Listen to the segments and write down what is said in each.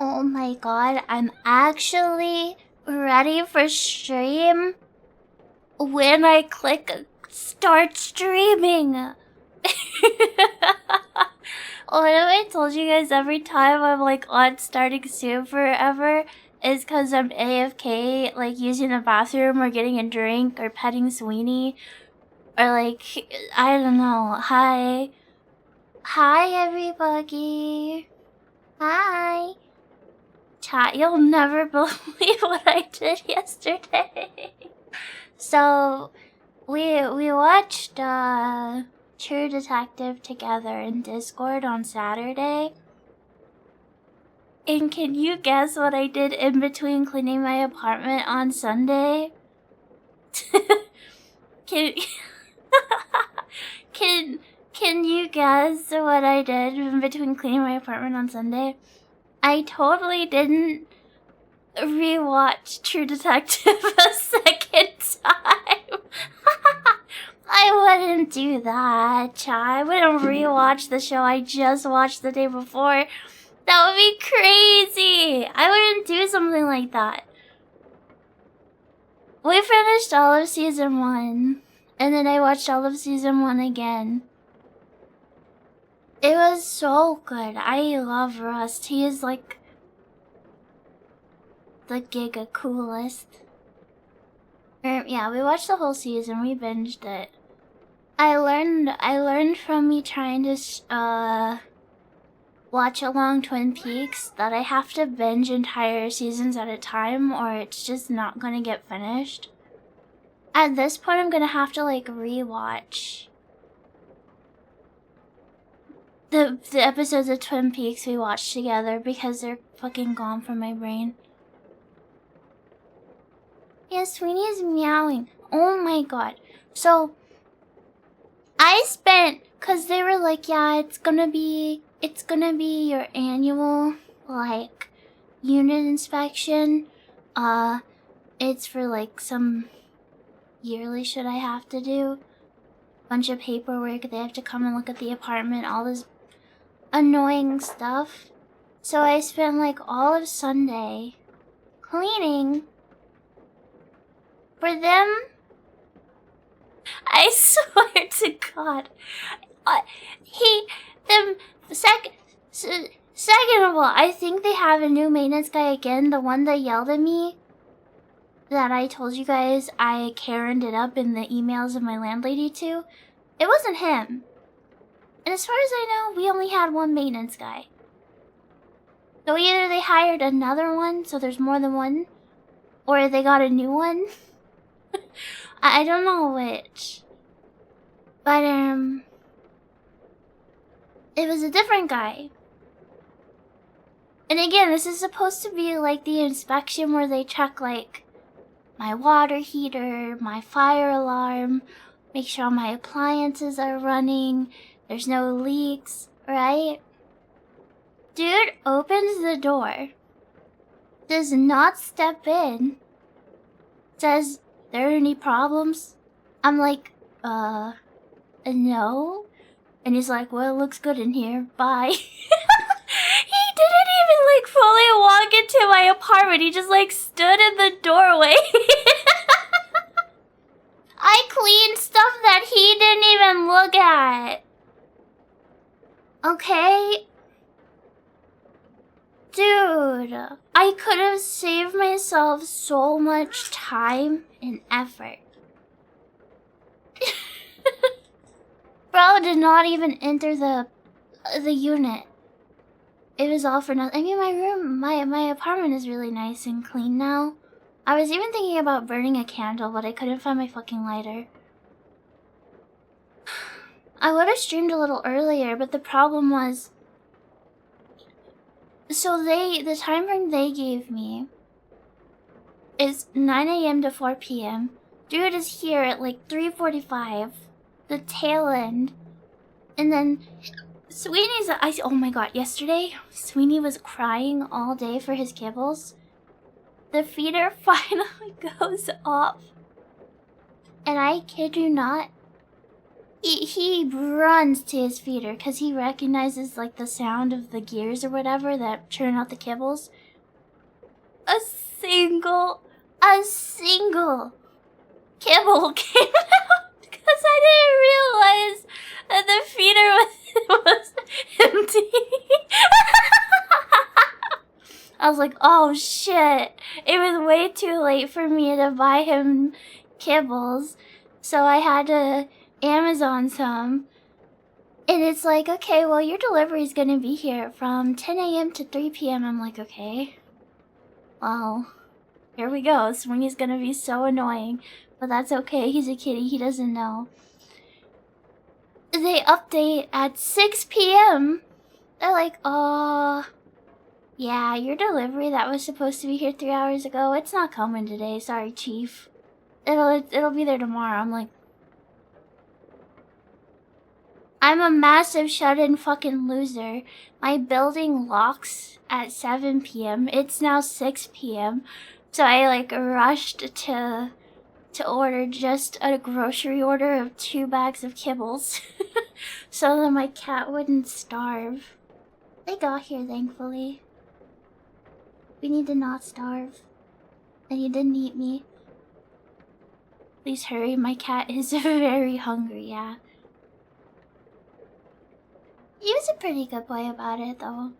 Oh my god, I'm actually ready for stream when I click start streaming. What have I told you guys every time I'm like on starting soon forever is because I'm AFK, like using the bathroom or getting a drink or petting Sweeney or like, I don't know. Hi. Hi everybody. Hi. Chat, you'll never believe what I did yesterday. So, we watched True Detective together in Discord on Saturday. And can you guess what I did in between cleaning my apartment on Sunday? can can you guess what I did in between cleaning my apartment on Sunday? I totally didn't rewatch True Detective a second time. I wouldn't do that, chat. I wouldn't rewatch the show I just watched the day before. That would be crazy. I wouldn't do something like that. We finished all of season 1, and then I watched all of season 1 again. It was so good. I love Rust. He is like the giga coolest. Yeah, we watched the whole season. We binged it. I learned from me trying to watch along Twin Peaks that I have to binge entire seasons at a time or it's just not gonna get finished. At this point, I'm gonna have to like rewatch the episodes of Twin Peaks we watched together because they're fucking gone from my brain. Yeah, Sweeney is meowing. Oh my god. So, I spent, cause they were like, yeah, it's gonna be your annual, like, unit inspection. It's for like some yearly shit I have to do. Bunch of paperwork, they have to come and look at the apartment, all this annoying stuff. So I spent like all of Sunday cleaning for them. I swear to God, second of all, I think they have a new maintenance guy again. The one that yelled at me, that I told you guys I Karen'd it up in the emails of my landlady to. It wasn't him. And as far as I know, we only had one maintenance guy. So either they hired another one, so there's more than one, or they got a new one. I don't know which. But, it was a different guy. And again, this is supposed to be like the inspection where they check like my water heater, my fire alarm, make sure all my appliances are running, there's no leaks, right? Dude opens the door, does not step in, says, "There are any problems?" I'm like, no. And he's like, "Well, it looks good in here. Bye." He didn't even like fully walk into my apartment. He just like stood in the doorway. I cleaned stuff that he didn't even look at. Okay? Dude, I could have saved myself so much time and effort. Bro did not even enter the unit. It was all for nothing. I mean, my apartment is really nice and clean now. I was even thinking about burning a candle, but I couldn't find my fucking lighter. I would have streamed a little earlier, but the problem was... So the time frame they gave me is 9 AM to 4 PM. Dude is here at like 3:45. The tail end. And then Sweeney's... oh my god, yesterday, Sweeney was crying all day for his kibbles. The feeder finally goes off. And I kid you not, he runs to his feeder because he recognizes like the sound of the gears or whatever that churn out the kibbles. A single kibble came out because I didn't realize that the feeder was empty. I was like, oh shit. It was way too late for me to buy him kibbles. So I had to Amazon some. And it's like, okay, well, your delivery's gonna be here from 10 a.m. to 3 p.m. I'm like, okay. Well, here we go. Swingy's gonna be so annoying. But that's okay. He's a kitty. He doesn't know. They update at 6 p.m. They're like, oh... yeah, your delivery that was supposed to be here 3 hours ago, it's not coming today. Sorry, Chief. It'll be there tomorrow. I'm like, I'm a massive shut-in fucking loser. My building locks at 7 p.m. It's now 6 p.m. So I like rushed to order just a grocery order of 2 bags of kibbles so that my cat wouldn't starve. They got here, thankfully. We need to not starve. And he didn't eat me. Please hurry, my cat is very hungry, yeah. He was a pretty good boy about it, though.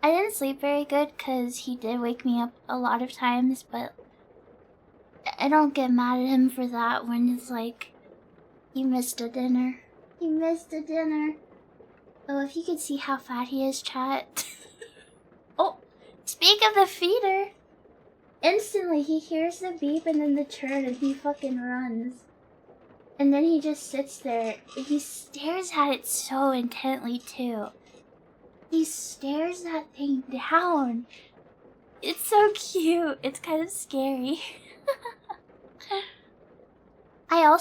I didn't sleep very good because he did wake me up a lot of times, but I don't get mad at him for that when it's like, he missed a dinner. He missed a dinner. Oh, if you could see how fat he is, chat. Oh, speak of the feeder. Instantly, he hears the beep and then the churn and he fucking runs. And then he just sits there. He stares at it so intently, too. He stares that thing down. It's so cute. It's kind of scary. I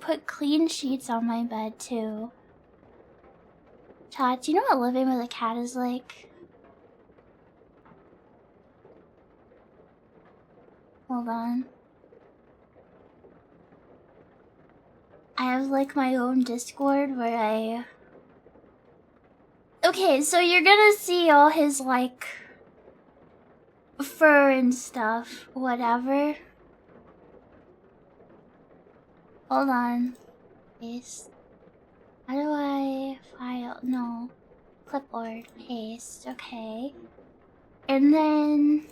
put clean sheets on my bed, too. Todd, do you know what living with a cat is like? Hold on. I have like my own Discord where I... Okay, so you're gonna see all his like... fur and stuff, whatever. Hold on. Paste. How do I file? No. Clipboard. Paste. Okay. And then...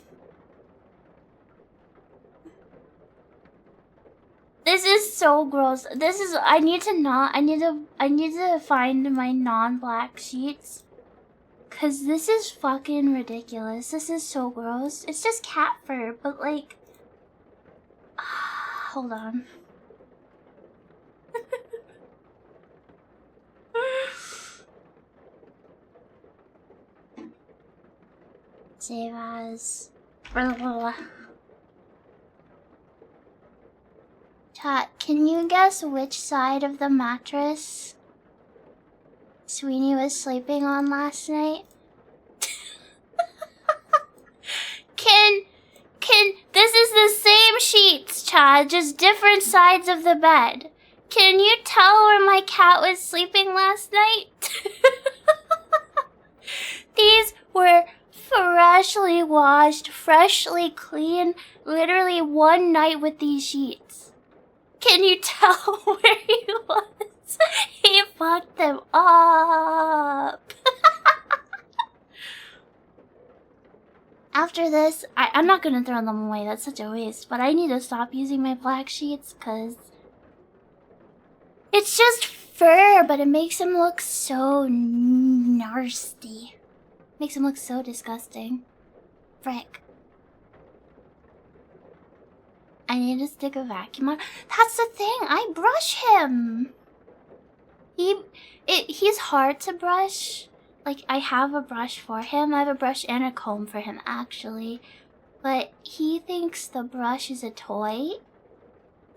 This is so gross. This is... I need to find my non-black sheets. Cause this is fucking ridiculous. This is so gross. It's just cat fur, but like... Hold on. Save as... Chat, can you guess which side of the mattress Sweeney was sleeping on last night? This is the same sheets, Chad, just different sides of the bed. Can you tell where my cat was sleeping last night? These were freshly washed, freshly clean, literally one night with these sheets. Can you tell where he was? He fucked them up. After this, I'm not gonna throw them away, that's such a waste, but I need to stop using my black sheets, cause... It's just fur, but it makes him look so nasty. Makes him look so disgusting. Frick. I need to stick a vacuum on. That's the thing, I brush him! He's hard to brush. Like, I have a brush for him. I have a brush and a comb for him, actually. But he thinks the brush is a toy.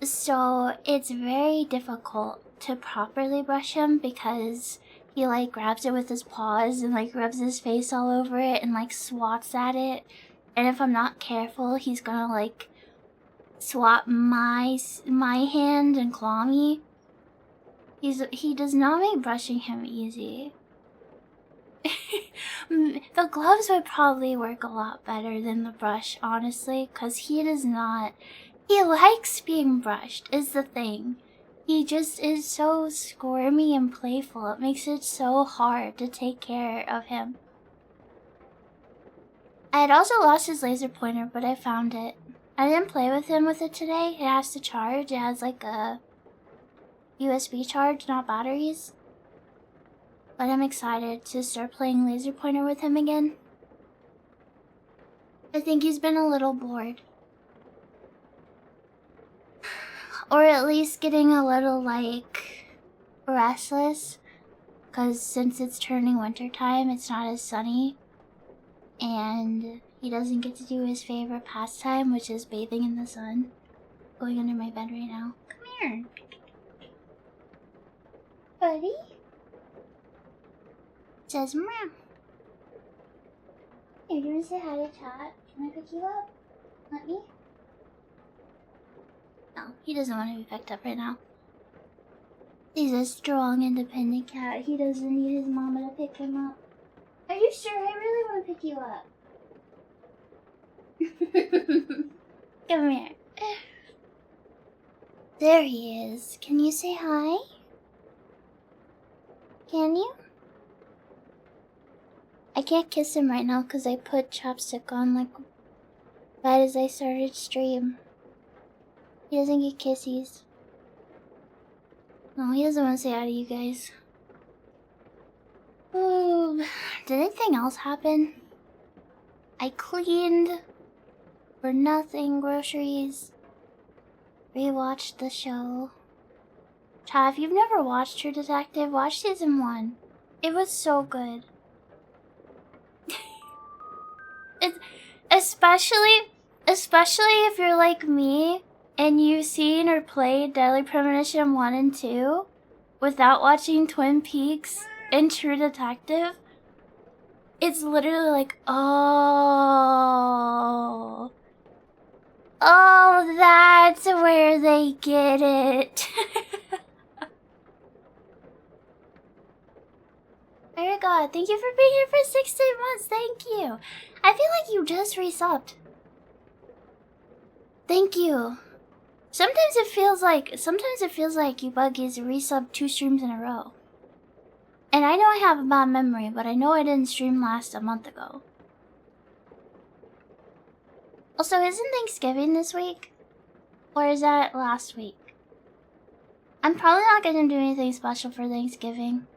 So, it's very difficult to properly brush him because he, like, grabs it with his paws and, like, rubs his face all over it and, like, swats at it. And if I'm not careful, he's gonna, like, swap my hand and claw me. He does not make brushing him easy. The gloves would probably work a lot better than the brush, honestly, because he does not. He likes being brushed, is the thing. He just is so squirmy and playful. It makes it so hard to take care of him. I had also lost his laser pointer, but I found it. I didn't play with it today. It has to charge. It has like a USB charge, not batteries. But I'm excited to start playing laser pointer with him again. I think he's been a little bored. Or at least getting a little, like, restless. Because since it's turning winter time, it's not as sunny. And he doesn't get to do his favorite pastime, which is bathing in the sun. Going under my bed right now. Come here. Buddy? Says meow. Here, do you want to say hi to chat? Can I pick you up? Let me? No, he doesn't want to be picked up right now. He's a strong, independent cat. He doesn't need his mama to pick him up. Are you sure? I really want to pick you up. Come here. There he is. Can you say hi? Can you? I can't kiss him right now because I put chapstick on like right as I started stream. He doesn't get kissies. No, he doesn't want to say hi to you guys. Ooh, did anything else happen? I cleaned for nothing, groceries. Rewatched the show. Chad, if you've never watched True Detective, watch season 1. It was so good. It's especially if you're like me and you've seen or played Deadly Premonition 1 and 2 without watching Twin Peaks and True Detective. It's literally like, oh, that's where they get it. Oh God, thank you for being here for 16 months. Thank you. I feel like you just resubbed. Thank you. Sometimes it feels like you buggies resub 2 streams in a row. And I know I have a bad memory, but I know I didn't stream last a month ago. Also, isn't Thanksgiving this week? Or is that last week? I'm probably not gonna do anything special for Thanksgiving.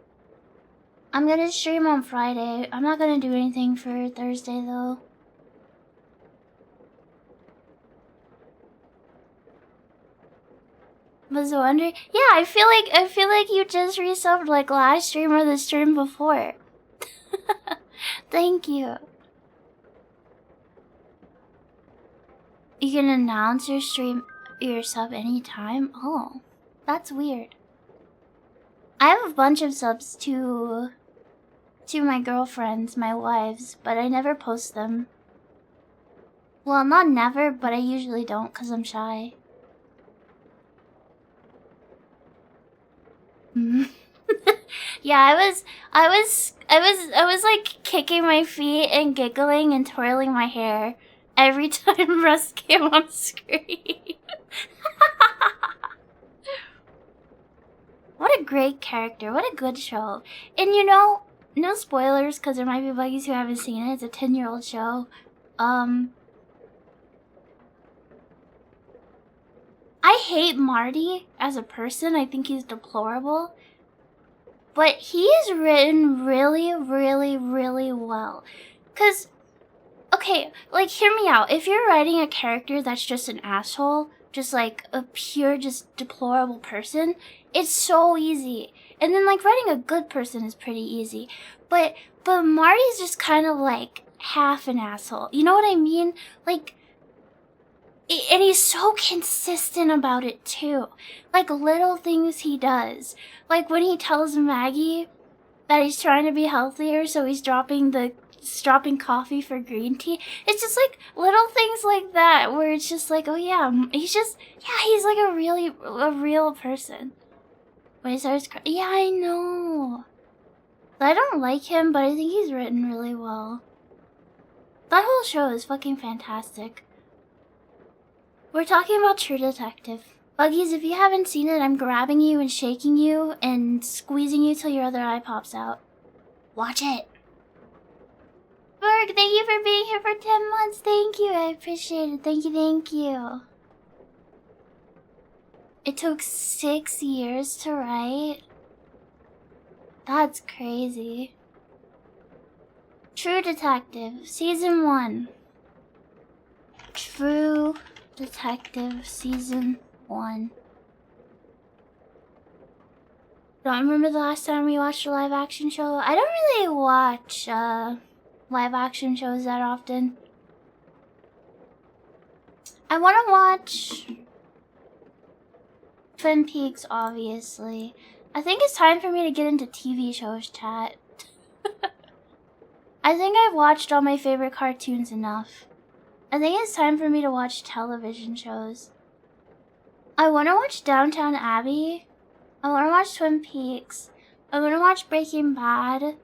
I'm gonna stream on Friday. I'm not gonna do anything for Thursday though. Was wondering, yeah, I feel like you just resubbed like last stream or the stream before. Thank you. You can announce your sub anytime. Oh, that's weird. I have a bunch of subs to my girlfriends, my wives, but I never post them. Well, not never, but I usually don't because I'm shy. Yeah, I was like kicking my feet and giggling and twirling my hair every time Russ came on screen. What a great character, what a good show. And you know, no spoilers because there might be buggies who haven't seen it. It's a 10-year-old show. I hate Marty as a person. I think he's deplorable. But he is written really, really, really well. Because, okay, like, hear me out. If you're writing a character that's just an asshole, just like a pure, just deplorable person, it's so easy. And then, like, writing a good person is pretty easy. But Marty's just kind of like half an asshole. You know what I mean? Like, and he's so consistent about it too. Like little things he does. Like when he tells Maggie that he's trying to be healthier, so he's dropping the dropping coffee for green tea. It's just like little things like that where it's just like, oh yeah, he's like a real person. When he starts crying, yeah, I know. I don't like him, but I think he's written really well. That whole show is fucking fantastic. We're talking about True Detective. Buggies, if you haven't seen it, I'm grabbing you and shaking you and squeezing you till your other eye pops out. Watch it. Berg, thank you for being here for 10 months. Thank you, I appreciate it. Thank you. It took 6 years to write. That's crazy. True Detective, Season 1. True Detective, Season 1. Don't remember the last time we watched a live action show? I don't really watch live action shows that often. I want to watch Twin Peaks, obviously. I think it's time for me to get into TV shows, chat. I think I've watched all my favorite cartoons enough. I think it's time for me to watch television shows. I want to watch Downton Abbey. I want to watch Twin Peaks. I want to watch Breaking Bad.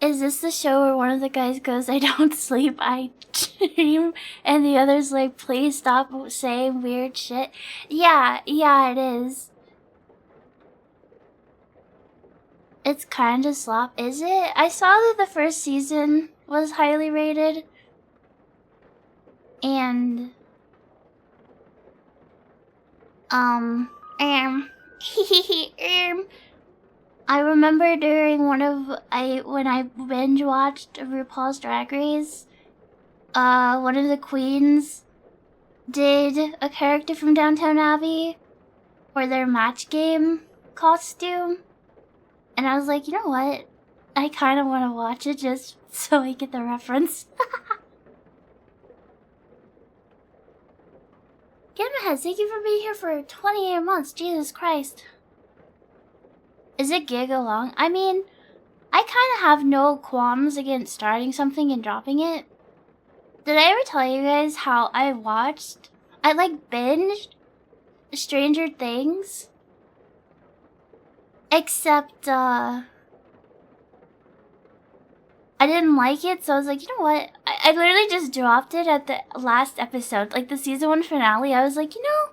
Is this the show where one of the guys goes, I don't sleep, I dream, and the other's like, please stop saying weird shit? Yeah, it is. It's kinda slop, is it? I saw that the first season was highly rated. And... I remember during when I binge watched RuPaul's Drag Race, one of the queens did a character from Downton Abbey for their match game costume. And I was like, you know what? I kind of want to watch it just so I get the reference. Get my head, thank you for being here for 28 months. Jesus Christ. Is it gig along? I mean, I kind of have no qualms against starting something and dropping it. Did I ever tell you guys how I binged Stranger Things? Except, I didn't like it, so I was like, you know what? I literally just dropped it at the last episode, like the season 1 finale. I was like, you know,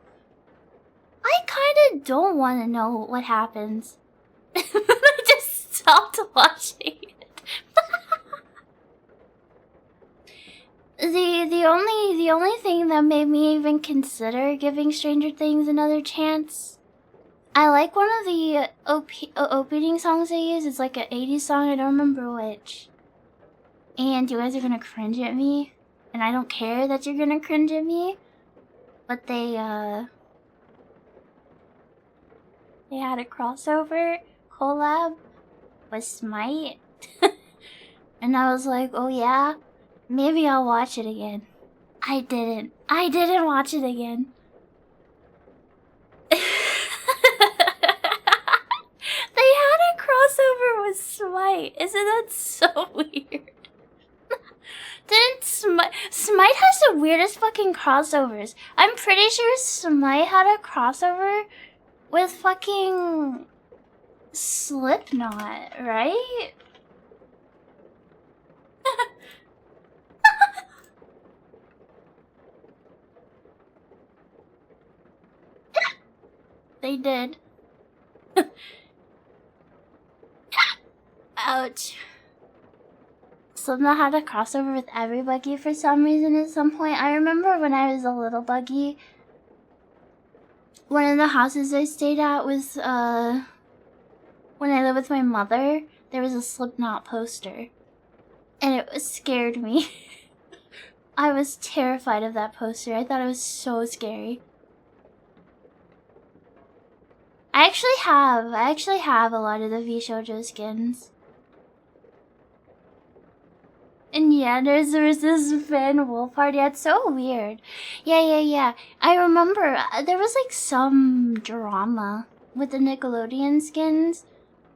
I kind of don't want to know what happens. I just stopped watching it. The only thing that made me even consider giving Stranger Things another chance, I like one of the opening songs they use. It's like an 80s song, I don't remember which. And you guys are gonna cringe at me, and I don't care that you're gonna cringe at me, but they had a crossover collab with Smite. And I was like, oh yeah, maybe I'll watch it again. I didn't watch it again. They had a crossover with Smite. Isn't that so weird? Didn't Smite has the weirdest fucking crossovers. I'm pretty sure Smite had a crossover with fucking Slipknot, right? They did. Ouch. Slipknot had a crossover with every Buggy for some reason at some point. I remember when I was a little Buggy, one of the houses I stayed at was, when I lived with my mother, there was a Slipknot poster. And it scared me. I was terrified of that poster. I thought it was so scary. I actually have a lot of the V-Shoujo skins. And yeah, there's this fan wolf party. It's so weird. Yeah. I remember there was like some drama with the Nickelodeon skins,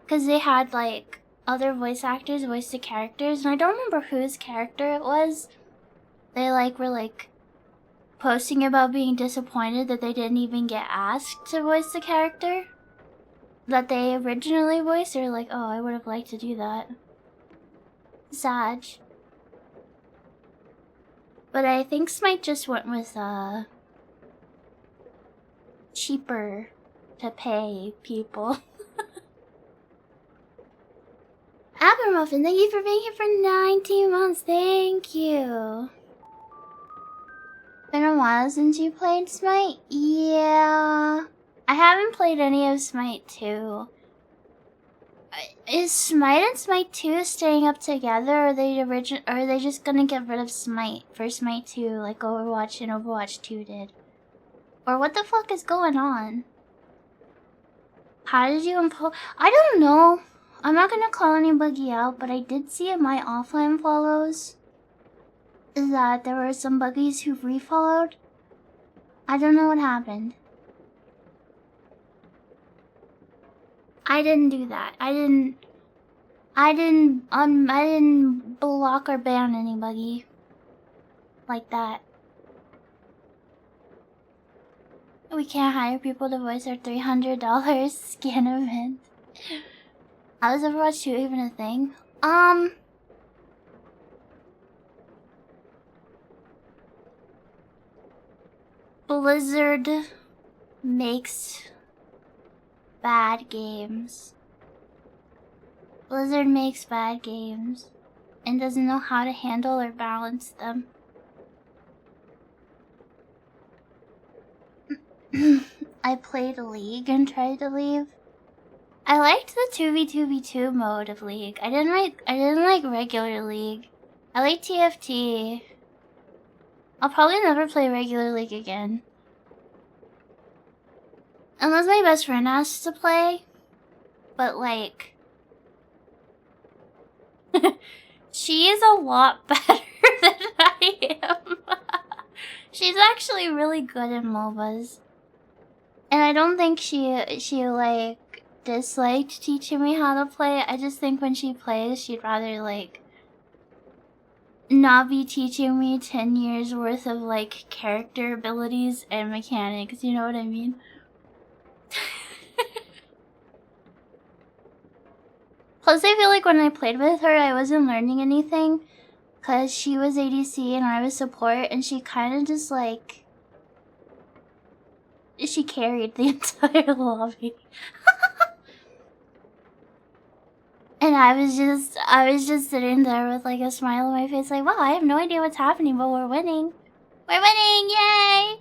because they had like other voice actors voice the characters, and I don't remember whose character it was. They like were like posting about being disappointed that they didn't even get asked to voice the character that they originally voiced. They're like, oh, I would have liked to do that. Sad. But I think Smite just went with cheaper to pay people. Abermuffin, thank you for being here for 19 months. Thank you. Been a while since you played Smite? Yeah. I haven't played any of Smite 2. Is Smite and Smite 2 staying up together, or are they just gonna get rid of Smite for Smite 2 like Overwatch and Overwatch 2 did? Or what the fuck is going on? How did you unfollow? I don't know. I'm not gonna call anybody out, but I did see in my offline follows that there were some buggies who refollowed. I don't know what happened. I didn't do that. I didn't block or ban anybody like that. We can't hire people to voice our $300 skin event. How is Overwatch 2 even a thing? Blizzard makes bad games. Blizzard makes bad games and doesn't know how to handle or balance them. I played League and tried to leave. I liked the 2v2v2 mode of League. I didn't like regular League. I like TFT. I'll probably never play regular League again. Unless my best friend asks to play. But like... she is a lot better than I am. She's actually really good at MOBAs. And I don't think she like disliked teaching me how to play. I just think when she plays, she'd rather like not be teaching me 10 years worth of like character abilities and mechanics, you know what I mean? Plus I feel like when I played with her, I wasn't learning anything, cause she was ADC and I was support, and she kind of just like... she carried the entire lobby. And I was just sitting there with like a smile on my face like, wow, I have no idea what's happening, but we're winning. We're winning, yay!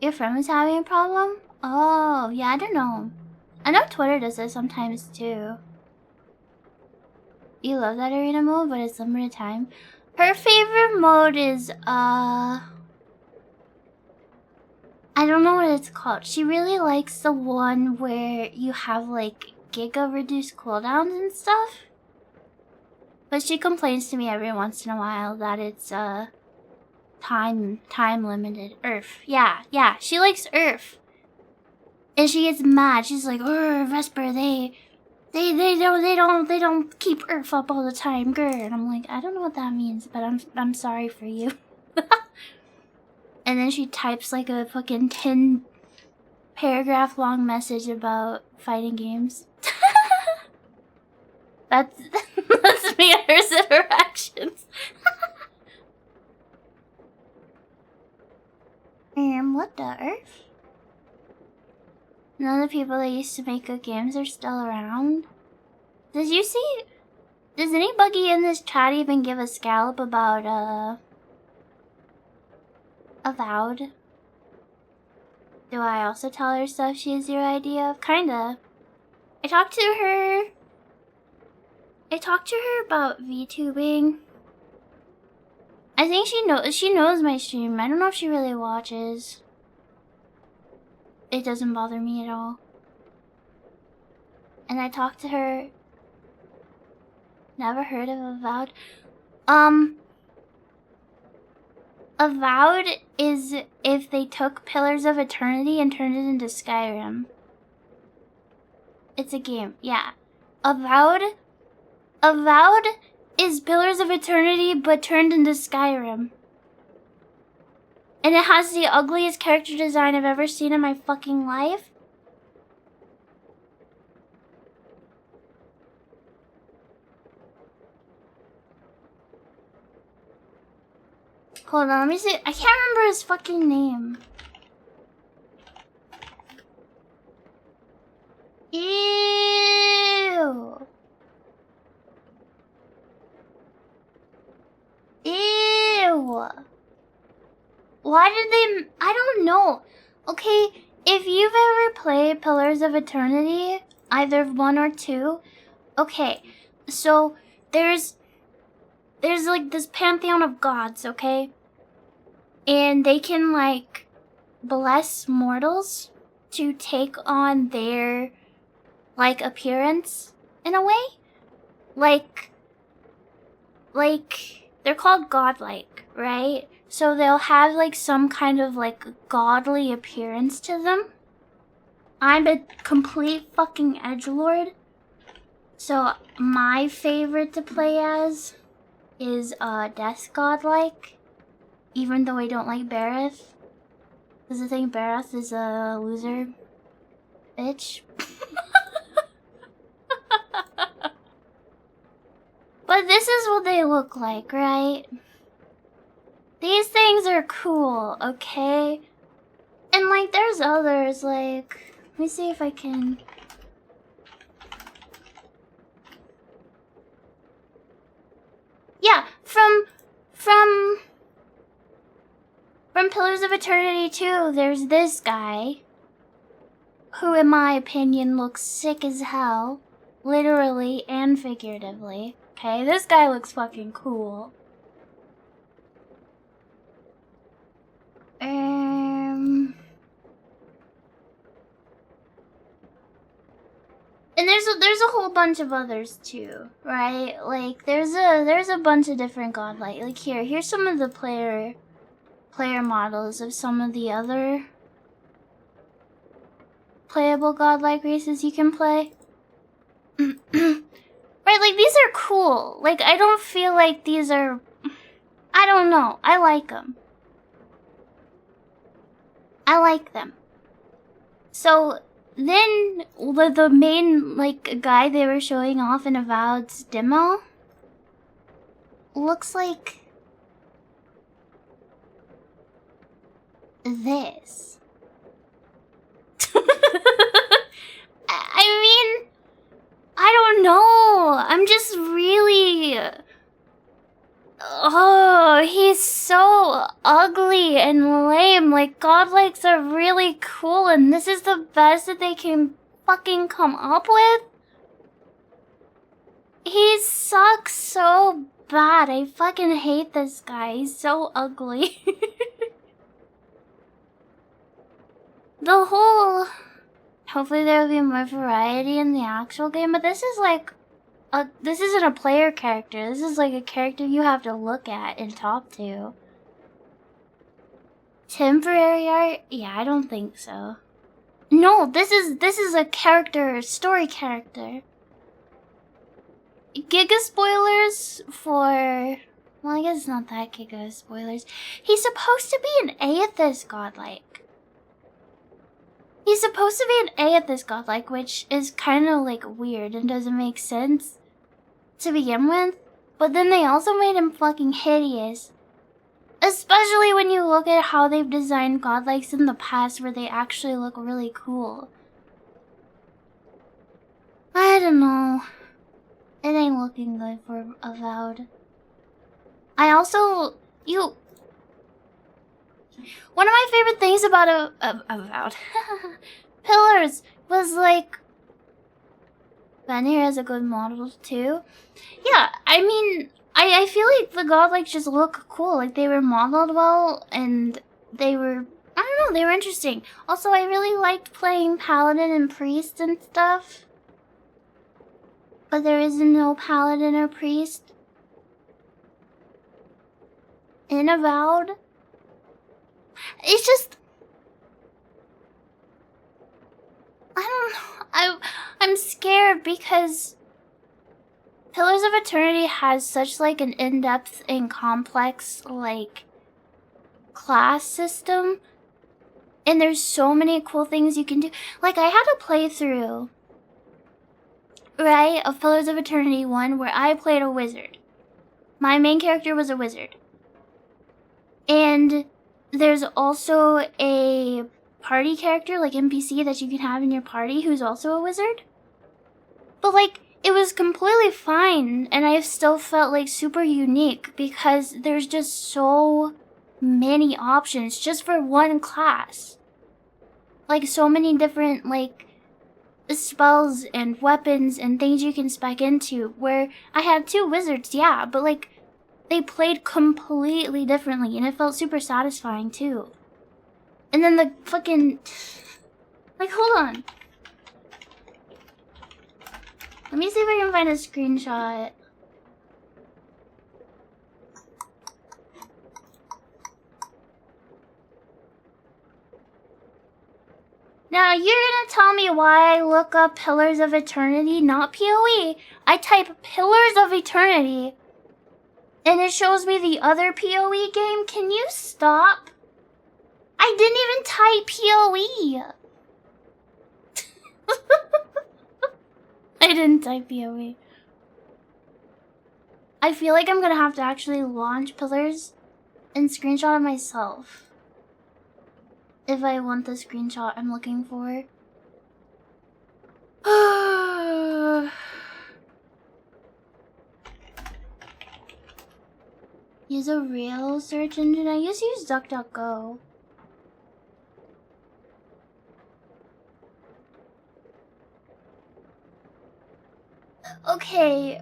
Your friend was having a problem? Oh, yeah, I don't know. I know Twitter does it sometimes too. You love that arena mode, but it's limited time. Her favorite mode is, I don't know what it's called. She really likes the one where you have like giga reduced cooldowns and stuff. But she complains to me every once in a while that it's time limited. Earth. Yeah, she likes Earth. And she gets mad. She's like, Vesper, they don't keep Earth up all the time, grr. And I'm like, I don't know what that means, but I'm sorry for you. And then she types like a fucking 10-paragraph long message about fighting games. That's me and her interactions. What the earth? None of the people that used to make good games are still around. Does anybody in this chat even give a scallop about Avowed? Do I also tell her stuff she has zero idea of? Kinda. I talked to her about VTubing. I think she knows my stream. I don't know if she really watches. It doesn't bother me at all. And I talked to her. Never heard of Avowed. Avowed is if they took Pillars of Eternity and turned it into Skyrim. It's a game, yeah. Avowed is Pillars of Eternity but turned into Skyrim. And it has the ugliest character design I've ever seen in my fucking life. Hold on, let me see. I can't remember his fucking name. Ew. Ew. Why did they... I don't know. Okay, if you've ever played Pillars of Eternity, either 1 or 2, okay, so there's like this pantheon of gods, okay? And they can like bless mortals to take on their like appearance in a way. Like they're called godlike, right? So they'll have like some kind of like godly appearance to them. I'm a complete fucking edgelord. So my favorite to play as is Death Godlike, even though I don't like Bareth. Because I think Bareth is a loser bitch. But this is what they look like, right? These things are cool, okay? And like there's others, like, let me see if I can... Yeah, from Pillars of Eternity 2, there's this guy, who in my opinion looks sick as hell, literally and figuratively. Okay, this guy looks fucking cool. And there's a whole bunch of others too, right? Like there's a bunch of different godlike. Like here's some of the player models of some of the other playable godlike races you can play. Right, like these are cool. Like I don't feel like these are, I don't know. I like them. I like them. So then the main like guy they were showing off in Avowed's demo looks like this. I mean, I don't know. I'm just really... Oh, he's so ugly and lame. Like, godlikes are really cool, and this is the best that they can fucking come up with? He sucks so bad. I fucking hate this guy. He's so ugly. The whole... Hopefully there will be more variety in the actual game, but this is like... this isn't a player character. This is like a character you have to look at and talk to. Temporary art? Yeah, I don't think so. No, this is a character, story character. Giga spoilers for... Well, I guess it's not that giga spoilers. He's supposed to be an Aethys godlike. He's supposed to be an Aethys godlike, which is kind of like weird and doesn't make sense to begin with. But then they also made him fucking hideous. Especially when you look at how they've designed godlikes in the past where they actually look really cool. I don't know. It ain't looking good for Avowed. I also... One of my favorite things about Avowed Pillars was like... Vanir has a good model too. Yeah, I mean... I feel like the godlikes just look cool. Like they were modeled well and they were... I don't know, they were interesting. Also, I really liked playing Paladin and Priest and stuff. But there isn't no Paladin or Priest in Avowed. It's just... I don't know. I'm scared because Pillars of Eternity has such like an in-depth and complex like class system, and there's so many cool things you can do. Like I had a playthrough, right, of Pillars of Eternity 1 where I played a wizard. My main character was a wizard. And there's also a party character, like NPC, that you can have in your party who's also a wizard. But like, it was completely fine, and I still felt like super unique because there's just so many options just for one class. Like so many different like spells and weapons and things you can spec into, where I had 2 wizards, yeah, but like they played completely differently and it felt super satisfying too. And then the fucking... Like, hold on. Let me see if I can find a screenshot. Now, you're gonna tell me why I look up Pillars of Eternity, not PoE. I type Pillars of Eternity, and it shows me the other PoE game. Can you stop? I didn't even type PoE. I didn't type PoE. I feel like I'm gonna have to actually launch Pillars and screenshot it myself if I want the screenshot I'm looking for. Use a real search engine. I used to use DuckDuckGo. Okay.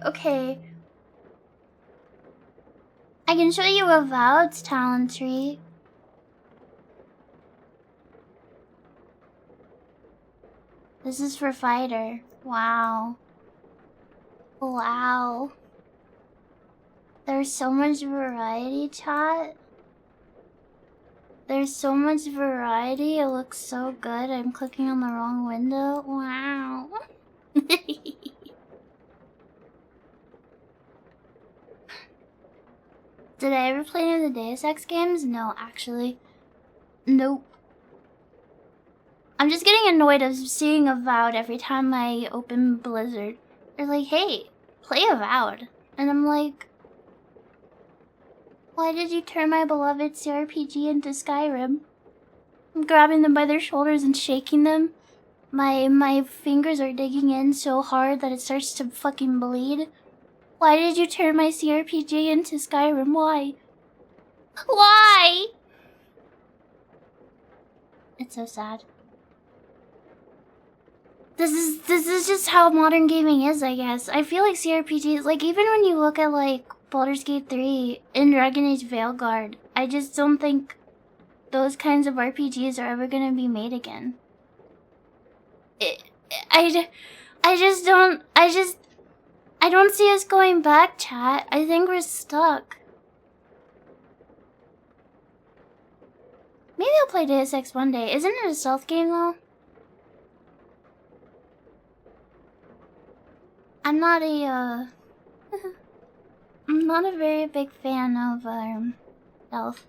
I can show you Avowed's talent tree. This is for fighter. Wow. There's so much variety, chat. There's so much variety. It looks so good. I'm clicking on the wrong window. Wow. Did I ever play any of the Deus Ex games? No, actually. Nope. I'm just getting annoyed of seeing Avowed every time I open Blizzard. They're like, hey, play Avowed. And I'm like, why did you turn my beloved CRPG into Skyrim? I'm grabbing them by their shoulders and shaking them. My fingers are digging in so hard that it starts to fucking bleed. Why did you turn my CRPG into Skyrim? Why? Why? It's so sad. This is just how modern gaming is, I guess. I feel like CRPGs, like even when you look at like Baldur's Gate 3 and Dragon Age Veilguard, I just don't think those kinds of RPGs are ever gonna be made again. I don't see us going back, chat. I think we're stuck. Maybe I'll play Deus Ex one day. Isn't it a stealth game though? I'm not a I'm not a very big fan of stealth.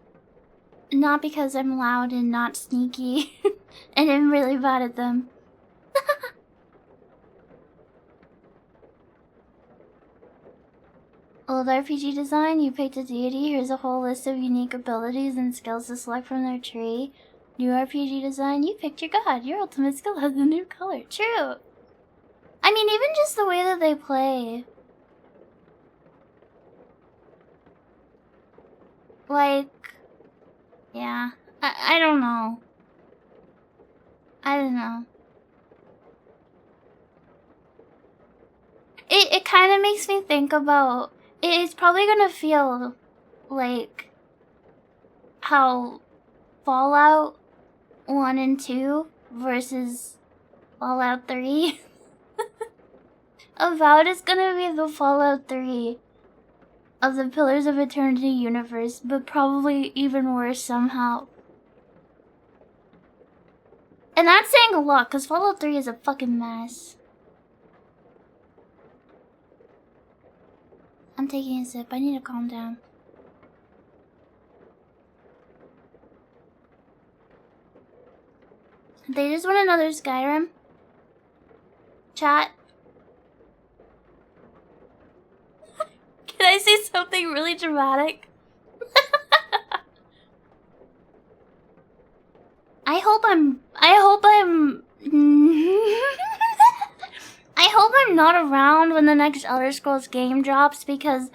Not because I'm loud and not sneaky and I'm really bad at them. Old RPG design, you picked a deity. Here's a whole list of unique abilities and skills to select from their tree. New RPG design, you picked your god. Your ultimate skill has a new color. True. I mean, even just the way that they play. Like, yeah. I don't know. I don't know. It kind of makes me think about... It's probably gonna feel like how Fallout 1 and 2 versus Fallout 3. Avowed is gonna be the Fallout 3 of the Pillars of Eternity universe, but probably even worse somehow. And that's saying a lot, because Fallout 3 is a fucking mess. I'm taking a sip. I need to calm down. They just want another Skyrim. Chat. Can I say something really dramatic? I hope I'm I hope I'm not around when the next Elder Scrolls game drops, because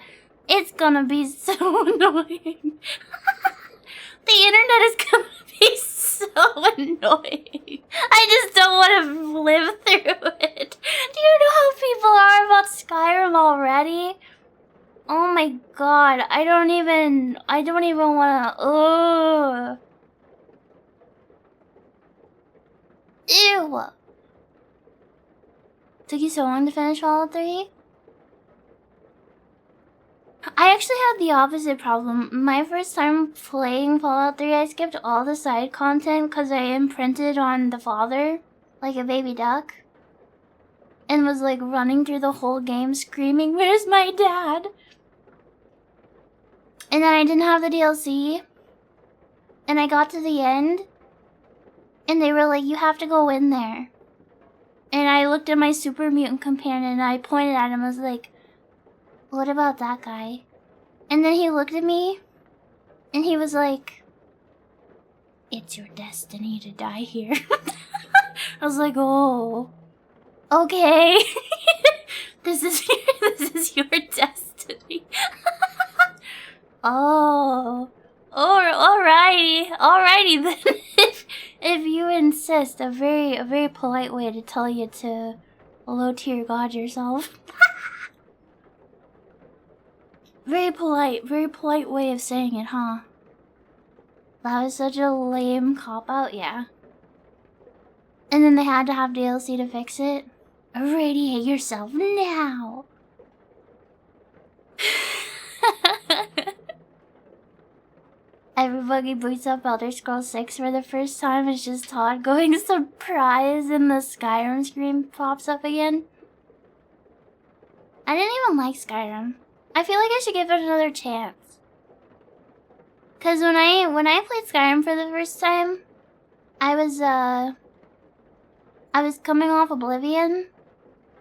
it's gonna be so annoying. The internet is gonna be so annoying. I just don't want to live through it. Do you know how people are about Skyrim already? Oh my god, I don't even wanna, ugh. Ew. Took you so long to finish Fallout 3? I actually had the opposite problem. My first time playing Fallout 3, I skipped all the side content because I imprinted on the father, like a baby duck. And was like running through the whole game screaming, "Where's my dad?" And then I didn't have the DLC. And I got to the end. And they were like, "You have to go in there." And I looked at my super mutant companion and I pointed at him and was like, "What about that guy?" And then he looked at me and he was like, "It's your destiny to die here." I was like, "Oh, okay." This is your destiny. Oh, alrighty then. If you insist, a very polite way to tell you to low tier god yourself. Very polite way of saying it, huh? That was such a lame cop-out, yeah. And then they had to have DLC to fix it. Irradiate yourself now! Everybody boots up Elder Scrolls 6 for the first time. It's just Todd going surprise and the Skyrim screen pops up again. I didn't even like Skyrim. I feel like I should give it another chance. Cause when I played Skyrim for the first time, I was coming off Oblivion,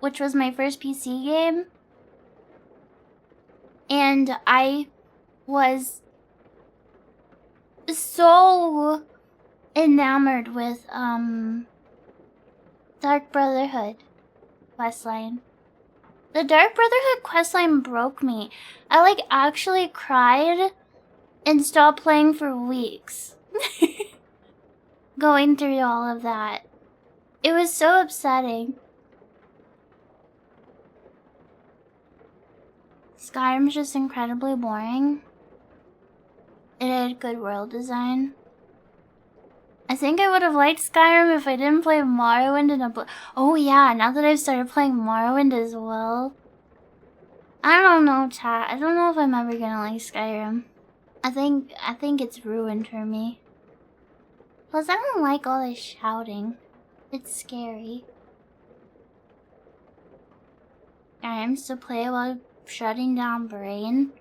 which was my first PC game. And I was so enamored with Dark Brotherhood questline. The Dark Brotherhood questline broke me. I like actually cried and stopped playing for weeks. Going through all of that. It was so upsetting. Skyrim's just incredibly boring. It had good world design. I think I would have liked Skyrim if I didn't play Morrowind and oh yeah, now that I've started playing Morrowind as well. I don't know, chat. I don't know if I'm ever gonna like Skyrim. I think it's ruined for me. Plus, I don't like all this shouting. It's scary. Games to play while shutting down brain.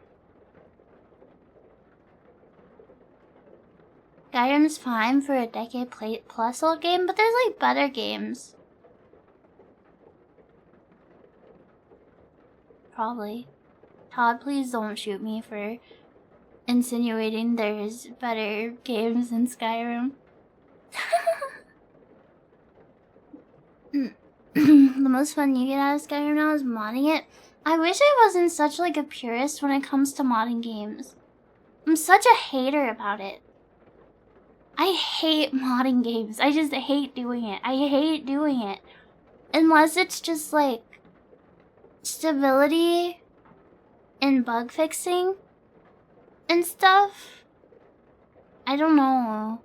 Skyrim's fine for a decade plus old game, but there's like better games. Probably. Todd, please don't shoot me for insinuating there's better games than Skyrim. The most fun you get out of Skyrim now is modding it. I wish I wasn't such like a purist when it comes to modding games. I'm such a hater about it. I hate modding games. I just hate doing it. I hate doing it. Unless it's just like stability and bug fixing and stuff. I don't know.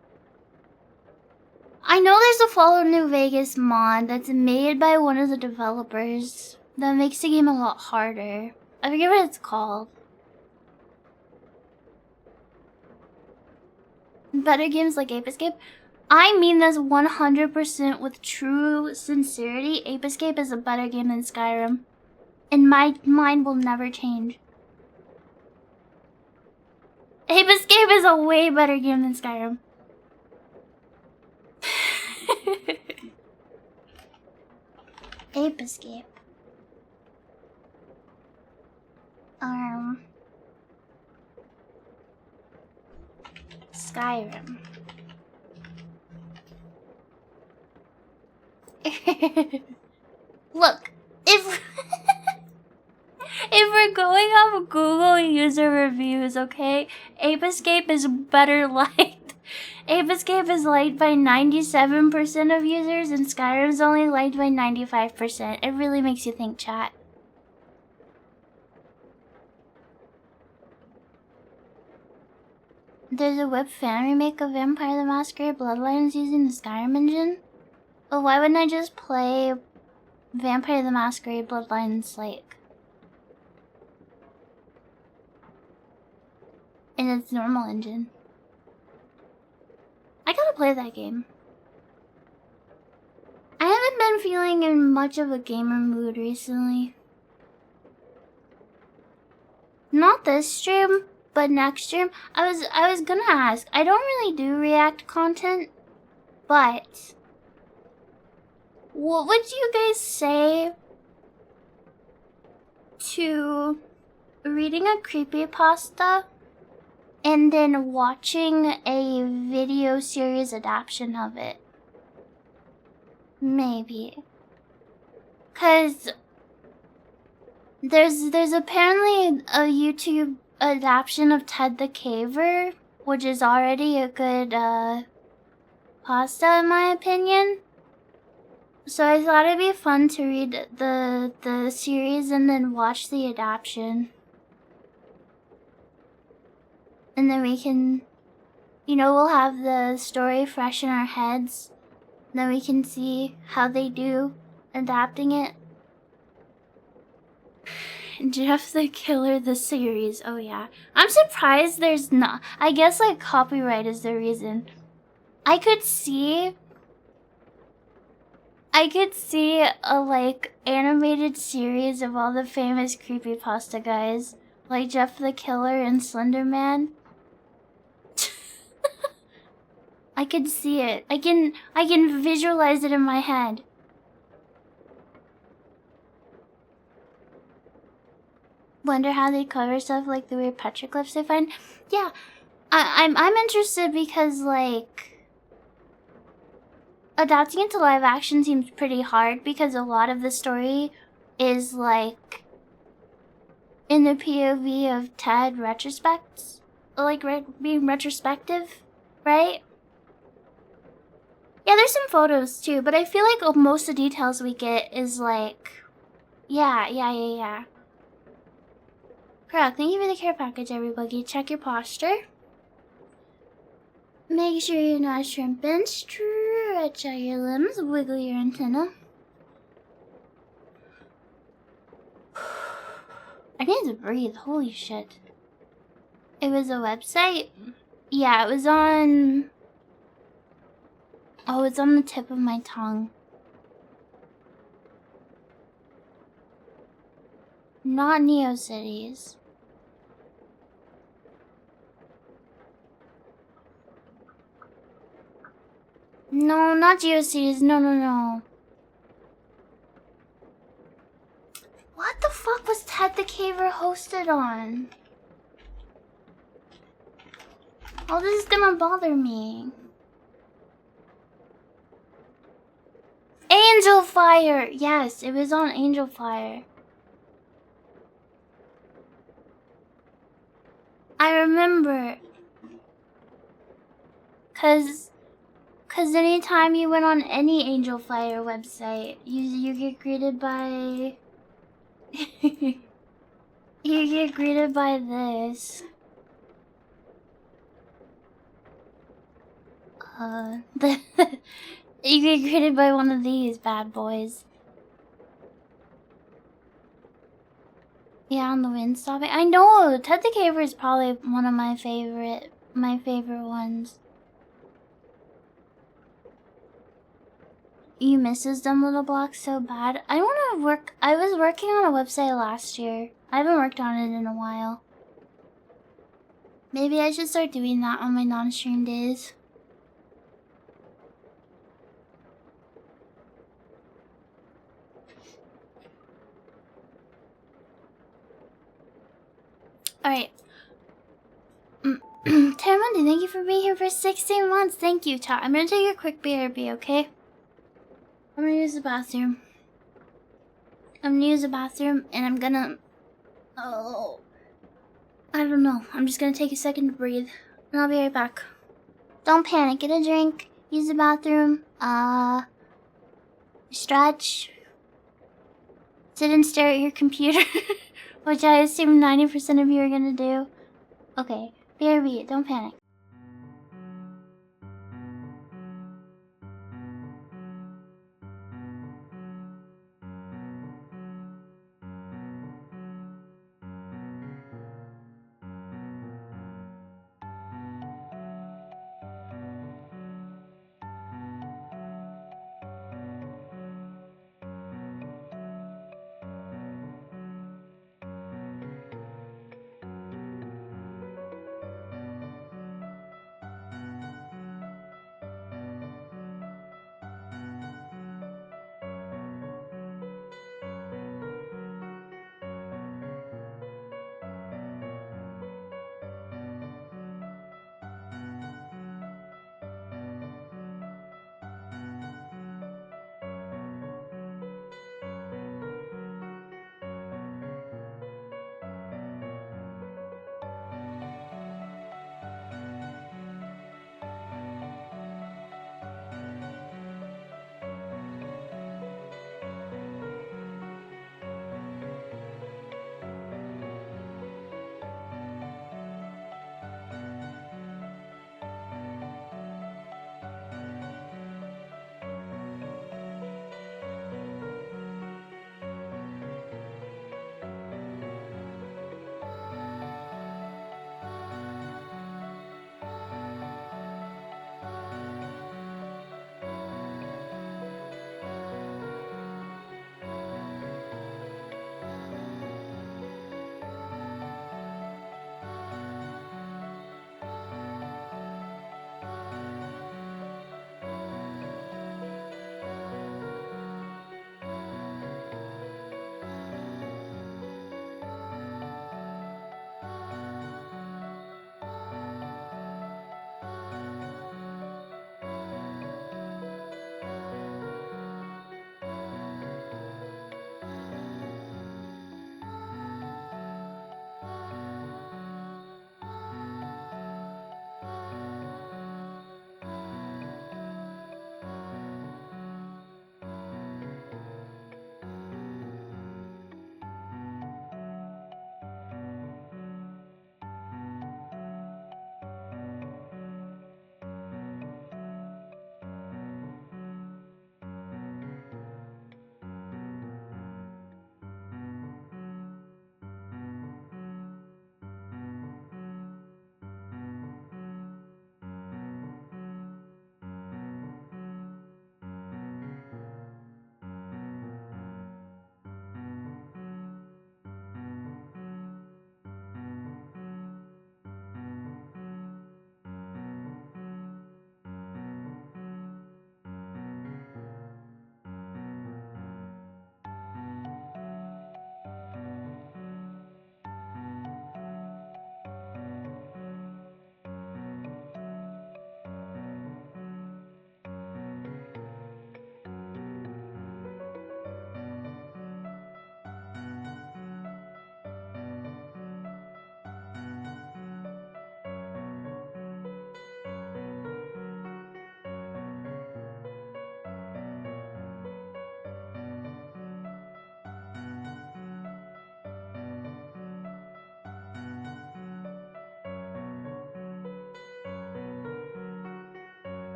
I know there's a Fallout New Vegas mod that's made by one of the developers that makes the game a lot harder. I forget what it's called. Better games like Ape Escape. I mean this 100% with true sincerity. Ape Escape is a better game than Skyrim. And my mind will never change. Ape Escape is a way better game than Skyrim. Ape Escape. Skyrim. Look, if if we're going off Google user reviews, okay, Ape Escape is better liked. Ape Escape is liked by 97% of users, and Skyrim's only liked by 95%. It really makes you think, chat. There's a web fan remake of Vampire the Masquerade Bloodlines using the Skyrim engine. But why wouldn't I just play Vampire the Masquerade Bloodlines, like, in its normal engine? I gotta play that game. I haven't been feeling in much of a gamer mood recently. Not this stream, but next stream. I was gonna ask. I don't really do React content, but what would you guys say to reading a creepypasta and then watching a video series adaptation of it? Maybe. 'Cause there's apparently a YouTube adaptation of Ted the Caver, which is already a good pasta in my opinion. So I thought it'd be fun to read the series and then watch the adaptation. And then we can, you know, we'll have the story fresh in our heads. Then we can see how they do adapting it. Jeff the Killer, the series. Oh yeah. I'm surprised there's not. I guess like copyright is the reason. I could see a like animated series of all the famous creepypasta guys, like Jeff the Killer and Slender Man. I could see it. I can visualize it in my head. Wonder how they cover stuff like the weird petroglyphs they find. Yeah, I'm interested because like adapting it to live action seems pretty hard because a lot of the story is like in the POV of Ted retrospects, like being retrospective, right? Yeah, there's some photos too, but I feel like most of the details we get is like, yeah. Correct. Thank you for the care package, everybody. Check your posture. Make sure you're not shrimping. Stretch out your limbs. Wiggle your antenna. I need to breathe. Holy shit. It was a website? Yeah, it was on... Oh, it's on the tip of my tongue. Not NeoCities. No, not GeoCities. No. What the fuck was Ted the Caver hosted on? Oh, this is gonna bother me. Angel Fire! Yes, it was on Angel Fire. I remember. Cause anytime you went on any Angel Fire website, you get greeted by... you get greeted by this. You get greeted by one of these bad boys. Yeah, on the wind stopping. I know, Ted the Caver is probably one of my favorite ones. you misses them little blocks so bad. I want to work. I was working on a website last year. I haven't worked on it in a while. Maybe I should start doing that on my non-stream days. Alright. Terramundi, thank you for being here for 16 months. Thank you, chat. I'm gonna take a quick BRB, okay? I'm gonna use the bathroom. I'm gonna use the bathroom and I'm gonna... Oh... I don't know. I'm just gonna take a second to breathe. And I'll be right back. Don't panic. Get a drink. Use the bathroom. Stretch. Sit and stare at your computer. Which I assume 90% of you are gonna do. Okay. BRB. Don't panic.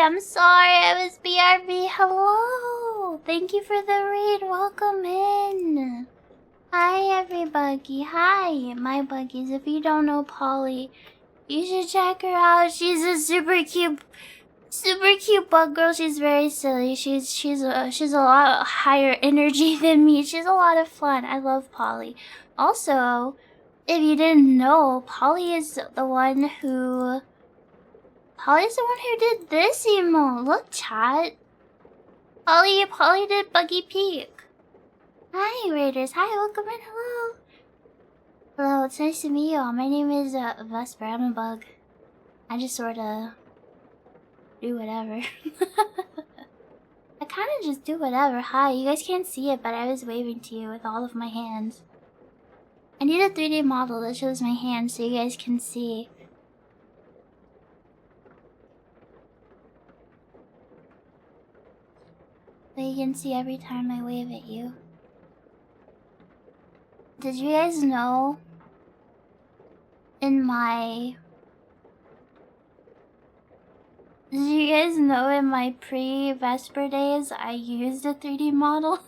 I'm sorry, I was BRB. Hello! Thank you for the raid. Welcome in. Hi, everybody. Hi, my buggies. If you don't know Polly, you should check her out. She's a super cute bug girl. She's very silly. She's a lot higher energy than me. She's a lot of fun. I love Polly. Also, if you didn't know, Polly's the one who did this emote. Look, chat. Polly did Buggy Peak. Hi, Raiders. Hi, welcome in. Hello. Hello, it's nice to meet you all. My name is Vesper. I'm a bug. I just sorta do whatever. I kinda just do whatever. Hi, you guys can't see it, but I was waving to you with all of my hands. I need a 3D model that shows my hands so you guys can see. So you can see every time I wave at you. Did you guys know in my pre-Vesper days I used a 3D model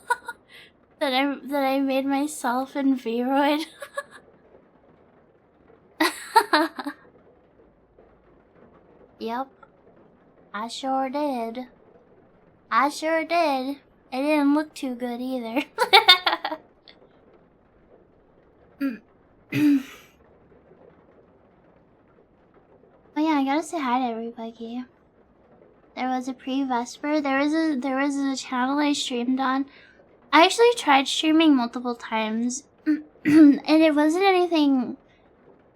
that I made myself in Vroid? Yep. I sure did. It didn't look too good either. Oh yeah, I gotta say hi to everybody. There was a pre-Vesper. There was a channel I streamed on. I actually tried streaming multiple times, and it wasn't anything.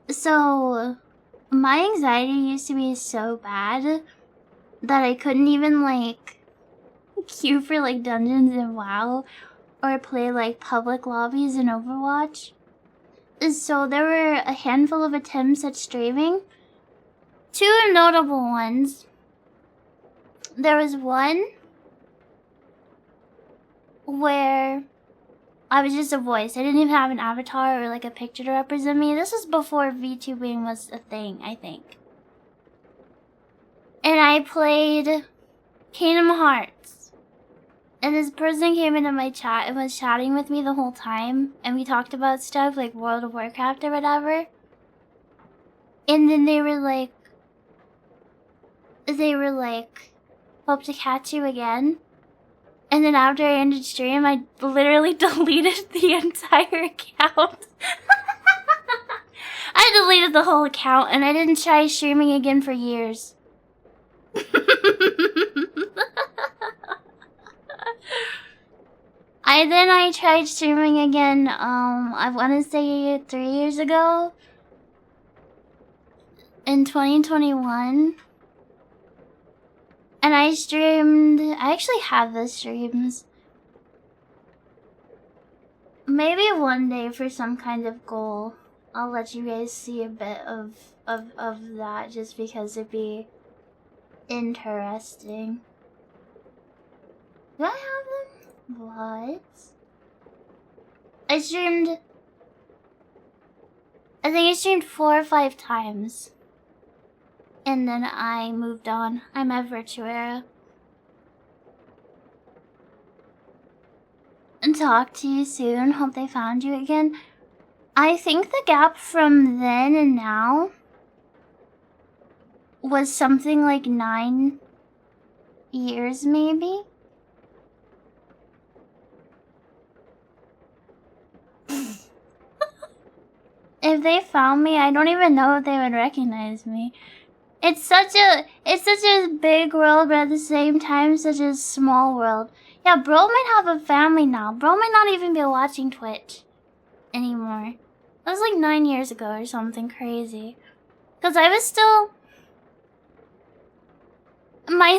So my anxiety used to be so bad that I couldn't even like queue for like dungeons in WoW or play like public lobbies in Overwatch. So there were a handful of attempts at streaming. Two notable ones. There was one where I was just a voice. I didn't even have an avatar or like a picture to represent me. This was before VTubing was a thing, I think. And I played Kingdom Hearts. And this person came into my chat and was chatting with me the whole time. And we talked about stuff like World of Warcraft or whatever. And then they were like, hope to catch you again. And then after I ended stream, I literally deleted the entire account. I deleted the whole account and I didn't try streaming again for years. I tried streaming again, I want to say 3 years ago. In 2021. And I actually have the streams. Maybe one day for some kind of goal, I'll let you guys see a bit of that just because it'd be interesting. Do I have them? What? I think I streamed 4 or 5 times. And then I moved on. I'm at Virtuera. And talk to you soon. Hope they found you again. I think the gap from then and now was something like 9 years, maybe? If they found me, I don't even know if they would recognize me. It's such a big world, but at the same time, such a small world. Yeah, bro might have a family now. Bro might not even be watching Twitch anymore. That was like 9 years ago or something crazy. Cause I was still... My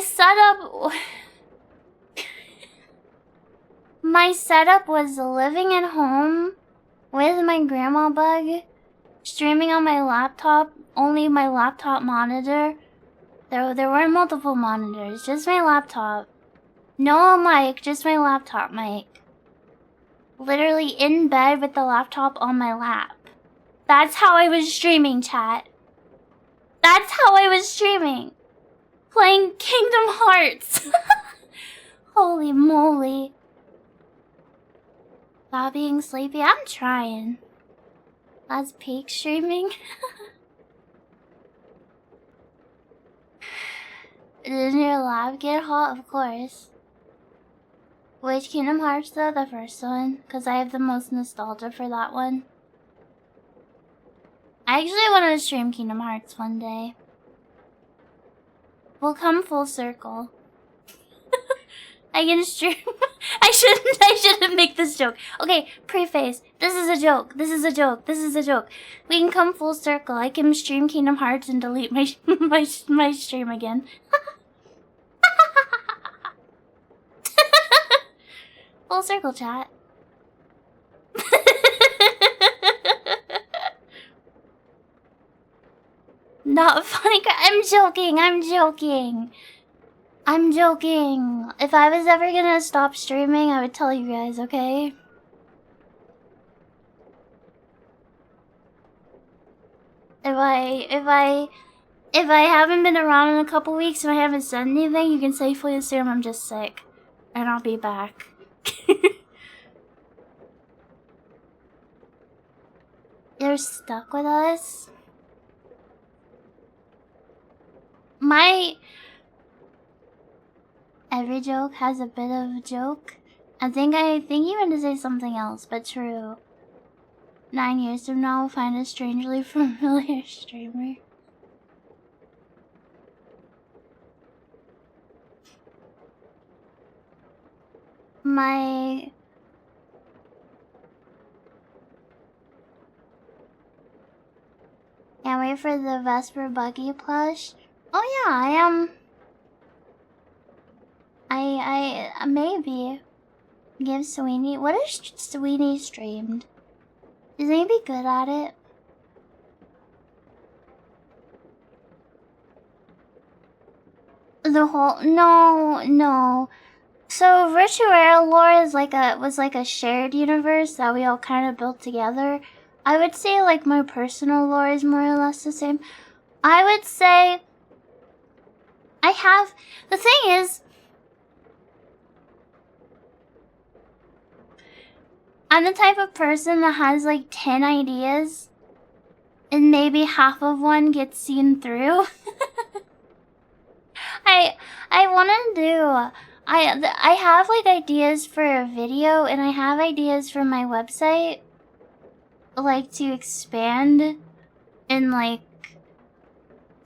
setup was living at home with my grandma bug, streaming on my laptop, only my laptop monitor. There weren't multiple monitors, just my laptop. No mic, just my laptop mic. Literally in bed with the laptop on my lap. That's how I was streaming, chat. That's how I was streaming. Playing Kingdom Hearts. Holy moly. Without being sleepy, I'm trying. That's peak streaming. Does your lab get hot? Of course. Which Kingdom Hearts though? The first one? Because I have the most nostalgia for that one. I actually want to stream Kingdom Hearts one day. We'll come full circle. I can stream. I shouldn't make this joke. Okay, preface. This is a joke. This is a joke. This is a joke. We can come full circle. I can stream Kingdom Hearts and delete my my stream again. Full circle, chat. Not funny. I'm joking. I'm joking. I'm joking. If I was ever gonna stop streaming, I would tell you guys, okay? If I haven't been around in a couple weeks and I haven't said anything, you can safely assume I'm just sick. And I'll be back. You're stuck with us? Every joke has a bit of a joke. I think you meant to say something else, but true. 9 years from now, we'll find a strangely familiar streamer. Can't wait for the Vesper Buggy plush. Oh yeah, I maybe give Sweeney. What is Sweeney streamed? Is he be good at it? The whole no. So Virtual lore is was like a shared universe that we all kind of built together. I would say like my personal lore is more or less the same. I would say the thing is, I'm the type of person that has like 10 ideas and maybe half of one gets seen through. I want to do I have like ideas for a video and I have ideas for my website, like to expand and like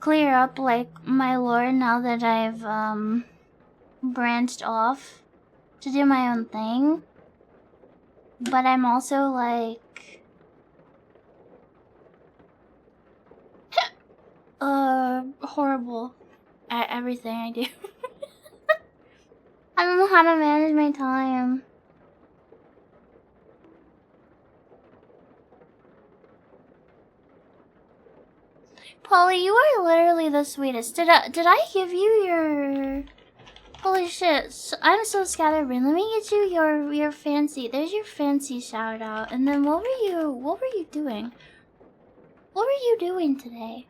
clear up like my lore now that I've branched off to do my own thing. But I'm also like horrible at everything I do. I don't know how to manage my time. Polly, you are literally the sweetest. Did I give you your... Holy shit, I'm so scatterbrained. Let me get you your fancy. There's your fancy shout out. And then what were you doing? What were you doing today?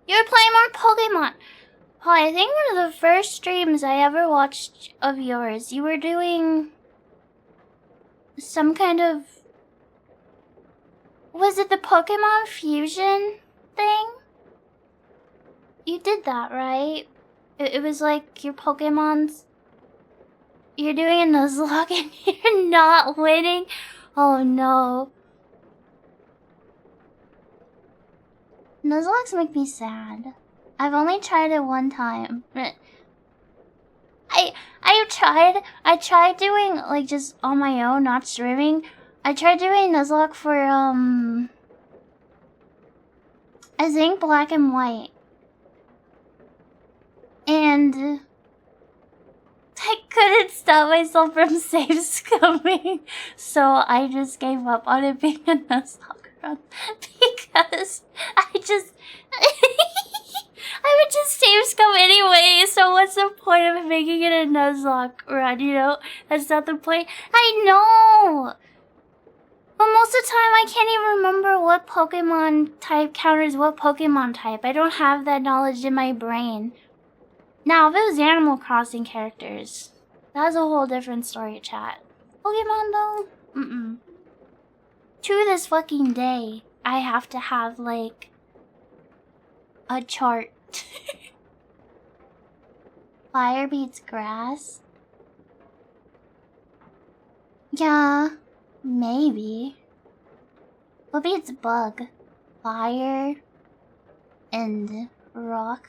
You were playing more Pokemon. Polly, I think one of the first streams I ever watched of yours, you were doing some kind of... Was it the Pokemon Fusion thing? You did that, right? It was like your Pokemon's... You're doing a Nuzlocke and you're not winning? Oh no. Nuzlocks make me sad. I've only tried it one time, but... I tried doing, like, just on my own, not streaming. I tried doing Nuzlocke for, I think Black and White. And I couldn't stop myself from save scumming, so I just gave up on it being a Nuzlocke run because I would just save scum anyway, so what's the point of making it a Nuzlocke run, you know? That's not the point. I know! But most of the time I can't even remember what Pokemon type counters what Pokemon type. I don't have that knowledge in my brain. Now, if it was Animal Crossing characters, that's a whole different story, chat. Pokemon, though? To this fucking day, I have to have, like, a chart. Fire beats grass? Yeah, maybe. What beats bug? Fire and rock,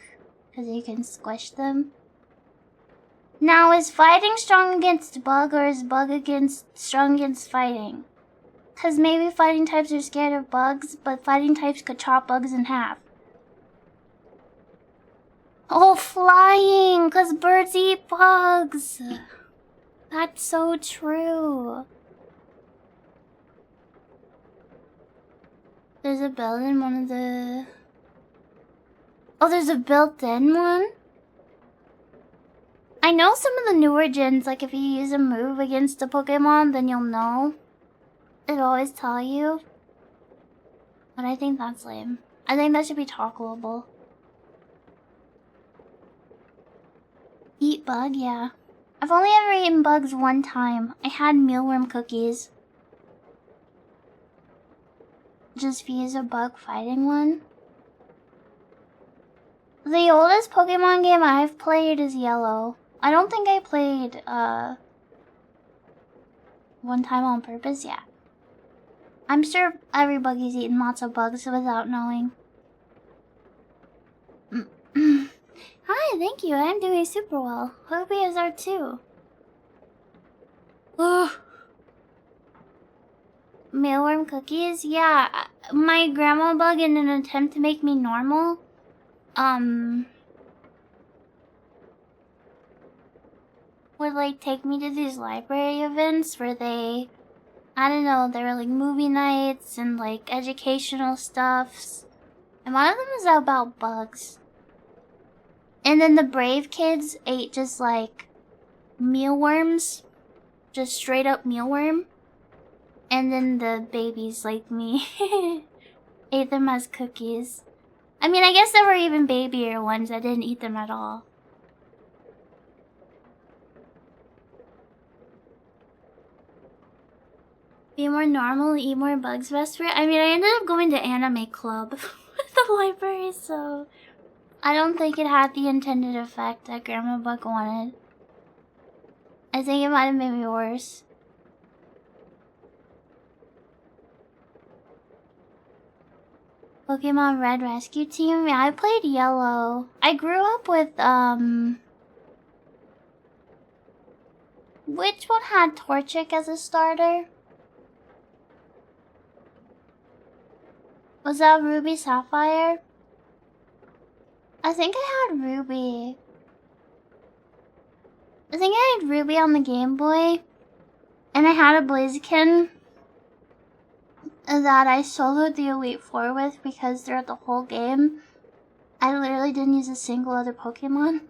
because you can squish them. Now, is fighting strong against bug, or is bug strong against fighting? Because maybe fighting types are scared of bugs, but fighting types could chop bugs in half. Oh, flying! Because birds eat bugs! That's so true. There's a built-in one of the... Oh, there's a built-in one? I know some of the newer gens, like if you use a move against a Pokemon, then you'll know. It'll always tell you. But I think that's lame. I think that should be toggleable. Eat bug, yeah. I've only ever eaten bugs one time. I had mealworm cookies. Just use a bug fighting one. The oldest Pokemon game I've played is Yellow. I don't think I played, one time on purpose yet. I'm sure everybody's eaten lots of bugs without knowing. Hi, thank you. I'm doing super well. Hope you guys are too. Ugh. Mealworm cookies? Yeah, my grandma bug in an attempt to make me normal. Would like take me to these library events where they, I don't know, they were like movie nights and like educational stuffs. And one of them was about bugs. And then the brave kids ate just like mealworms. Just straight up mealworm. And then the babies like me ate them as cookies. I mean, I guess there were even babyer ones that didn't eat them at all. Be more normal, eat more bugs, Vesper. I mean, I ended up going to anime club with the library, so I don't think it had the intended effect that Grandma Bug wanted. I think it might have made me worse. Pokemon Red Rescue Team? Yeah, I played Yellow. I grew up with, which one had Torchic as a starter? Was that Ruby Sapphire? I think I had Ruby. I think I had Ruby on the Game Boy. And I had a Blaziken that I soloed the Elite Four with because throughout the whole game, I literally didn't use a single other Pokemon.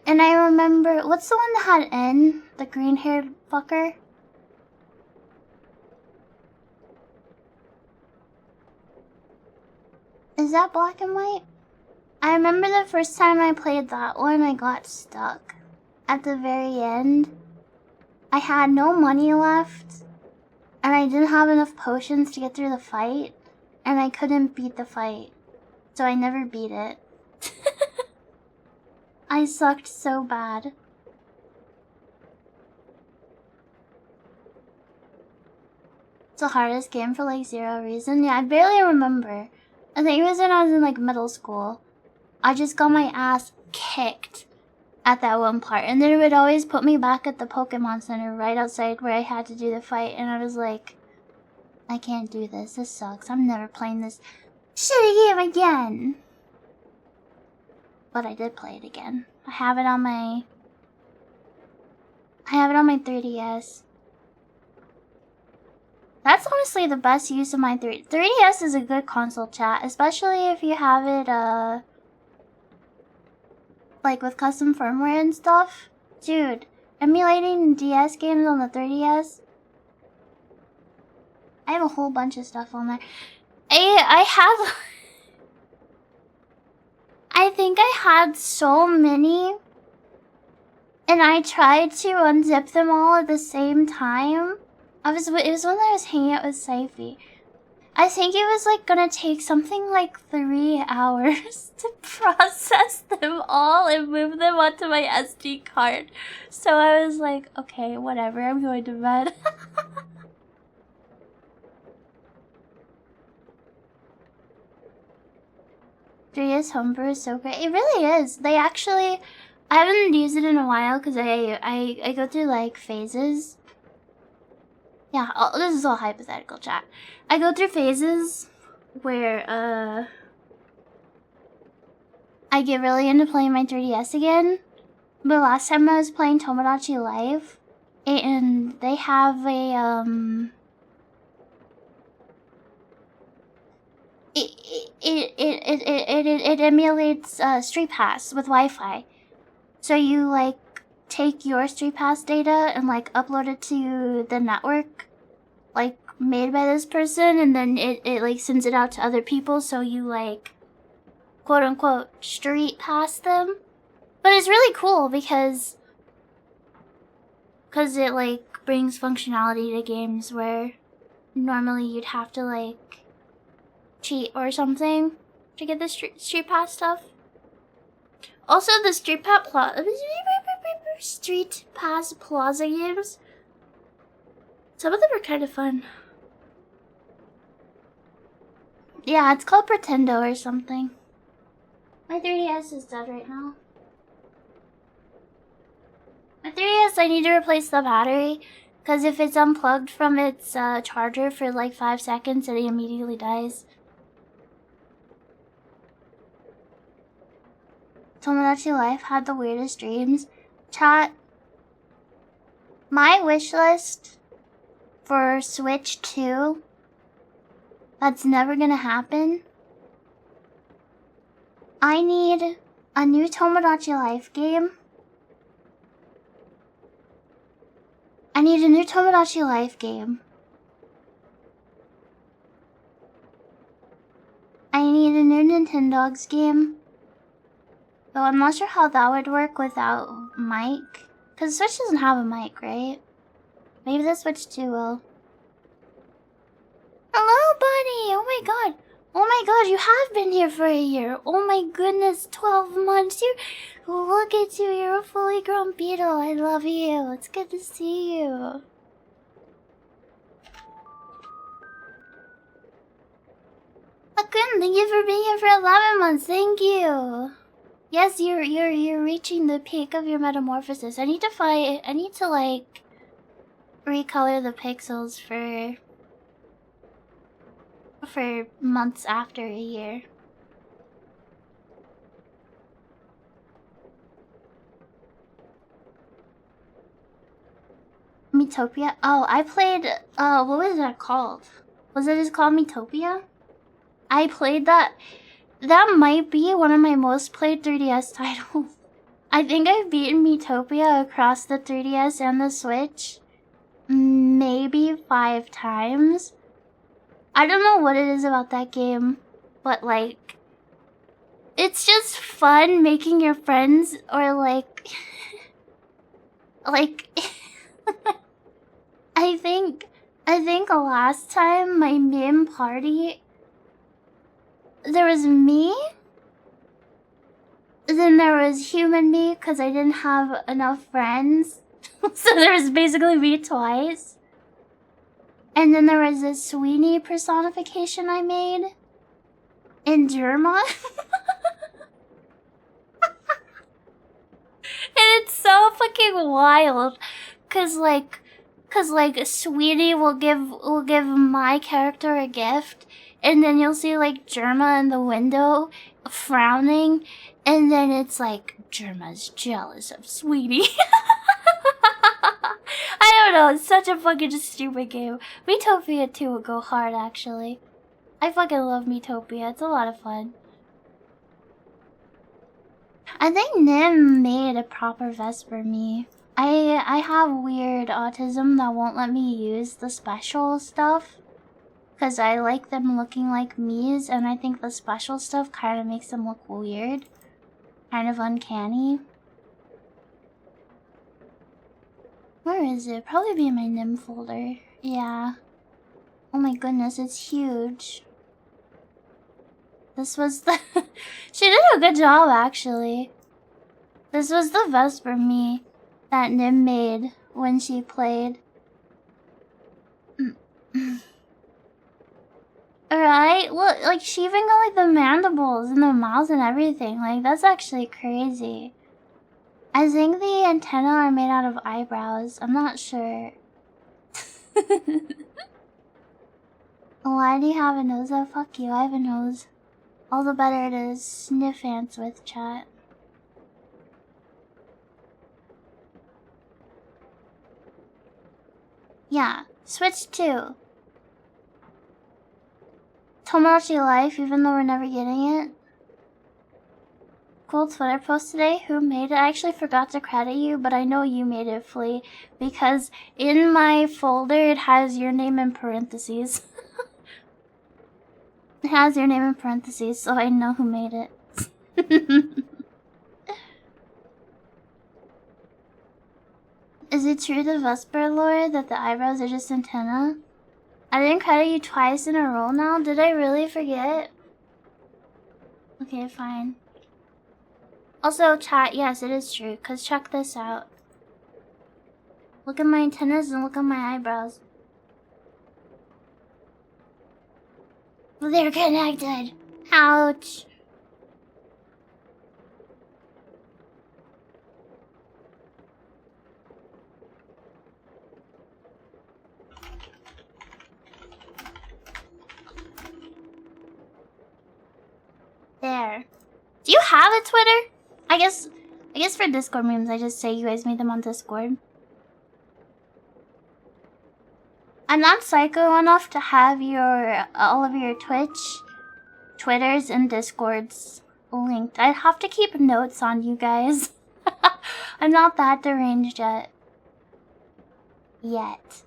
And I remember, what's the one that had N? The green-haired fucker? Is that Black and White? I remember the first time I played that one, I got stuck. At the very end, I had no money left, and I didn't have enough potions to get through the fight, and I couldn't beat the fight. So I never beat it. I sucked so bad. It's the hardest game for like zero reason. Yeah, I barely remember. I think it was when I was in like middle school. I just got my ass kicked at that one part. And then it would always put me back at the Pokemon Center right outside where I had to do the fight. And I was like, I can't do this. This sucks. I'm never playing this shitty game again. But I did play it again. I have it on my 3DS. That's honestly the best use of my 3DS is a good console, chat, especially if you have it like with custom firmware and stuff. Dude, emulating DS games on the 3DS, I have a whole bunch of stuff on there. I have... I think I had so many, and I tried to unzip them all at the same time. It was when I was hanging out with Saifi. I think it was like gonna take something like 3 hours to process them all and move them onto my SD card. So I was like, okay, whatever, I'm going to bed. 3DS Homebrew is so great. It really is. They actually... I haven't used it in a while because I go through like phases. Yeah, this is all hypothetical, chat. I go through phases where I get really into playing my 3DS again. But last time I was playing Tomodachi Life, and they have a it emulates Street Pass with Wi-Fi. So you like take your Street Pass data and like upload it to the network like made by this person, and then it like sends it out to other people, so you like quote unquote street pass them. But it's really cool because it like brings functionality to games where normally you'd have to like cheat or something to get the street pass stuff. Also, the Street Pass Plaza games, some of them are kind of fun. Yeah, it's called Pretendo or something. My 3DS is dead right now. My 3DS, I need to replace the battery, because if it's unplugged from its charger for like 5 seconds, it immediately dies. Tomodachi Life had the weirdest dreams. Chat, my wish list for Switch 2, that's never gonna happen. I need a new Tomodachi Life game. I need a new Tomodachi Life game. I need a new Nintendogs game. Though I'm not sure how that would work without mic. Because the Switch doesn't have a mic, right? Maybe the Switch 2 will. Hello, buddy! Oh my god! Oh my god, you have been here for a year! Oh my goodness, 12 months! Look at you, you're a fully grown beetle. I love you. It's good to see you. Akun, thank you for being here for 11 months. Thank you. Yes, you're reaching the peak of your metamorphosis. I need to like recolor the pixels for months after a year. Metopia? Oh, I played what was that called? Was it just called Metopia? I played that. That might be one of my most played 3DS titles. I think I've beaten Metopia across the 3DS and the Switch maybe 5 times. I don't know what it is about that game, but like, it's just fun making your friends or like, like, I think last time my main party, there was me, then there was human me because I didn't have enough friends. So there was basically me twice. And then there was this Sweeney personification I made in Germa. And it's so fucking wild. Cause like Sweeney will give my character a gift, and then you'll see like Germa in the window frowning, and then it's like Germa's jealous of Sweeney. I don't know, it's such a fucking stupid game. Metopia 2 would go hard actually. I fucking love Metopia, it's a lot of fun. I think Nim made a proper Vesper me. I have weird autism that won't let me use the special stuff. Because I like them looking like me's, and I think the special stuff kind of makes them look weird. Kind of uncanny. Where is it? Probably be in my Nim folder. Yeah. Oh my goodness, it's huge. This was the... She did a good job, actually. This was the Vesper me that Nim made when she played. Alright, look, like, she even got, like, the mandibles and the mouth and everything. Like, that's actually crazy. I think the antennae are made out of eyebrows. I'm not sure. Why do you have a nose? Oh, fuck you, I have a nose. All the better to sniff ants with, chat. Yeah, Switch 2. Tomodachi Life, even though we're never getting it. Cool Twitter post today. Who made it? I actually forgot to credit you, but I know you made it, Flea, because in my folder it has your name in parentheses. It has your name in parentheses, so I know who made it. Is it true the Vesper lore that the eyebrows are just antenna? I didn't credit you twice in a row now. Did I really forget? Okay, fine. Also, chat, yes, it is true, because check this out. Look at my antennas and look at my eyebrows. They're connected. Ouch. There. Do you have a Twitter? I guess for Discord memes, I just say you guys made them on Discord. I'm not psycho enough to have all of your Twitters, and Discords linked. I'd have to keep notes on you guys. I'm not that deranged yet. Yet.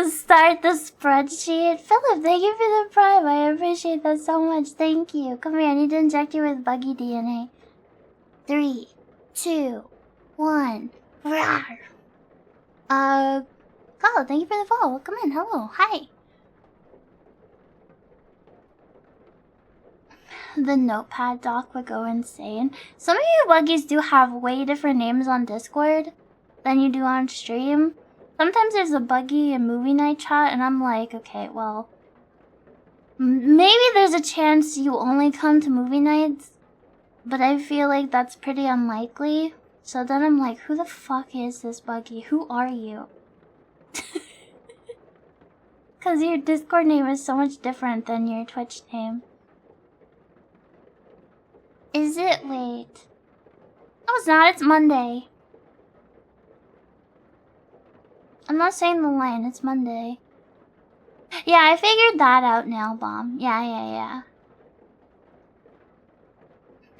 Start the spreadsheet. Philip, thank you for the prime. I appreciate that so much. Thank you. Come here, I need to inject you with buggy DNA. 3, 2, 1. Rawr. Oh, thank you for the follow. Come in. Hello. Hi. The notepad doc would go insane. Some of you buggies do have way different names on Discord than you do on stream. Sometimes there's a buggy and movie night chat, and I'm like, okay, well, maybe there's a chance you only come to movie nights, but I feel like that's pretty unlikely. So then I'm like, who the fuck is this buggy? Who are you? Because your Discord name is so much different than your Twitch name. Is it late? No, it's not. It's Monday. I'm not saying the line. It's Monday. Yeah, I figured that out, Nail Bomb. Yeah.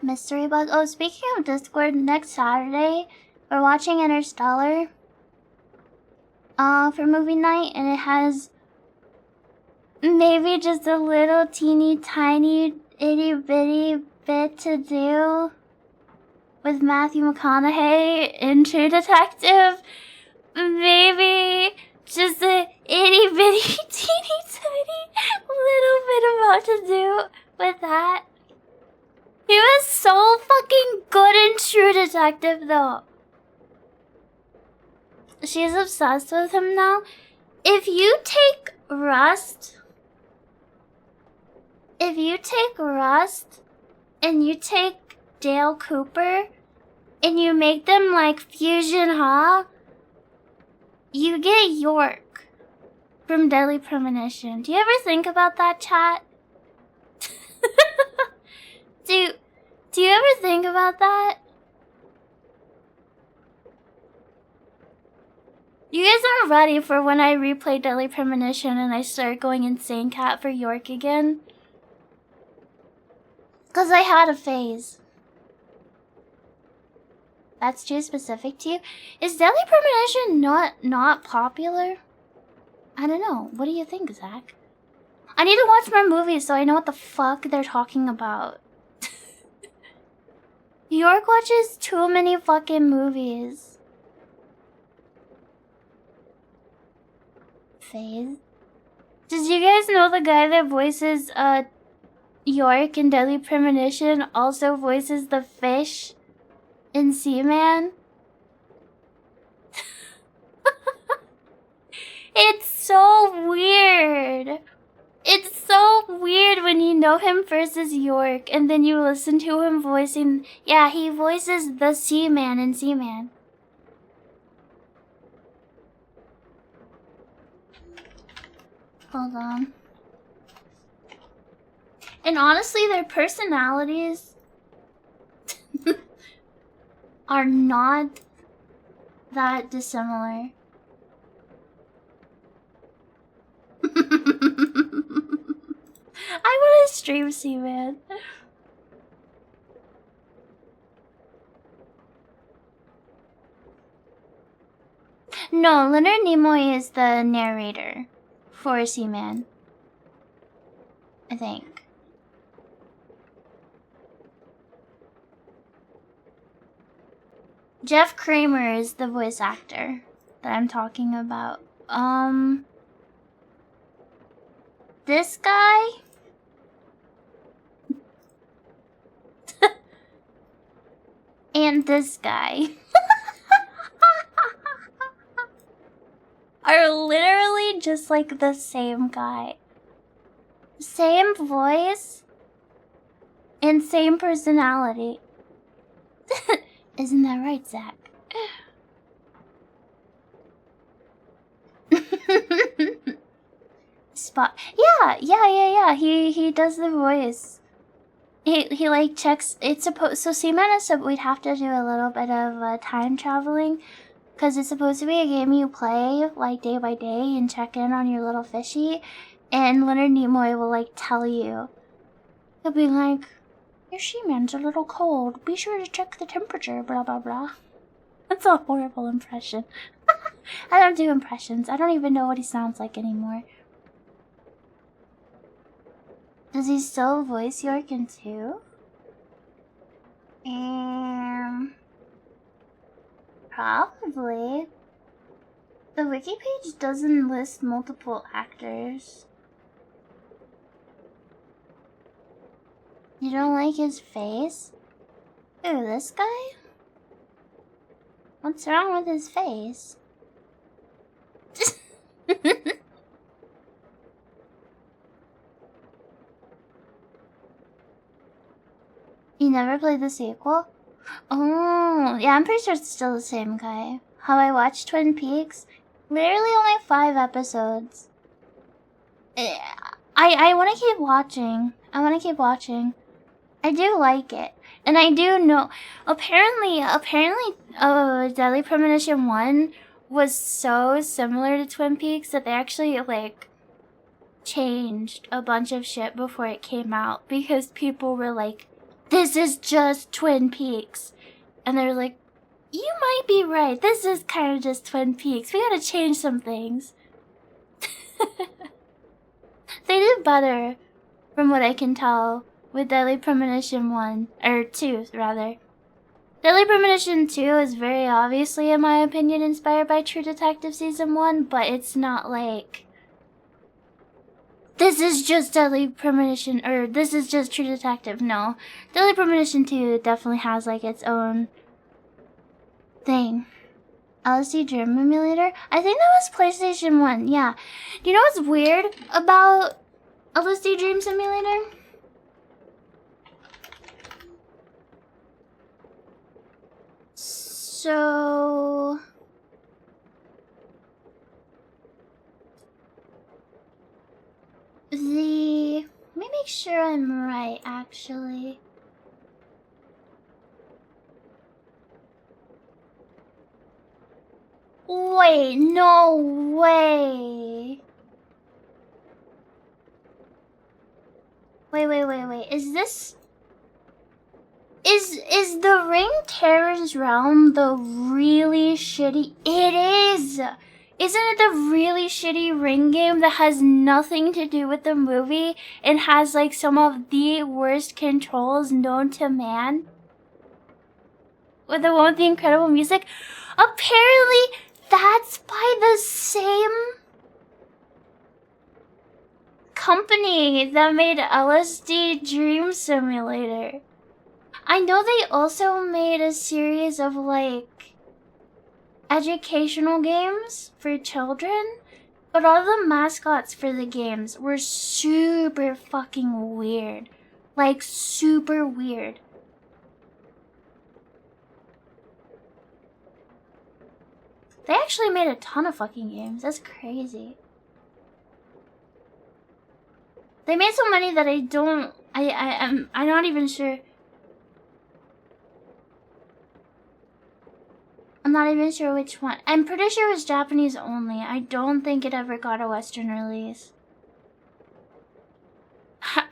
Mystery bug. Oh, speaking of Discord, next Saturday, we're watching Interstellar. For movie night, and it has maybe just a little teeny tiny itty bitty bit to do with Matthew McConaughey in True Detective. Maybe just a itty bitty teeny tiny little bit about to do with that. He was so fucking good in True Detective though. She's obsessed with him now. If you take Rust and you take Dale Cooper and you make them like fusion, you get York from Deadly Premonition. Do you ever think about that, chat? Do you ever think about that? You guys aren't ready for when I replay Deadly Premonition and I start going insane cat for York again. 'Cause I had a phase. That's too specific to you? Is Deadly Premonition not popular? I don't know. What do you think, Zach? I need to watch more movies so I know what the fuck they're talking about. York watches too many fucking movies. Phase? Did you guys know the guy that voices York in Deadly Premonition also voices the fish in Seaman? It's so weird. It's so weird when you know him first as York and then you listen to him voicing... Yeah, he voices the Seaman in Seaman. Hold on. And honestly, their personalities are not that dissimilar. I want to stream Seaman. No, Leonard Nimoy is the narrator for Seaman. I think. Jeff Kramer is the voice actor that I'm talking about. This guy? And this guy are literally just like the same guy. Same voice and same personality. Isn't that right, Zach? Spot. Yeah. He does the voice. He like checks. It's supposed. So Seaman is we'd have to do a little bit of time traveling, cause it's supposed to be a game you play like day by day and check in on your little fishy, and Leonard Nimoy will like tell you. He'll be like, "Your Seaman's a little cold. Be sure to check the temperature." Blah blah blah. That's a horrible impression. I don't do impressions. I don't even know what he sounds like anymore. Does he still voice Yorkin too? Probably. The wiki page doesn't list multiple actors. You don't like his face? Ooh, this guy? What's wrong with his face? You never played the sequel? Oh, yeah, I'm pretty sure it's still the same guy. How I watched Twin Peaks? Literally only 5 episodes. I want to keep watching. I do like it. And I do know... Apparently, Deadly Premonition 1 was so similar to Twin Peaks that they actually, like, changed a bunch of shit before it came out. Because people were like, this is just Twin Peaks. And they're like, you might be right. This is kind of just Twin Peaks. We gotta change some things. They did better, from what I can tell, with Deadly Premonition 1. Or 2, rather. Deadly Premonition 2 is very obviously, in my opinion, inspired by True Detective Season 1, but it's not like... This is just Deadly Premonition, or this is just True Detective. No. Deadly Premonition 2 definitely has, like, its own thing. LSD Dream Emulator? I think that was PlayStation 1, yeah. You know what's weird about LSD Dream Simulator? So... Let me make sure I'm right, actually. Wait, no way. Wait. Is this... Is the Ring Terror's Realm the really shitty? It is! Isn't it the really shitty Ring game that has nothing to do with the movie and has like some of the worst controls known to man? With the one with the incredible music? Apparently, that's by the same company that made LSD Dream Simulator. I know they also made a series of like educational games for children, but all the mascots for the games were super fucking weird. Like super weird. They actually made a ton of fucking games. That's crazy. They made so many that I'm not even sure. I'm not even sure which one. I'm pretty sure it was Japanese only. I don't think it ever got a Western release.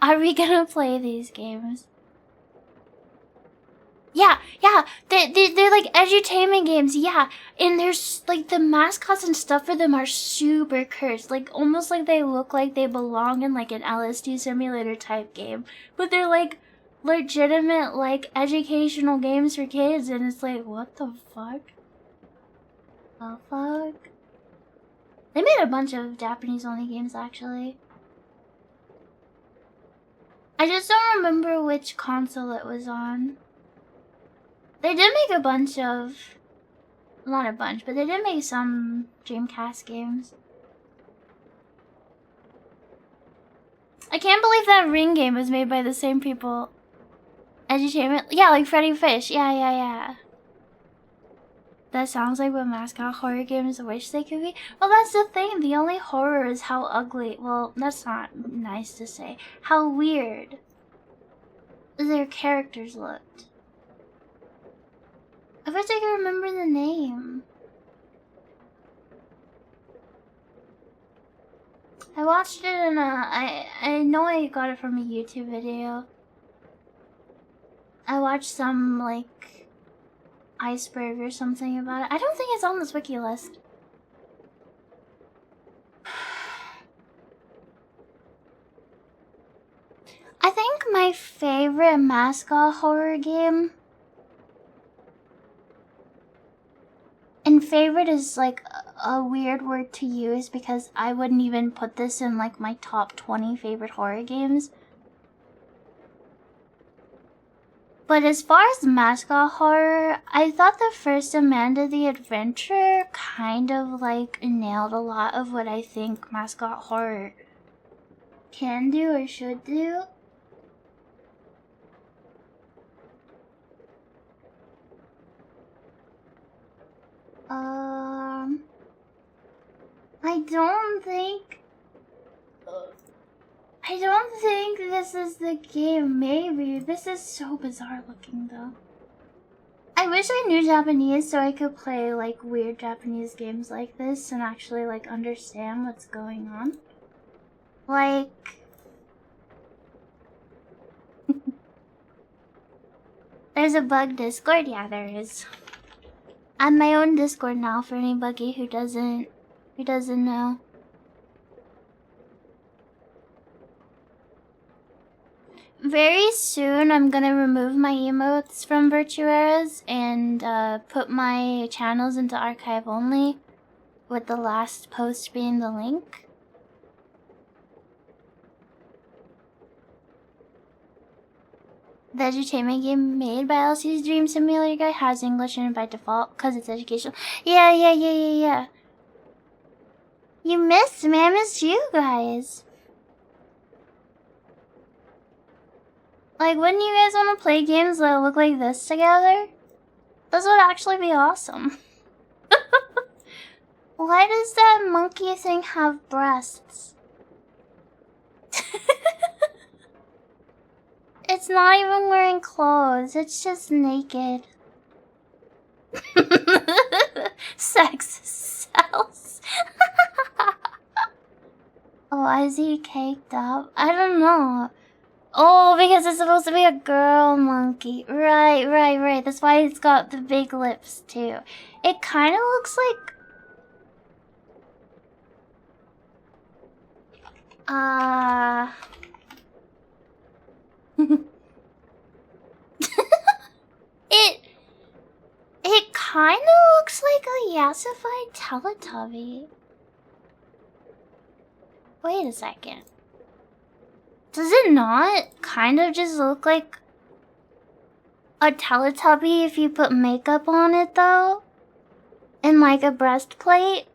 Are we gonna play these games? Yeah, they're like edutainment games, yeah. And there's like the mascots and stuff for them are super cursed. Like almost like they look like they belong in like an LSD simulator type game. But they're like legitimate like educational games for kids, and it's like, what the fuck? The fuck? They made a bunch of Japanese only games actually. I just don't remember which console it was on. They did make a bunch of... Not a bunch, but they did make some Dreamcast games. I can't believe that Ring game was made by the same people. Edutainment? Yeah, like Freddy Fish. Yeah. That sounds like what mascot horror games wish they could be. Well, that's the thing. The only horror is how ugly... Well, that's not nice to say. How weird their characters looked. I wish I could remember the name. I watched it in I know I got it from a YouTube video. I watched some, like, iceberg or something about it. I don't think it's on this wiki list. I think my favorite mascot horror game... And favorite is like a weird word to use because I wouldn't even put this in like my top 20 favorite horror games. But as far as mascot horror, I thought the first Amanda the Adventurer kind of like nailed a lot of what I think mascot horror can do or should do. I don't think this is the game, maybe. This is so bizarre looking though. I wish I knew Japanese so I could play like weird Japanese games like this and actually like understand what's going on. Like... There's a bug Discord? Yeah, there is. I'm my own Discord now for anybody who doesn't know. Very soon I'm gonna remove my emotes from Virtueras and put my channels into archive only, with the last post being the link. The edutainment game made by LC's Dream Simulator guy has English in it by default because it's educational. Yeah. You missed me, I missed you guys. Like, wouldn't you guys want to play games that look like this together? This would actually be awesome. Why does that monkey thing have breasts? It's not even wearing clothes, it's just naked. Sex sells. Oh, is he caked up? I don't know. Oh, because it's supposed to be a girl monkey. Right. That's why it's got the big lips, too. It kind of looks like... It kind of looks like a yassified Teletubby. Wait a second. Does it not kind of just look like a Teletubby if you put makeup on it, though? And like a breastplate?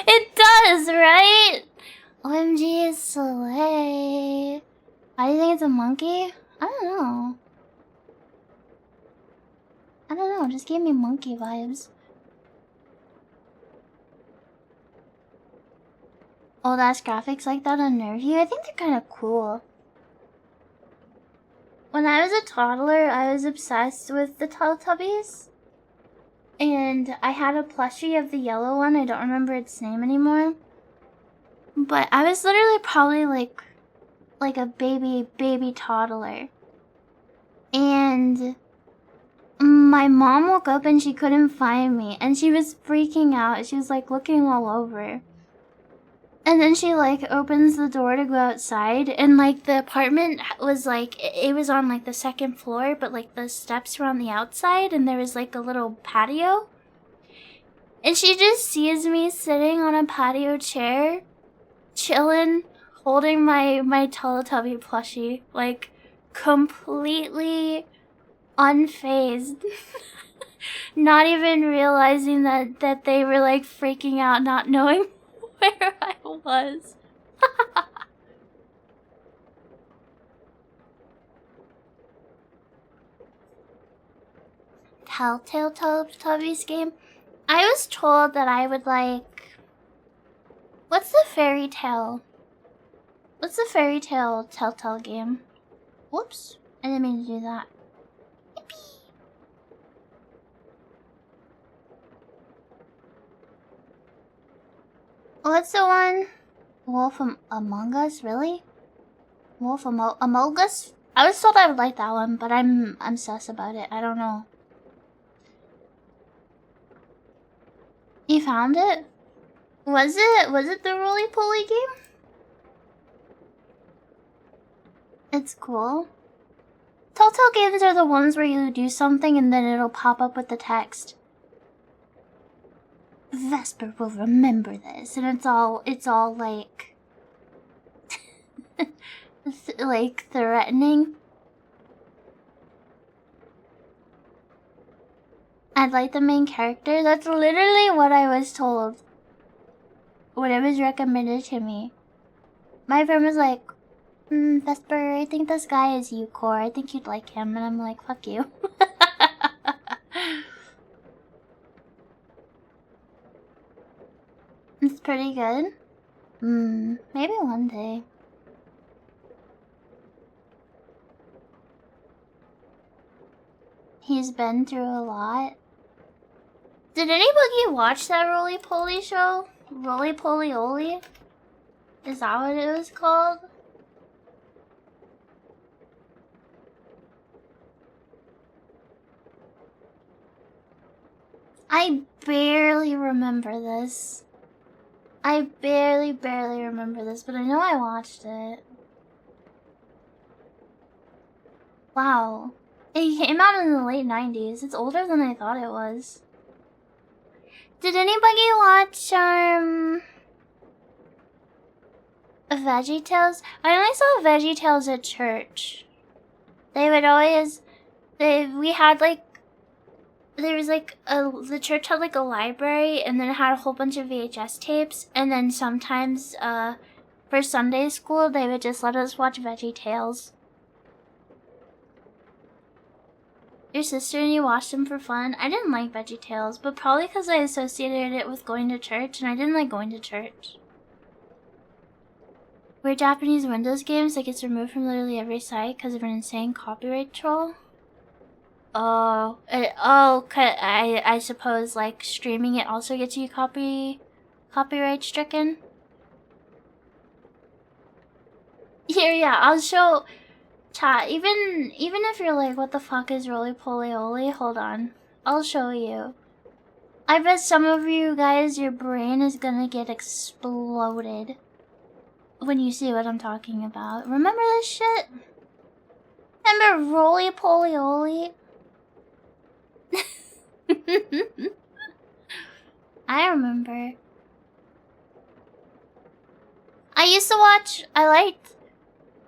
It does, right? OMG, it's Soleil. Why do you think it's a monkey? I don't know. Just gave me monkey vibes. Old ass graphics like that unnerve you? I think they're kind of cool. When I was a toddler, I was obsessed with the Teletubbies. And I had a plushie of the yellow one. I don't remember its name anymore. But I was literally probably like a baby toddler. And my mom woke up and she couldn't find me. And she was freaking out. She was like looking all over. And then she like opens the door to go outside, and like the apartment was like, it was on like the second floor, but like the steps were on the outside, and there was like a little patio. And she just sees me sitting on a patio chair, chilling, holding my Teletubby plushie, like completely unfazed. Not even realizing that they were like freaking out, not knowing where I was. Telltale Teletubbies game? I was told that I would like... What's the fairy tale? What's the fairy tale Telltale game? Whoops. I didn't mean to do that. Yippee. What's the one? Wolf Among Us? Really? Wolf Among Us? I was told I would like that one, but I'm sus about it. I don't know. You found it? Was it the roly-poly game? It's cool. Telltale games are the ones where you do something and then it'll pop up with the text. Vesper will remember this, and it's all like like threatening. I'd like the main character. That's literally what I was told when it was recommended to me. My friend was like, Vesper, I think this guy is Eucor. I think you'd like him. And I'm like, fuck you. It's pretty good. Maybe one day. He's been through a lot. Did anybody watch that roly-poly show? Roly-poly-oly? Is that what it was called? I barely remember this. I barely remember this, but I know I watched it. Wow. It came out in the late 90s. It's older than I thought it was. Did anybody watch, VeggieTales? I only saw VeggieTales at church. They would always... we had, like... There was, like, the church had, like, a library, and then it had a whole bunch of VHS tapes, and then sometimes, for Sunday school, they would just let us watch VeggieTales. Your sister and you watched them for fun? I didn't like VeggieTales, but probably because I associated it with going to church, and I didn't like going to church. We're Japanese Windows games that gets removed from literally every site because of an insane copyright troll. I suppose like streaming it also gets you copyright stricken. Here, yeah, I'll show chat. Even if you're like, what the fuck is roly-poly-oly? Hold on. I'll show you. I bet some of you guys, your brain is gonna get exploded when you see what I'm talking about. Remember this shit? Remember roly-poly-oly? I remember. I used to watch. I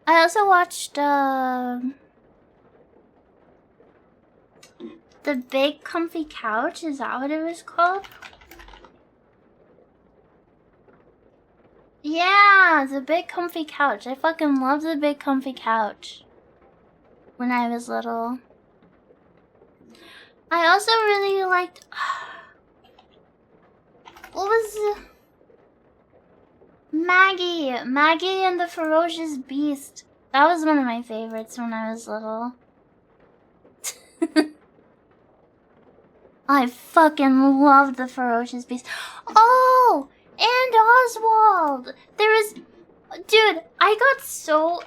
also watched the Big Comfy Couch. Is that what it was called? Yeah, the Big Comfy Couch. I fucking loved the Big Comfy Couch when I was little. I also really liked. What was Maggie and the Ferocious Beast. That was one of my favorites when I was little. I fucking loved the Ferocious Beast. Oh, and Oswald. There was, dude, I got so.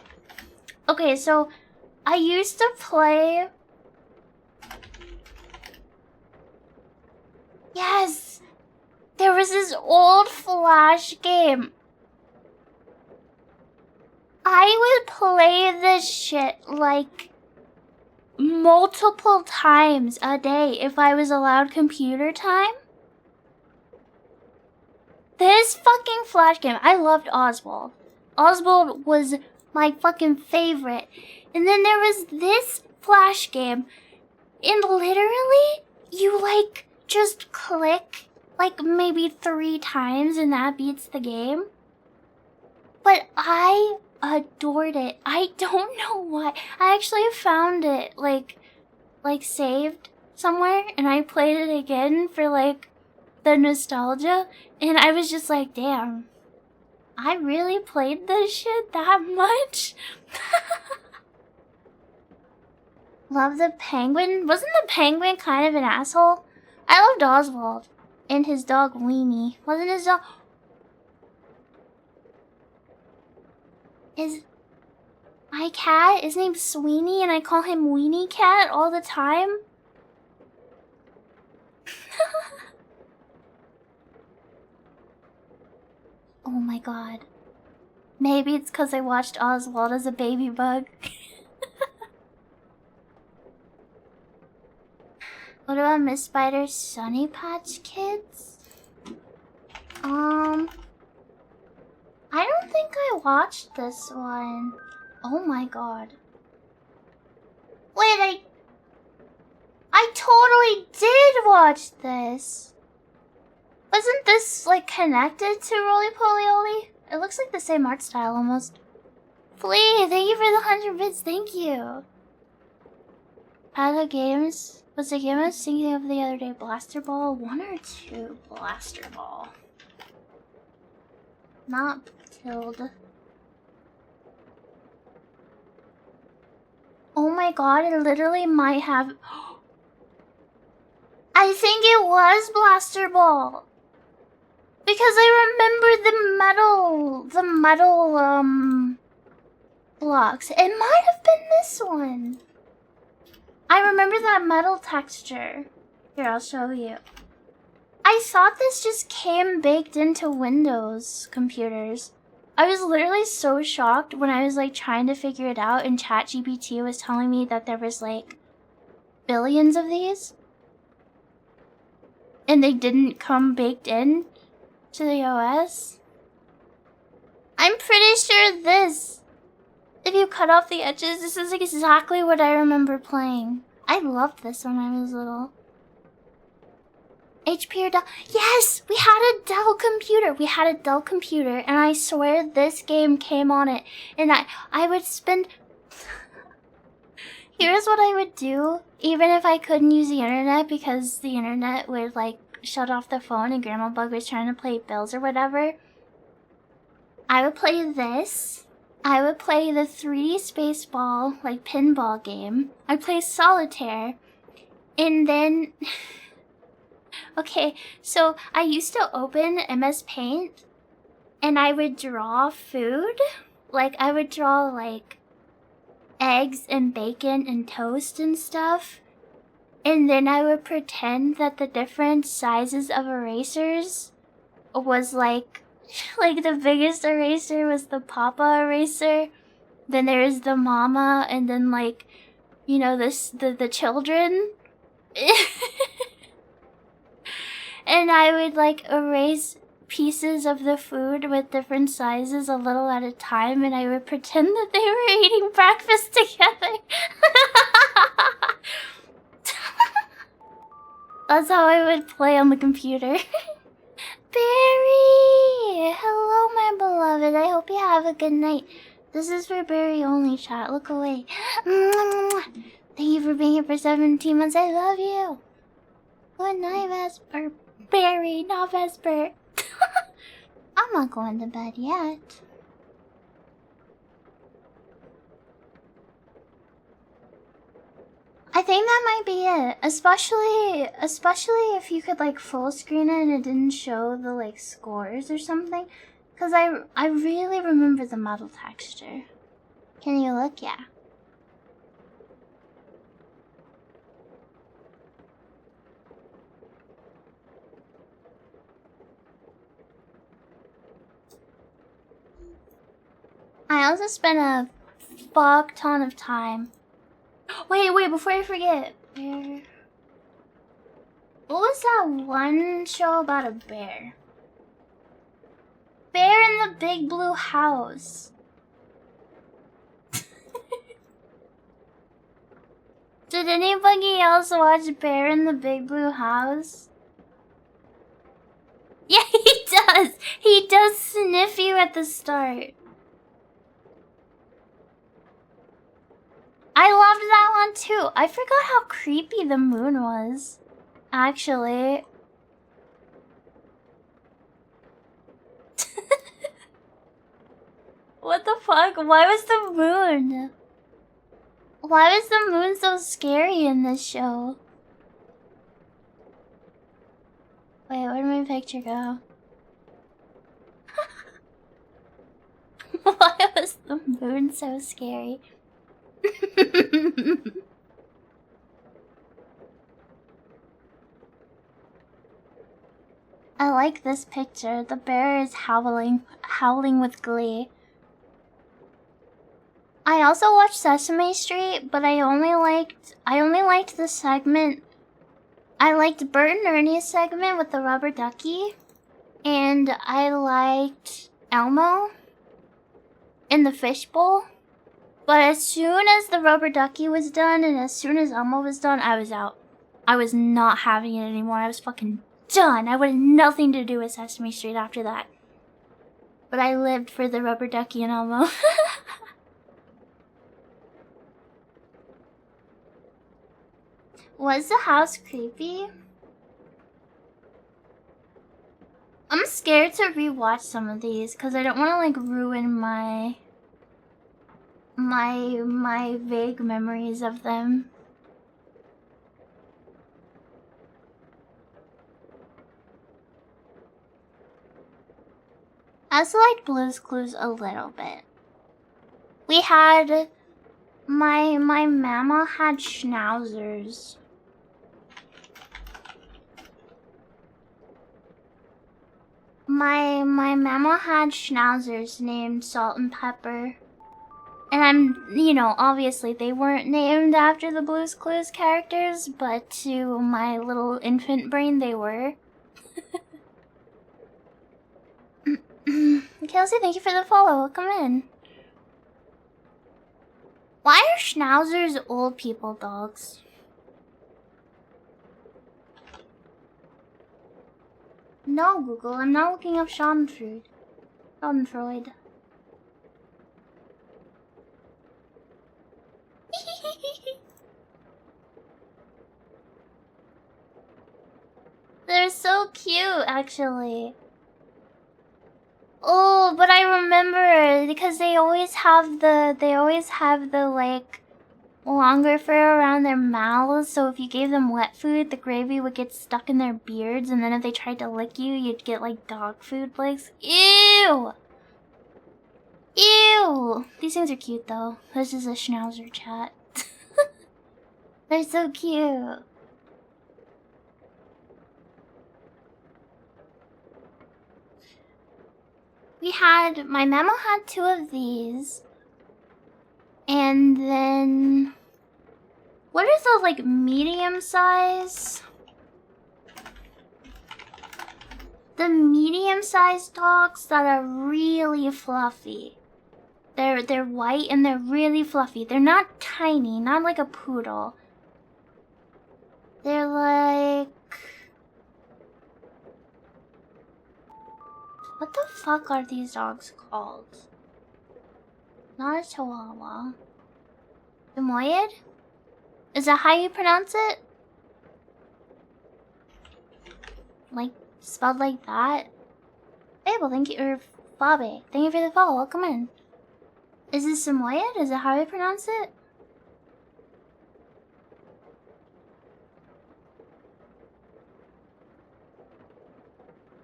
Okay, so I used to play. Yes, there was this old Flash game. I would play this shit like multiple times a day if I was allowed computer time. This fucking Flash game, I loved Oswald. Oswald was my fucking favorite. And then there was this Flash game, and literally, you like just click like maybe 3 times and that beats the game. But I adored it. I don't know why. I actually found it like saved somewhere, and I played it again for like the nostalgia, and I was just like, damn, I really played this shit that much. Love the penguin. Wasn't the penguin kind of an asshole? I loved Oswald and his dog Weenie. Wasn't his dog? My cat is named Sweeney, and I call him Weenie Cat all the time. Oh my god. Maybe it's because I watched Oswald as a baby bug. What about Miss Spider's Sunny Patch Kids? I don't think I watched this one. Oh my god. Wait, I totally did watch this. Wasn't this like connected to Roly Poly Oly? It looks like the same art style almost. Flea, thank you for the 100 bits, thank you. Other games? Was the game I was thinking of the other day Blaster Ball? 1 or 2 Blaster Ball? Not Tilde. Oh my god, it literally might have. I think it was Blaster Ball. Because I remember the metal blocks. It might have been this one. I remember that metal texture. Here, I'll show you. I thought this just came baked into Windows computers. I was literally so shocked when I was like trying to figure it out, and ChatGPT was telling me that there was like billions of these. And they didn't come baked in to the OS. I'm pretty sure this, if you cut off the edges, this is exactly what I remember playing. I loved this when I was little. HP or Dell? Yes! We had a Dell computer. We had a Dell computer, and I swear this game came on it. And I would spend... Here's what I would do, even if I couldn't use the internet because the internet would like shut off the phone and Grandma Bug was trying to play bills or whatever. I would play this. I would play the 3D Spaceball, like pinball game. I'd play Solitaire. And then... Okay, so I used to open MS Paint and I would draw food. Like, I would draw, like, eggs and bacon and toast and stuff. And then I would pretend that the different sizes of erasers was, like the biggest eraser was the Papa eraser. Then there's the Mama, and then, like, you know, the children. And I would, like, erase pieces of the food with different sizes a little at a time, and I would pretend that they were eating breakfast together. That's how I would play on the computer. Barry! Hello, my beloved. I hope you have a good night. This is for Barry only, chat. Look away. Thank you for being here for 17 months. I love you. Good night, Vesper. Barry, not Vesper. I'm not going to bed yet. I think that might be it. Especially if you could, like, full screen it and it didn't show the, like, scores or something. Because I really remember the model texture. Can you look? Yeah. I also spent a fuck ton of time. Wait, before I forget. Bear. What was that one show about a bear? Bear in the Big Blue House. Did anybody else watch Bear in the Big Blue House? Yeah, he does. He does sniff you at the start. I loved that one too. I forgot how creepy the moon was, actually. What the fuck? Why was the moon? Why was the moon so scary in this show? Wait, where did my picture go? Why was the moon so scary? I like this picture. The bear is howling with glee. I also watched Sesame Street, but I only liked the segment. I liked Bert and Ernie's segment with the rubber ducky, and I liked Elmo in the fishbowl. But as soon as the rubber ducky was done, and as soon as Elmo was done, I was out. I was not having it anymore. I was fucking done. I wanted nothing to do with Sesame Street after that. But I lived for the rubber ducky and Elmo. Was the house creepy? I'm scared to rewatch some of these because I don't want to, like, ruin my vague memories of them. I also liked Blue's Clues a little bit. We had my mama had schnauzers. My mama had schnauzers named Salt and Pepper. And you know, obviously they weren't named after the Blue's Clues characters, but to my little infant brain they were. Kelsey, thank you for the follow. Welcome in. Why are schnauzers old people dogs? No, Google, I'm not looking up Schadenfreude. Schadenfreude. They're so cute, actually. Oh, but I remember because they always have the like longer fur around their mouths, so if you gave them wet food, the gravy would get stuck in their beards, and then if they tried to lick you, you'd get like dog food legs. Ew! Ew! These things are cute though. This is a schnauzer chat. They're so cute. My memo had 2 of these. And then... What are those, like, medium size? The medium sized dogs that are really fluffy. They're white and they're really fluffy. They're not tiny, not like a poodle. They're like... What the fuck are these dogs called? Not a Chihuahua. Samoyed? Is that how you pronounce it? Like, spelled like that? Abel, thank you, or Bobby, thank you for the follow, welcome in. Is this Samoyed? Is that how I pronounce it?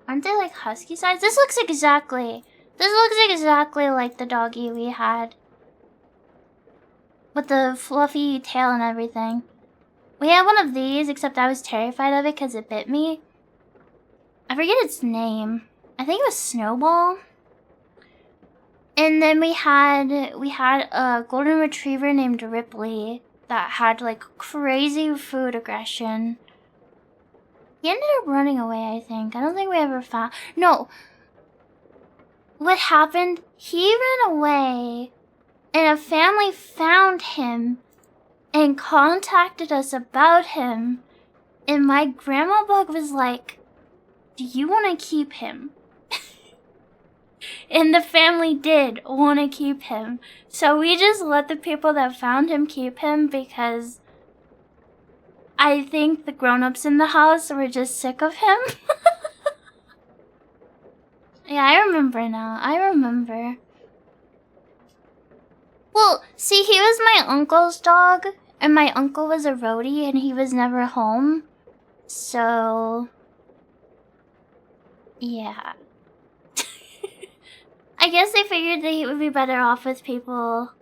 Aren't they like husky size? This looks exactly like the doggy we had. With the fluffy tail and everything. We had one of these, except I was terrified of it because it bit me. I forget its name. I think it was Snowball. And then we had a golden retriever named Ripley that had like crazy food aggression. He ended up running away, I think. I don't think we ever found... No. What happened? He ran away, and a family found him and contacted us about him. And my grandma bug was like, do you want to keep him? And the family did want to keep him. So we just let the people that found him keep him because... I think the grown-ups in the house were just sick of him. Yeah, I remember now. I remember. Well, see, he was my uncle's dog, and my uncle was a roadie, and he was never home. So... yeah. I guess they figured that he would be better off with people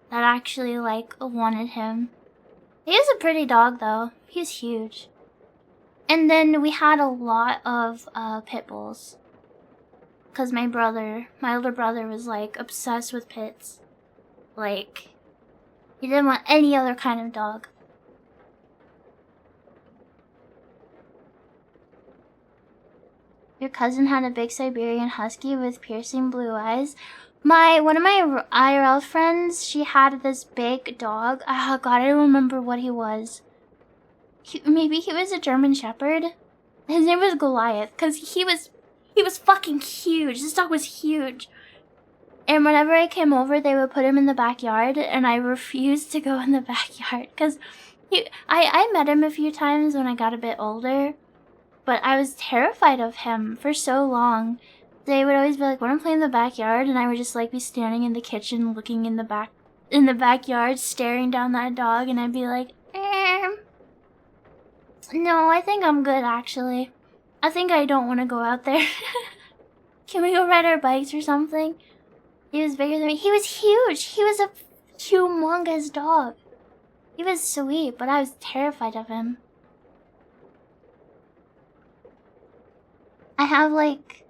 that actually, like, wanted him. He was a pretty dog, though. He's huge. And then we had a lot of pit bulls. Because my older brother was like obsessed with pits. Like, he didn't want any other kind of dog. Your cousin had a big Siberian husky with piercing blue eyes. One of my IRL friends, she had this big dog. Oh god, I don't remember what he was. Maybe he was a German Shepherd. His name was Goliath, because he was fucking huge. This dog was huge. And whenever I came over, they would put him in the backyard, and I refused to go in the backyard, because I met him a few times when I got a bit older, but I was terrified of him for so long. They would always be like, wanna play in the backyard? And I would just like be standing in the kitchen looking in the backyard, staring down that dog, and I'd be like, no, I think I'm good, actually. I think I don't want to go out there. Can we go ride our bikes or something? He was bigger than me. He was huge. He was a humongous dog. He was sweet, but I was terrified of him. I have, like...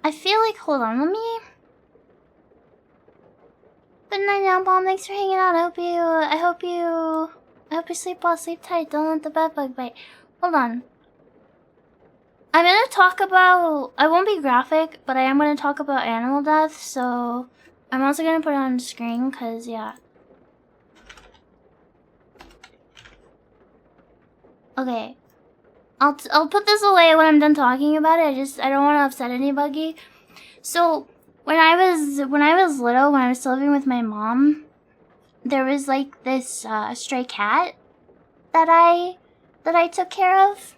I feel like... Hold on, let me... Good night now, Bomb. Thanks for hanging out. I hope you sleep well, sleep tight. Don't let the bed bug bite. Hold on. I'm gonna talk about... I won't be graphic, but I am gonna talk about animal death, so... I'm also gonna put it on the screen, cause, yeah. Okay. I'll put this away when I'm done talking about it. I don't want to upset anybody. So... When I was little, when I was still living with my mom, there was like this stray cat that I took care of.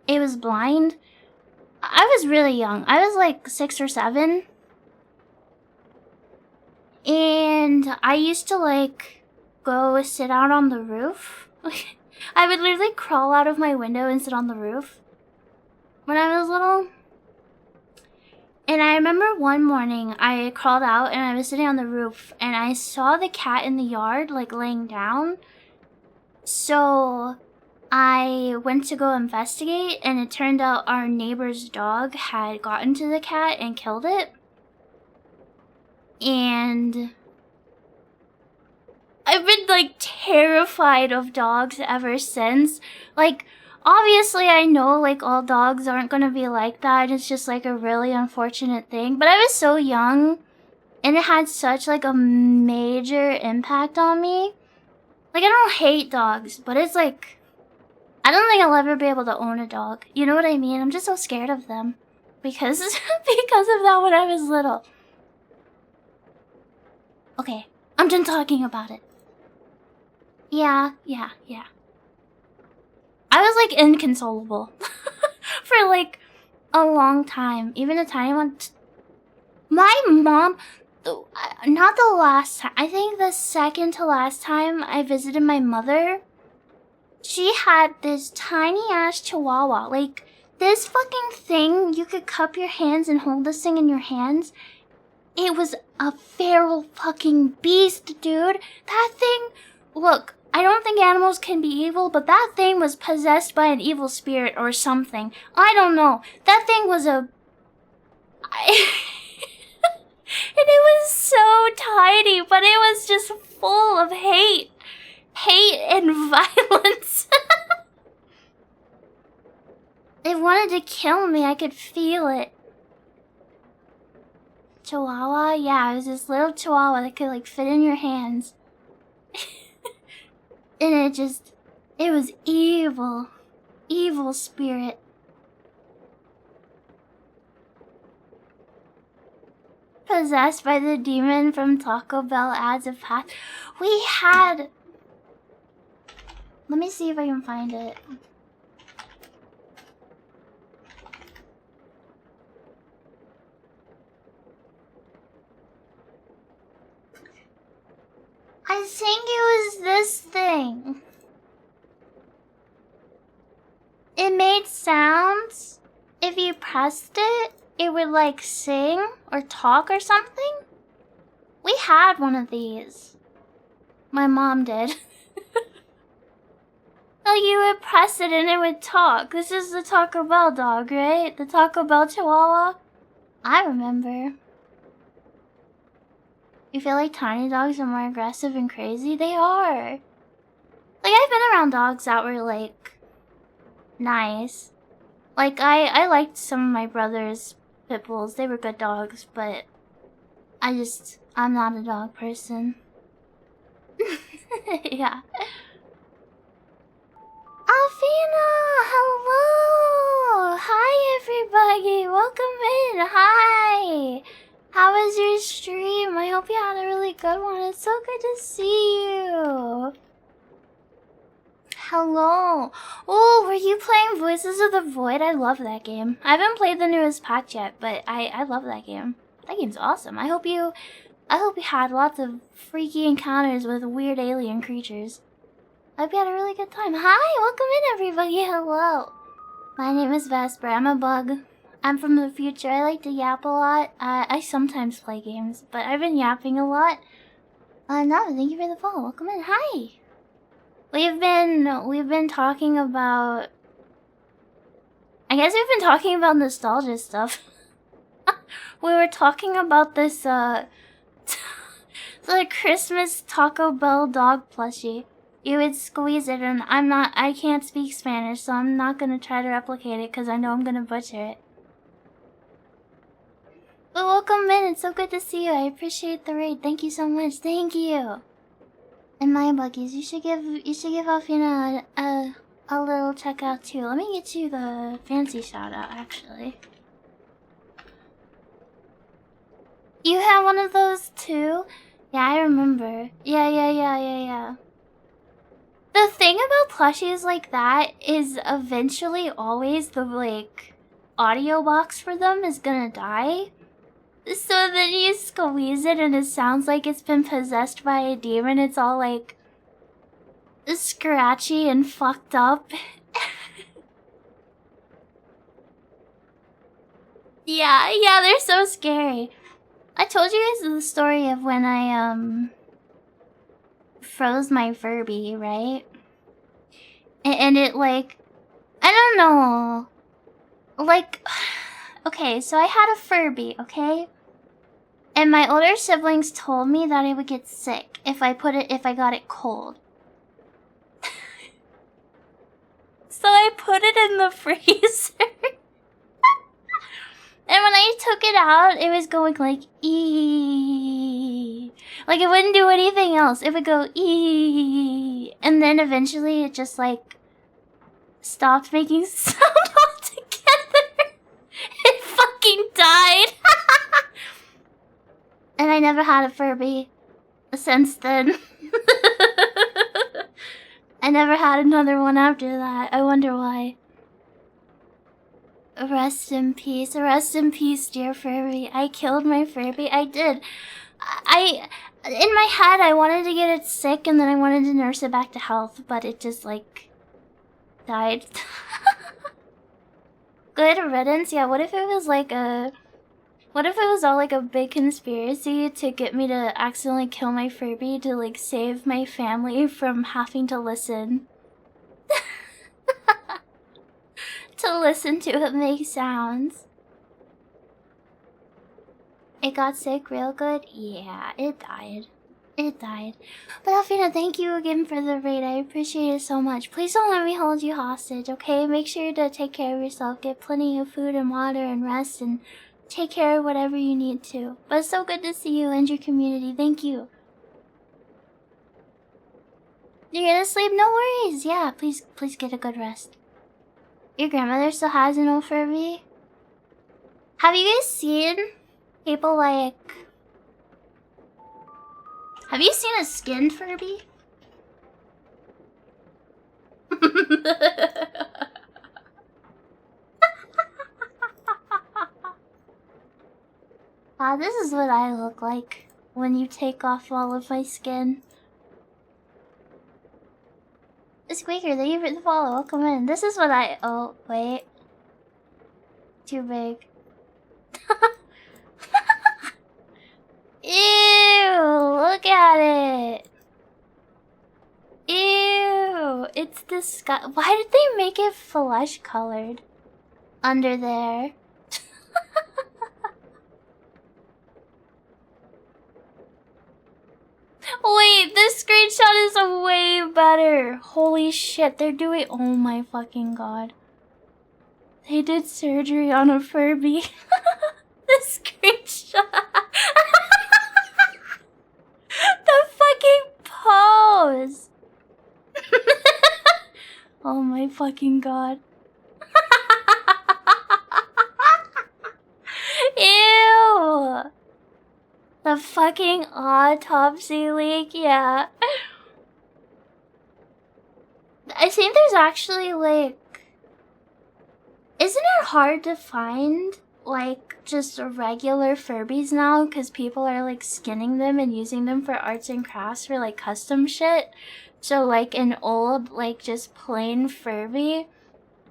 It was blind. I was really young. I was like 6 or 7. And I used to like go sit out on the roof I would literally crawl out of my window and sit on the roof when I was little. And I remember one morning I crawled out and I was sitting on the roof and I saw the cat in the yard like laying down. So I went to go investigate and it turned out our neighbor's dog had gotten to the cat and killed it. And I've been like terrified of dogs ever since. Like, obviously I know like all dogs aren't gonna be like that. It's just like a really unfortunate thing. But I was so young and it had such like a major impact on me. Like, I don't hate dogs, but it's like, I don't think I'll ever be able to own a dog. You know what I mean? I'm just so scared of them. Because of that when I was little. Okay, I'm done talking about it. Yeah. I was like inconsolable for like a long time. Even a tiny one. My mom, not the last time, I think the second to last time I visited my mother, she had this tiny ass chihuahua. Like, this fucking thing, you could cup your hands and hold this thing in your hands. It was a feral fucking beast, dude. That thing, look, I don't think animals can be evil, but that thing was possessed by an evil spirit or something. I don't know. That thing was a... And it was so tiny, but it was just full of hate. Hate and violence. It wanted to kill me. I could feel it. Chihuahua? Yeah, it was this little chihuahua that could like fit in your hands. And it was evil. Evil spirit. Possessed by the demon from Taco Bell adds a path. We had... Let me see if I can find it. I think it was this thing. It made sounds. If you pressed it, it would like sing or talk or something. We had one of these. My mom did. Like, you would press it and it would talk. This is the Taco Bell dog, right? The Taco Bell Chihuahua? I remember. You feel like tiny dogs are more aggressive and crazy? They are. Like, I've been around dogs that were, like, nice. Like, I liked some of my brother's pit bulls. They were good dogs, but I'm not a dog person. Yeah. Alfina, hello! Hi, everybody! Welcome in! Hi! How was your stream? I hope you had a really good one. It's so good to see you. Hello. Oh, were you playing Voices of the Void? I love that game. I haven't played the newest patch yet, but I love that game. That game's awesome. I hope you had lots of freaky encounters with weird alien creatures. I hope you had a really good time. Hi, welcome in everybody. Hello. My name is Vesper. I'm a bug. I'm from the future. I like to yap a lot. I sometimes play games, but I've been yapping a lot. No, thank you for the follow. Welcome in. Hi. We've been talking about... I guess we've been talking about nostalgia stuff. We were talking about this, the Christmas Taco Bell dog plushie. You would squeeze it, and I can't speak Spanish, so I'm not gonna try to replicate it because I know I'm gonna butcher it. But welcome in, it's so good to see you. I appreciate the raid. Thank you so much. Thank you. And my buggies, you should give Alfina a little check out too. Let me get you the fancy shout out actually. You have one of those too? Yeah, I remember. Yeah. The thing about plushies like that is eventually always the, like, audio box for them is gonna die. So then you squeeze it and it sounds like it's been possessed by a demon. It's all like... scratchy and fucked up. Yeah, they're so scary. I told you guys the story of when I froze my Furby, right? And it like, I don't know. Like, okay, so I had a Furby, okay? And my older siblings told me that I would get sick if I got it cold. So I put it in the freezer. And when I took it out, it was going like ee. Like it wouldn't do anything else. It would go ee. And then eventually it just like stopped making sound altogether. It fucking died. And I never had a Furby since then. I never had another one after that. I wonder why. Rest in peace, dear Furby. I killed my Furby. I did. In my head, I wanted to get it sick and then I wanted to nurse it back to health, but it just like died. Good riddance. Yeah. What if it was all like a big conspiracy to get me to accidentally kill my Furby to like save my family from having to listen? To listen to it make sounds. It got sick real good? Yeah, it died. It died. But Alfina, thank you again for the raid. I appreciate it so much. Please don't let me hold you hostage, okay? Make sure to take care of yourself. Get plenty of food and water and rest and take care of whatever you need to. But it's so good to see you and your community. Thank you. You're gonna sleep? No worries. Yeah, please get a good rest. Your grandmother still has an old Furby? Have you guys seen people like... Have you seen a skinned Furby? This is what I look like when you take off all of my skin. Squeaker, thank you for the follow. Welcome in. This is what I... Oh, wait. Too big. Ew, look at it. Ew, it's disgusting. Why did they make it flesh colored under there? Wait, this screenshot is way better. Holy shit, they're doing... Oh my fucking god. They did surgery on a Furby. The screenshot. The fucking pose. Oh my fucking god. Ew. The fucking autopsy leak, yeah. I think there's actually like... Isn't it hard to find like just regular Furbies now? Because people are like skinning them and using them for arts and crafts for like custom shit. So like an old like just plain Furby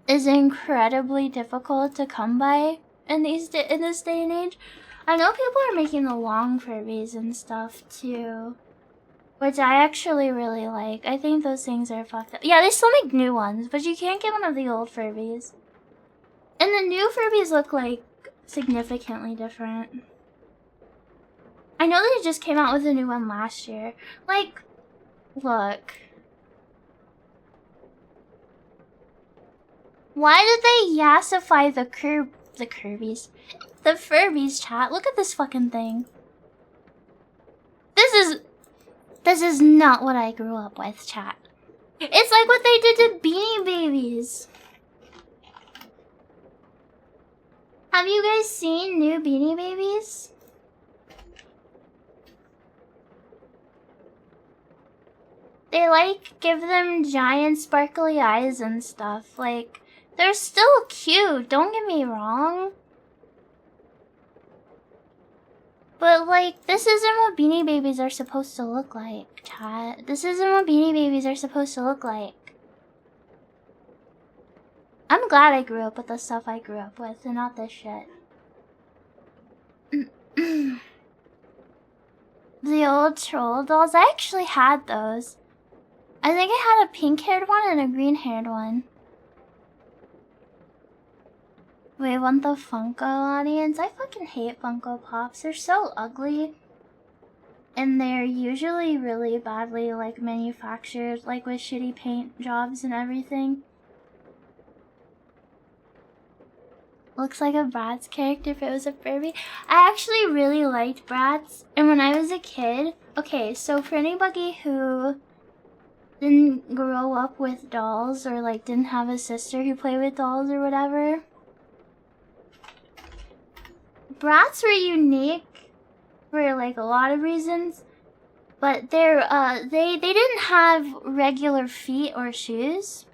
is incredibly difficult to come by in this day and age. I know people are making the long Furbies and stuff too, which I actually really like. I think those things are fucked up. Yeah, they still make new ones, but you can't get one of the old Furbies. And the new Furbies look like significantly different. I know they just came out with a new one last year. Like, look. Why did they yassify the Kirby's? The Furbies, chat. Look at this fucking thing. This is not what I grew up with, chat. It's like what they did to Beanie Babies. Have you guys seen new Beanie Babies? They like give them giant sparkly eyes and stuff. Like, they're still cute, don't get me wrong. But, like, this isn't what Beanie Babies are supposed to look like, chat. This isn't what Beanie Babies are supposed to look like. I'm glad I grew up with the stuff I grew up with and not this shit. The old troll dolls, I actually had those. I think I had a pink-haired one and a green-haired one. We want the Funko audience. I fucking hate Funko Pops. They're so ugly. And they're usually really badly, like, manufactured, like, with shitty paint jobs and everything. Looks like a Bratz character if it was a Furby. I actually really liked Bratz. And when I was a kid... Okay, so for anybody who didn't grow up with dolls or, like, didn't have a sister who played with dolls or whatever... Bratz were unique for, like, a lot of reasons. But they didn't have regular feet or shoes.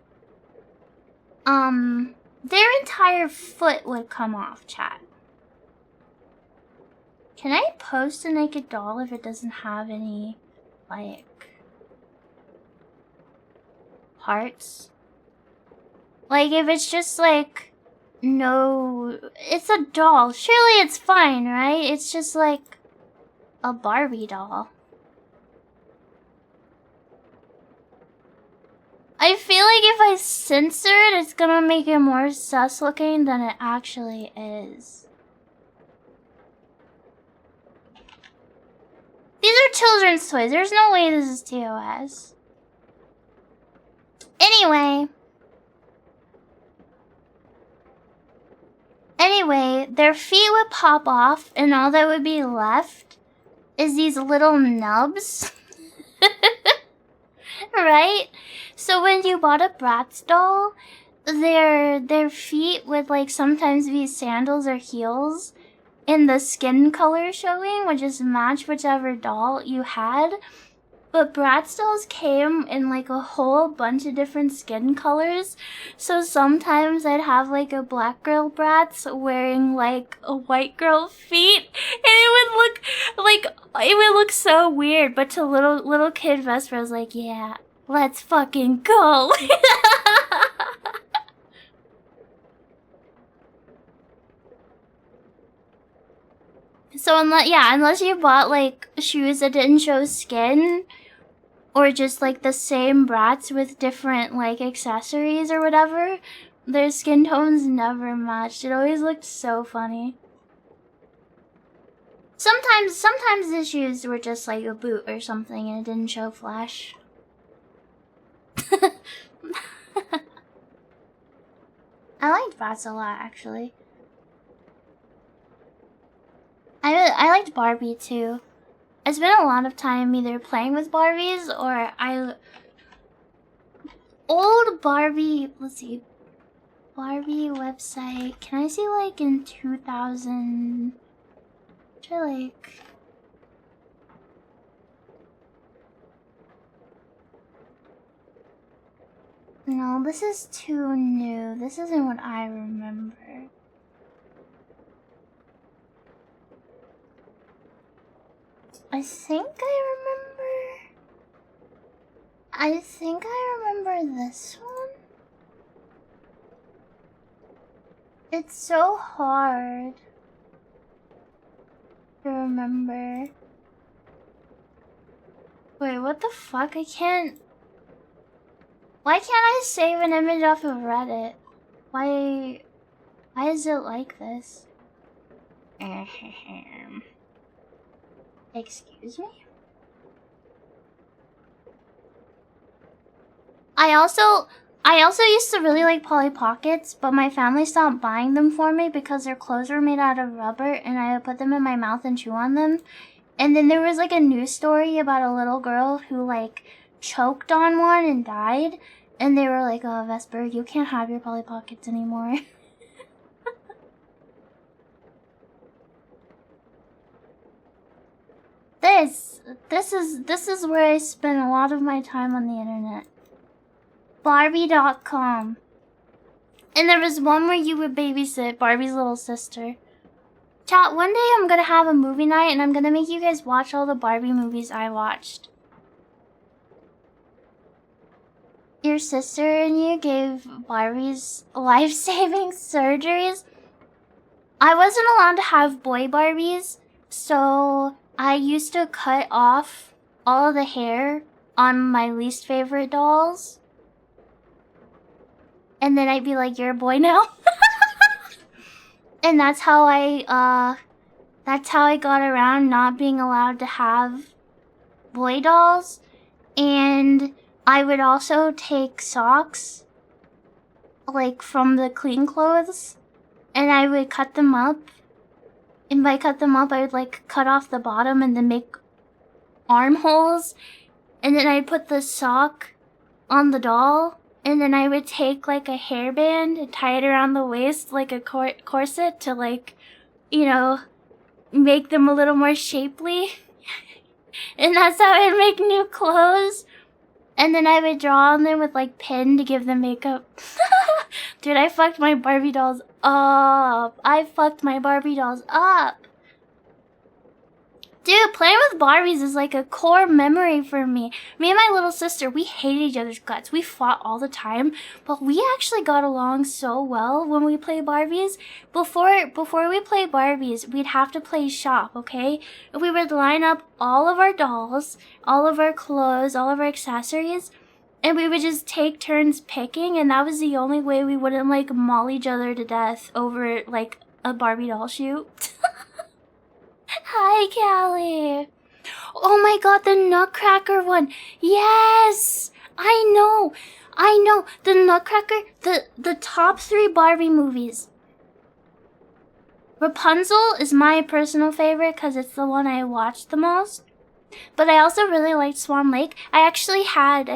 Their entire foot would come off, chat. Can I post a naked doll if it doesn't have any, like, parts? Like, if it's just, like, no... It's a doll. Surely it's fine, right? It's just, like, a Barbie doll. I feel like if I censor it, it's gonna make it more sus looking than it actually is. These are children's toys. There's no way this is TOS. Anyway, their feet would pop off, and all that would be left is these little nubs. Right? So when you bought a Bratz doll, their feet would, like, sometimes be sandals or heels, and the skin color showing would just match whichever doll you had. But Bratz dolls came in, like, a whole bunch of different skin colors. So sometimes I'd have, like, a black girl Bratz wearing, like, a white girl feet. And it would look, like, it would look so weird. But to little kid Vesper, I was like, yeah, let's fucking go. So unless you bought, like, shoes that didn't show skin, or just, like, the same Bratz with different, like, accessories or whatever, their skin tones never matched. It always looked so funny. Sometimes the shoes were just, like, a boot or something and it didn't show flesh. I liked Bratz a lot, actually. I liked Barbie, too. I spent a lot of time either playing with Barbies or old Barbie, let's see, Barbie website. Can I see, like, in 2000, like, no, this is too new. This isn't what I remember. I think I remember this one. It's so hard to remember. Wait, what the fuck? Why can't I save an image off of Reddit? Why is it like this? Excuse me? I also used to really like Polly Pockets, but my family stopped buying them for me because their clothes were made out of rubber and I would put them in my mouth and chew on them. And then there was, like, a news story about a little girl who, like, choked on one and died. And they were like, oh, Vesper, you can't have your Polly Pockets anymore. This is where I spend a lot of my time on the internet. Barbie.com. And there was one where you would babysit Barbie's little sister. Chat, one day I'm gonna have a movie night and I'm gonna make you guys watch all the Barbie movies I watched. Your sister and you gave Barbies life-saving surgeries? I wasn't allowed to have boy Barbies, so I used to cut off all of the hair on my least favorite dolls. And then I'd be like, you're a boy now. And that's how I got around not being allowed to have boy dolls. And I would also take socks, like, from the clean clothes, and I would cut them up. And by cut them up, I would, like, cut off the bottom and then make armholes. And then I'd put the sock on the doll. And then I would take, like, a hairband and tie it around the waist like a corset to, like, you know, make them a little more shapely. And that's how I'd make new clothes. And then I would draw on them with, like, pen to give them makeup. Dude, I fucked my Barbie dolls up. Dude, playing with Barbies is like a core memory for me. Me and my little sister, we hated each other's guts. We fought all the time, but we actually got along so well when we played Barbies. Before we played Barbies, we'd have to play shop, okay? We would line up all of our dolls, all of our clothes, all of our accessories, and we would just take turns picking, and that was the only way we wouldn't, like, maul each other to death over, like, a Barbie doll shoot. Hi, Callie. Oh my god, the Nutcracker one. Yes! I know. The Nutcracker, the top 3 Barbie movies. Rapunzel is my personal favorite because it's the one I watched the most. But I also really liked Swan Lake. I actually had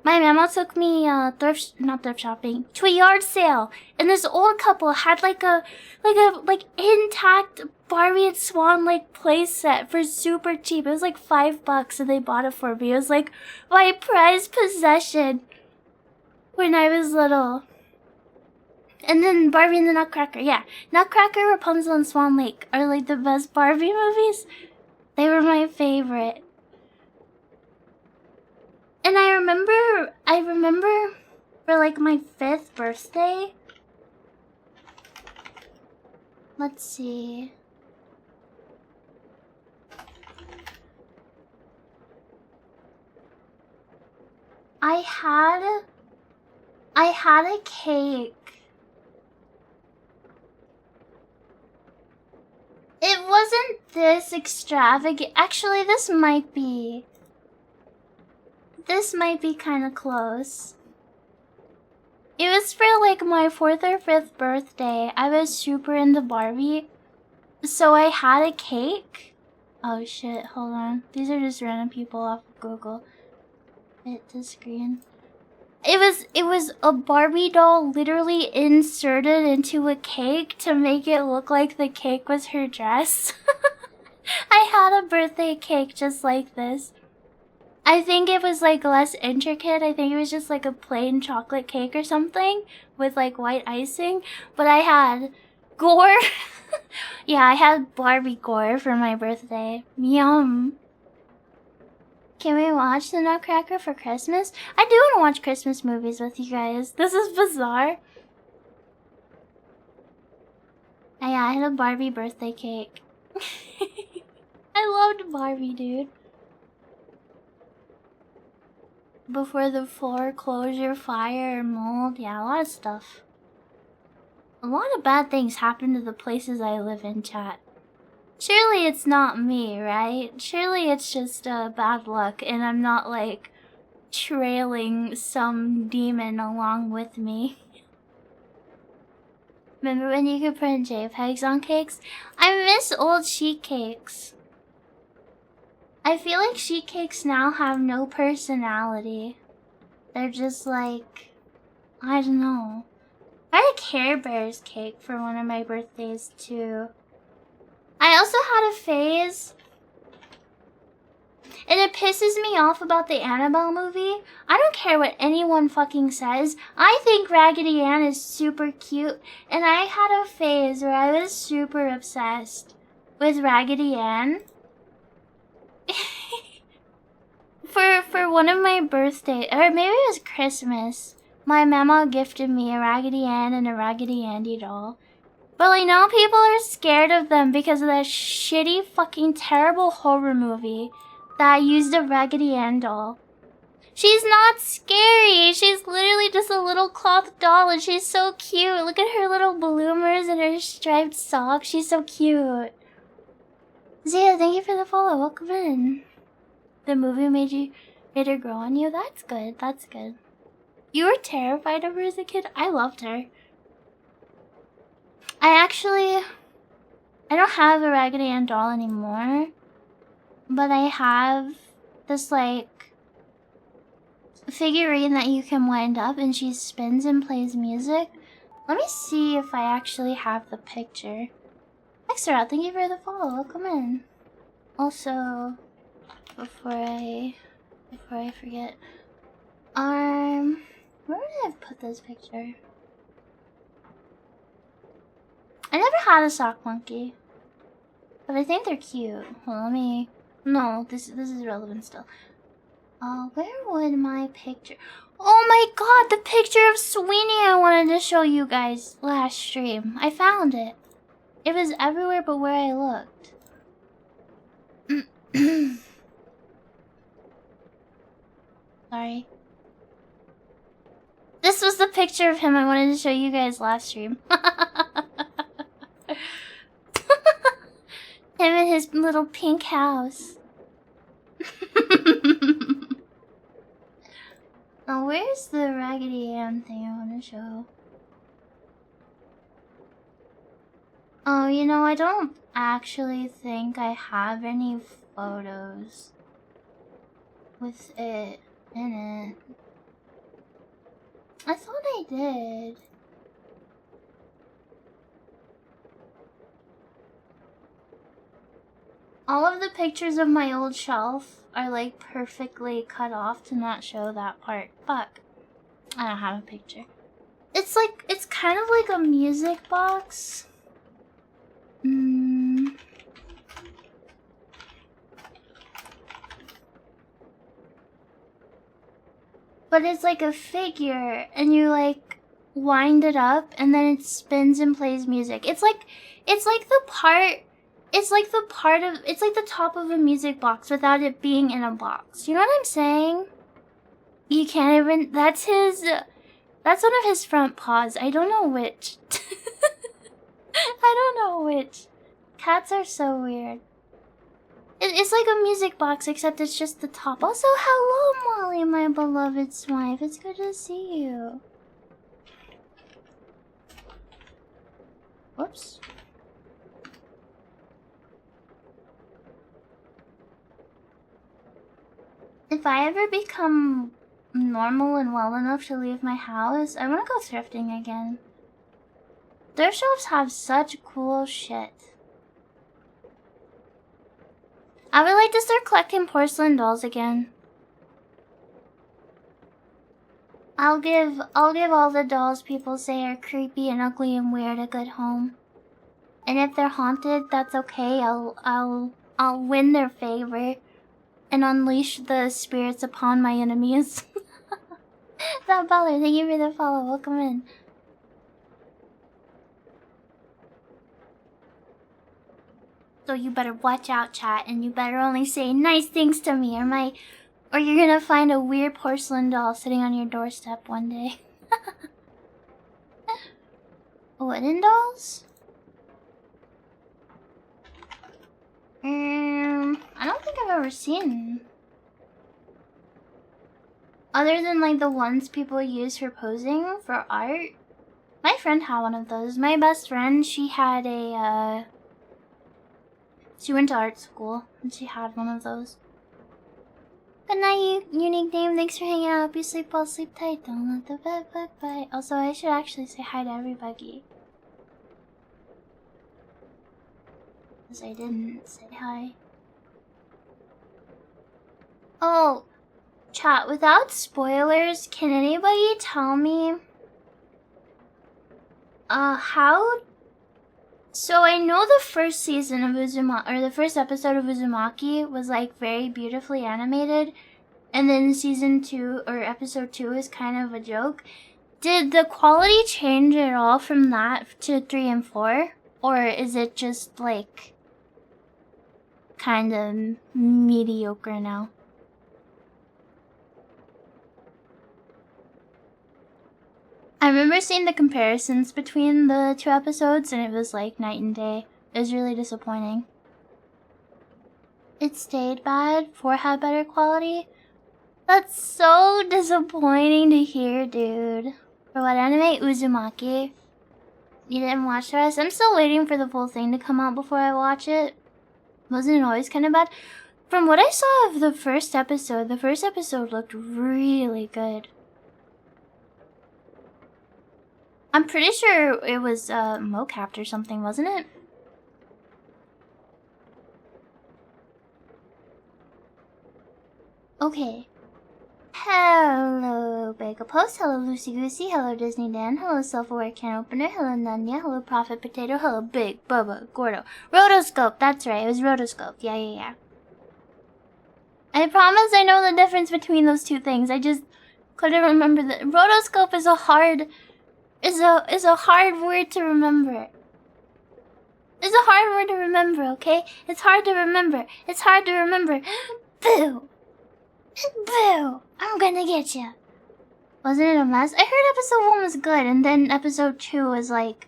my mama took me not thrift shopping, to a yard sale, and this old couple had like intact Barbie and Swan Lake playset for super cheap. It was like $5 and they bought it for me. It was like my prized possession when I was little. And then Barbie and the Nutcracker, yeah. Nutcracker, Rapunzel, and Swan Lake are like the best Barbie movies. They were my favorite. And I remember for like my 5th birthday. Let's see. I had a cake. It wasn't this extravagant. Actually, this might be kind of close. It was for like my 4th or 5th birthday. I was super into Barbie. So I had a cake. Oh shit, hold on. These are just random people off of Google. Hit the screen. It was a Barbie doll literally inserted into a cake to make it look like the cake was her dress. I had a birthday cake just like this. I think it was like less intricate. I think it was just like a plain chocolate cake or something with like white icing. But I had gore. Yeah, I had Barbie gore for my birthday. Yum. Can we watch the Nutcracker for Christmas? I do want to watch Christmas movies with you guys. This is bizarre. Yeah, I had a Barbie birthday cake. I loved Barbie, dude. Before the foreclosure, fire, mold. Yeah, a lot of stuff. A lot of bad things happen to the places I live in, chat. Surely it's not me, right? Surely it's just bad luck and I'm not like trailing some demon along with me. Remember when you could print JPEGs on cakes? I miss old sheet cakes. I feel like sheet cakes now have no personality. They're just like, I don't know. I had a Care Bears cake for one of my birthdays too. I also had a phase. And it pisses me off about the Annabelle movie. I don't care what anyone fucking says. I think Raggedy Ann is super cute. And I had a phase where I was super obsessed with Raggedy Ann. For one of my birthdays, or maybe it was Christmas, my mama gifted me a Raggedy Ann and a Raggedy Andy doll. But like now people are scared of them because of that shitty fucking terrible horror movie that used a Raggedy Ann doll. She's not scary. She's literally just a little cloth doll and she's so cute. Look at her little bloomers and her striped socks. She's so cute. Zia, thank you for the follow. Welcome in. The movie made her grow on you? That's good. That's good. You were terrified of her as a kid? I loved her. I don't have a Raggedy Ann doll anymore. But I have this, like, figurine that you can wind up and she spins and plays music. Let me see if I actually have the picture. Extra, thank you for the follow. Welcome in. Also, before I forget, where did I put this picture? I never had a sock monkey, but I think they're cute. Well, let me. No, this is relevant still. Where would my picture? Oh my god, the picture of Sweeney I wanted to show you guys last stream. I found it. It was everywhere but where I looked. Sorry. This was the picture of him I wanted to show you guys last stream. Him in his little pink house. Oh, where's the Raggedy Ann thing I want to show? Oh, you know, I don't actually think I have any photos with it in it. I thought I did. All of the pictures of my old shelf are like perfectly cut off to not show that part. Fuck. I don't have a picture. It's like, it's kind of like a music box. But it's like a figure and you like wind it up and then it spins and plays music. It's like the top of a music box without it being in a box. You know what I'm saying? You can't even, that's one of his front paws. I don't know which. I don't know which. Cats are so weird. It's like a music box, except it's just the top. Also, hello, Molly, my beloved wife. It's good to see you. Whoops. If I ever become normal and well enough to leave my house, I want to go thrifting again. Thrift shops have such cool shit. I would like to start collecting porcelain dolls again. I'll give all the dolls people say are creepy and ugly and weird a good home. And if they're haunted, that's okay. I'll win their favor and unleash the spirits upon my enemies. That Baller, thank you for the follow. Welcome in. So you better watch out, chat, and you better only say nice things to me, or you're gonna find a weird porcelain doll sitting on your doorstep one day. Wooden dolls? I don't think I've ever seen. Other than like the ones people use for posing for art. My friend had one of those. My best friend, she had a, she went to art school and she had one of those. Good night, unique name. Thanks for hanging out. Hope you sleep well, sleep tight. Don't let the bed bug bite. Also, I should actually say hi to everybody. Because I didn't say hi. Oh, chat, without spoilers, can anybody tell me how? So I know the first season of Uzumaki, or the first episode of Uzumaki was like very beautifully animated, and then season 2 or episode 2 is kind of a joke. Did the quality change at all from that to 3 and 4? Or is it just like kind of mediocre now? I remember seeing the comparisons between the 2 episodes and it was like night and day. It was really disappointing. It stayed bad, 4 had better quality? That's so disappointing to hear, dude. For what anime? Uzumaki. You didn't watch the rest? I'm still waiting for the full thing to come out before I watch it. Wasn't it always kind of bad? From what I saw of the first episode looked really good. I'm pretty sure it was mocapped or something, wasn't it? Okay. Hello, Bagel Post. Hello, Lucy Goosey. Hello, Disney Dan. Hello, Self-Aware Can Opener. Hello, Nunya. Hello, Prophet Potato. Hello, Big Bubba Gordo. Rotoscope. That's right. It was Rotoscope. Yeah. I promise I know the difference between those two things. I just couldn't remember that. Rotoscope is a hard word to remember. It's a hard word to remember, okay? It's hard to remember. It's hard to remember. Boo! Boo! I'm gonna get you. Wasn't it a mess? I heard episode 1 was good, and then episode 2 was like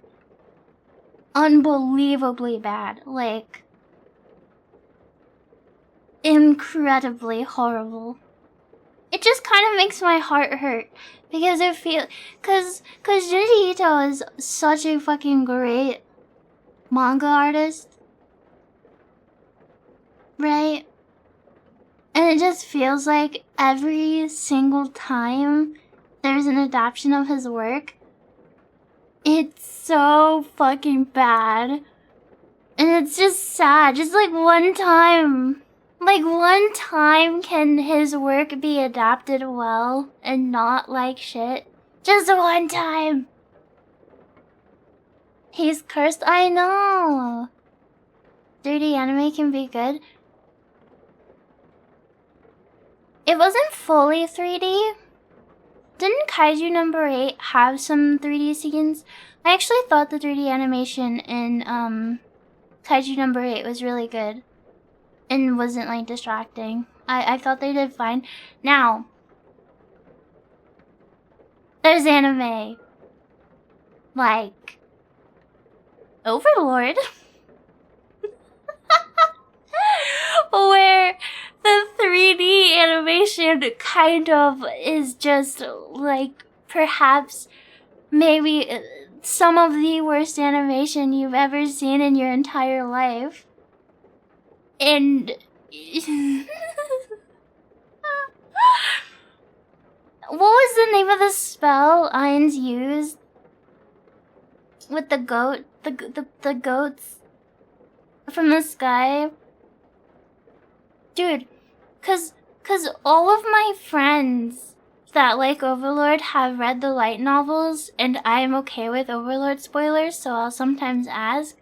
unbelievably bad. Like incredibly horrible. It just kind of makes my heart hurt because it feels cause Junji Ito is such a fucking great manga artist, right? And it just feels like every single time there's an adaptation of his work, it's so fucking bad. And it's just sad. Just like one time can his work be adapted well and not like shit. Just one time. He's cursed. I know. 3D anime can be good. It wasn't fully 3D. Didn't Kaiju number 8 have some 3D scenes? I actually thought the 3D animation in Kaiju number 8 was really good. And wasn't like distracting. I thought they did fine. Now, there's anime like Overlord where the 3D animation kind of is just like perhaps maybe some of the worst animation you've ever seen in your entire life. And what was the name of the spell Ainz used with the goat, the goats from the sky? Dude, cause all of my friends that like Overlord have read the light novels, and I'm okay with Overlord spoilers, so I'll sometimes ask.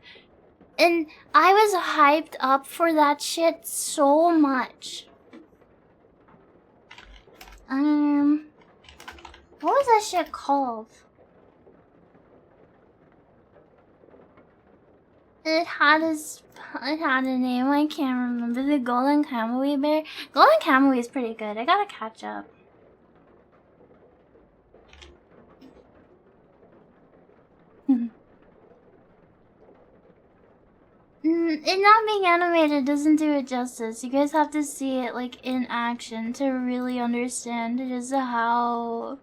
And I was hyped up for that shit so much. What was that shit called? It had a name, I can't remember. The Golden Kamui Bear? Golden Kamui is pretty good. I gotta catch up. It not being animated doesn't do it justice. You guys have to see it like in action to really understand just how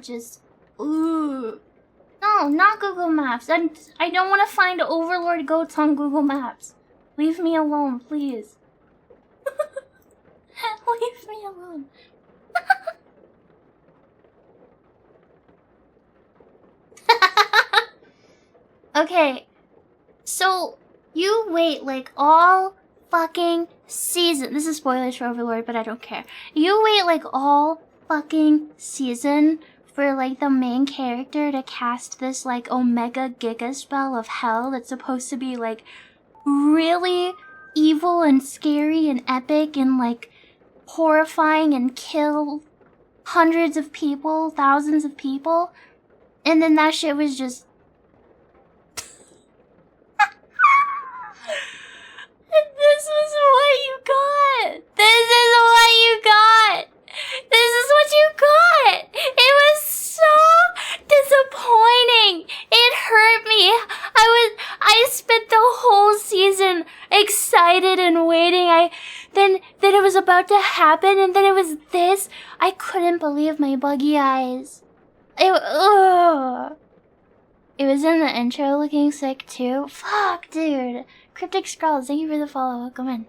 just ooh. No, not Google Maps. I don't want to find Overlord goats on Google Maps. Leave me alone, please. Leave me alone. Okay, so You wait like all fucking season. This is spoilers for Overlord, but I don't care. You wait like all fucking season for like the main character to cast this like Omega Giga spell of hell that's supposed to be like really evil and scary and epic and like horrifying and kill hundreds of people, thousands of people. And then that shit was just... This was what you got! This is what you got! This is what you got! It was so disappointing! It hurt me! I spent the whole season excited and waiting. Then it was about to happen, and then it was this. I couldn't believe my buggy eyes. Ugh. It was in the intro looking sick too. Fuck, dude. Cryptic Scrolls, thank you for the follow. Welcome in.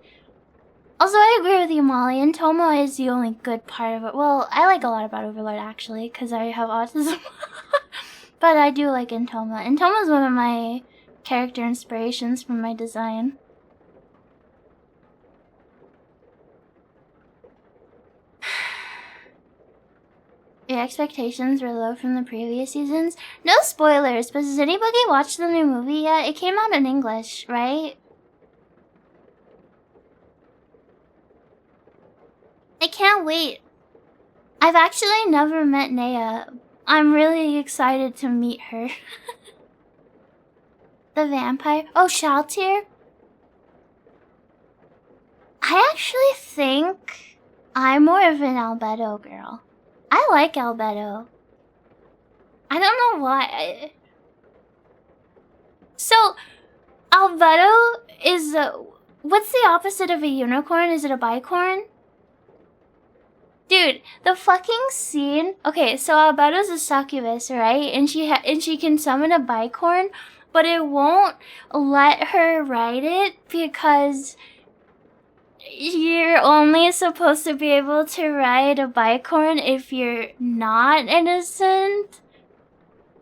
Also, I agree with you, Molly. Intoma is the only good part of it. Well, I like a lot about Overlord, actually, because I have autism. But I do like Intoma. Intoma is one of my character inspirations for my design. Your expectations were low from the previous seasons? No spoilers, but has anybody watched the new movie yet? It came out in English, right? I can't wait. I've actually never met Nea. I'm really excited to meet her. The vampire? Oh, Shaltir? I actually think I'm more of an Albedo girl. I like Albedo. I don't know why. So, Albedo is what's the opposite of a unicorn? Is it a bicorn? Dude, the fucking scene. Okay, so Albedo's a succubus, right? And she can summon a bicorn, but it won't let her ride it because you're only supposed to be able to ride a bicorn if you're not innocent.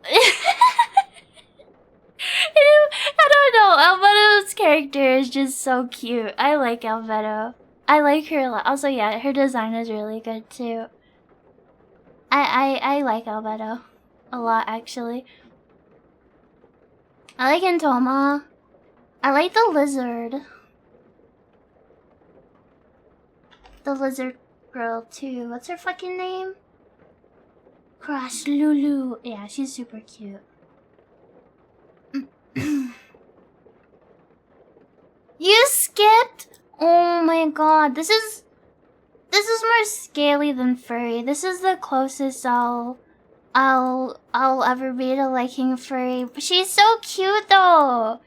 I don't know. Albedo's character is just so cute. I like Albedo. I like her a lot. Also, yeah, her design is really good too. I like Albedo a lot, actually. I like Intoma. I like the lizard. The lizard girl too. What's her fucking name? Crush Lulu. Yeah, she's super cute. You skipped? Oh my god, this is more scaly than furry. This is the closest I'll ever be to liking furry. But she's so cute though.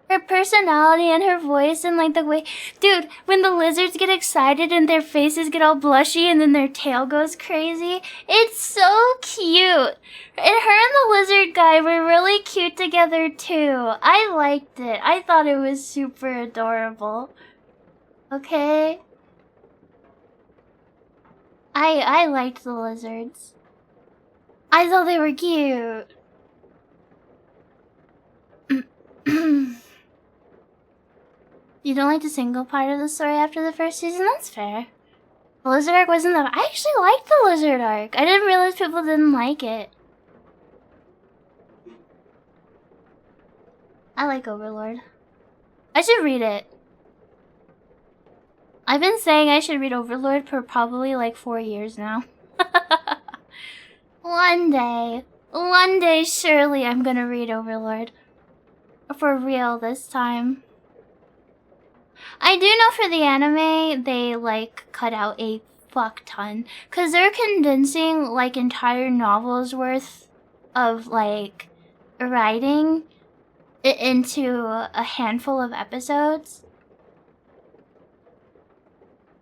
Her personality and her voice and like the way... Dude, when the lizards get excited and their faces get all blushy and then their tail goes crazy, it's so cute. And her and the lizard guy were really cute together too. I liked it. I thought it was super adorable. Okay? I liked the lizards. I thought they were cute. You don't like the single part of the story after the first season? That's fair. The lizard arc wasn't that... I actually liked the lizard arc. I didn't realize people didn't like it. I like Overlord. I should read it. I've been saying I should read Overlord for probably like 4 years now. One day, surely I'm gonna read Overlord. For real this time. I do know for the anime, they like cut out a fuck ton. Cause they're condensing like entire novels worth of like writing into a handful of episodes.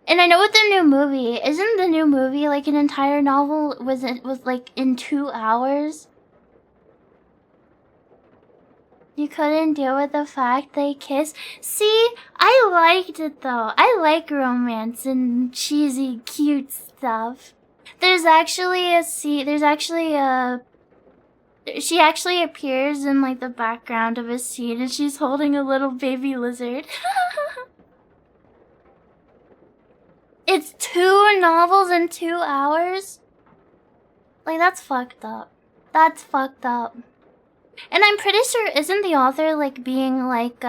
And I know with the new movie, isn't the new movie like an entire novel was like in 2 hours? You couldn't deal with the fact they kiss? See, I liked it though. I like romance and cheesy, cute stuff. There's actually a She actually appears in like the background of a scene and she's holding a little baby lizard. It's 2 novels in 2 hours? Like, that's fucked up. That's fucked up. And I'm pretty sure, isn't the author like being like,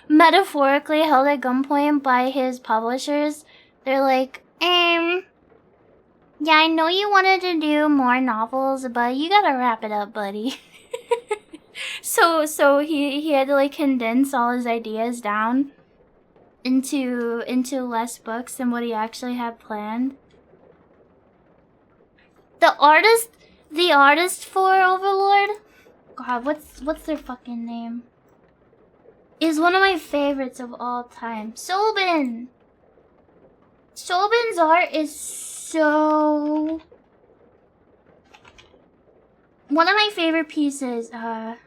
metaphorically held at gunpoint by his publishers? They're like, yeah, I know you wanted to do more novels, but you gotta wrap it up, buddy. So he had to like condense all his ideas down into less books than what he actually had planned. The artist for Overlord, God, what's their fucking name? Is one of my favorites of all time. Sobin. Sobin's art is so... One of my favorite pieces, what are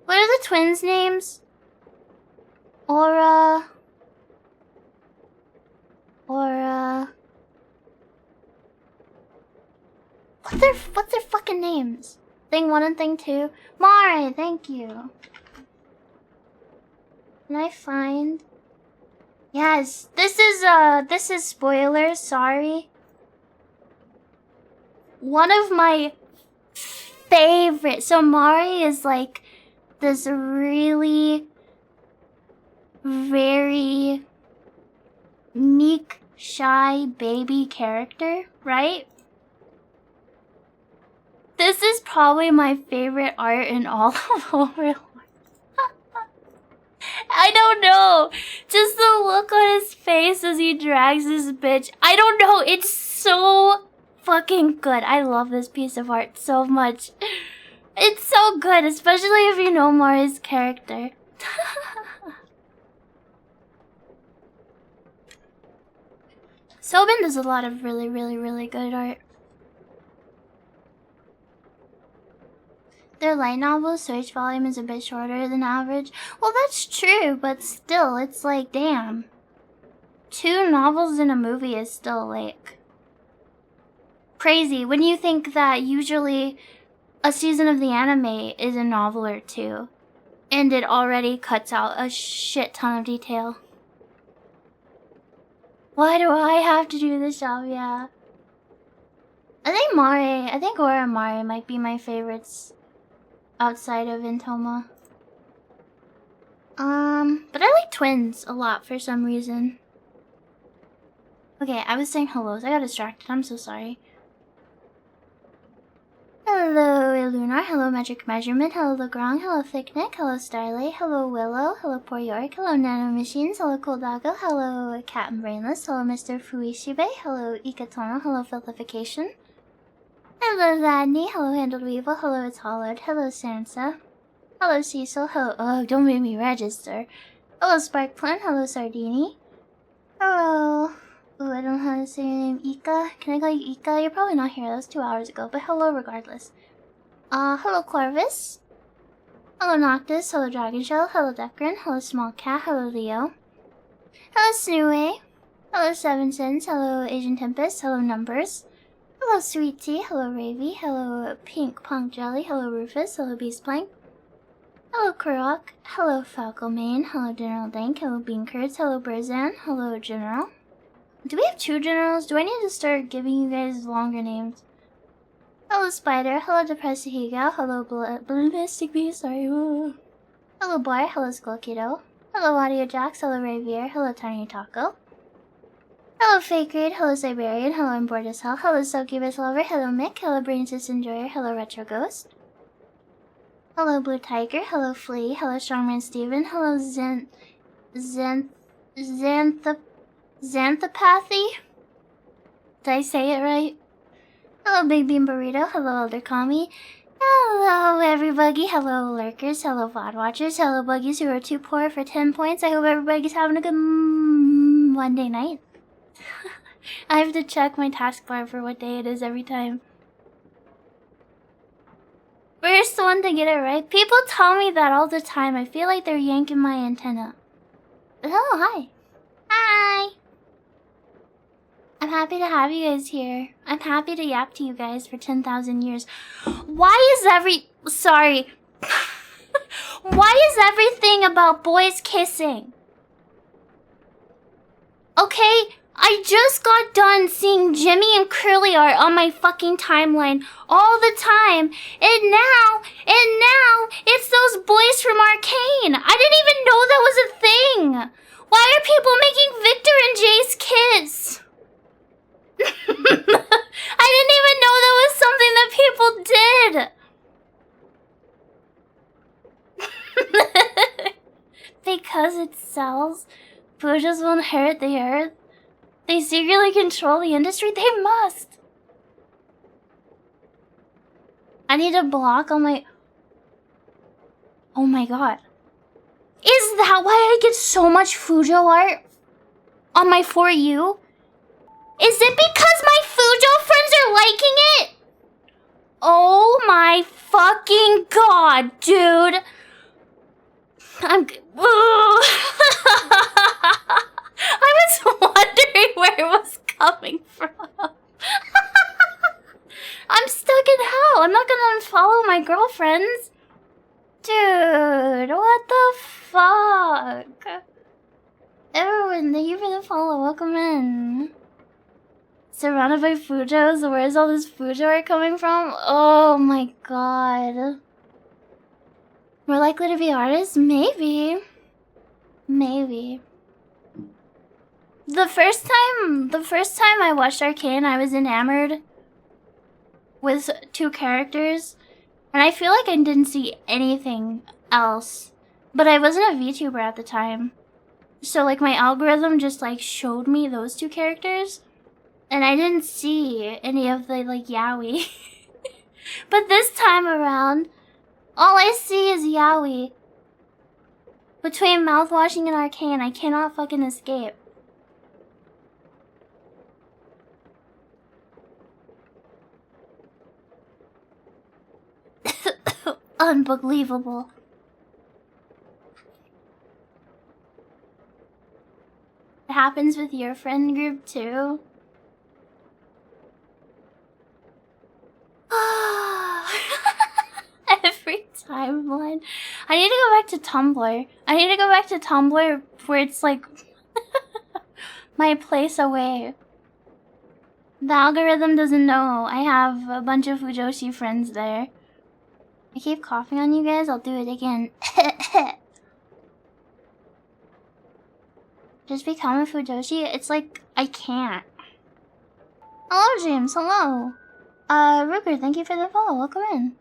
the twins' names? Aura... What's their fucking names? Thing 1 and Thing 2? Mare, thank you. Can I find... Yes, this is spoilers, sorry. One of my favorite... So Mari is like this really very meek, shy baby character, right? This is probably my favorite art in all of Overlord. I don't know. Just the look on his face as he drags this bitch. I don't know. It's so fucking good. I love this piece of art so much. It's so good, especially if you know Mari's character. Sobin does a lot of really, really, really good art. Their light novels, so each volume is a bit shorter than average. Well, that's true, but still, it's like, damn. 2 novels in a movie is still, like, crazy. When you think that usually a season of the anime is a novel or 2, and it already cuts out a shit ton of detail. Why do I have to do this job? Yeah. I think Aura and Mare might be my favorites outside of Intoma. But I like twins a lot for some reason. Okay, I was saying hellos. I got distracted. I'm so sorry. Hello, Ilunar. Hello, Magic Measurement. Hello, Legrand. Hello, Thickneck. Hello, Starlight. Hello, Willow. Hello, Poor York. Hello, Nano Machines. Hello, Koldago. Hello, Cat and Brainless. Hello, Mr. Fuishibe. Hello, Ikatono. Hello, Filthification. Hello, Ladney. Hello, Handled Weevil. Hello, It's Hollowed. Hello, Sansa. Hello, Cecil. Hello, oh, don't make me register. Hello, Sparkplum. Hello, Sardini. Hello. Ooh, I don't know how to say your name. Ika? Can I call you Ika? You're probably not here. That was 2 hours ago, but hello regardless. Hello, Corvus. Hello, Noctis. Hello, Dragonshell. Hello, Dekrin. Hello, Small Cat. Hello, Leo. Hello, Snooey. Hello, Seven Sins. Hello, Asian Tempest. Hello, Numbers. Hello, Sweet Tea. Hello, Ravy. Hello, Pink Punk Jelly. Hello, Rufus. Hello, Beastplank. Hello, Kurok. Hello, Falcomane. Hello, General Dank. Hello, Bean Curds. Hello, Burzan. Hello, General. Do we have 2 generals? Do I need to start giving you guys longer names? Hello, Spider. Hello, Depressed Higao. Hello, Ballistic Beast. Sorry. Ooh. Hello, Boy. Hello, Skullkido. Hello, Audio Jax. Hello, Ravier. Hello, Tiny Taco. Hello, Fake Raid. Hello, Siberian. Hello, I'm bored as hell. Hello, Succubus Lover. Hello, Mick. Hello, Brainsys Enjoyer. Hello, Retro Ghost. Hello, Blue Tiger. Hello, Flea. Hello, Strongman Steven. Hello, Xanthopathy? Did I say it right? Hello, Big Bean Burrito. Hello, Elder Kami. Hello, everybody. Hello, Lurkers. Hello, VOD Watchers. Hello, Buggies who are too poor for 10 points. I hope everybody's having a good Monday night. I have to check my taskbar for what day it is every time. First one to get it right. People tell me that all the time. I feel like they're yanking my antenna. But hello, hi. Hi. I'm happy to have you guys here. I'm happy to yap to you guys for 10,000 years. Why is Why is everything about boys kissing? Okay, I just got done seeing Jimmy and Curly art on my fucking timeline all the time. And now, it's those boys from Arcane. I didn't even know that was a thing. Why are people making Victor and Jace kiss? I didn't even know that was something that people did. Because it sells, Fujo's won't hurt the earth. They secretly control the industry. They must. I need a block on my... Oh my god. Is that why I get so much Fujo art on my For You? Is it because my Fujo friends are liking it? Oh my fucking god, dude. I was wondering where it was coming from. I'm stuck in hell. I'm not gonna unfollow my girlfriends. Dude, what the fuck? Everyone, thank you for the follow. Welcome in. Surrounded by Fujos. Where's all this Fujo art coming from? Oh my god. We're likely to be artists? Maybe. Maybe. The first time I watched Arcane, I was enamored with 2 characters. And I feel like I didn't see anything else. But I wasn't a VTuber at the time. So like my algorithm just like showed me those 2 characters. And I didn't see any of the like yaoi. But this time around, all I see is yaoi. Between mouthwashing and Arcane, I cannot fucking escape. Unbelievable. It happens with your friend group too. Every timeline. I need to go back to Tumblr. I need to go back to Tumblr where it's like my place away. The algorithm doesn't know I have a bunch of Fujoshi friends there. I keep coughing on you guys, I'll do it again. Just become a Fujoshi? It's like, I can't. Hello, James, hello. Rupert, thank you for the follow, welcome in.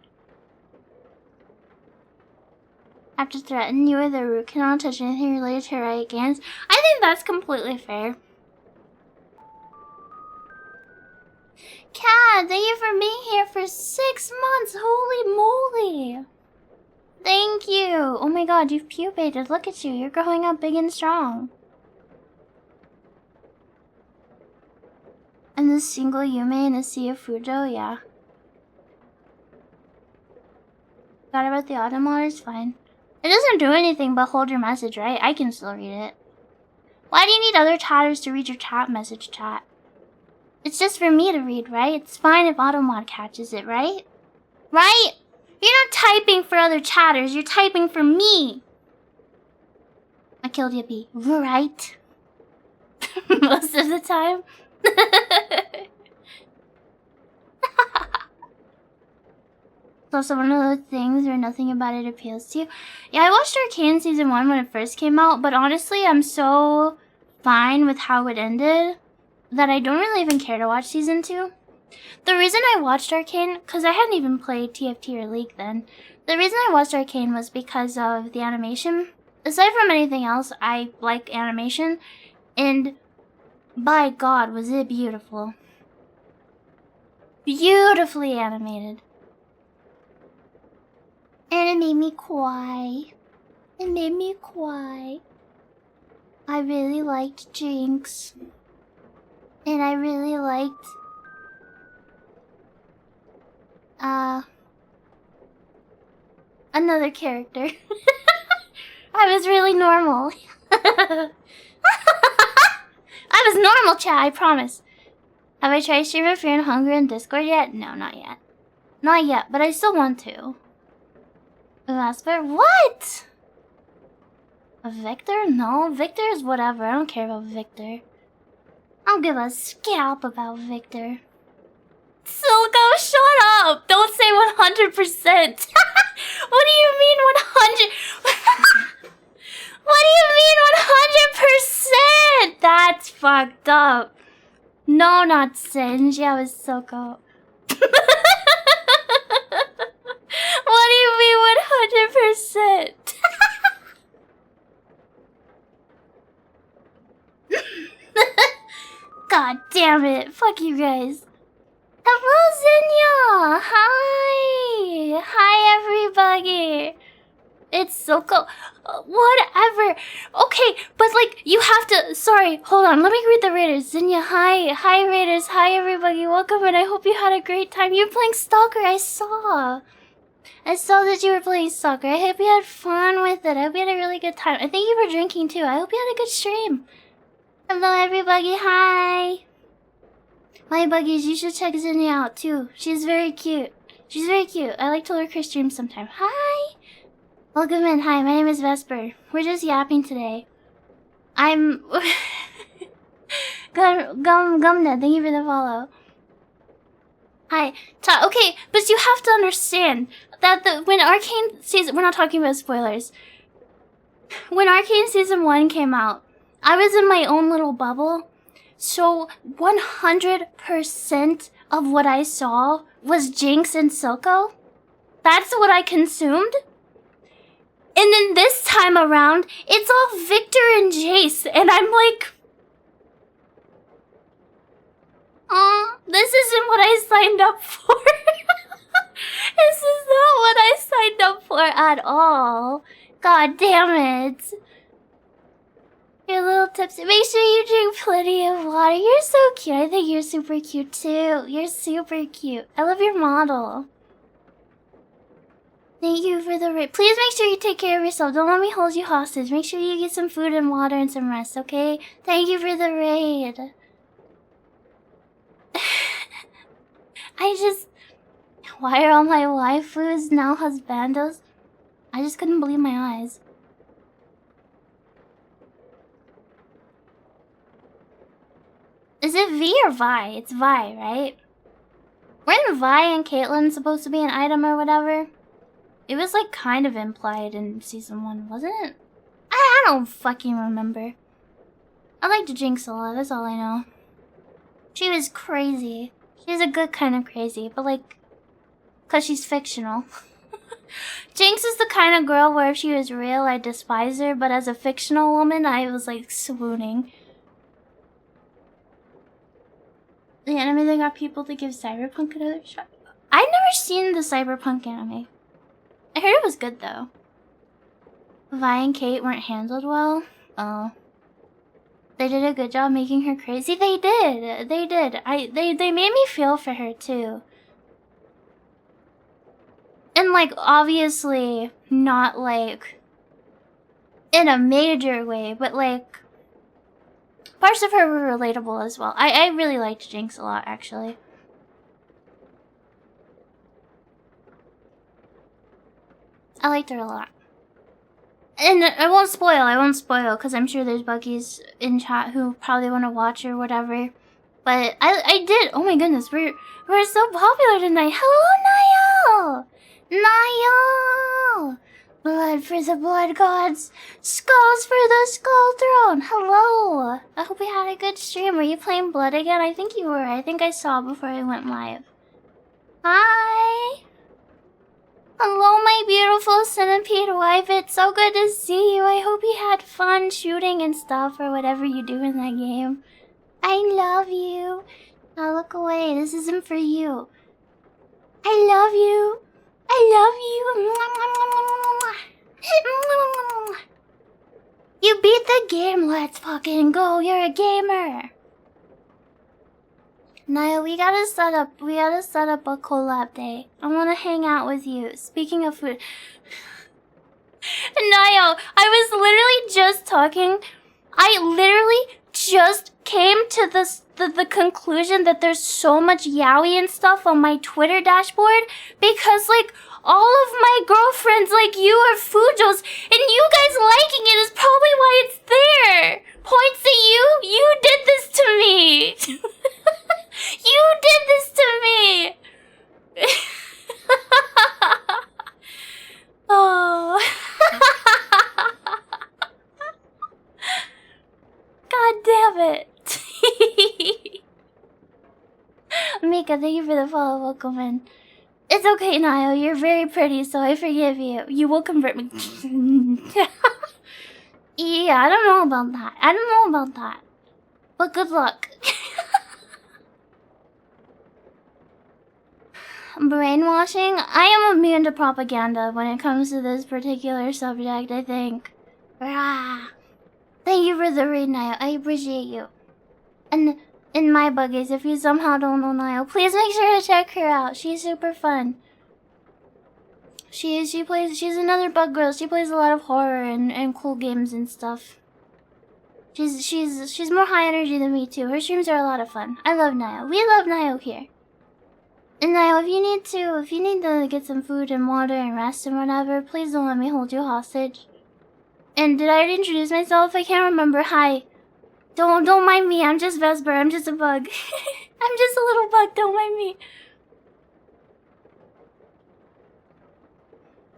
I have to threaten you with a root canal, touch anything related to Riot Games. I think that's completely fair. Cat, thank you for being here for 6 months. Holy moly. Thank you. Oh my god, you've pupated. Look at you. You're growing up big and strong. And this single Yume in a sea of Fujo, yeah. Forgot about the automod, it's fine. It doesn't do anything but hold your message, right? I can still read it. Why do you need other chatters to read your chat message, chat? It's just for me to read, right? It's fine if automod catches it, right? Right? You're not typing for other chatters, you're typing for me. I killed Yippee, right? Most of the time. It's also one of those things where nothing about it appeals to you. Yeah, I watched Arcane Season 1 when it first came out, but honestly, I'm so fine with how it ended that I don't really even care to watch Season 2. The reason I watched Arcane, because I hadn't even played TFT or League then, the reason I watched Arcane was because of the animation. Aside from anything else, I like animation, and by God, was it beautiful. Beautifully animated. And it made me cry. It made me cry. I really liked Jinx. And I really liked... another character. I was really normal. I was normal, chat, I promise. Have I tried streaming if you're in Hungry in Discord yet? No, not yet. Not yet, but I still want to. Vesper? What? A Victor? No, Victor is whatever. I don't care about Victor. I don't give a scalp about Victor. Silco, shut up! Don't say 100%. What do you mean 100? What do you mean 100%? That's fucked up. No, not Singe. Yeah, it was Silco. What do you mean 100%? God damn it. Fuck you guys. Hello, Zinnia! Hi! Hi, everybody! It's so cool. Whatever. Okay, but like, you have to... Sorry, hold on. Let me read the Raiders. Zinnia, hi. Hi, Raiders. Hi, everybody. Welcome, and I hope you had a great time. You're playing Stalker, I saw. I saw that you were playing Stalker. I hope you had fun with it. I hope you had a really good time. I think you were drinking, too. I hope you had a good stream. Hello, everybody. Hi. My buggies, you should check Zinnia out too. She's very cute. She's very cute. I like to lurk her stream sometime. Hi! Welcome in. Hi, my name is Vesper. We're just yapping today. I'm... Gumna, thank you for the follow. Hi. Okay, but you have to understand that when Arcane Season... We're not talking about spoilers. When Arcane Season 1 came out, I was in my own little bubble. So 100% of what I saw was Jinx and Silco. That's what I consumed. And then this time around, it's all Victor and Jace. And I'm like... this isn't what I signed up for. This is not what I signed up for at all. God damn it. You're a little tipsy. Make sure you drink plenty of water. You're so cute. I think you're super cute too. You're super cute. I love your model. Thank you for the raid. Please make sure you take care of yourself. Don't let me hold you hostage. Make sure you get some food and water and some rest, okay? Thank you for the raid. Why are all my waifus now husbandos? I just couldn't believe my eyes. Is it V or Vi? It's Vi, right? Weren't Vi and Caitlyn supposed to be an item or whatever? It was like kind of implied in Season 1, wasn't it? I don't fucking remember. I liked Jinx a lot, that's all I know. She was crazy. She's a good kind of crazy, but like... 'cause she's fictional. Jinx is the kind of girl where if she was real, I'd despise her, but as a fictional woman, I was like swooning. The anime that got people to give Cyberpunk another shot. I've never seen the Cyberpunk anime. I heard it was good though. Vi and Kate weren't handled well. Oh. They did a good job making her crazy. They did. They did. They made me feel for her too. And like obviously not like in a major way, but like parts of her were relatable as well. I really liked Jinx a lot, actually. I liked her a lot. And I won't spoil, because I'm sure there's buggies in chat who probably want to watch or whatever. But I did. Oh my goodness, we're so popular tonight. Hello, Niall! Niall! Blood for the blood gods. Skulls for the skull throne. Hello. I hope you had a good stream. Were you playing Blood again? I think you were. I think I saw before I went live. Hi. Hello, my beautiful centipede wife. It's so good to see you. I hope you had fun shooting and stuff or whatever you do in that game. I love you. Now look away. This isn't for you. I love you. I love you. You beat the game. Let's fucking go. You're a gamer. Niall, we gotta set up a collab day. I wanna hang out with you. Speaking of food. Niall, I was literally just talking. I literally just came to the conclusion that there's so much yaoi and stuff on my Twitter dashboard because, like, all of my girlfriends like you are Fujos, and you guys liking it is probably why it's there. Points at you. You did this to me. You did this to me. Oh. God damn it. Mika, thank you for the follow. Welcome in. It's okay, Niall. You're very pretty, so I forgive you. You will convert me. Yeah, I don't know about that. I don't know about that. But good luck. Brainwashing? I am immune to propaganda when it comes to this particular subject, I think. Rah. Thank you for the read, Niall. I appreciate you. And in my buggies, if you somehow don't know Niall, please make sure to check her out. She's super fun. She's another bug girl. She plays a lot of horror and cool games and stuff. She's more high energy than me too. Her streams are a lot of fun. I love Niall. We love Niall here. And Niall, if you need to get some food and water and rest and whatever, please don't let me hold you hostage. And did I already introduce myself? I can't remember. Hi. Don't mind me. I'm just Vesper. I'm just a bug. I'm just a little bug. Don't mind me.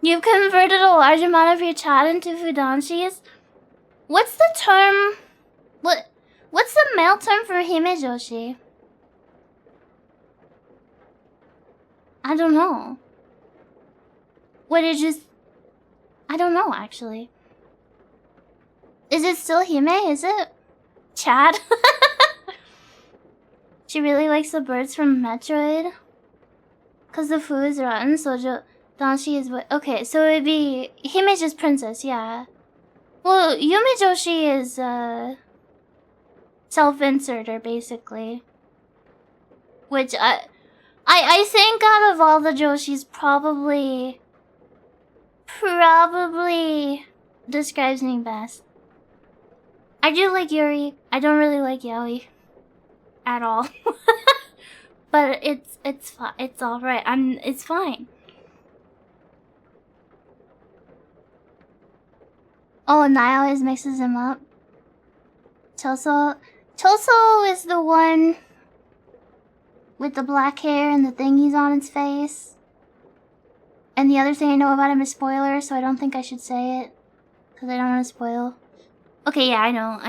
You've converted a large amount of your chat into fudanshis? What's the term? What's the male term for himejoshi? I don't know. Would it just... I don't know, actually. Is it still hime? Is it? Chad? She really likes the birds from Metroid. Cause the food is rotten, so Danshi is what? Okay, so it'd be... Hime's just princess, yeah. Well, Yumejoshi is, self-inserter, basically. Which, I think out of all the Joshis, probably describes me best. I do like Yuri. I don't really like Yaoi at all. But it's all right. It's fine. Oh, Niall always mixes him up. Choso is the one with the black hair and the thingies on its face. And the other thing I know about him is spoiler, so I don't think I should say it. Because I don't want to spoil. Okay, yeah, I know.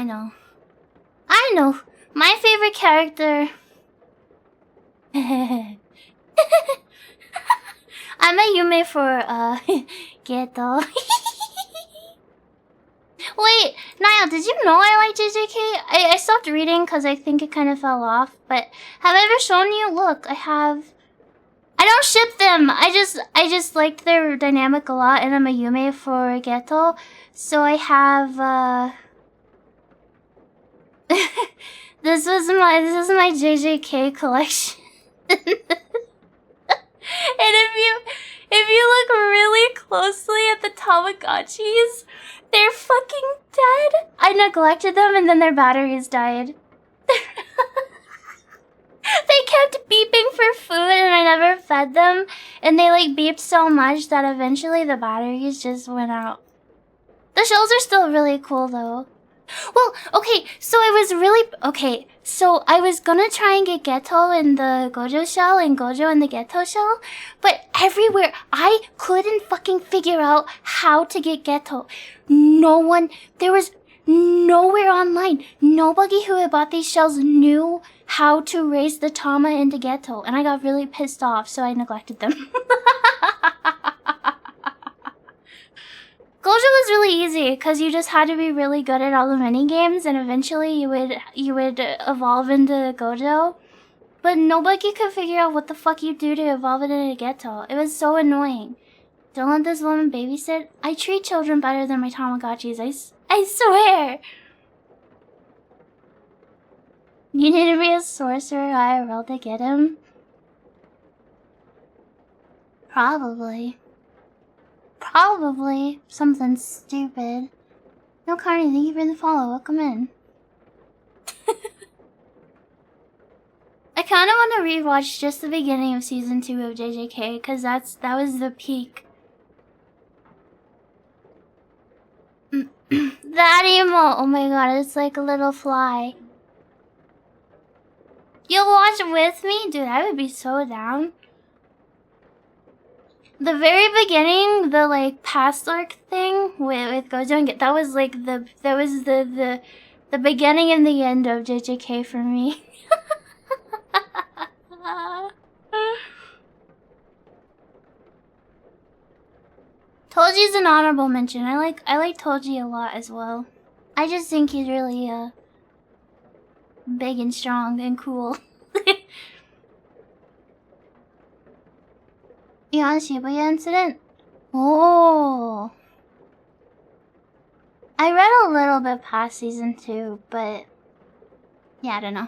My favorite character... I'm a Yume for, Geto. Wait, Niall, did you know I like JJK? I stopped reading because I think it kind of fell off, but have I ever shown you? Look, I don't ship them. I just liked their dynamic a lot, and I'm a Yume for Geto. So I have, this is my JJK collection. And if you look really closely at the Tamagotchis, they're fucking dead. I neglected them and then their batteries died. They kept beeping for food and I never fed them. And they like beeped so much that eventually the batteries just went out. The shells are still really cool though. Well, okay, so I was gonna try and get Geto in the Gojo shell and Gojo in the Geto shell, but everywhere, I couldn't fucking figure out how to get Geto. There was nowhere online. Nobody who had bought these shells knew how to raise the Tama into Geto, and I got really pissed off, so I neglected them. Gojo was really easy because you just had to be really good at all the mini games, and eventually you would evolve into Gojo. But nobody could figure out what the fuck you do to evolve it into Geto. It was so annoying. Don't let this woman babysit. I treat children better than my Tamagotchis. I swear. You need to be a sorcerer IRL to get him. Probably something stupid. No, Carney, thank you for the follow. Welcome in. I kind of want to rewatch just the beginning of season 2 of JJK because that was the peak. That emo, oh my god, it's like a little fly. You'll watch with me? Dude, I would be so down. The very beginning, the like past arc thing with Gojo and that was like the beginning and the end of JJK for me. Toji's an honorable mention. I like Toji a lot as well. I just think he's really big and strong and cool. Yeah, Shibuya incident. Oh, I read a little bit past season 2, but yeah, I don't know.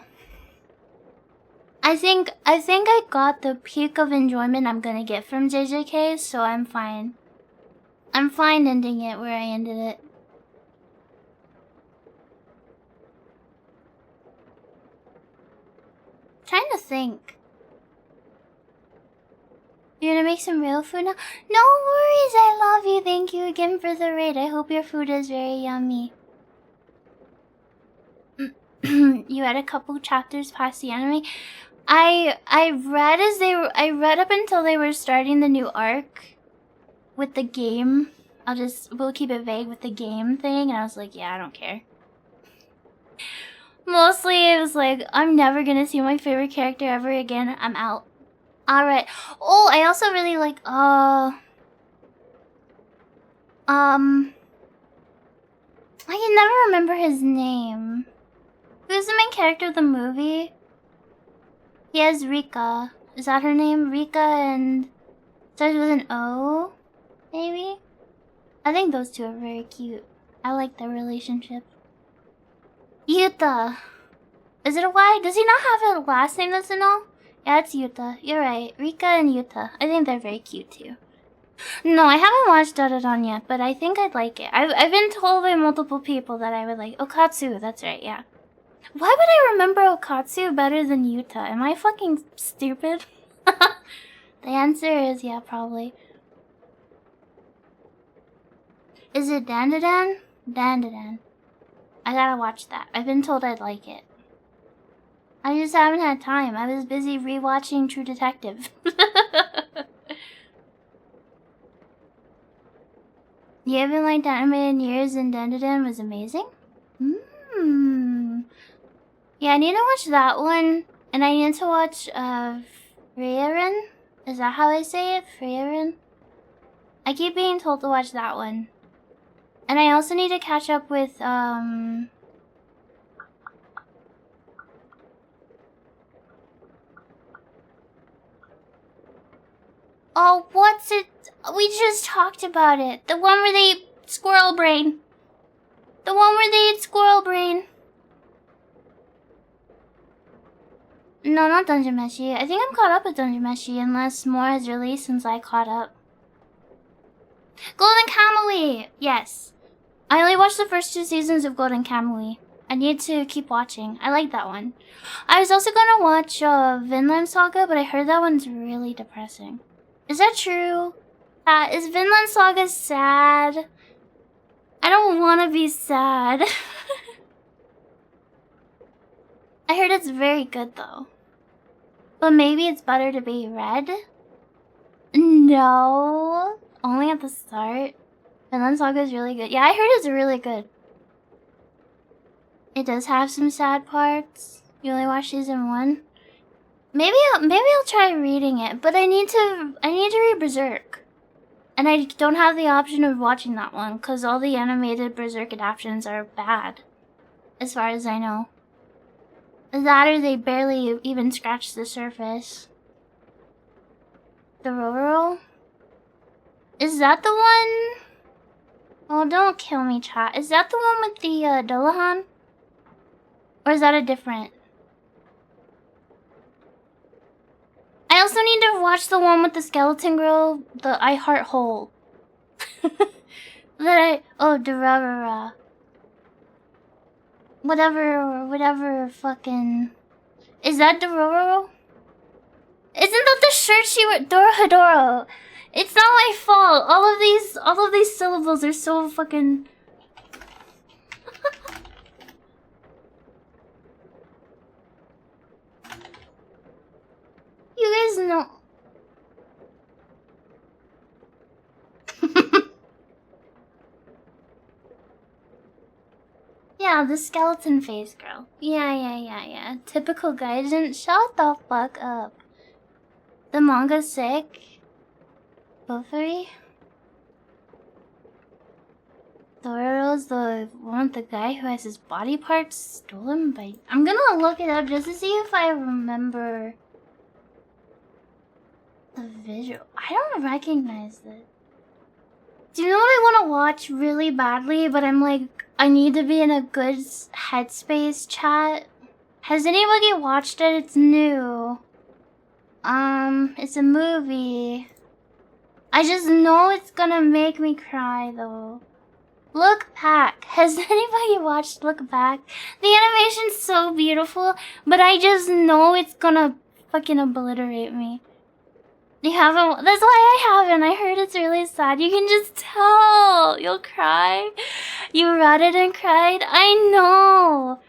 I think I got the peak of enjoyment I'm gonna get from JJK, so I'm fine. I'm fine ending it where I ended it. Trying to think. You gonna make some real food now? No worries, I love you. Thank you again for the raid. I hope your food is very yummy. You read a couple chapters past the anime. I read up until they were starting the new arc with the game. We'll keep it vague with the game thing, and I was like, yeah, I don't care. Mostly it was like, I'm never gonna see my favorite character ever again. I'm out. Alright. Oh, I also really like, I can never remember his name. Who's the main character of the movie? He has Rika. Is that her name? Rika and starts with an O? Maybe? I think those two are very cute. I like their relationship. Yuta. Is it a Y? Does he not have a last name that's an O? Yeah, it's Yuta. You're right. Rika and Yuta. I think they're very cute too. No, I haven't watched Dorodon yet, but I think I'd like it. I've been told by multiple people that I would like Okatsu. That's right, yeah. Why would I remember Okatsu better than Yuta? Am I fucking stupid? The answer is yeah, probably. Is it Dandadan? Dandadan. I gotta watch that. I've been told I'd like it. I just haven't had time. I was busy rewatching True Detective. You haven't liked anime in years and Dandadan was amazing? Yeah, I need to watch that one. And I need to watch, Frieren? Is that how I say it? Frieren? I keep being told to watch that one. And I also need to catch up with, oh, what's it? We just talked about it. The one where they eat squirrel brain. The one where they eat squirrel brain. No, not Dungeon Meshi. I think I'm caught up with Dungeon Meshi unless more has released since I caught up. Golden Kamuy! Yes. I only watched the first 2 seasons of Golden Kamuy. I need to keep watching. I like that one. I was also gonna watch Vinland Saga, but I heard that one's really depressing. Is that true? Is Vinland Saga sad? I don't want to be sad. I heard it's very good though. But maybe it's better to be read? No. Only at the start. Vinland Saga is really good. Yeah, I heard it's really good. It does have some sad parts. You only watched season 1? Maybe I'll try reading it, but I need to read Berserk. And I don't have the option of watching that one, because all the animated Berserk adaptations are bad. As far as I know. That or they barely even scratch the surface. The Rororo? Is that the one? Oh, don't kill me, chat. Is that the one with the Dullahan? Or is that a different? I also need to watch the one with the skeleton girl, the I Heart Hole. Oh, Durarara. Whatever fucking... Is that Dororo? Isn't that the shirt she wore? Dorohedoro. It's not my fault. All of these syllables are so fucking. You guys know. Yeah, the skeleton face girl. Yeah. Typical gaijin. Shut the fuck up. The manga's sick. Buffery? Dororo's the one with the guy who has his body parts stolen by... I'm gonna look it up just to see if I remember the visual. I don't recognize it. Do you know what I want to watch really badly, but I'm like, I need to be in a good headspace chat? Has anybody watched it? It's new. It's a movie. I just know it's gonna make me cry though. Look Back. Has anybody watched Look Back? The animation's so beautiful, but I just know it's gonna fucking obliterate me. You haven't? That's why I haven't. I heard it's really sad. You can just tell. You'll cry. You read it and cried. I know.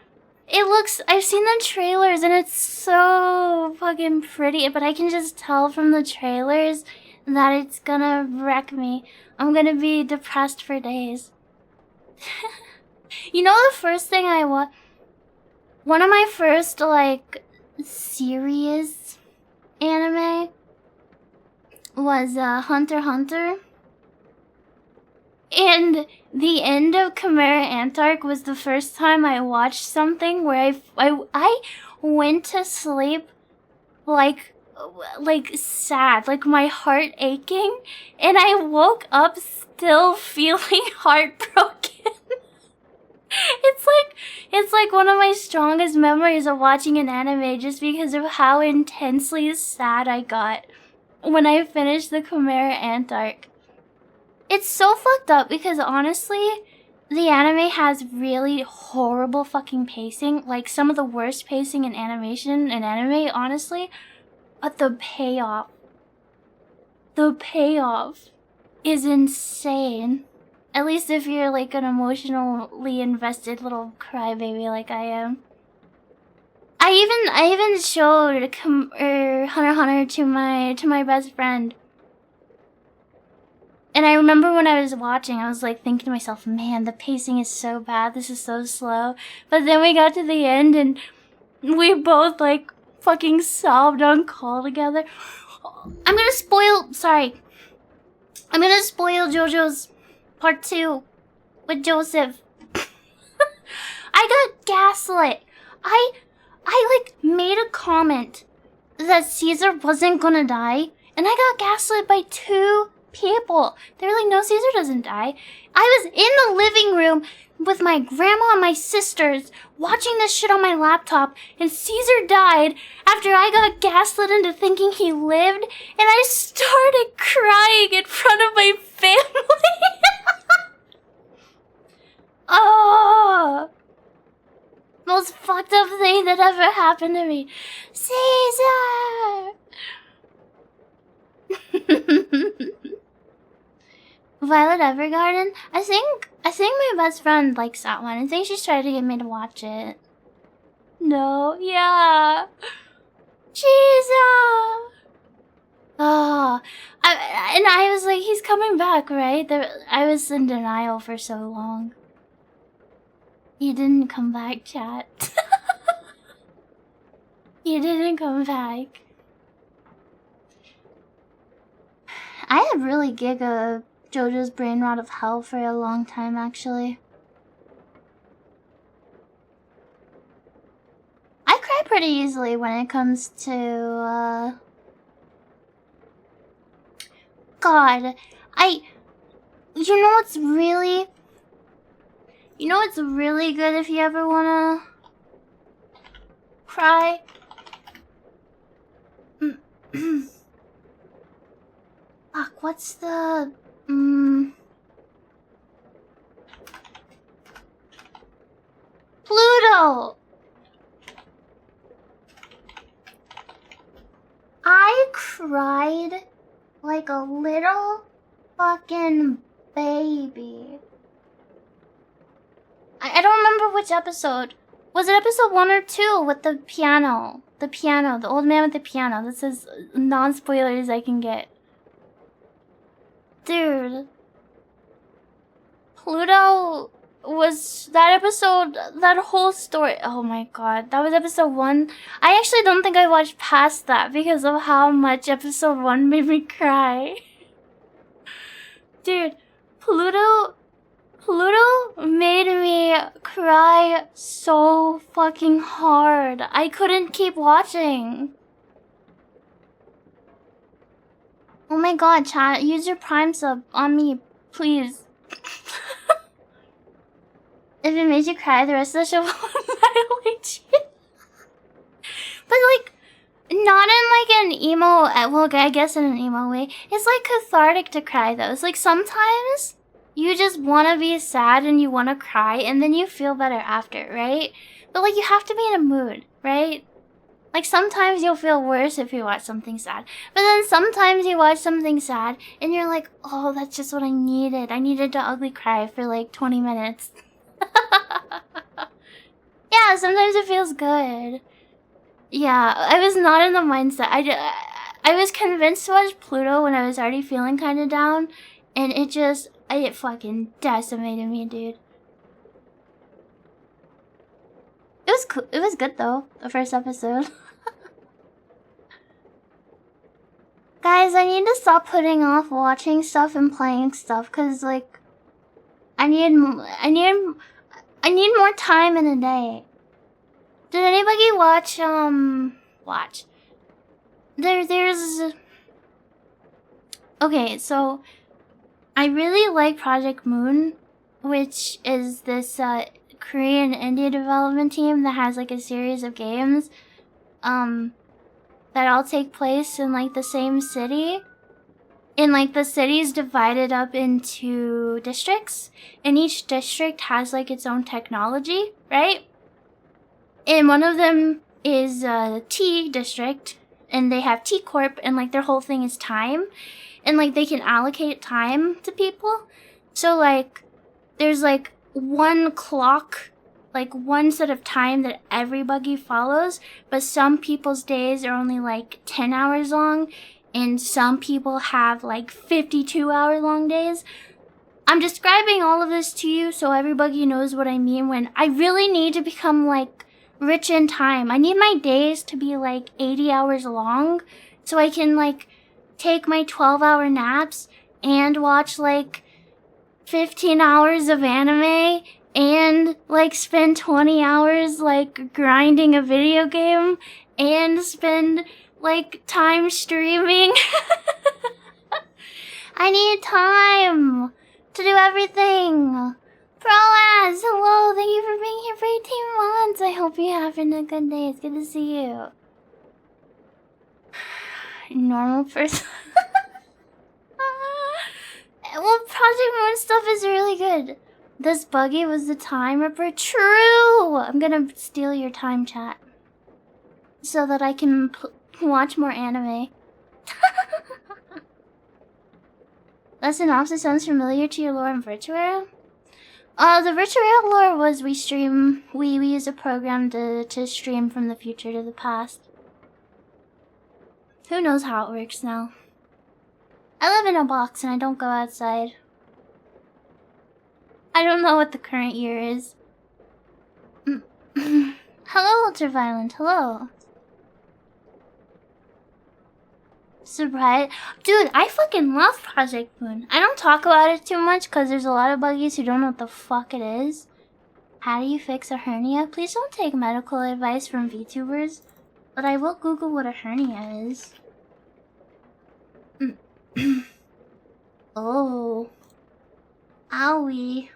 It looks... I've seen the trailers and it's so fucking pretty, but I can just tell from the trailers that it's gonna wreck me. I'm gonna be depressed for days. You know the first thing I watched... One of my first, like, serious anime was Hunter x Hunter. And the end of Chimera Antark was the first time I watched something where I went to sleep like sad, like my heart aching, and I woke up still feeling heartbroken. It's like one of my strongest memories of watching an anime just because of how intensely sad I got when I finished the Chimera Antark. It's so fucked up because honestly, the anime has really horrible fucking pacing, like some of the worst pacing in animation and anime, honestly. But the payoff is insane. At least if you're like an emotionally invested little crybaby like I am. I even showed Hunter x Hunter to my best friend. And I remember when I was watching, I was like thinking to myself, man, the pacing is so bad. This is so slow. But then we got to the end and we both like fucking sobbed on call together. I'm gonna spoil JoJo's part 2 with Joseph. I got gaslit. I like made a comment that Caesar wasn't gonna die, and I got gaslit by 2 people. They were like, no, Caesar doesn't die. I was in the living room with my grandma and my sisters watching this shit on my laptop, and Caesar died after I got gaslit into thinking he lived, and I started crying in front of my family. Oh, most fucked up thing that ever happened to me. Caesar! Violet Evergarden? I think my best friend likes that one. I think she's trying to get me to watch it. No, yeah. Jesus! Oh, and I was like, he's coming back, right? I was in denial for so long. He didn't come back, chat. He didn't come back. I had really giga JoJo's Brain Rot of Hell for a long time, actually. I cry pretty easily when it comes to, God, you know what's really good if you ever wanna cry? Fuck, what's the... Pluto! cried like a little fucking baby. I don't remember which episode. Was it episode 1 or 2 with the piano? The old man with the piano. This is non-spoilers I can get. Dude. Pluto was that episode, that whole story. Oh my god, that was episode 1. I actually don't think I watched past that because of how much episode 1 made me cry. Dude, Pluto made me cry so fucking hard. I couldn't keep watching. Oh my god, chat, use your Prime sub on me, please. If it made you cry, the rest of the show will annihilate you. But like, not in like an emo, well, I guess in an emo way. It's like cathartic to cry though. It's like sometimes you just want to be sad and you want to cry and then you feel better after, right? But like you have to be in a mood, right? Like sometimes you'll feel worse if you watch something sad. But then sometimes you watch something sad and you're like, oh, that's just what I needed. I needed to ugly cry for like 20 minutes. Yeah, sometimes it feels good. Yeah, I was not in the mindset. I was convinced to watch Pluto when I was already feeling kind of down. And it fucking decimated me, dude. It was cool. It was good though, the first episode. Guys, I need to stop putting off watching stuff and playing stuff, cause like, I need more time in a day. Did anybody watch there's okay, so I really like Project Moon, which is this Korean indie development team that has like a series of games that all take place in like the same city. And like the city's divided up into districts, and each district has like its own technology, right? And one of them is T district, and they have T Corp, and like their whole thing is time, and like they can allocate time to people. So like there's like one clock, like one set of time that everybody follows, but some people's days are only like 10 hours long, and some people have like 52-hour long days. I'm describing all of this to you so everybody knows what I mean when I really need to become like rich in time. I need my days to be like 80 hours long so I can like take my 12-hour naps and watch like 15 hours of anime and like spend 20 hours like grinding a video game and spend like time streaming. I need time to do everything. Proaz, hello, thank you for being here for 18 months. I hope you're having a good day. It's good to see you. Normal person. Well, Project Moon stuff is really good. This buggy was the time ripper. True! I'm gonna steal your time, chat. So that I can watch more anime. That synopsis sounds familiar to your lore in Virtuaria? The Virtuaria lore was we use a program to stream from the future to the past. Who knows how it works now? I live in a box and I don't go outside. I don't know what the current year is. Hello, Ultraviolent. Hello. Surprise. Dude, I fucking love Project Moon. I don't talk about it too much because there's a lot of buggies who don't know what the fuck it is. How do you fix a hernia? Please don't take medical advice from VTubers, but I will Google what a hernia is. Oh. Owie.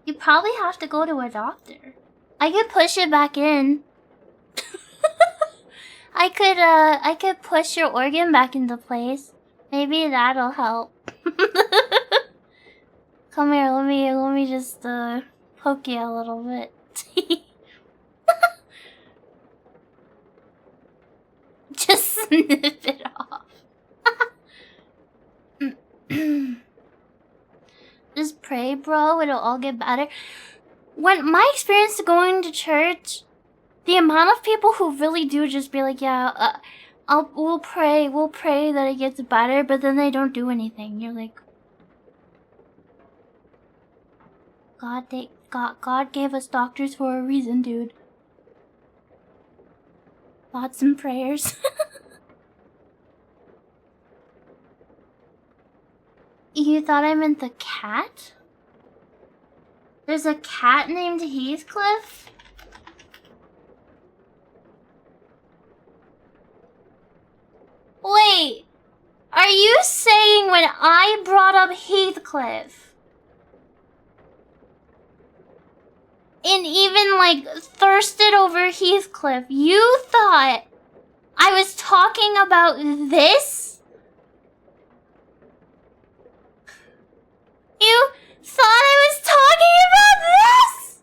You probably have to go to a doctor. I could push it back in. I could push your organ back into place. Maybe that'll help. Come here, let me just poke you a little bit. Just snip it off. Just pray, bro. It'll all get better. When my experience going to church, the amount of people who really do just be like, yeah, we'll pray that it gets better, but then they don't do anything. You're like, God gave us doctors for a reason, dude. Thoughts and prayers. You thought I meant the cat? There's a cat named Heathcliff? Wait, are you saying when I brought up Heathcliff and even like thirsted over Heathcliff, you thought I was talking about this? You thought I was talking about this?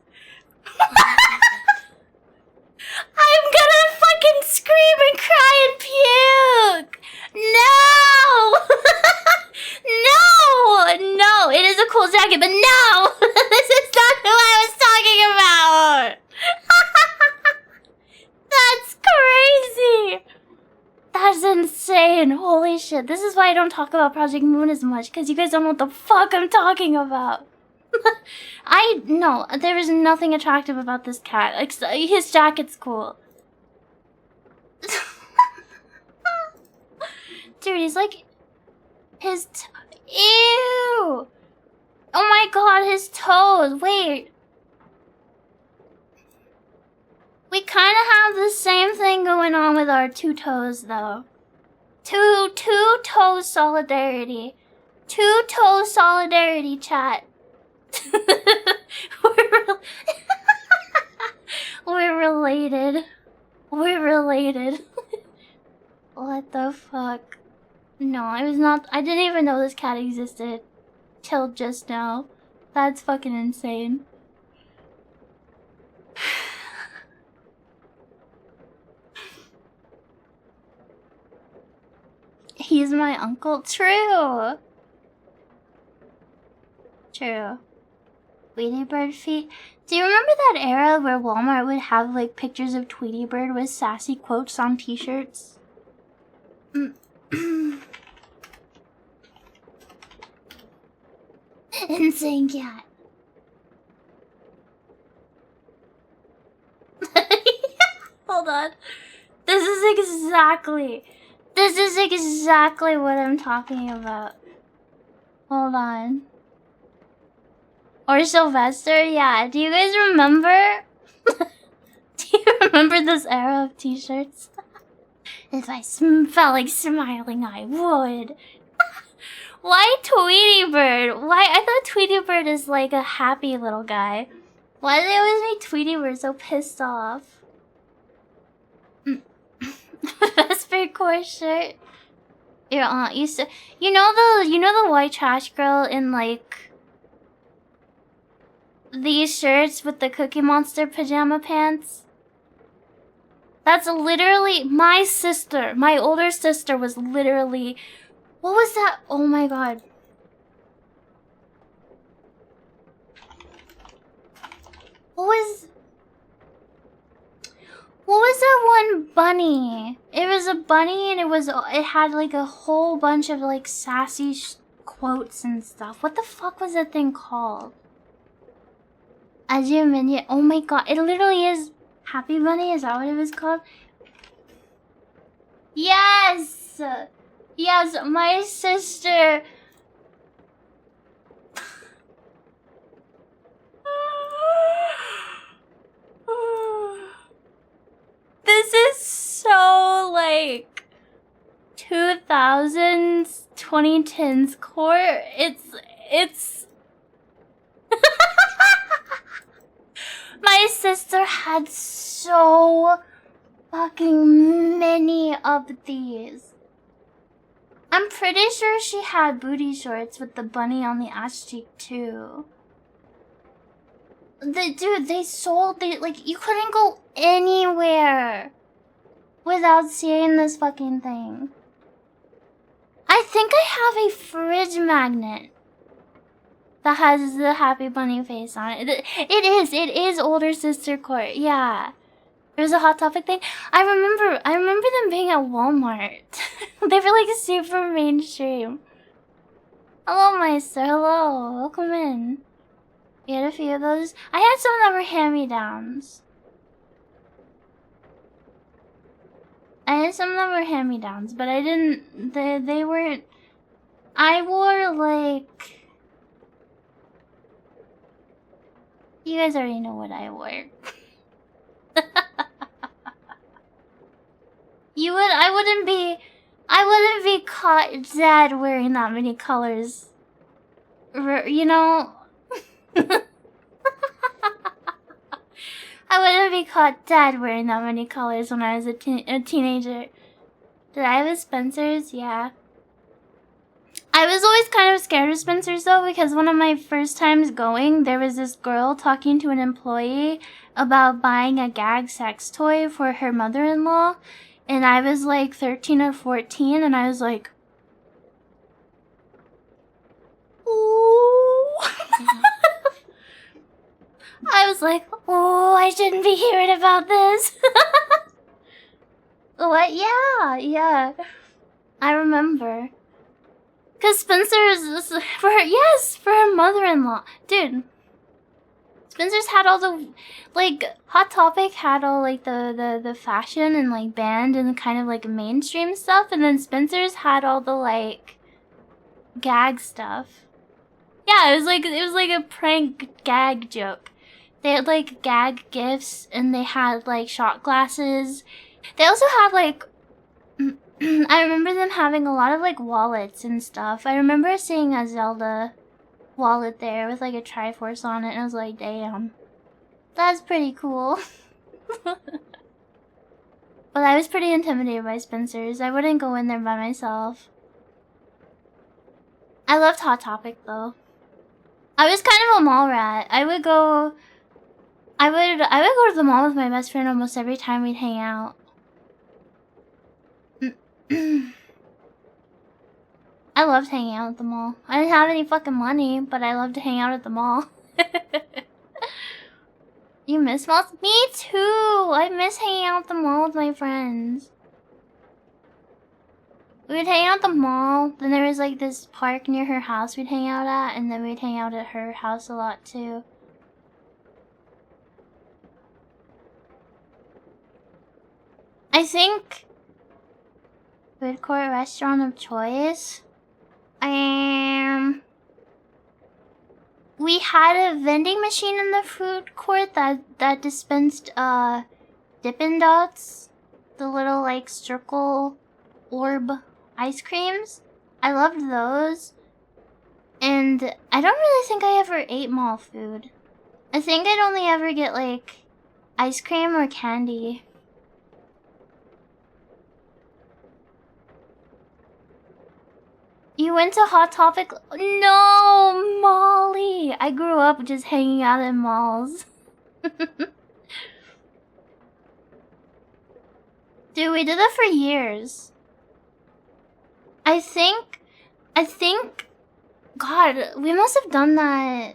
I'm gonna fucking scream and cry and puke! No! No, it is a cool jacket, but no! This is not who I was talking about! That's crazy! That's insane. Holy shit. This is why I don't talk about Project Moon as much, because you guys don't know what the fuck I'm talking about. No, there is nothing attractive about this cat. Like, his jacket's cool. Dude, he's like... Ew! Oh my god, his toes. Wait. We kind of have the same thing going on with our two toes, though. Two toe solidarity. Two toe solidarity, chat. We're related. We're related. What the fuck? No, I didn't even know this cat existed till just now. That's fucking insane. He's my uncle. True. True. Tweety Bird feet. Do you remember that era where Walmart would have like pictures of Tweety Bird with sassy quotes on t-shirts? Insane cat. Hold on. This is exactly what I'm talking about. Hold on. Or Sylvester? Yeah. Do you guys remember? Do you remember this era of t-shirts? If I felt like smiling, I would. Why Tweety Bird? Why? I thought Tweety Bird is like a happy little guy. Why do they always make Tweety Bird so pissed off? Vesper core shirt. Your aunt used to. You know the white trash girl in like these shirts with the Cookie Monster pajama pants? That's literally my sister. My older sister was literally. What was that? Oh my god. What was that one bunny? It was a bunny and it had like a whole bunch of like sassy quotes and stuff. What the fuck was that thing called? Adieu Minion. Oh my god. It literally is Happy Bunny? Is that what it was called? Yes! Yes, my sister. This is so like 2000s, 2010s core. It's my sister had so fucking many of these. I'm pretty sure she had booty shorts with the bunny on the ass cheek too. They sold like you couldn't go anywhere without seeing this fucking thing. I think I have a fridge magnet that has the Happy Bunny face on it. It is older sister court. Yeah. There's a Hot Topic thing. I remember them being at Walmart. They were like super mainstream. Hello, Meister. Hello. Welcome in. We had a few of those. I had some that were hand-me-downs. But I didn't. They weren't. I wore like. You guys already know what I wore. I wouldn't be caught dead wearing that many colors. You know? I wouldn't be caught dead wearing that many colors when I was a teenager. Did I have a Spencer's? Yeah. I was always kind of scared of Spencer's though, because one of my first times going, there was this girl talking to an employee about buying a gag sex toy for her mother-in-law. And I was like 13 or 14, and I was like, ooh. I was like, oh, I shouldn't be hearing about this. What? Yeah. I remember. Because Spencer's, for her mother-in-law. Dude. Spencer's had all the, like, Hot Topic had all, like, the fashion and, like, band and kind of, like, mainstream stuff. And then Spencer's had all the, like, gag stuff. Yeah, it was like a prank gag joke. They had, like, gag gifts, and they had, like, shot glasses. They also had, like, I remember them having a lot of, like, wallets and stuff. I remember seeing a Zelda wallet there with like a Triforce on it, and I was like, damn, that's pretty cool. But I was pretty intimidated by Spencer's. I wouldn't go in there by myself. I loved Hot Topic though. I was kind of a mall rat. I would go to the mall with my best friend almost every time we'd hang out. I loved hanging out at the mall. I didn't have any fucking money, but I loved to hang out at the mall. You miss malls? Me too! I miss hanging out at the mall with my friends. We would hang out at the mall, then there was like this park near her house we'd hang out at, and then we'd hang out at her house a lot too. I think food court restaurant of choice. We had a vending machine in the food court that dispensed Dippin' Dots, the little like circle orb ice creams. I loved those. And I don't really think I ever ate mall food. I think I'd only ever get like ice cream or candy. You went to Hot Topic? No, Molly! I grew up just hanging out in malls. Dude, we did that for years. I think, God, we must have done that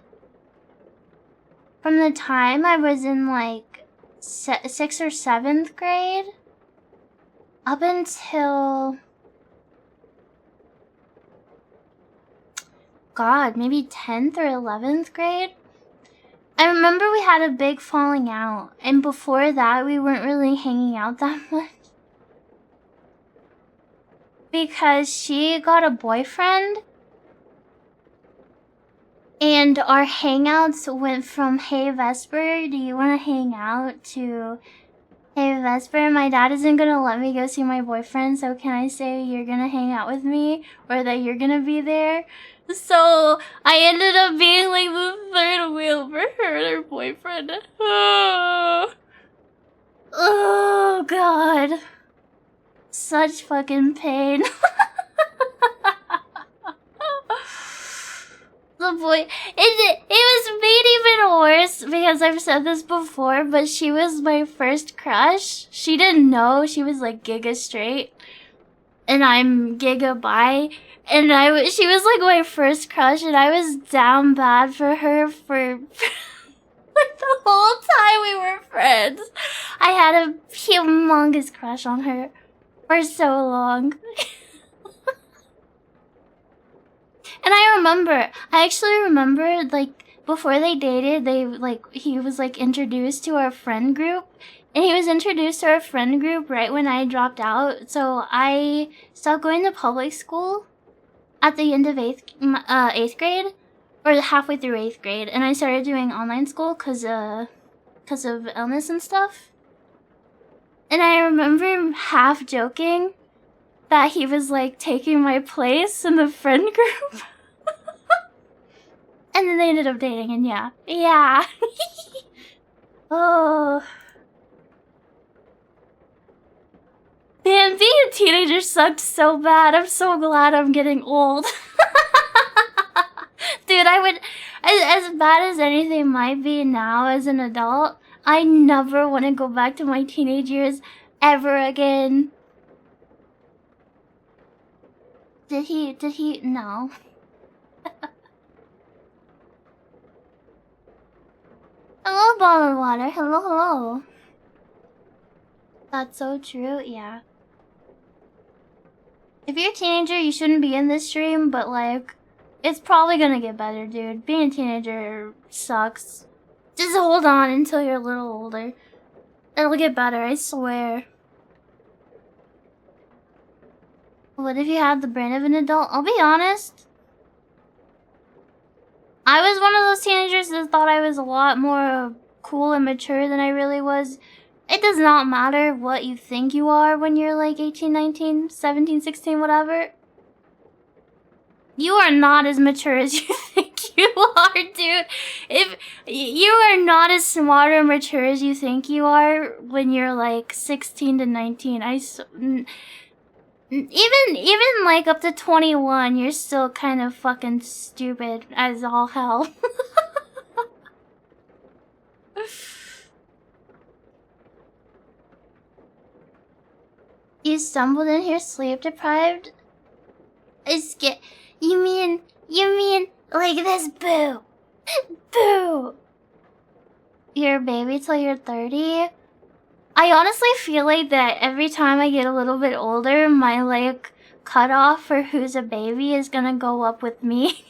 from the time I was in like 6th or 7th grade up until, God, maybe 10th or 11th grade. I remember we had a big falling out, and before that we weren't really hanging out that much. Because she got a boyfriend, and our hangouts went from, hey Vesper, do you want to hang out, to, hey Vesper, my dad isn't gonna let me go see my boyfriend, so can I say you're gonna hang out with me, or that you're gonna be there? So I ended up being like the third wheel for her and her boyfriend. Oh God. Such fucking pain. The boy, it was made even worse because I've said this before, but she was my first crush. She didn't know, she was like giga straight. and I'm Giga Bi, and she was like my first crush, and I was down bad for her for like the whole time we were friends. I had a humongous crush on her for so long. And I actually remember, like, before they dated, he was, like, introduced to our friend group. And he was introduced to our friend group right when I dropped out. So I stopped going to public school at the end of 8th grade. Or halfway through 8th grade. And I started doing online school because of illness and stuff. And I remember half joking that he was, like, taking my place in the friend group. And then they ended up dating, and yeah. Yeah. Oh. Man, being a teenager sucked so bad. I'm so glad I'm getting old. Dude, I would... As bad as anything might be now as an adult, I never want to go back to my teenage years ever again. Did he? No. Hello, bottled water. Hello. That's so true, yeah. If you're a teenager, you shouldn't be in this stream, but like, it's probably gonna get better, dude. Being a teenager sucks. Just hold on until you're a little older. It'll get better, I swear. What if you had the brain of an adult? I'll be honest. I was one of those teenagers that thought I was a lot more cool and mature than I really was. It does not matter what you think you are when you're like 18, 19, 17, 16, whatever. You are not as mature as you think you are, dude. If you are not as smart or mature as you think you are when you're like 16 to 19, even like up to 21, you're still kind of fucking stupid as all hell. You stumbled in here sleep deprived? You mean like this, boo. Boo. You're a baby till you're 30? I honestly feel like that every time I get a little bit older, my, like, cutoff for who's a baby is gonna go up with me.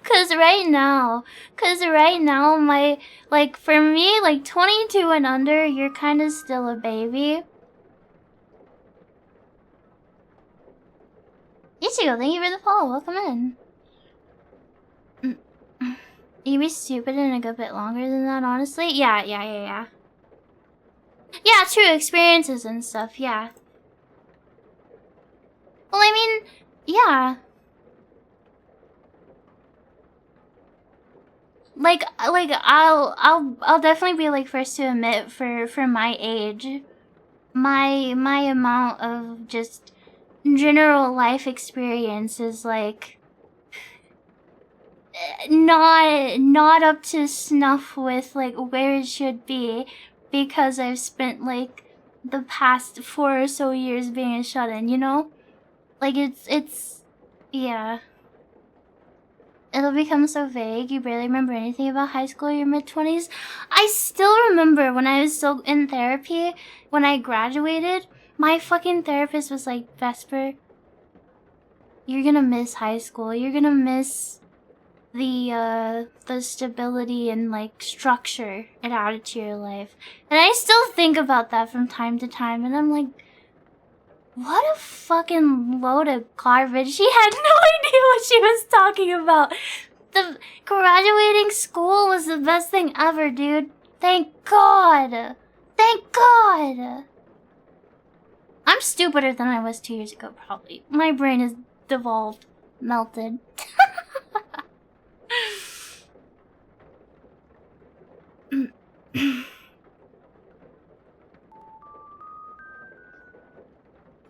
Cause right now, my, like, for me, like, 22 and under, you're kinda still a baby. Ichigo, thank you for the follow, welcome in. You'd be stupid in a good bit longer than that, honestly. Yeah. Yeah, true, experiences and stuff, yeah. Well, I mean, yeah. Like I'll definitely be like first to admit for my age, my amount of just general life experience is like not up to snuff with like where it should be. Because I've spent, like, the past 4 or so years being a shut-in, you know? Like, it's... Yeah. It'll become so vague, you barely remember anything about high school or your mid-20s. I still remember when I was still in therapy, when I graduated, my fucking therapist was like, Vesper, you're gonna miss high school. You're gonna miss the stability and like structure it added to your life. And I still think about that from time to time, and I'm like, what a fucking load of garbage. She had no idea what she was talking about. The graduating school was the best thing ever, dude. Thank God. Thank God. I'm stupider than I was 2 years ago, probably. My brain is devolved, melted.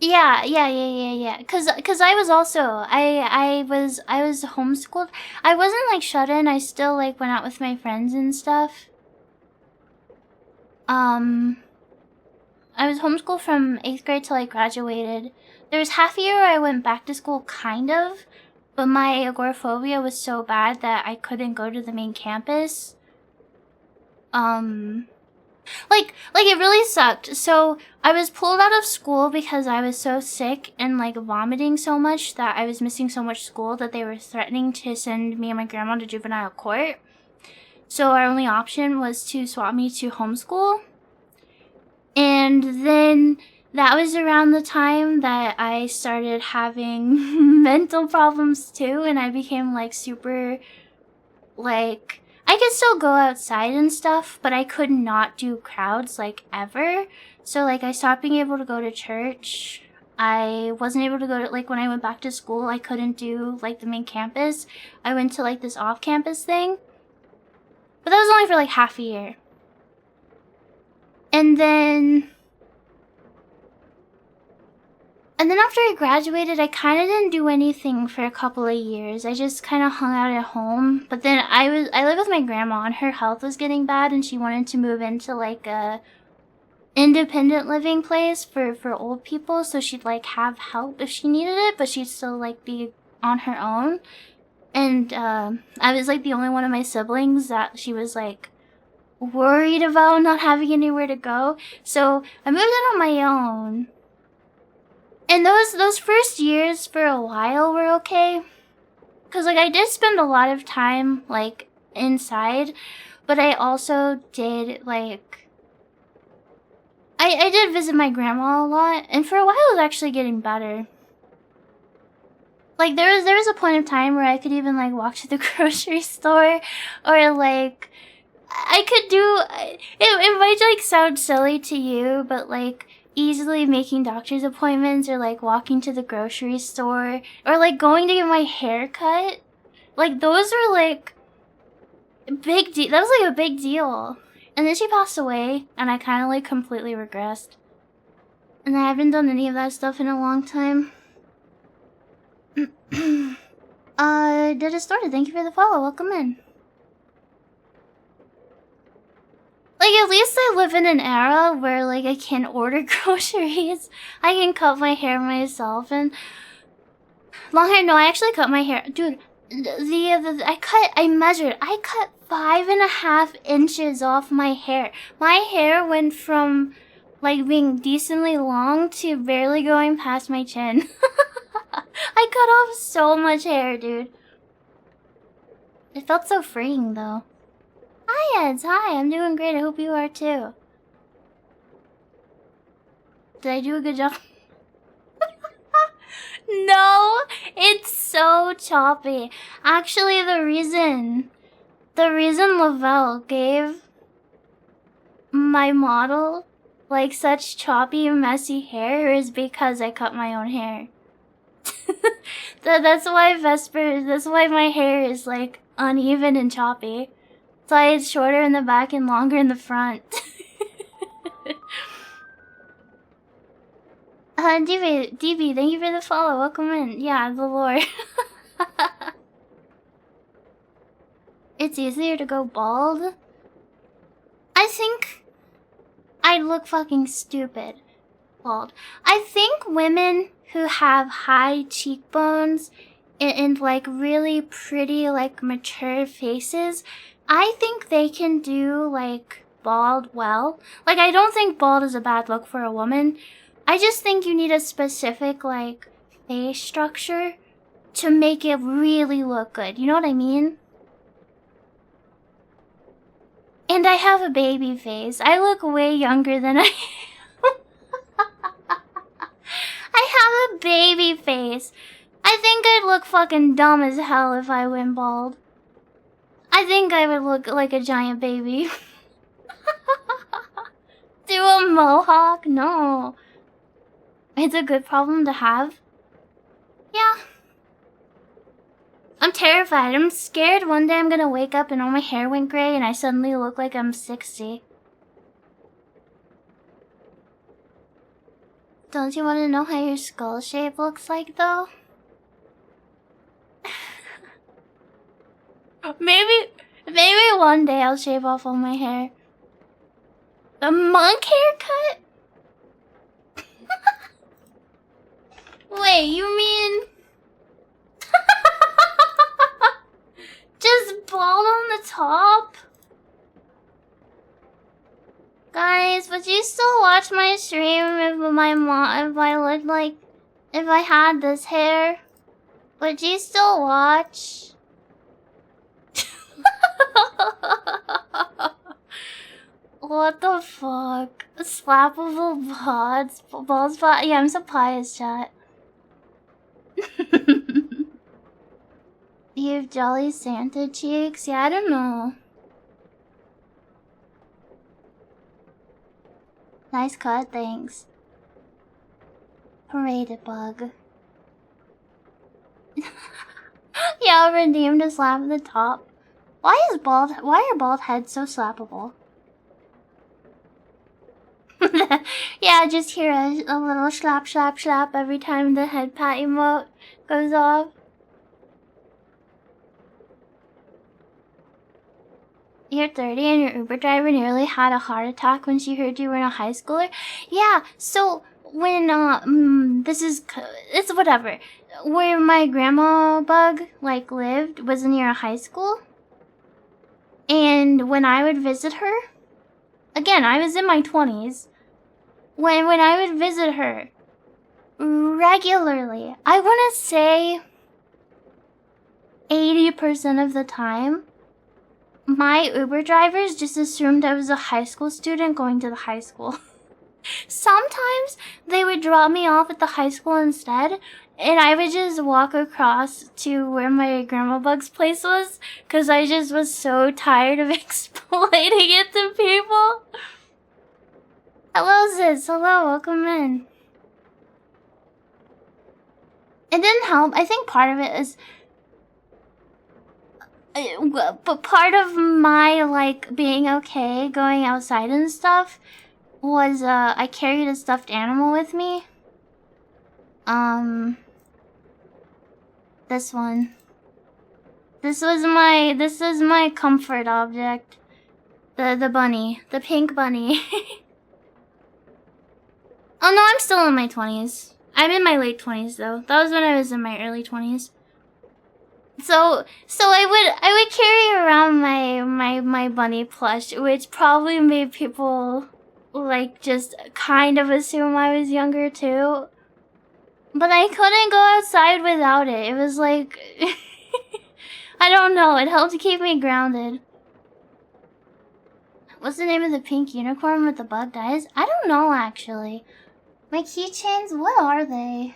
Yeah. Cause I was also I was homeschooled. I wasn't like shut in. I still like went out with my friends and stuff. I was homeschooled from 8th grade till I graduated. There was half a year where I went back to school, kind of, but my agoraphobia was so bad that I couldn't go to the main campus. Like it really sucked. So I was pulled out of school because I was so sick and like vomiting so much that I was missing so much school that they were threatening to send me and my grandma to juvenile court. So our only option was to swap me to homeschool. And then that was around the time that I started having mental problems too, and I became like super, like, I could still go outside and stuff, but I could not do crowds like ever. So like I stopped being able to go to church. I wasn't able to go to, like, when I went back to school, I couldn't do like the main campus. I went to like this off-campus thing. But that was only for like half a year. And then after I graduated, I kind of didn't do anything for a couple of years. I just kind of hung out at home. But then I lived with my grandma, and her health was getting bad, and she wanted to move into like a independent living place for old people, so she'd like have help if she needed it, but she'd still like be on her own. And I was like the only one of my siblings that she was like worried about not having anywhere to go. So I moved in on my own. And those first years for a while were okay. Cause like I did spend a lot of time like inside, but I also did like I did visit my grandma a lot, and for a while it was actually getting better. Like there was a point of time where I could even like walk to the grocery store, or like I could do it might like sound silly to you, but like easily making doctor's appointments, or like walking to the grocery store, or like going to get my hair cut. Like those were like big deal. That was like a big deal. And then she passed away, and I kind of like completely regressed. And I haven't done any of that stuff in a long time. Did it started? Thank you for the follow. Welcome in. Like, at least I live in an era where, like, I can order groceries. I can cut my hair myself, and long hair. No, I actually cut my hair, dude. I measured. I cut 5.5 inches off my hair. My hair went from like being decently long to barely going past my chin. I cut off so much hair, dude. It felt so freeing, though. Hi, Eds. Hi, I'm doing great. I hope you are, too. Did I do a good job? No, it's so choppy. Actually, the reason Lavelle gave my model like such choppy, messy hair is because I cut my own hair. That's why my hair is like uneven and choppy. That's why it's shorter in the back and longer in the front. DB, thank you for the follow. Welcome in. Yeah, the lore. It's easier to go bald. I think I'd look fucking stupid bald. I think women who have high cheekbones and like really pretty, like mature faces, I think they can do like bald well. Like, I don't think bald is a bad look for a woman. I just think you need a specific, like, face structure to make it really look good. You know what I mean? And I have a baby face. I look way younger than I am. I have a baby face. I think I'd look fucking dumb as hell if I went bald. I think I would look like a giant baby. Do a mohawk? No. It's a good problem to have. Yeah. I'm terrified. I'm scared one day I'm gonna wake up and all my hair went gray and I suddenly look like I'm 60. Don't you want to know how your skull shape looks like, though? Maybe one day I'll shave off all my hair. A monk haircut? Wait, you mean... just bald on the top? Guys, would you still watch my stream if I looked like... if I had this hair? Would you still watch? What the fuck? Slappable bald spot? Yeah, I'm so pious, chat. You have Jolly Santa cheeks? Yeah, I don't know. Nice cut, thanks. Paraded bug. Yeah, I'll redeem to slap at the top. Why are bald heads so slappable? Yeah, just hear a little slap, slap, slap every time the head pat emote goes off. You're 30 and your Uber driver nearly had a heart attack when she heard you were a high schooler? Yeah, so when, it's whatever. Where my grandma bug, like, lived was near a high school. And when I would visit her, again, I was in my 20s. When I would visit her, regularly, I want to say 80% of the time, my Uber drivers just assumed I was a high school student going to the high school. Sometimes they would drop me off at the high school instead, and I would just walk across to where my grandma bug's place was, because I just was so tired of explaining it to people. Hello, sis. Hello, welcome in. It didn't help. I think part of it is... but part of my, like, being okay going outside and stuff was, I carried a stuffed animal with me. This one. This is my comfort object. The bunny. The pink bunny. Oh no, I'm still in my 20s. I'm in my late 20s though. That was when I was in my early 20s. So I would carry around my bunny plush, which probably made people like just kind of assume I was younger too. But I couldn't go outside without it. It was like I don't know, it helped keep me grounded. What's the name of the pink unicorn with the bugged eyes? I don't know actually. My keychains, what are they?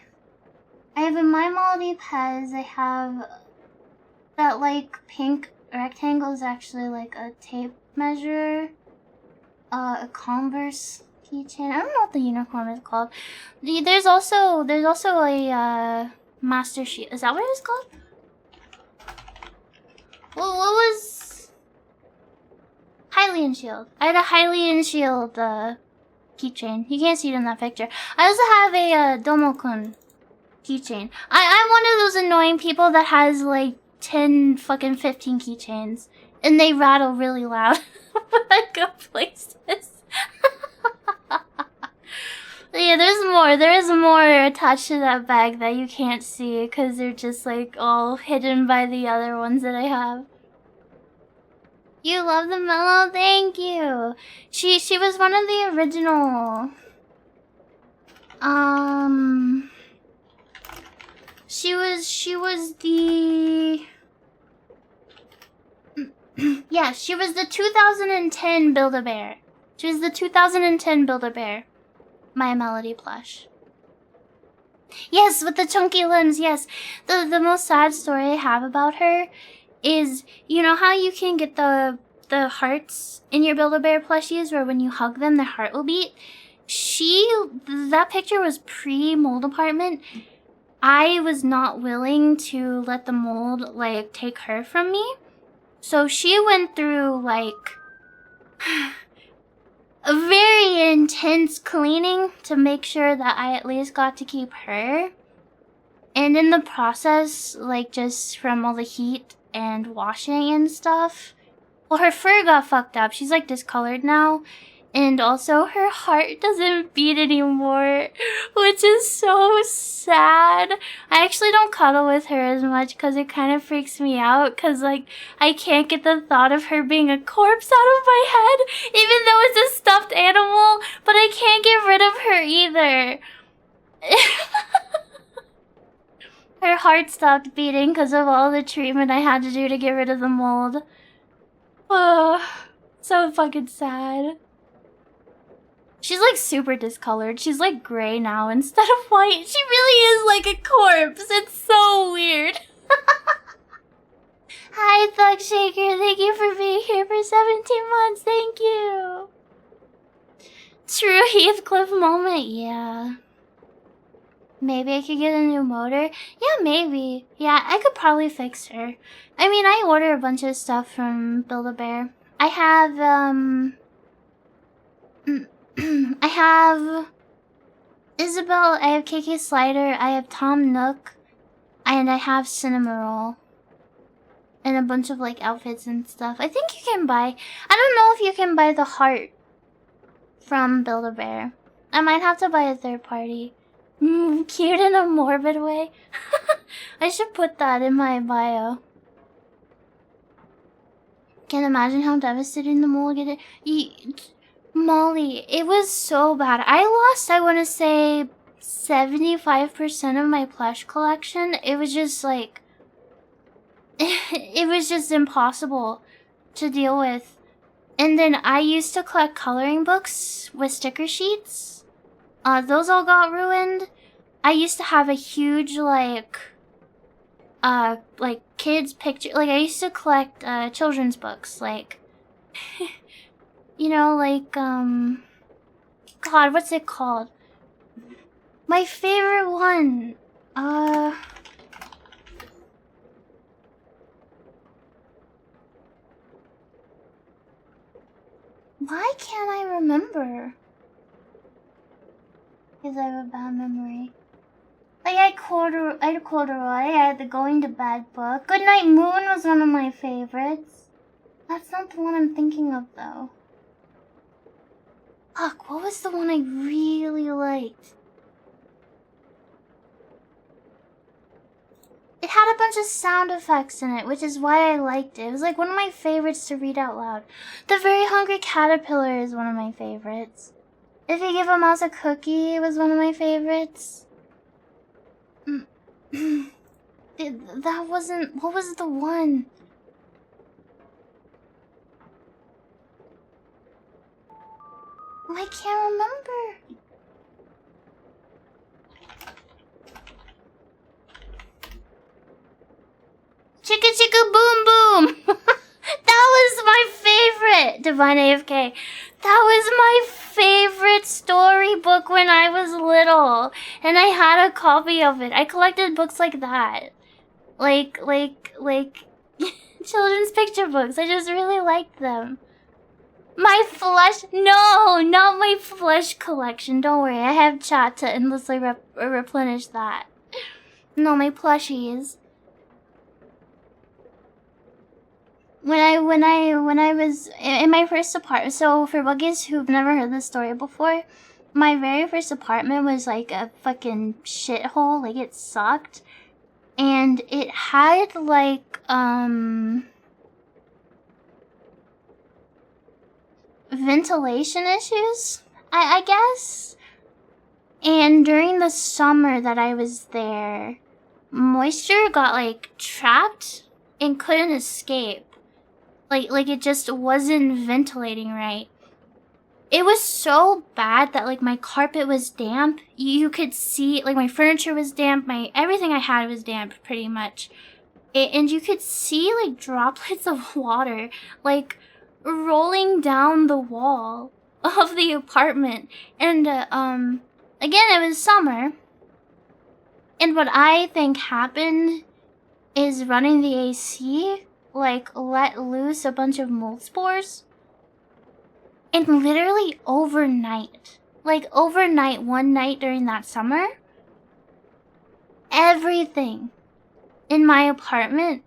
I have a My Melody Pez, I have that like pink rectangle is actually like a tape measure. A Converse keychain. I don't know what the unicorn is called. There's also a Master Shield. Is that what it was called? Well, what was Hylian Shield? I had a Hylian Shield keychain. You can't see it in that picture. I also have a Domokun keychain. I'm one of those annoying people that has like 10 fucking 15 keychains and they rattle really loud when I go places. Yeah, there is more attached to that bag that you can't see because they're just like all hidden by the other ones that I have. You love the mellow? Thank you. She was one of the original. She was the yeah, she was the 2010 Build-A-Bear. She was the 2010 Build-A-Bear. My Melody plush. Yes, with the chunky limbs, yes. The most sad story I have about her is, you know how you can get the hearts in your Build-A-Bear plushies where when you hug them, their heart will beat? That picture was pre-mold apartment. I was not willing to let the mold, like, take her from me. So she went through, like, a very intense cleaning to make sure that I at least got to keep her. And in the process, like, just from all the heat and washing and stuff, well, her fur got fucked up. She's, like, discolored now. And also her heart doesn't beat anymore, which is so sad. I actually don't cuddle with her as much because it kind of freaks me out because, like, I can't get the thought of her being a corpse out of my head, even though it's a stuffed animal, but I can't get rid of her either. Her heart stopped beating because of all the treatment I had to do to get rid of the mold. Oh, so fucking sad. She's like super discolored. She's like gray now instead of white. She really is like a corpse. It's so weird. Hi, Thug Shaker. Thank you for being here for 17 months. Thank you. True Heathcliff moment, yeah. Maybe I could get a new motor? Yeah, maybe. Yeah, I could probably fix her. I mean, I order a bunch of stuff from Build-A-Bear. I have, I have Isabel, I have KK Slider, I have Tom Nook, and I have Cinnamoroll. And a bunch of, like, outfits and stuff. I think you can buy... I don't know if you can buy the heart from Build-A-Bear. I might have to buy a third party. Cute in a morbid way. I should put that in my bio. Can't imagine how devastating the mole get it. Molly, it was so bad. I lost, I want to say, 75% of my plush collection. It was just like... it was just impossible to deal with. And then I used to collect coloring books with sticker sheets. Those all got ruined. I used to have a huge, like kids picture... Like, I used to collect, children's books, like... You know, like, God, what's it called? My favorite one. Why can't I remember? Because I have a bad memory. Like, I had Corduroy, I had the Going to Bed book. Goodnight Moon was one of my favorites. That's not the one I'm thinking of, though. Fuck, what was the one I really liked? It had a bunch of sound effects in it, which is why I liked it. It was like one of my favorites to read out loud. The Very Hungry Caterpillar is one of my favorites. If You Give a Mouse a Cookie was one of my favorites. That wasn't... What was the one? I can't remember. Chicka chicka boom boom. That was my favorite. Divine AFK. That was my favorite storybook when I was little. And I had a copy of it. I collected books like that. Like children's picture books. I just really liked them. My flesh... No, not my flesh collection. Don't worry, I have chat to endlessly replenish that. No, my plushies. When I was in my first apartment... So, for buggies who've never heard this story before, my very first apartment was like a fucking shithole. Like, it sucked. And it had, like, ventilation issues, I guess. And during the summer that I was there, moisture got, like, trapped and couldn't escape. Like it just wasn't ventilating right. It was so bad that, like, my carpet was damp. You could see, like, my furniture was damp. Everything I had was damp, pretty much. And you could see, like, droplets of water, like, rolling down the wall of the apartment. And, again, it was summer. And what I think happened is running the AC, like, let loose a bunch of mold spores. And literally overnight, like, overnight, one night during that summer, everything in my apartment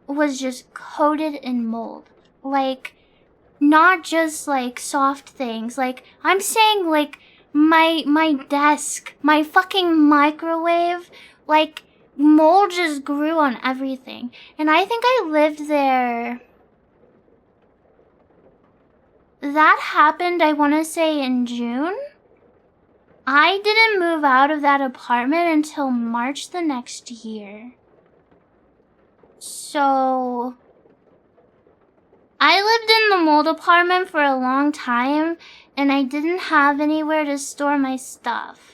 was just coated in mold. Like, Not just like soft things. Like I'm saying like my desk, my fucking microwave, like mold just grew on everything. And I think I lived there. That happened, I want to say, in June. I didn't move out of that apartment until March the next year. So I lived in the mold apartment for a long time, and I didn't have anywhere to store my stuff.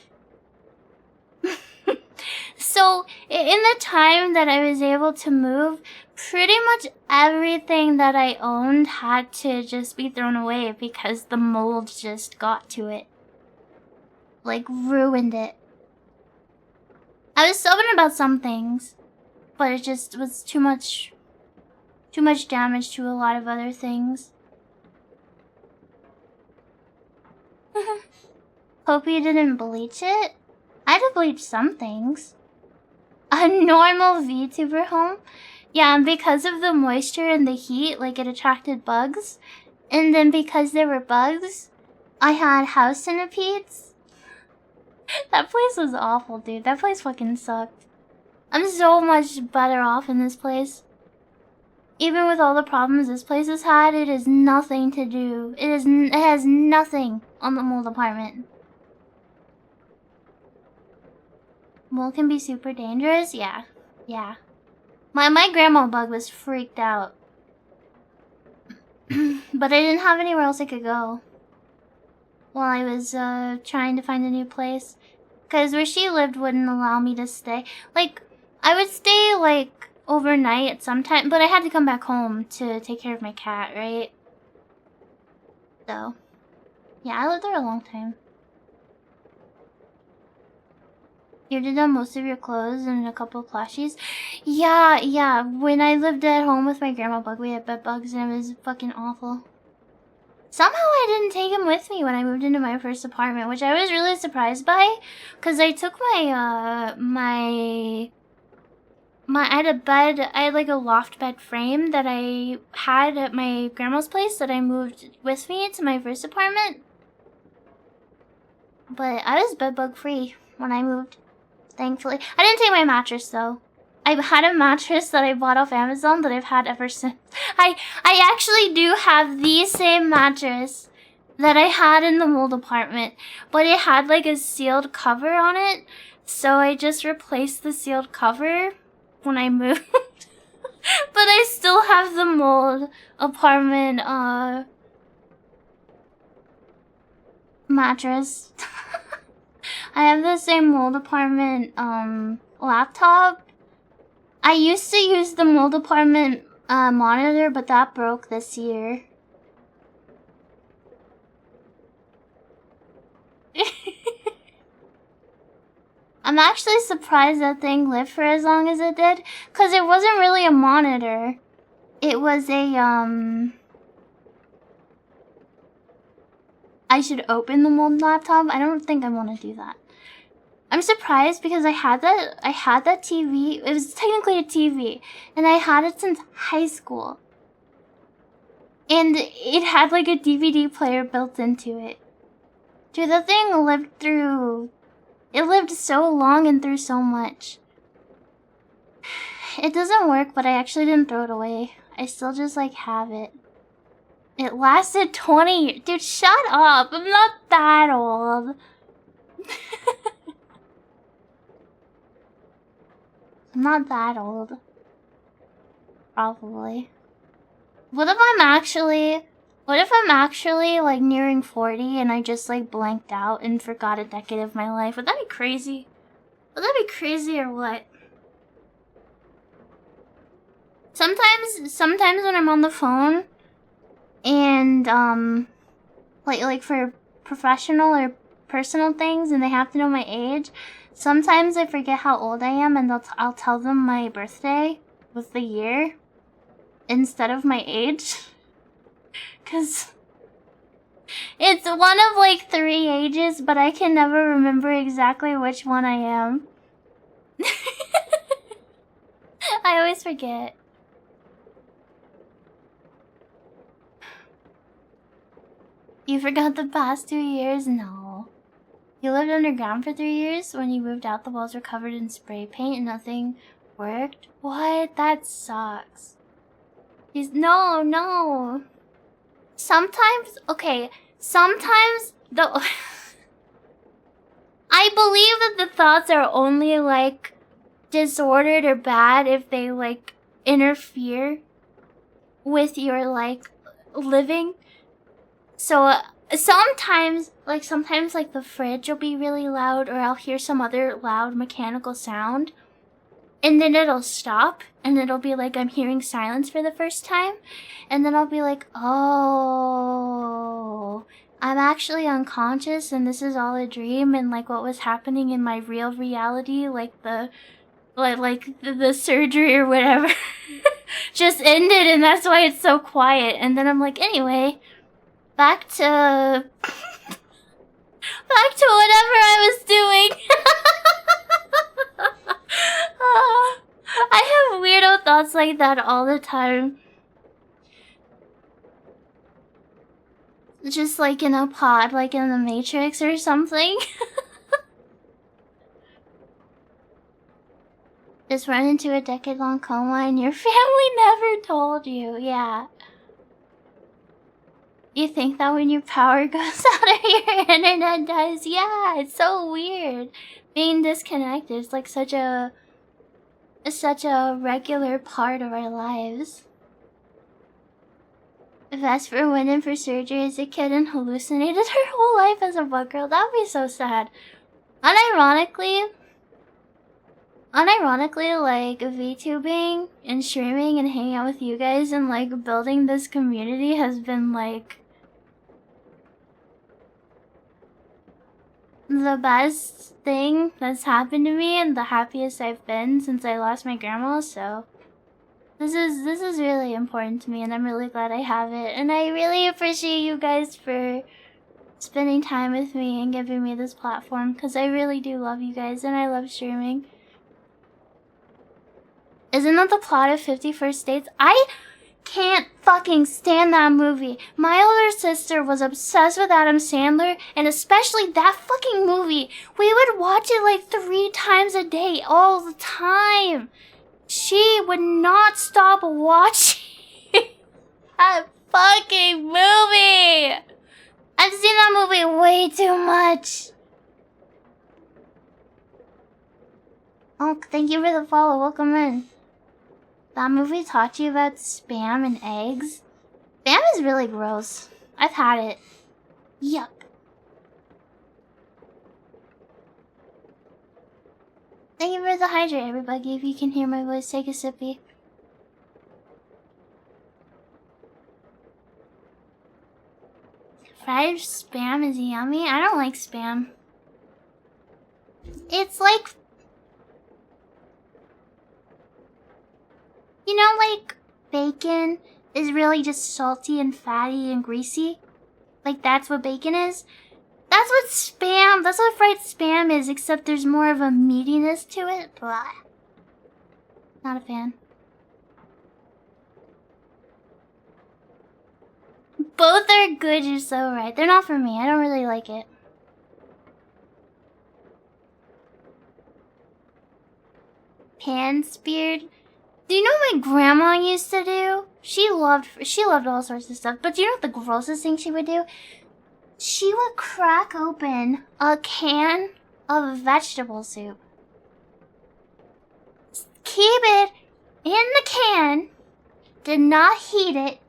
So, in the time that I was able to move, pretty much everything that I owned had to just be thrown away because the mold just got to it. Like, ruined it. I was stubborn about some things, but it just was too much damage to a lot of other things. Hope you didn't bleach it. I had to bleach some things. A normal VTuber home? Yeah, and because of the moisture and the heat, like it attracted bugs. And then because there were bugs, I had house centipedes. That place was awful, dude. That place fucking sucked. I'm so much better off in this place. Even with all the problems this place has had, it is nothing to do. It has nothing on the mold apartment. Mold can be super dangerous? Yeah. Yeah. My grandma bug was freaked out. But I didn't have anywhere else I could go while I was trying to find a new place. Because where she lived wouldn't allow me to stay. Like, I would stay, like, overnight at some time, but I had to come back home to take care of my cat, right? So, yeah, I lived there a long time. You did on most of your clothes and a couple of plushies? Yeah. When I lived at home with my grandma bug, we had bed bugs and it was fucking awful. Somehow I didn't take him with me when I moved into my first apartment, which I was really surprised by. Because I took I had a bed, I had like a loft bed frame that I had at my grandma's place that I moved with me to my first apartment. But I was bed bug free when I moved. Thankfully. I didn't take my mattress though. I had a mattress that I bought off Amazon that I've had ever since. I actually do have the same mattress that I had in the mold apartment, but it had like a sealed cover on it, so I just replaced the sealed cover when I moved. But I still have the mold apartment mattress. I have the same mold apartment laptop. I used to use the mold apartment monitor, but that broke this year. I'm actually surprised that thing lived for as long as it did, because it wasn't really a monitor. It was a, I should open the mold laptop. I don't think I want to do that. I'm surprised because I had that TV. It was technically a TV, and I had it since high school. And it had like a DVD player built into it. Dude, that thing lived so long and through so much. It doesn't work, but I actually didn't throw it away. I still just like have it. It lasted 20 years. Dude, shut up. I'm not that old. I'm not that old. Probably. What if I'm actually like nearing 40 and I just like blanked out and forgot a decade of my life? Would that be crazy? Would that be crazy or what? Sometimes when I'm on the phone and like for professional or personal things and they have to know my age, sometimes I forget how old I am and I'll tell them my birthday with the year instead of my age. 'Cause it's one of like 3 ages, but I can never remember exactly which one I am. I always forget. You forgot the past 2 years? No. You lived underground for 3 years? When you moved out, the walls were covered in spray paint and nothing worked? What? That sucks. No. Sometimes, okay, sometimes the... I believe that the thoughts are only, like, disordered or bad if they, like, interfere with your, like, living. So, sometimes the fridge will be really loud, or I'll hear some other loud mechanical sound, and then it'll stop, and it'll be like I'm hearing silence for the first time, and then I'll be like, oh, I'm actually unconscious, and this is all a dream, and like what was happening in my real reality, like the surgery or whatever, just ended, and that's why it's so quiet. And then I'm like, anyway, back to whatever I was doing. I have weirdo thoughts like that all the time. Just like in a pod, like in the Matrix or something. Just run into a decade-long coma and your family never told you. Yeah. You think that when your power goes out or your internet dies? Yeah, it's so weird. Being disconnected is like such a regular part of our lives. Vesper went in for surgery as a kid and hallucinated her whole life as a bug girl. That would be so sad. Unironically, like, VTubing and streaming and hanging out with you guys and, like, building this community has been, like, the best thing that's happened to me and the happiest I've been since I lost my grandma, so this is really important to me, and I'm really glad I have it. And I really appreciate you guys for spending time with me and giving me this platform, because I really do love you guys and I love streaming. Isn't that the plot of 50 First Dates? I can't fucking stand that movie. My older sister was obsessed with Adam Sandler, and especially that fucking movie. We would watch it like 3 times a day, all the time. She would not stop watching that fucking movie. I've seen that movie way too much. Oh, thank you for the follow. Welcome in. That movie taught you about spam and eggs? Spam is really gross. I've had it. Yuck. Thank you for the hydrate, everybody. If you can hear my voice, take a sippy. Fried spam is yummy. I don't like spam. It's like... You know, like, bacon is really just salty and fatty and greasy? Like, that's what bacon is? That's what fried spam is, except there's more of a meatiness to it. Blah. Not a fan. Both are good, you're so right. They're not for me. I don't really like it. Pan-speared. Do you know what my grandma used to do? She loved all sorts of stuff. But do you know what the grossest thing she would do? She would crack open a can of vegetable soup. Keep it in the can. Did not heat it.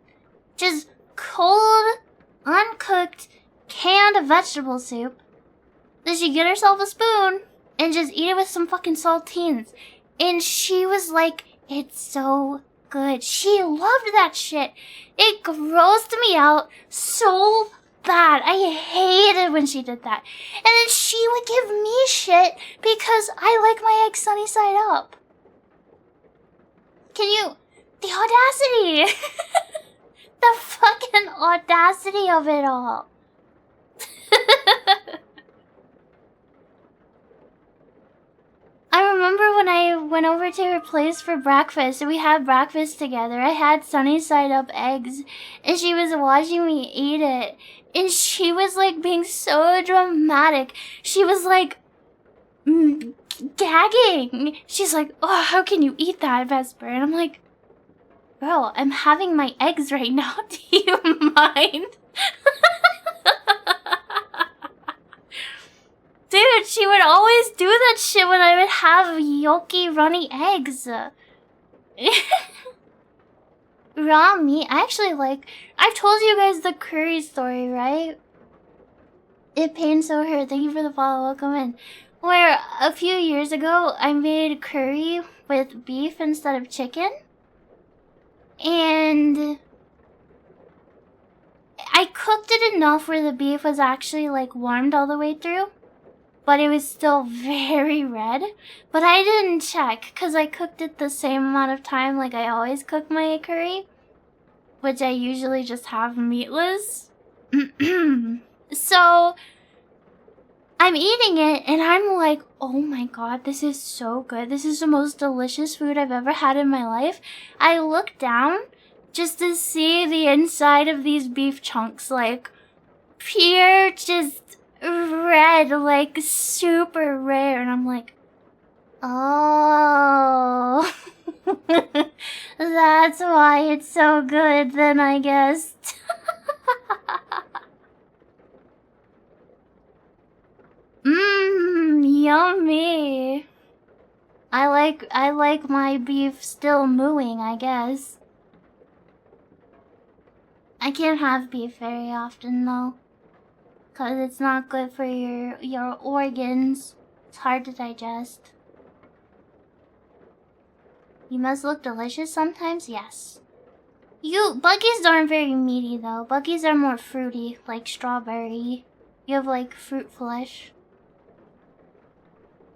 Just cold, uncooked, canned vegetable soup. Then she'd get herself a spoon and just eat it with some fucking saltines. And she was like, it's so good. She loved that shit. It grossed me out so bad. I hated when she did that. And then she would give me shit because I like my eggs sunny side up. The audacity. The fucking audacity of it all. I remember when I went over to her place for breakfast and we had breakfast together. I had sunny side up eggs and she was watching me eat it. And she was like being so dramatic. She was like gagging. She's like, oh, how can you eat that, Vesper? And I'm like, girl, I'm having my eggs right now. Do you mind? Dude, she would always do that shit when I would have yolky, runny eggs. Raw meat, I actually like... I've told you guys the curry story, right? It pains so hurt. Thank you for the follow. Welcome in. Where a few years ago, I made curry with beef instead of chicken. And I cooked it enough where the beef was actually like warmed all the way through. But it was still very red. But I didn't check because I cooked it the same amount of time like I always cook my curry. Which I usually just have meatless. So I'm eating it and I'm like, oh my god, this is so good. This is the most delicious food I've ever had in my life. I look down just to see the inside of these beef chunks, like pure, just red, like super rare. And I'm like, oh, that's why it's so good then, I guess. Yummy. I like my beef still mooing, I guess. I can't have beef very often though, cause it's not good for your organs. It's hard to digest. You must look delicious sometimes, yes. Buggies aren't very meaty though. Buggies are more fruity, like strawberry. You have like fruit flesh.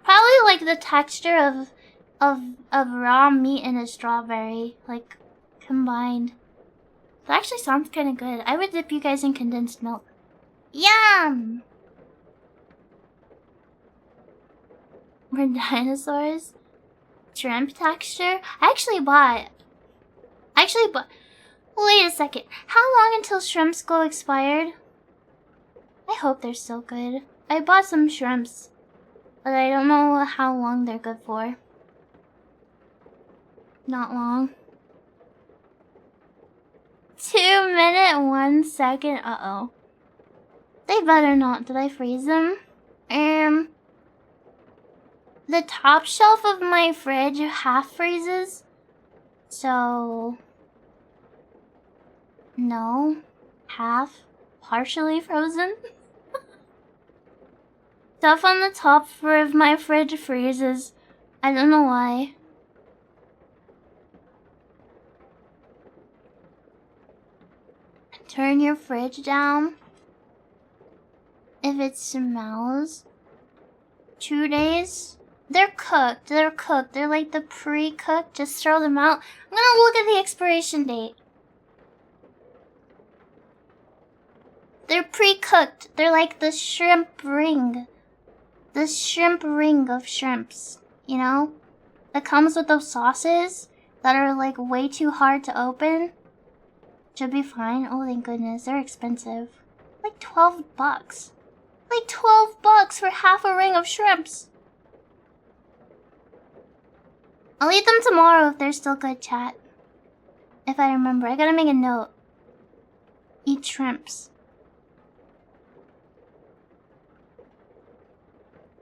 Probably like the texture of raw meat and a strawberry, like combined. That actually sounds kind of good. I would dip you guys in condensed milk. Yum! We're dinosaurs. Shrimp texture. I actually bought. Wait a second. How long until shrimps go expired? I hope they're still good. I bought some shrimps, but I don't know how long they're good for. Not long. 2 minutes, 1 second. Uh-oh. They better not. Did I freeze them? The top shelf of my fridge half freezes. So... no. Half. Partially frozen. Stuff on the top of my fridge freezes. I don't know why. Turn your fridge down. If it smells. 2 days. They're cooked. They're cooked. They're like the pre-cooked. Just throw them out. I'm gonna look at the expiration date. They're pre-cooked. They're like the shrimp ring. The shrimp ring of shrimps. You know? That comes with those sauces that are like way too hard to open. Should be fine. Oh, thank goodness. They're expensive. Like $12. Like $12 for half a ring of shrimps. I'll eat them tomorrow if they're still good, chat. If I remember. I gotta make a note. Eat shrimps.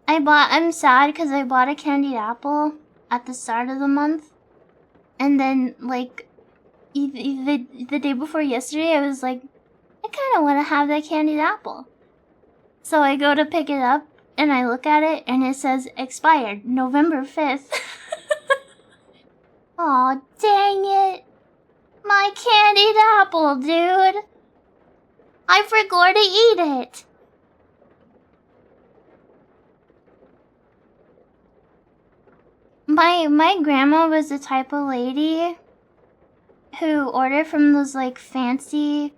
I'm sad because I bought a candied apple at the start of the month. And then, like, the day before yesterday, I was like, I kind of want to have that candied apple. So I go to pick it up, and I look at it, and it says, expired, November 5th. Aw, dang it. My candied apple, dude. I forgot to eat it. My grandma was the type of lady who ordered from those like fancy,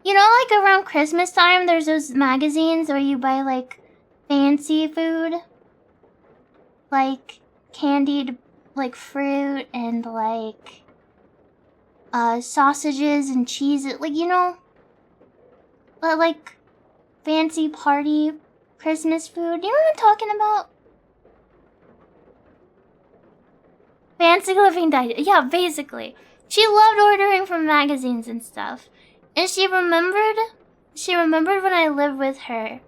you know, like around Christmas time there's those magazines where you buy like fancy food, like candied, like, fruit and, like, sausages and cheeses. Like, you know, like, fancy party Christmas food. You know what I'm talking about? Fancy living diet. Yeah, basically. She loved ordering from magazines and stuff. And she remembered when I lived with her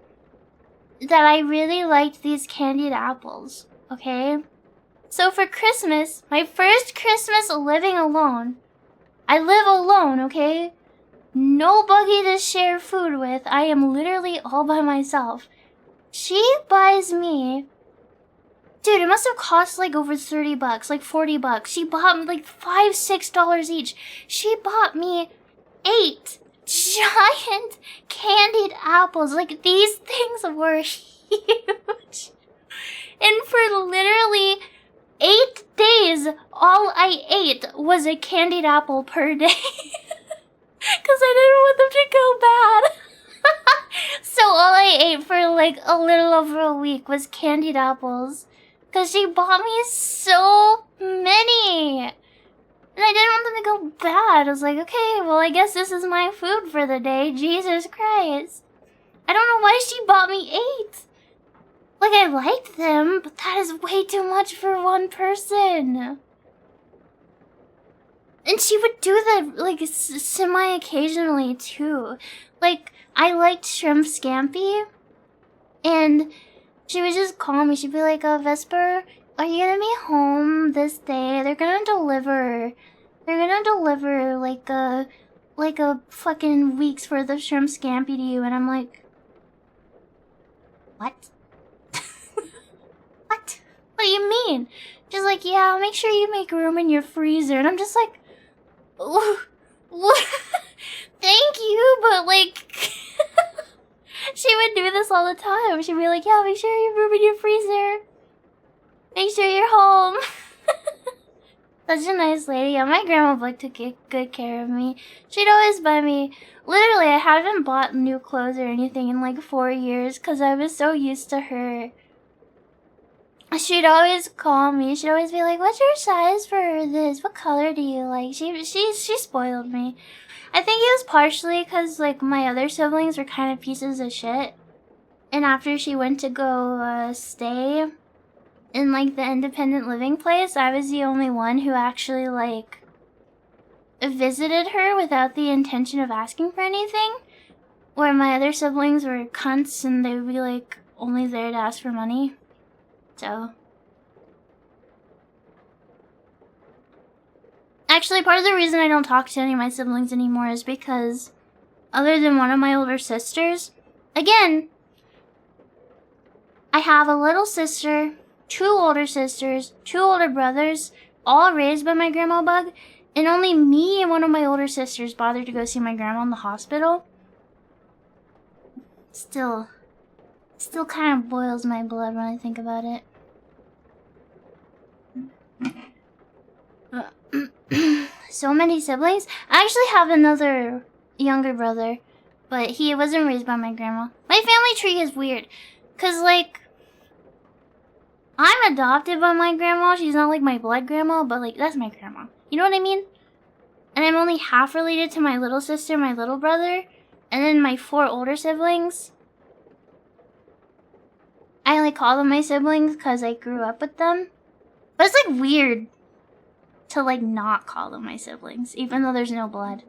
that I really liked these candied apples, okay? So for Christmas, my first Christmas living alone, I live alone, okay? Nobody to share food with. I am literally all by myself. She buys me... Dude, it must have cost like over $30, like $40. She bought me like $5, $6 each. She bought me 8 giant candied apples. Like, these things were huge. And for literally 8 days, all I ate was a candied apple per day. Because I didn't want them to go bad. So all I ate for like a little over a week was candied apples. Because she bought me so many. And I didn't want them to go bad. I was like, okay, well, I guess this is my food for the day. Jesus Christ. I don't know why she bought me 8. Like, I liked them, but that is way too much for one person. And she would do that, like, semi-occasionally, too. Like, I liked shrimp scampi. And she would just call me. She'd be like, Vesper, are you gonna be home this day? They're gonna deliver, like a fucking week's worth of shrimp scampi to you. And I'm like, what? What? What do you mean? She's like, yeah, make sure you make room in your freezer. And I'm just like, what? Thank you, but like... She would do this all the time. She'd be like, yeah, make sure you have room in your freezer. Make sure you're home. Such a nice lady. Yeah, my grandma like took good care of me. She'd always buy me... Literally, I haven't bought new clothes or anything in like 4 years because I was so used to her. She'd always call me. She'd always be like, what's your size for this? What color do you like? She spoiled me. I think it was partially because, like, my other siblings were kind of pieces of shit. And after she went to go stay in, like, the independent living place, I was the only one who actually, like, visited her without the intention of asking for anything. Where my other siblings were cunts and they would be, like, only there to ask for money. So... Actually, part of the reason I don't talk to any of my siblings anymore is because, other than one of my older sisters, again, I have a little sister, 2 older sisters, 2 older brothers, all raised by my grandma bug, and only me and one of my older sisters bothered to go see my grandma in the hospital. Still kind of boils my blood when I think about it. So many siblings. I actually have another younger brother, but he wasn't raised by my grandma. My family tree is weird, cause like I'm adopted by my grandma. She's not like my blood grandma, but like that's my grandma. You know what I mean? And I'm only half related to my little sister, my little brother, and then my 4 older siblings. I only call them my siblings because I grew up with them. But it's like weird to like not call them my siblings, even though there's no blood.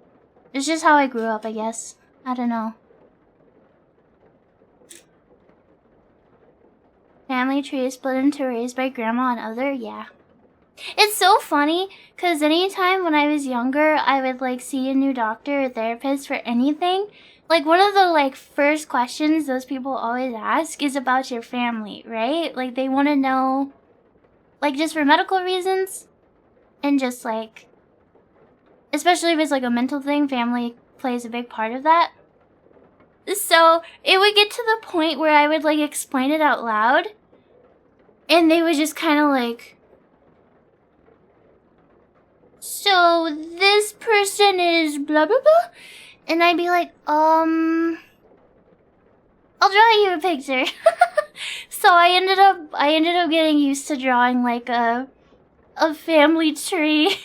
It's just how I grew up, I guess. I don't know. Family tree split into raised by grandma and other, yeah. It's so funny, because anytime when I was younger, I would like see a new doctor or therapist for anything. Like one of the like first questions those people always ask is about your family, right? Like they want to know, like just for medical reasons. And just like, especially if it's like a mental thing, family plays a big part of that. So it would get to the point where I would like explain it out loud. And they would just kind of like, so this person is blah blah blah. And I'd be like, I'll draw you a picture. So So I ended up getting used to drawing like a family tree.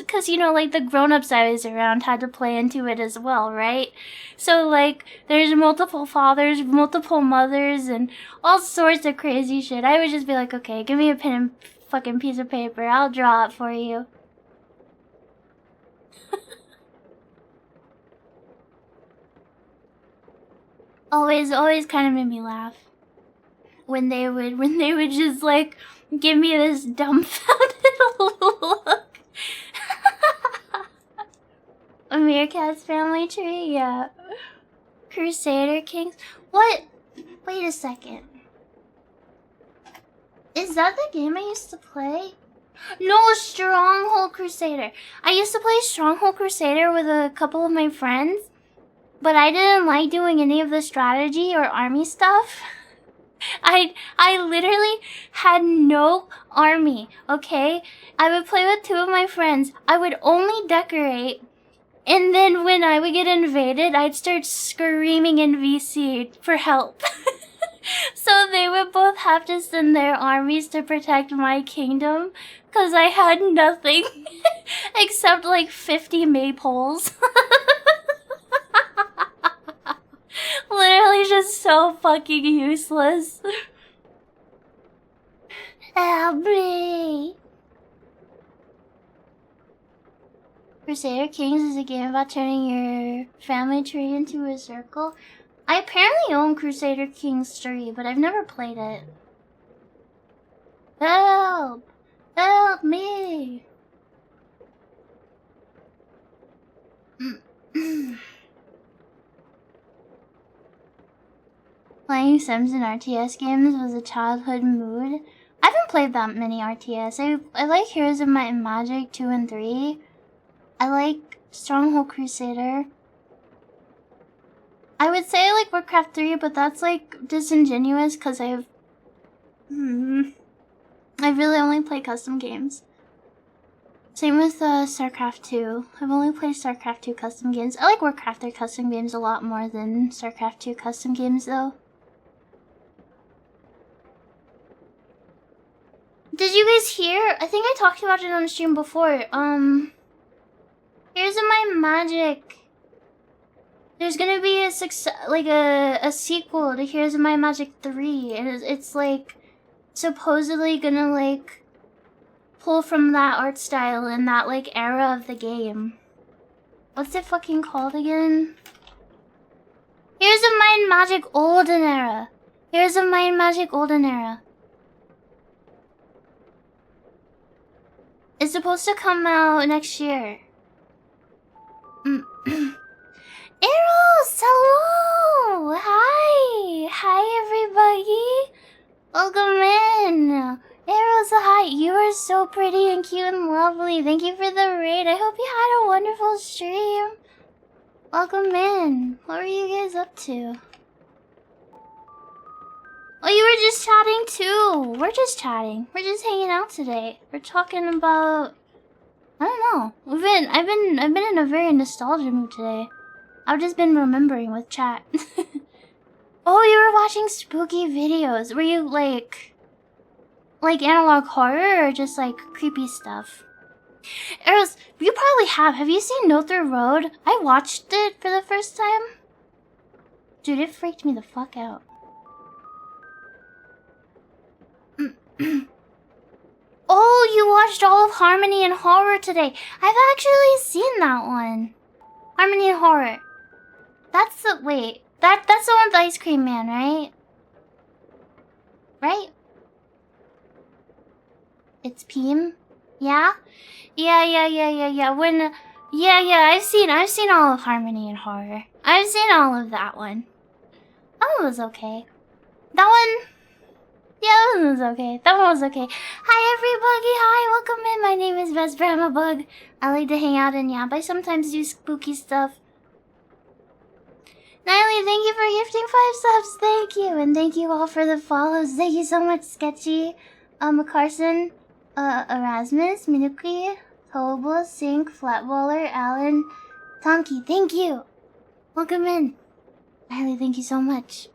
Cause you know, like the grown-ups I was around had to play into it as well, right? So like there's multiple fathers, multiple mothers, and all sorts of crazy shit. I would just be like, okay, give me a pen and fucking piece of paper, I'll draw it for you. always kind of made me laugh when they would just like give me this dumbfounded look. A Meerkat's family tree, yeah. Crusader Kings. What? Wait a second. Is that the game I used to play? No, Stronghold Crusader. I used to play Stronghold Crusader with a couple of my friends, but I didn't like doing any of the strategy or army stuff. I literally had no army, okay? I would play with two of my friends. I would only decorate. And then when I would get invaded, I'd start screaming in VC for help. So they would both have to send their armies to protect my kingdom, because I had nothing except like 50 maypoles. Literally just so fucking useless. Help me! Crusader Kings is a game about turning your family tree into a circle. I apparently own Crusader Kings 3, but I've never played it. Help! Help me! Playing Sims and RTS games was a childhood mood. I haven't played that many RTS. I like Heroes of Might and Magic 2 and 3. I like Stronghold Crusader. I would say I like Warcraft 3, but that's like disingenuous because I really only play custom games. Same with StarCraft 2. I've only played StarCraft 2 custom games. I like Warcraft 3 custom games a lot more than StarCraft 2 custom games though. Did you guys hear? I think I talked about it on the stream before. Here's my magic. There's gonna be a sequel to Heroes of Might and Magic 3, and it's like supposedly gonna like pull from that art style and that like era of the game. What's it fucking called again? Heroes of Might and Magic Olden Era. Heroes of Might and Magic Olden Era. It's supposed to come out next year. Eros, hello! Hi! Hi, everybody! Welcome in! Eros, hi! You are so pretty and cute and lovely. Thank you for the raid. I hope you had a wonderful stream. Welcome in. What were you guys up to? Oh, you were just chatting too. We're just chatting. We're just hanging out today. We're talking about... I don't know. I've been in a very nostalgia mood today. I've just been remembering with chat. Oh, you were watching spooky videos. Were you like analog horror or just like creepy stuff? Eros, you probably have. Have you seen No Through Road? I watched it for the first time. Dude, it freaked me the fuck out. Oh, you watched all of Harmony and Horror today. I've actually seen that one. Harmony and Horror. That's the wait. That's the one with the Ice Cream Man, right? Right? It's Peem? Yeah? Yeah. When I've seen all of Harmony and Horror. I've seen all of that one. That one was okay. That one... Yeah, that one was okay. That one was okay. Hi, everybody. Hi, welcome in. My name is Vesper. I'm a bug. I like to hang out and yap. I sometimes do spooky stuff. Niley, thank you for gifting 5 subs. Thank you. And thank you all for the follows. Thank you so much, Sketchy. Carson, Erasmus, Minuki, Tobo, Sink, Flatballer, Alan, Tonky. Thank you. Welcome in. Niley, thank you so much.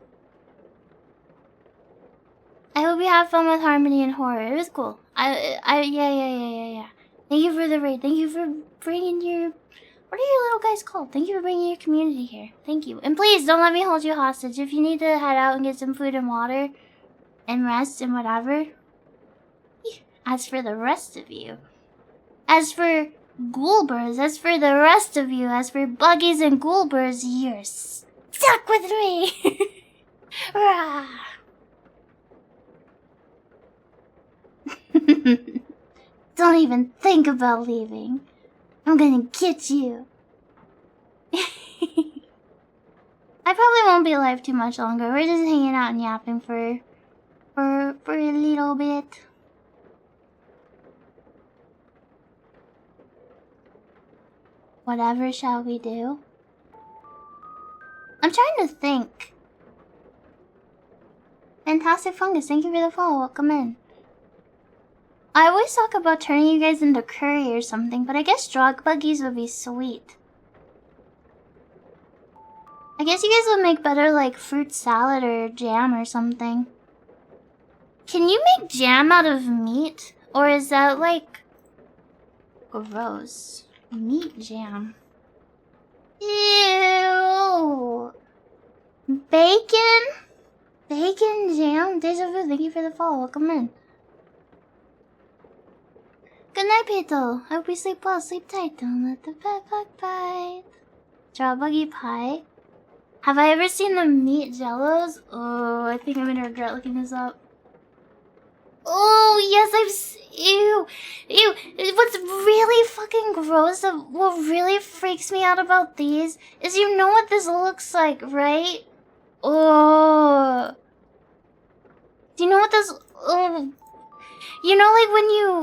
I hope you have fun with Harmony and Horror. It was cool. Yeah. Thank you for the raid. Thank you for bringing your... What are your little guys called? Thank you for bringing your community here. Thank you. And please, don't let me hold you hostage. If you need to head out and get some food and water and rest and whatever. As for the rest of you. As for Ghoulburs, as for the rest of you, as for Buggies and Ghoulburs, you're stuck with me. Rah. Don't even think about leaving. I'm gonna get you. I probably won't be alive too much longer. We're just hanging out and yapping for a little bit. Whatever shall we do? I'm trying to think. Fantastic Fungus, thank you for the follow. Welcome in. I always talk about turning you guys into curry or something, but I guess drug buggies would be sweet. I guess you guys would make better like fruit salad or jam or something. Can you make jam out of meat? Or is that like gross? Meat jam. Ew. Bacon? Bacon jam? Deja vu, thank you for the follow. Welcome in. Good night, Pito. I hope you sleep well. Sleep tight. Don't let the bed bug bite. Draw buggy pie. Have I ever seen the meat jellos? Oh, I think I'm gonna regret looking this up. Oh, yes, ew. What's really fucking gross, what really freaks me out about these, is you know what this looks like, right? Oh. Do you know what this, oh. You know, like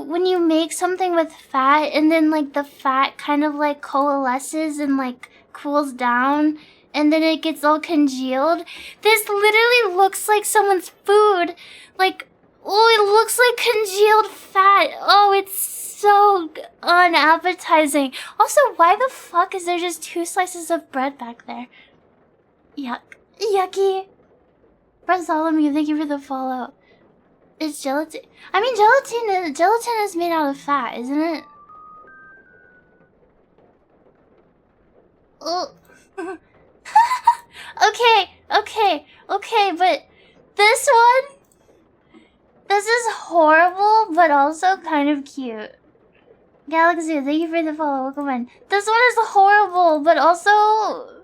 when you make something with fat and then like the fat kind of like coalesces and like cools down and then it gets all congealed? This literally looks like someone's food. Like, oh, it looks like congealed fat. Oh, it's so unappetizing. Also, why the fuck is there just 2 slices of bread back there? Yuck. Yucky. Bartholomew, thank you for the follow. It's gelatin. I mean, gelatin is made out of fat, isn't it? Oh. Okay, but this one, this is horrible, but also kind of cute. Galaxy, thank you for the follow. Welcome in. This one is horrible, but also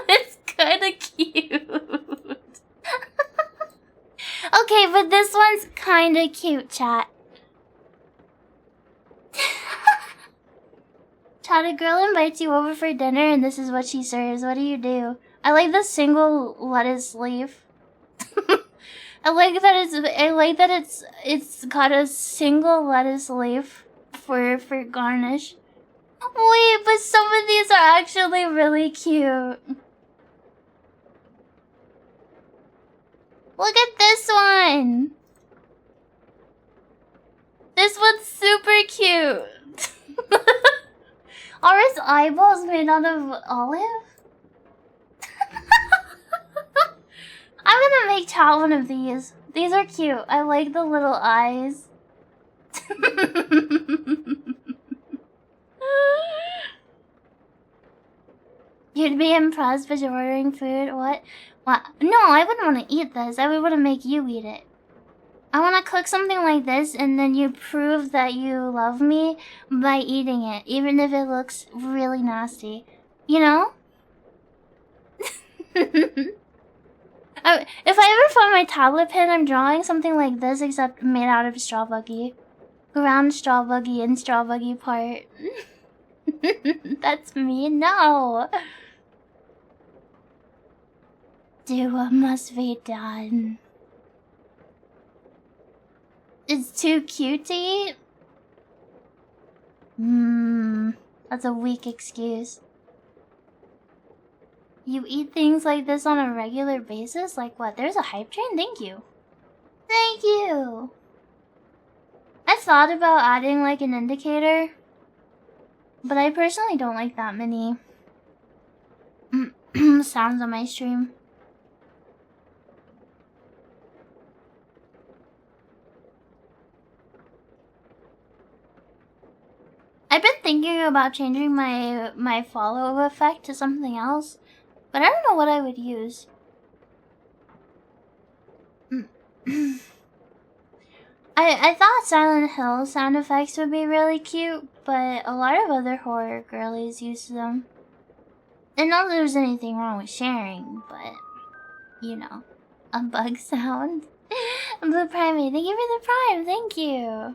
it's kind of cute. Okay, but this one's kind of cute, chat. Chat, a girl invites you over for dinner and this is what she serves. What do? I like the single lettuce leaf. I like that it's got a single lettuce leaf for garnish. Wait, but some of these are actually really cute. Look at this one. This one's super cute. Are his eyeballs made out of olive? I'm gonna make chat one of these. These are cute. I like the little eyes. You'd be impressed, but you're ordering food? What? No, I wouldn't want to eat this. I would want to make you eat it. I want to cook something like this and then you prove that you love me by eating it, even if it looks really nasty. You know? If I ever find my tablet pen, I'm drawing something like this, except made out of straw buggy. Ground straw buggy and straw buggy part. That's me? No! Do what must be done. It's too cute to eat? That's a weak excuse. You eat things like this on a regular basis? Like what? There's a hype train? Thank you. Thank you! I thought about adding like an indicator, but I personally don't like that many sounds on my stream. thinking about changing my follow effect to something else, but I don't know what I would use. I thought Silent Hill sound effects would be really cute, but a lot of other horror girlies use them. And not that there's anything wrong with sharing, but, you know, a bug sound. Blue Primate, thank you for the prime, thank you.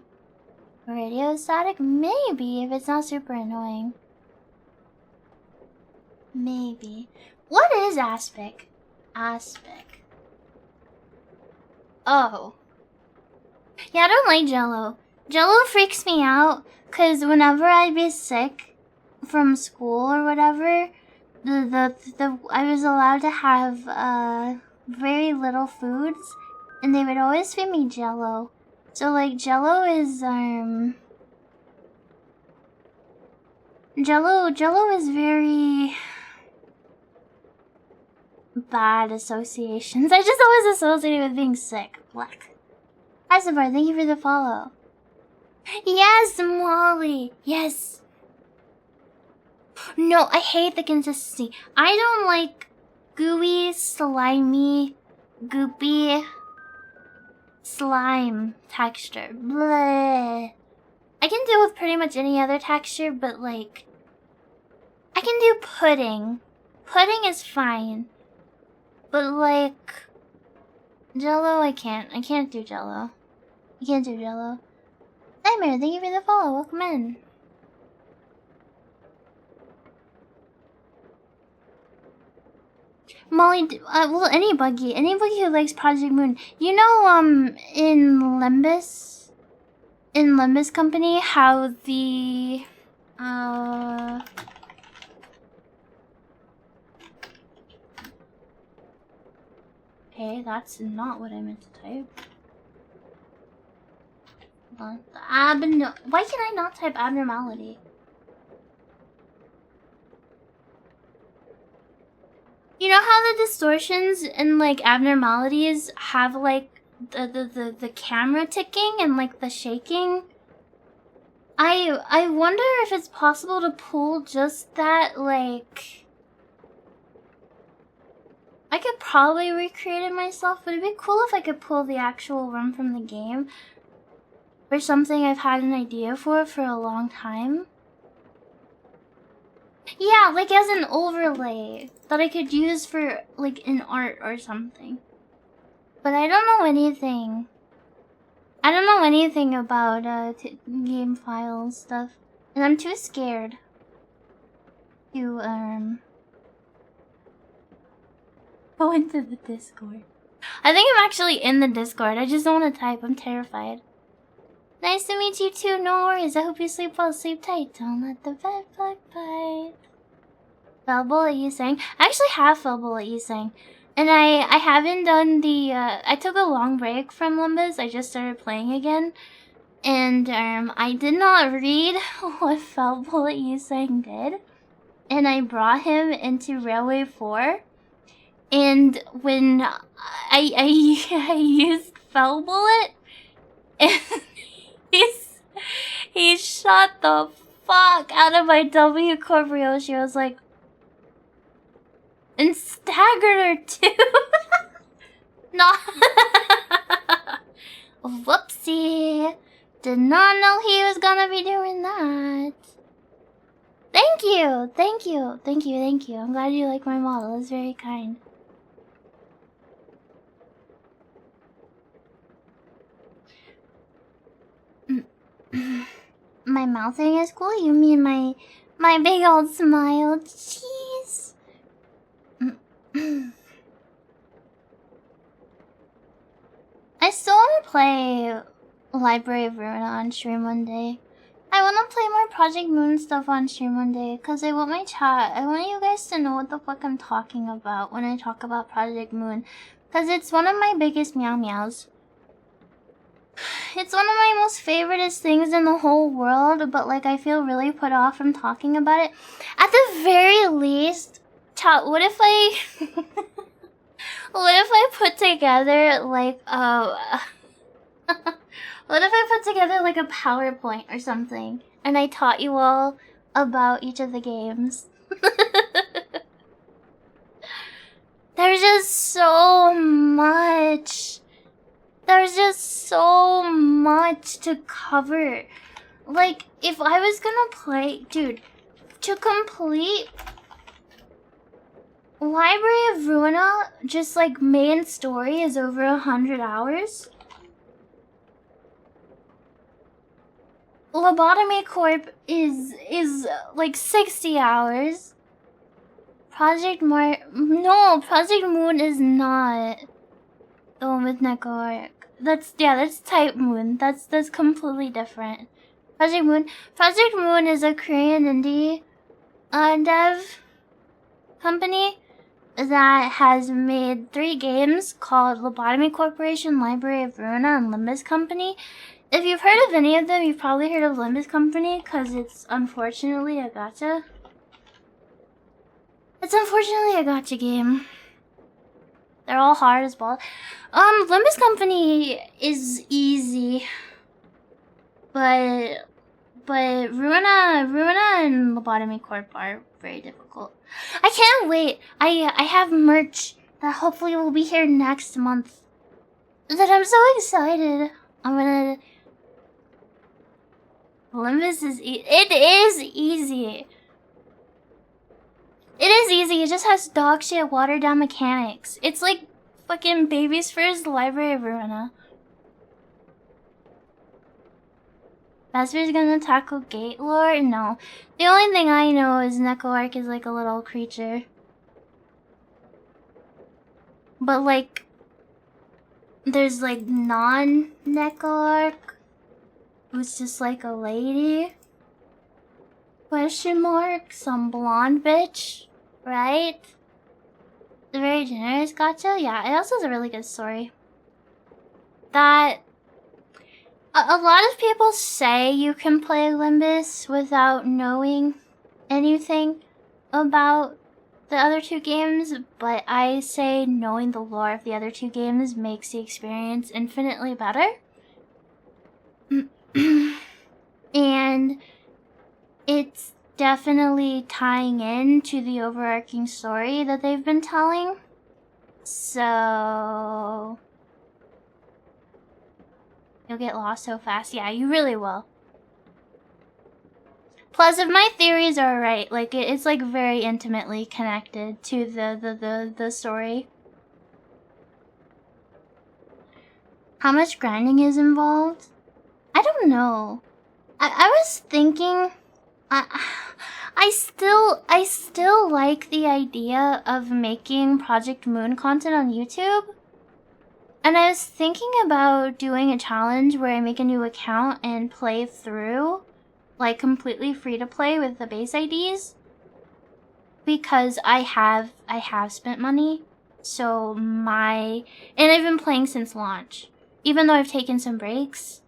Radio static? Maybe, if it's not super annoying. Maybe. What is aspic? Aspic. Oh. Yeah, I don't like Jello. Jello freaks me out, cause whenever I'd be sick from school or whatever, I was allowed to have very little foods, and they would always feed me Jello. So like Jello is Jello is very bad associations. I just always associate it with being sick. Black. Eisenbar, thank you for the follow. Yes, Molly. Yes. No, I hate the consistency. I don't like gooey, slimy, goopy slime texture. Bleh. I can deal with pretty much any other texture, but like, I can do pudding. Pudding is fine. But like, Jello, I can't. I can't do Jello. I can't do Jello. Nightmare, thank you for the follow. Welcome in. Molly, well, anybody who likes Project Moon. You know, in Limbus Company, how the, okay, that's not what I meant to type. Why can I not type abnormality? You know how the distortions and like abnormalities have like the camera ticking and like the shaking? I wonder if it's possible to pull just that, like, I could probably recreate it myself, but it'd be cool if I could pull the actual run from the game. Or something I've had an idea for a long time. Yeah, like as an overlay that I could use for like in art or something. But I don't know anything. I don't know anything about game files stuff, and I'm too scared to go into the Discord. I think I'm actually in the Discord. I just don't want to type. I'm terrified. Nice to meet you too, no worries. I hope you sleep well, sleep tight. Don't let the bed bug bite. Fell bullet you sang. I actually have fell bullet you sang. And I haven't done the, I took a long break from Limbus. I just started playing again. And, I did not read what fell bullet you sang did. And I brought him into Railway 4. And when I used fell bullet, and he shot the fuck out of my W Corbrioshi. I was like, and staggered her too. No. Whoopsie. Did not know he was gonna be doing that. Thank you. Thank you. Thank you. Thank you. I'm glad you like my model. It's very kind. My mouth thing is cool. You mean my big old smile? Jeez. I still want to play Library of Ruina on stream one day. I want to play more Project Moon stuff on stream one day, because I want my chat. I want you guys to know what the fuck I'm talking about when I talk about Project Moon, because it's one of my biggest meow meows. It's one of my most favoriteest things in the whole world, but like I feel really put off from talking about it. At the very least, chat, what if I what if I put together like what if I put together like a PowerPoint or something and I taught you all about each of the games. There's just so much. There's just so much to cover. Like, if I was gonna play... Dude, to complete Library of Ruina, just like main story, is over 100 hours. Lobotomy Corp is like 60 hours. Project Moon is not the one with Neko Arc. That's Type Moon. That's completely different. Project Moon is a Korean indie dev company that has made 3 games called Lobotomy Corporation, Library of Ruina, and Limbus Company. If you've heard of any of them, you've probably heard of Limbus Company, because it's unfortunately a gacha. It's unfortunately a gacha game. They're all hard as balls. Limbus Company is easy, but Ruina and Lobotomy Corp are very difficult. I can't wait. I have merch that hopefully will be here next month. That I'm so excited. I'm gonna. Limbus is it is easy. It is easy. It just has dog shit watered down mechanics. It's like fucking Vespers Library of Ruina. Vesper's gonna tackle Gate Lore? No. The only thing I know is Neko Arc is like a little creature. But like, there's like non-Neko Arc, who's just like a lady. Question mark? Some blonde bitch, right? The very generous gacha? Yeah, it also has a really good story. That... A lot of people say you can play Limbus without knowing anything about the other 2 games, but I say knowing the lore of the other 2 games makes the experience infinitely better. And it's definitely tying in to the overarching story that they've been telling. So... you'll get lost so fast. Yeah, you really will. Plus, if my theories are right, like it's like very intimately connected to the story. How much grinding is involved? I don't know. I was thinking. I still like the idea of making Project Moon content on YouTube. And I was thinking about doing a challenge where I make a new account and play through, like completely free to play with the base IDs. Because I have spent money. So and I've been playing since launch. Even though I've taken some breaks,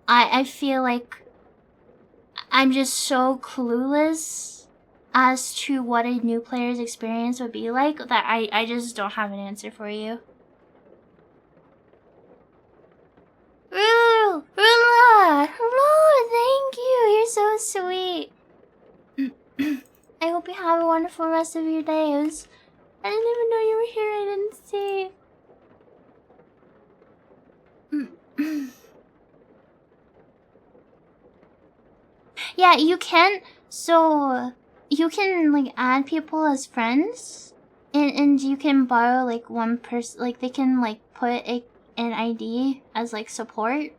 I feel like I'm just so clueless as to what a new player's experience would be like that I just don't have an answer for you. Rula! Hello, thank you. You're so sweet. I hope you have a wonderful rest of your days. I didn't even know you were here. I didn't see. Yeah, you can. So you can like add people as friends, and you can borrow like one person. Like they can like put an ID as like support,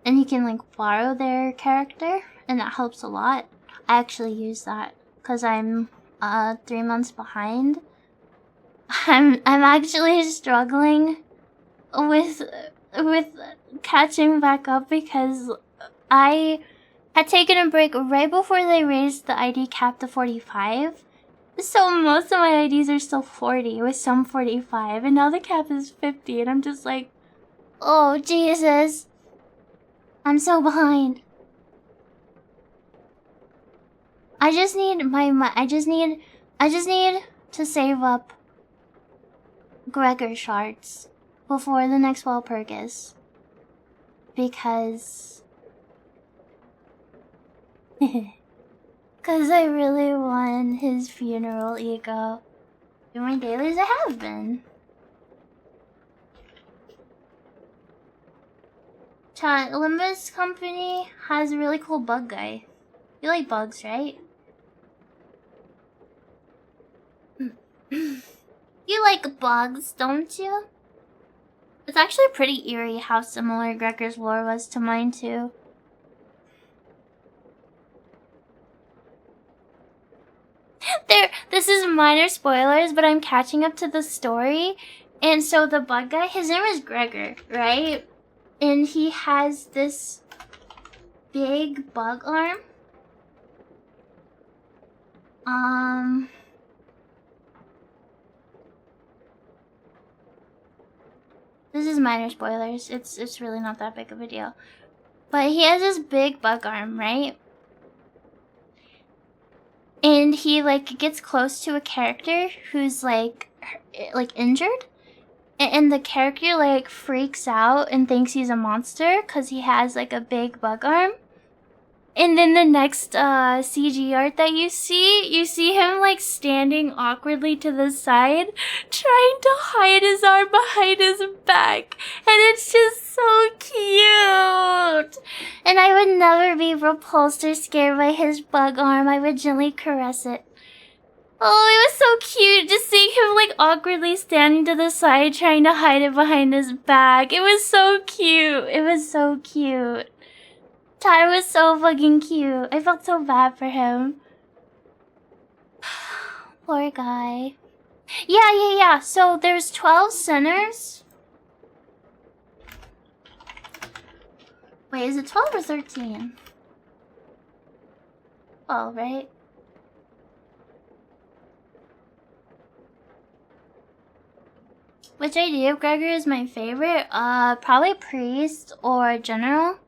and you can like borrow their character, and that helps a lot. I actually use that because I'm 3 months behind. I'm actually struggling with catching back up because I had taken a break right before they raised the ID cap to 45. So most of my IDs are still 40, with some 45, and now the cap is 50, and I'm just like, oh Jesus, I'm so behind. I just need I just need to save up Gregor shards before the next Walpurgis, because Cause I really want his funeral ego. In my dailies, I have been. Chat, Olympus Company has a really cool bug guy. You like bugs, right? You like bugs, don't you? It's actually pretty eerie how similar Gregor's lore was to mine, too. This is minor spoilers, but I'm catching up to the story. And so the bug guy, his name is Gregor, right? And he has this big bug arm. This is minor spoilers. It's really not that big of a deal. But he has this big bug arm, right? And he like gets close to a character who's like injured. And the character like freaks out and thinks he's a monster because he has like a big bug arm. And then the next CG art that you see him like standing awkwardly to the side, trying to hide his arm behind his back. And it's just so cute. And I would never be repulsed or scared by his bug arm. I would gently caress it. Oh, it was so cute just seeing him like awkwardly standing to the side trying to hide it behind his back. It was so cute. It was so cute. Ty was so fucking cute. I felt so bad for him. Poor guy. Yeah. So there's 12 sinners. Wait, is it 12 or 13? 12, right? Which idea of Gregor is my favorite? Probably priest or general.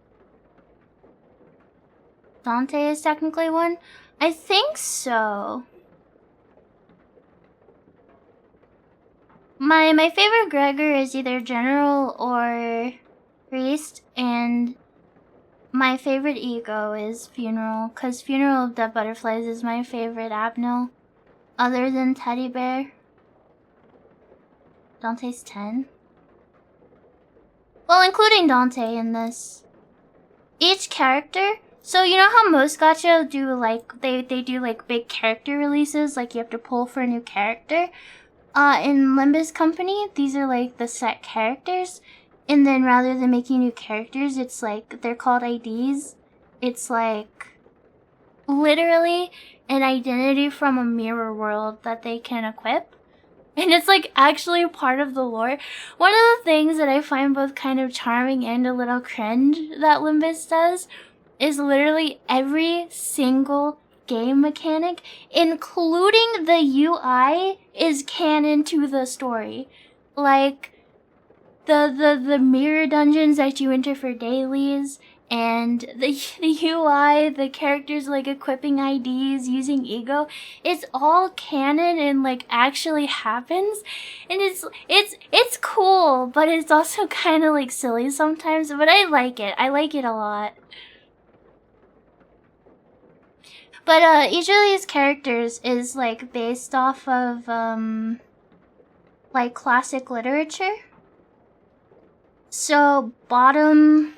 Dante is technically one. I think so. My favorite Gregor is either general or priest, and my favorite ego is funeral, cause Funeral of Dead Butterflies is my favorite Abnil, other than Teddy Bear. Dante's 10. Well, including Dante in this. Each character. So you know how most gacha do like they do like big character releases, like you have to pull for a new character. In Limbus Company, these are like the set characters, and then rather than making new characters, it's like they're called IDs. It's like literally an identity from a mirror world that they can equip. And it's like actually part of the lore. One of the things that I find both kind of charming and a little cringe that Limbus does is literally every single game mechanic, including the UI, is canon to the story. Like the mirror dungeons that you enter for dailies, and the UI, the characters like equipping IDs, using ego, it's all canon and like actually happens. And it's cool, but it's also kind of like silly sometimes, but I like it. I like it a lot. But each of these characters is like based off of like classic literature. So bottom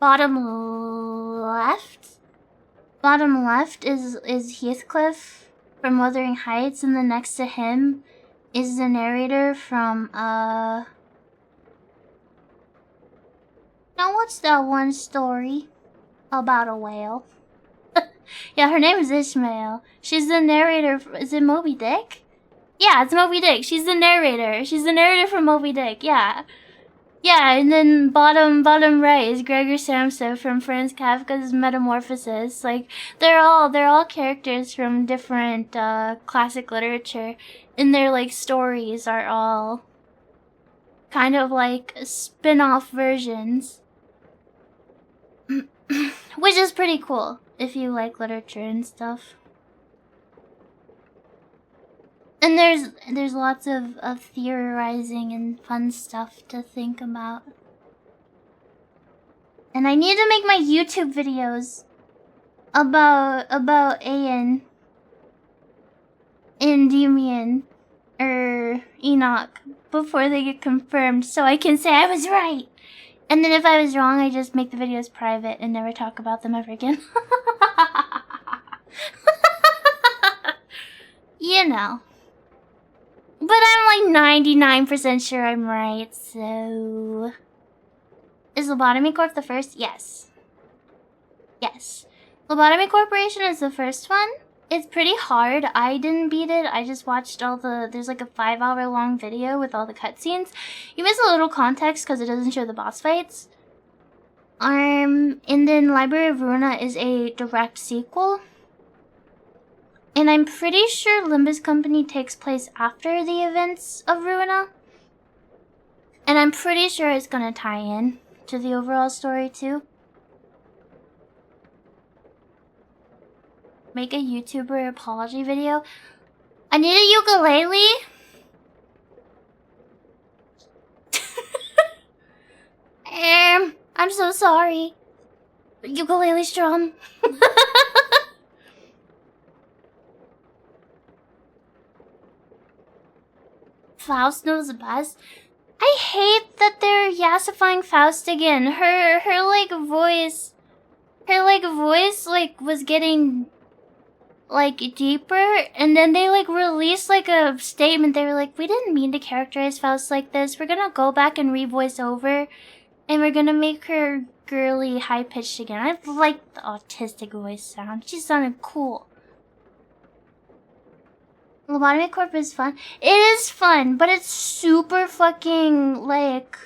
left is Heathcliff from Wuthering Heights, and then next to him is the narrator from now what's that one story about a whale? Yeah, her name is Ishmael. She's the narrator. Is it Moby Dick? Yeah, it's Moby Dick. She's the narrator. She's the narrator for Moby Dick. Yeah. Yeah, and then bottom right is Gregor Samsa from Franz Kafka's Metamorphosis. Like they're all characters from different classic literature, and their like stories are all kind of like spin-off versions. Which is pretty cool if you like literature and stuff. And there's lots of theorizing and fun stuff to think about. And I need to make my YouTube videos. about Ayan and Demian or Enoch before they get confirmed, so I can say I was right. And then if I was wrong, I just make the videos private and never talk about them ever again. You know. But I'm like 99% sure I'm right, so... Is Lobotomy Corp the first? Yes. Yes. Lobotomy Corporation is the first one. It's pretty hard. I didn't beat it. I just watched all the... There's like a 5-hour long video with all the cutscenes. You miss a little context because it doesn't show the boss fights. And then Library of Ruina is a direct sequel. And I'm pretty sure Limbus Company takes place after the events of Ruina. And I'm pretty sure it's gonna tie in to the overall story too. Make a YouTuber apology video. I need a ukulele. I'm so sorry. Ukulele strum. Faust knows the best. I hate that they're yassifying Faust again. Her voice was getting like deeper, and then they like released like a statement. They were like, we didn't mean to characterize Faust like this. We're gonna go back and re-voice over, and we're gonna make her girly, high pitched again. I like the autistic voice sound. She sounded cool. Lobotomy Corp is fun. It is fun, but it's super fucking, like,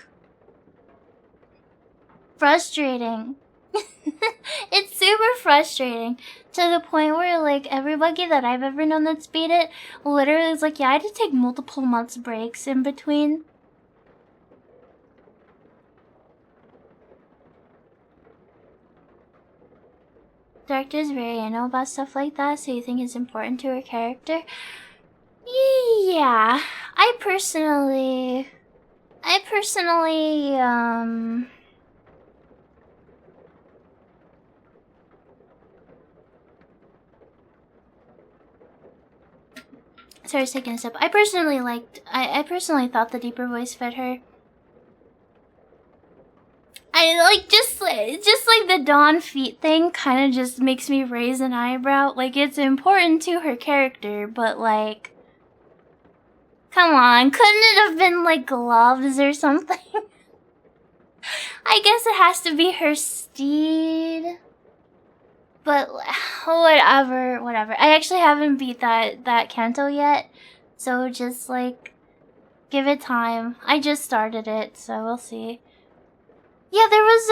frustrating. It's super frustrating to the point where, like, everybody that I've ever known that's beat it literally is like, yeah, I had to take multiple months breaks in between. Director is very anal about stuff like that, so you think it's important to her character? Yeah, I personally, sorry, taking a sip. I personally thought the deeper voice fit her. I like just like the Dawn feet thing kind of just makes me raise an eyebrow. Like, it's important to her character, but like, come on, couldn't it have been like gloves or something? I guess it has to be her steed. But whatever. I actually haven't beat that Kanto yet, so just like give it time. I just started it, so we'll see. Yeah, there was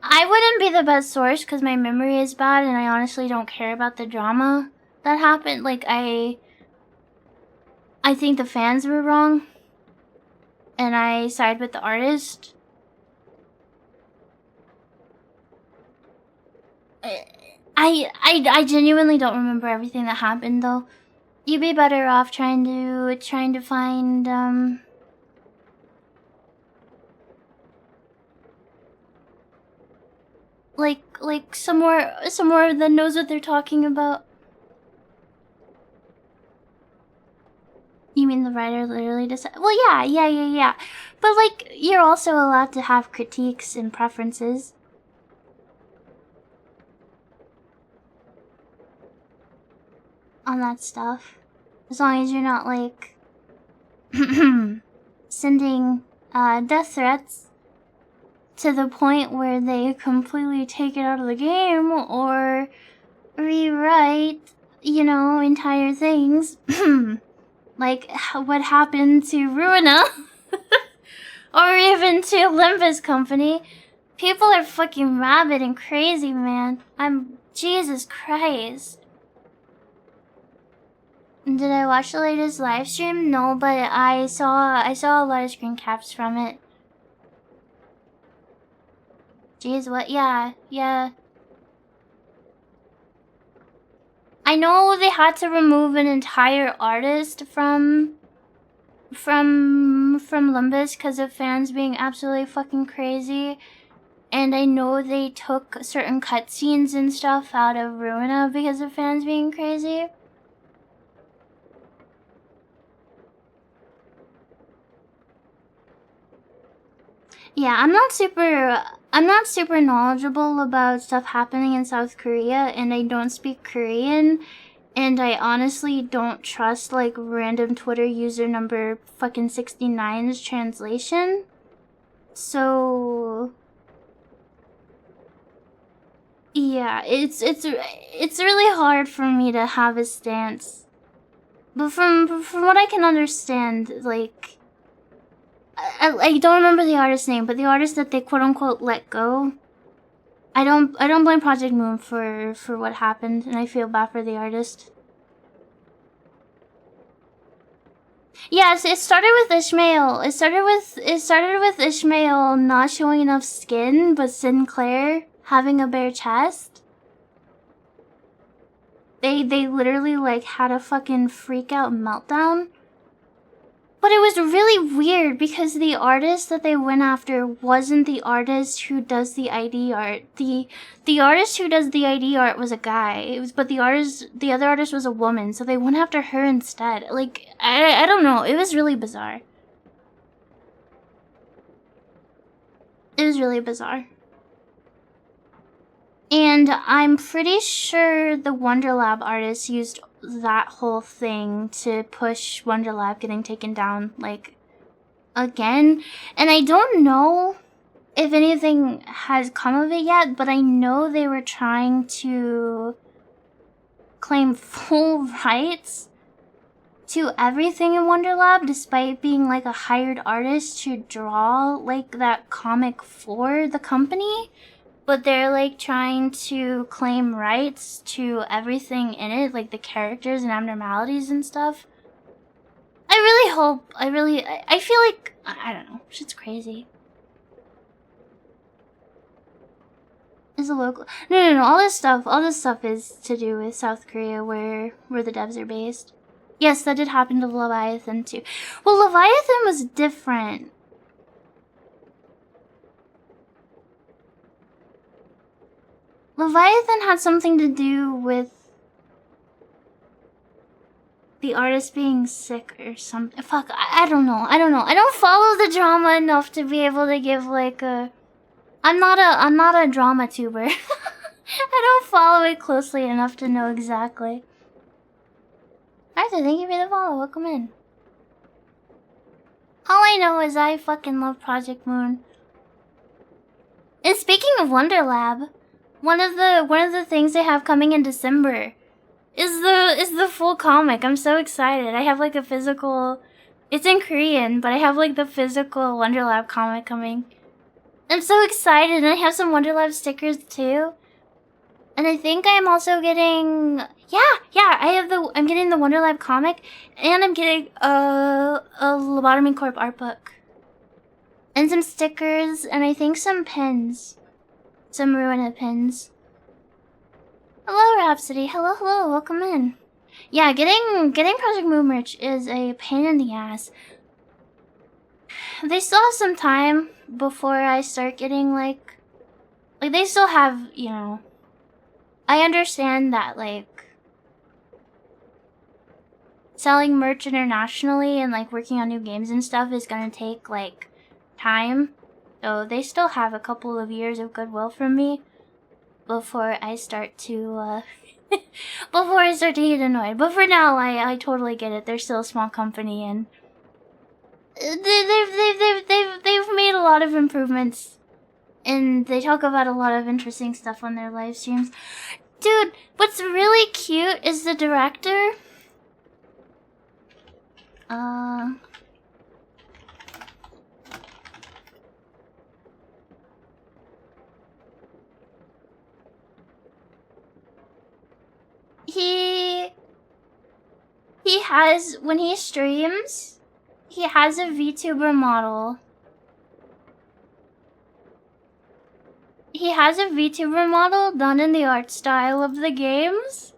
I wouldn't be the best source because my memory is bad and I honestly don't care about the drama that happened. Like, I think the fans were wrong and I side with the artist. I genuinely don't remember everything that happened though. You'd be better off trying to find like somewhere that knows what they're talking about. You mean the writer literally decided? Well, yeah. But like, you're also allowed to have critiques and preferences. On that stuff. As long as you're not like sending death threats to the point where they completely take it out of the game or rewrite, you know, entire things. Like what happened to Ruina or even to Limbus Company. People are fucking rabid and crazy, man. Jesus Christ. Did I watch the latest live stream? No, but I saw a lot of screen caps from it. Jeez, what? Yeah. I know they had to remove an entire artist from Limbus because of fans being absolutely fucking crazy. And I know they took certain cutscenes and stuff out of Ruina because of fans being crazy. Yeah, I'm not super knowledgeable about stuff happening in South Korea, and I don't speak Korean, and I honestly don't trust like random Twitter user number fucking 69's translation. So yeah, it's really hard for me to have a stance. But from what I can understand, like I don't remember the artist's name, but the artist that they quote unquote let go. I don't blame Project Moon for what happened, and I feel bad for the artist. Yes, it started with Ishmael. It started with Ishmael not showing enough skin, but Sinclair having a bare chest. They literally like had a fucking freak out meltdown. But it was really weird because the artist that they went after wasn't the artist who does the ID art. The artist who does the ID art was a guy. But the other artist was a woman, so they went after her instead. Like I don't know. It was really bizarre. It was really bizarre. And I'm pretty sure the Wonderlab artist used that whole thing to push Wonderlab getting taken down, like, again. And I don't know if anything has come of it yet, but I know they were trying to claim full rights to everything in Wonderlab, despite being, like, a hired artist to draw, like, that comic for the company. But they're, like, trying to claim rights to everything in it, like the characters and abnormalities and stuff. I really hope, I feel like, I don't know, shit's crazy. Is a local, no, all this stuff is to do with South Korea, where the devs are based. Yes, that did happen to Leviathan, too. Well, Leviathan was different. Leviathan had something to do with the artist being sick or something. Fuck, I don't know. I don't follow the drama enough to be able to give like a... I'm not a drama tuber. I don't follow it closely enough to know exactly. Arthur, thank you for the follow. Welcome in. All I know is I fucking love Project Moon. And speaking of Wonderlab, one of the things they have coming in December is the full comic. I'm so excited. I have like a physical, it's in Korean, but I have like the physical Wonderlab comic coming. I'm so excited, and I have some Wonderlab stickers too. And I think I'm also getting, I'm getting the Wonderlab comic, and I'm getting a Lobotomy Corp art book. And some stickers, and I think some pins. Some Ruina pins. Hello, Rhapsody. Hello, welcome in. Yeah, getting Project Moon merch is a pain in the ass. They still have some time before I start getting, like they still have, you know... I understand that, like, selling merch internationally and, like, working on new games and stuff is gonna take, like, time. So they still have a couple of years of goodwill from me before I start to, get annoyed. But for now, I totally get it. They're still a small company, and they've made a lot of improvements, and they talk about a lot of interesting stuff on their live streams. Dude, what's really cute is the director. He has, when he streams, he has a VTuber model. He has a VTuber model done in the art style of the games,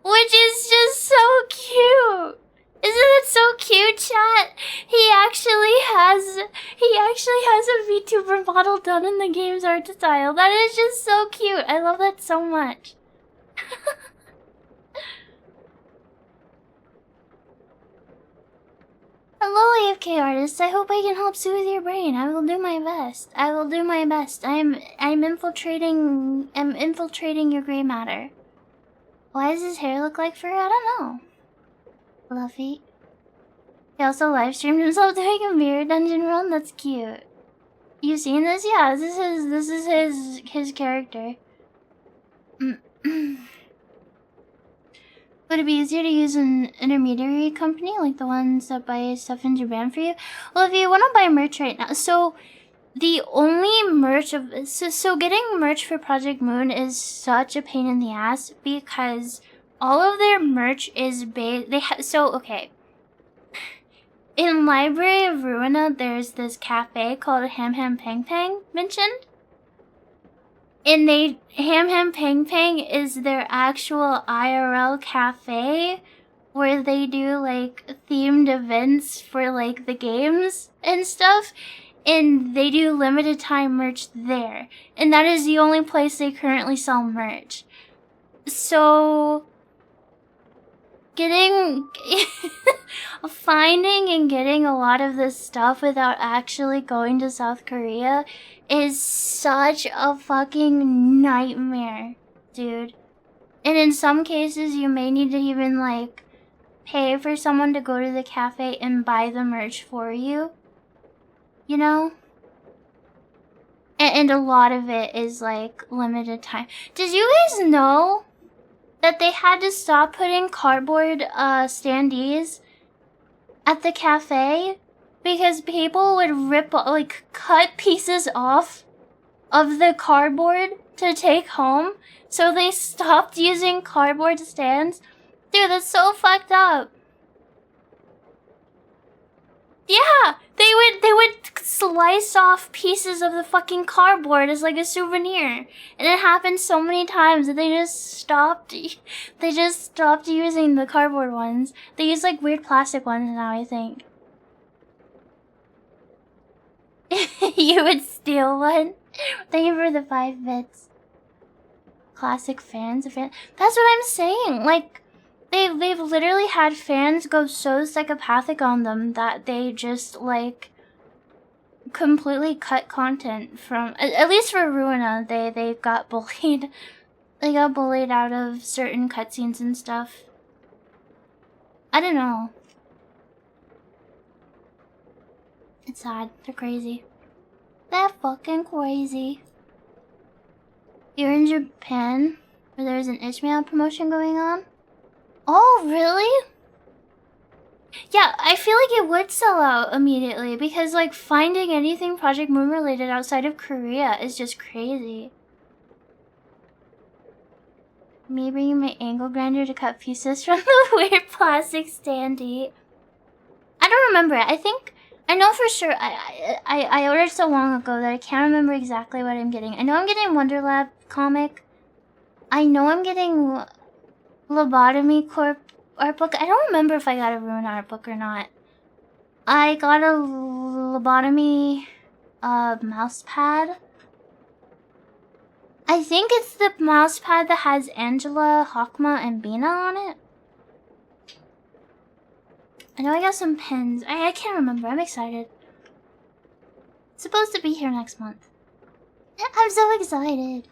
which is just so cute. Isn't it so cute, chat? He actually has a VTuber model done in the game's art style. That is just so cute. I love that so much. Hello, AFK artist. I hope I can help soothe your brain. I will do my best. I will do my best. I'm infiltrating your gray matter. Why does his hair look like fur? I don't know. Fluffy. He also live streamed himself doing a mirror dungeon run. That's cute. You seen this? Yeah, this is his character. Would it be easier to use an intermediary company like the ones that buy stuff in Japan for you? Well, if you want to buy merch right now, so the only merch of so getting merch for Project Moon is such a pain in the ass because all of their merch is okay. In Library of Ruina, there's this cafe called Ham Ham Pang Pang mentioned. And Ham Ham Pang Pang is their actual IRL cafe where they do like themed events for like the games and stuff. And they do limited time merch there. And that is the only place they currently sell merch. So finding and getting a lot of this stuff without actually going to South Korea is such a fucking nightmare, dude. And in some cases, you may need to even, like, pay for someone to go to the cafe and buy the merch for you. You know? And a lot of it is, like, limited time. Did you guys know that they had to stop putting cardboard standees at the cafe because people would cut pieces off of the cardboard to take home, so they stopped using cardboard stands? Dude, that's so fucked up. Yeah, they would slice off pieces of the fucking cardboard as like a souvenir, and it happened so many times that they just stopped using the cardboard ones. They use like weird plastic ones now, I think. You would steal one? Thank you for the 5 bits. Classic fans. That's what I'm saying. Like, they've literally had fans go so psychopathic on them that they just, like, completely cut content from... At least for Ruina, they got bullied. They got bullied out of certain cutscenes and stuff. I don't know. It's sad. They're crazy. They're fucking crazy. You're in Japan, where there's an Ishmael promotion going on? Oh, really? Yeah, I feel like it would sell out immediately because, like, finding anything Project Moon related outside of Korea is just crazy. Me bringing my angle grinder to cut pieces from the weird plastic standee. I don't remember it. I know for sure. I ordered so long ago that I can't remember exactly what I'm getting. I know I'm getting Wonder Lab comic. I know I'm getting Lobotomy Corp art book. I don't remember if I got a Ruin art book or not. I got a Lobotomy mouse pad. I think it's the mouse pad that has Angela, Hakma, and Bina on it. I know I got some pins. I can't remember. I'm excited. It's supposed to be here next month. I'm so excited.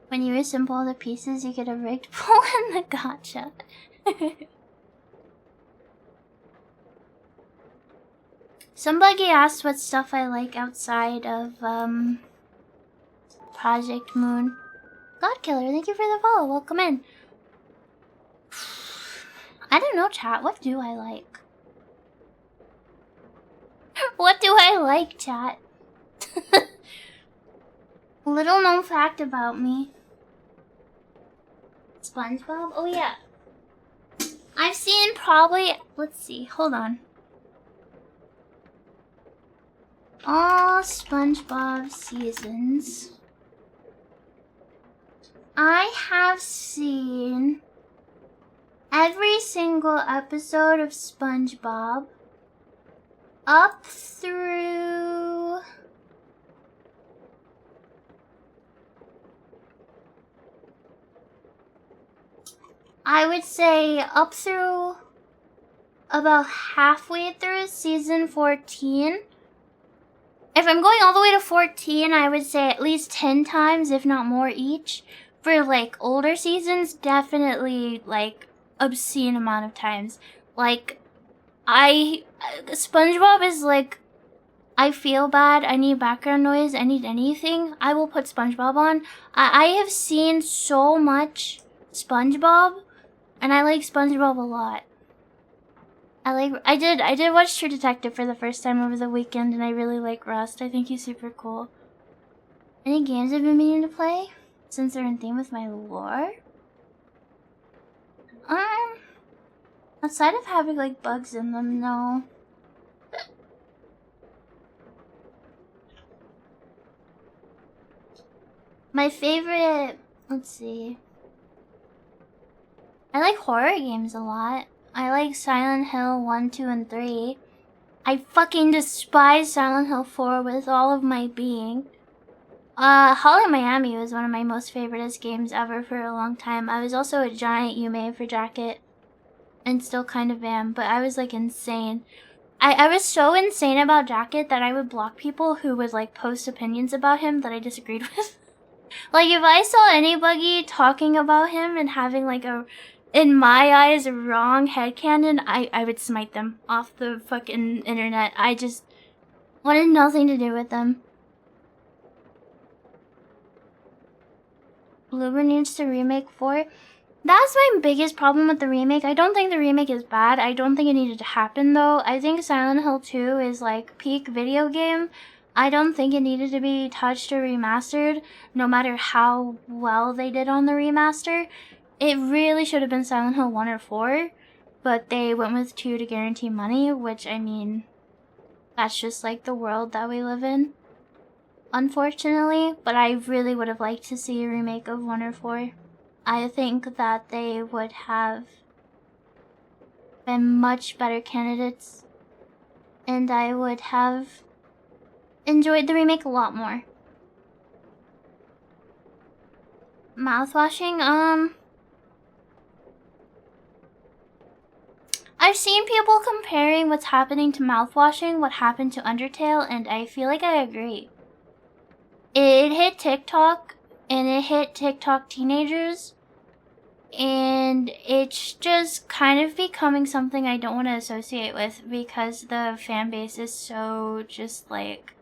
When you assemble all the pieces, you get a rigged pull in the gacha. Somebody asked what stuff I like outside of Project Moon. Godkiller, thank you for the follow. Welcome in. I don't know, chat. What do I like? What do I like, chat? Little known fact about me. SpongeBob? Oh yeah. I've seen probably... Let's see. Hold on. All SpongeBob seasons. I have seen every single episode of SpongeBob Up through... I would say up through about halfway through season 14. If I'm going all the way to 14, I would say at least 10 times, if not more each. For like older seasons, definitely like obscene amount of times. Like, SpongeBob is like, I feel bad, I need background noise, I need anything, I will put SpongeBob on. I have seen so much SpongeBob, and I like SpongeBob a lot. I did watch True Detective for the first time over the weekend, and I really like Rust. I think he's super cool. Any games I've been meaning to play? Since they're in theme with my lore? Outside of having like bugs in them, no. My favorite, let's see. I like horror games a lot. I like Silent Hill 1, 2, and 3. I fucking despise Silent Hill 4 with all of my being. Hollow Miami was one of my most favoriteest games ever for a long time. I was also a giant Yume for Jacket. And still kind of am, but I was like insane. I was so insane about Jacket that I would block people who would like post opinions about him that I disagreed with. Like if I saw anybody talking about him and having like a, in my eyes, a wrong headcanon, I would smite them off the fucking internet. I just wanted nothing to do with them. Bloober needs to remake 4. That's my biggest problem with the remake. I don't think the remake is bad. I don't think it needed to happen though. I think Silent Hill 2 is like peak video game. I don't think it needed to be touched or remastered, no matter how well they did on the remaster. It really should have been Silent Hill 1 or 4, but they went with 2 to guarantee money, which, I mean, that's just like the world that we live in, unfortunately. But I really would have liked to see a remake of 1 or 4. I think that they would have been much better candidates, and I would have enjoyed the remake a lot more. Mouthwashing, I've seen people comparing what's happening to mouthwashing, what happened to Undertale, and I feel like I agree. It hit TikTok, and it hit TikTok teenagers, and it's just kind of becoming something I don't want to associate with because the fan base is so just like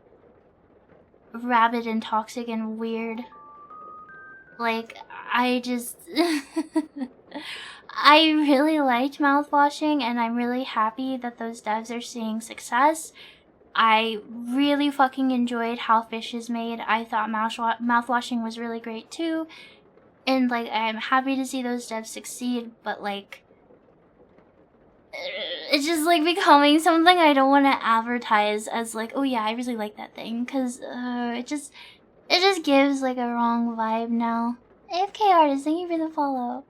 rabid and toxic and weird. Like, I just I really liked mouthwashing, and I'm really happy that those devs are seeing success. I really fucking enjoyed how Fish is made. I thought mouthwashing was really great too. And like, I'm happy to see those devs succeed, but like, it's just like becoming something I don't want to advertise as like, oh yeah, I really like that thing, because it just gives like a wrong vibe now. AFK artist, thank you for the follow.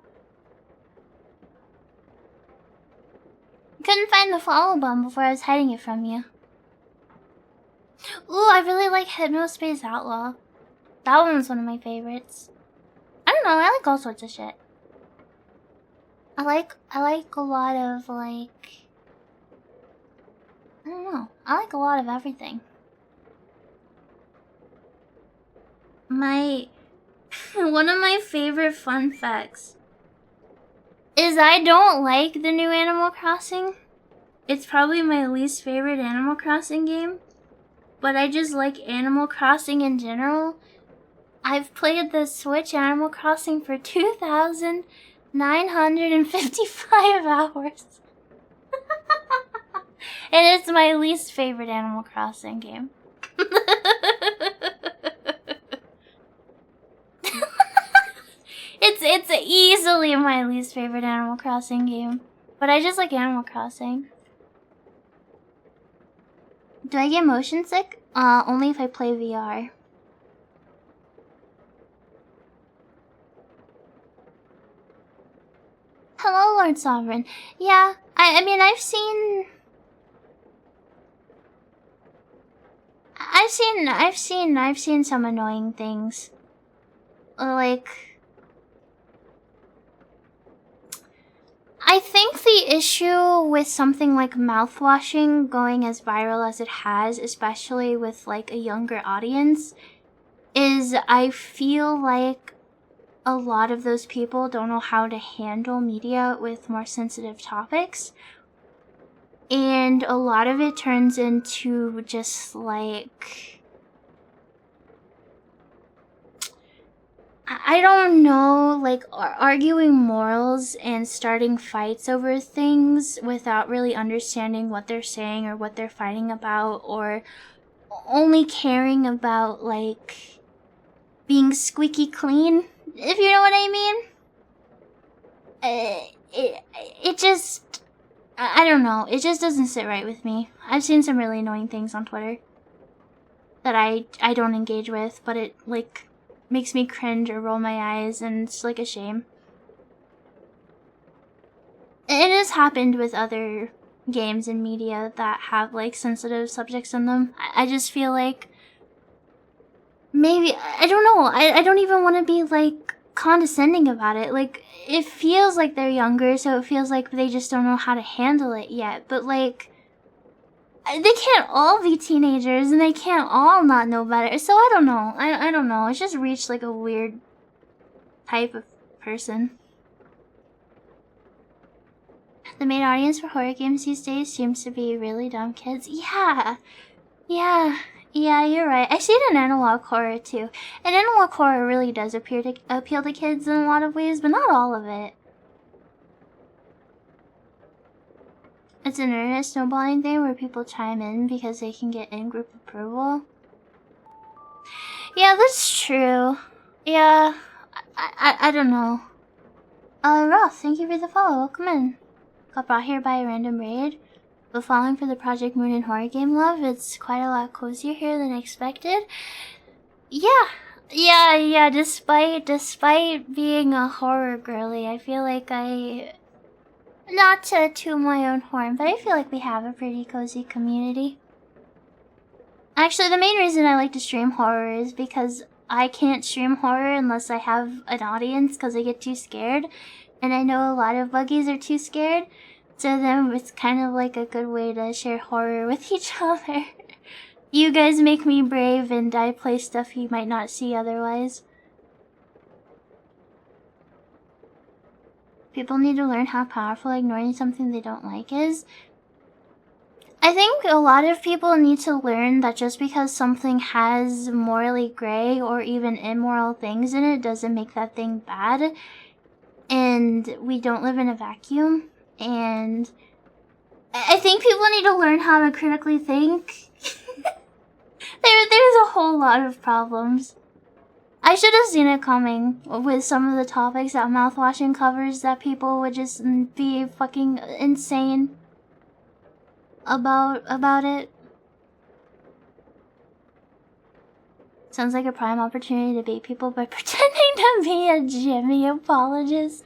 Couldn't find the follow button before I was hiding it from you. Ooh, I really like Hypnospace Outlaw. That one's one of my favorites. I don't know, I like all sorts of shit. I like a lot of like, I don't know, I like a lot of everything. One of my favorite fun facts is I don't like the new Animal Crossing. It's probably my least favorite Animal Crossing game, but I just like Animal Crossing in general. I've played the Switch Animal Crossing for 2,955 hours. And it's my least favorite Animal Crossing game. It's easily my least favorite Animal Crossing game. But I just like Animal Crossing. Do I get motion sick? Only if I play VR. Hello, Lord Sovereign. Yeah, I mean, I've seen I've seen some annoying things. Like, I think the issue with something like mouthwashing going as viral as it has, especially with like a younger audience, is I feel like a lot of those people don't know how to handle media with more sensitive topics. And a lot of it turns into just like, I don't know, like arguing morals and starting fights over things without really understanding what they're saying or what they're fighting about, or only caring about like being squeaky clean, if you know what I mean. It just, I don't know, it just doesn't sit right with me. I've seen some really annoying things on Twitter that I don't engage with, but it like makes me cringe or roll my eyes, and it's like a shame. It has happened with other games and media that have like sensitive subjects in them. I just feel like maybe, I don't know, I don't even want to be like condescending about it. Like, it feels like they're younger, so it feels like they just don't know how to handle it yet. But like, they can't all be teenagers, and they can't all not know better. So I don't know. I don't know. It's just reached like a weird type of person. The main audience for horror games these days seems to be really dumb kids. Yeah, you're right. I see it in analog horror too. And analog horror really does appeal to kids in a lot of ways, but not all of it. It's an internet snowballing thing where people chime in because they can get in-group approval. Yeah, that's true. Yeah, I don't know. Roth, thank you for the follow. Welcome in. Got brought here by a random raid. But following for the Project Moon and horror game love, it's quite a lot cozier here than expected. Yeah, despite being a horror girly, I feel like not to toot my own horn, but I feel like we have a pretty cozy community. Actually, the main reason I like to stream horror is because I can't stream horror unless I have an audience because I get too scared. And I know a lot of buggies are too scared. So then it's kind of like a good way to share horror with each other. You guys make me brave and I play stuff you might not see otherwise. People need to learn how powerful ignoring something they don't like is. I think a lot of people need to learn that just because something has morally gray or even immoral things in it doesn't make that thing bad. And we don't live in a vacuum. And I think people need to learn how to critically think. There's a whole lot of problems. I should have seen it coming with some of the topics that mouthwashing covers, that people would just be fucking insane about it. Sounds like a prime opportunity to bait people by pretending to be a Jimmy apologist.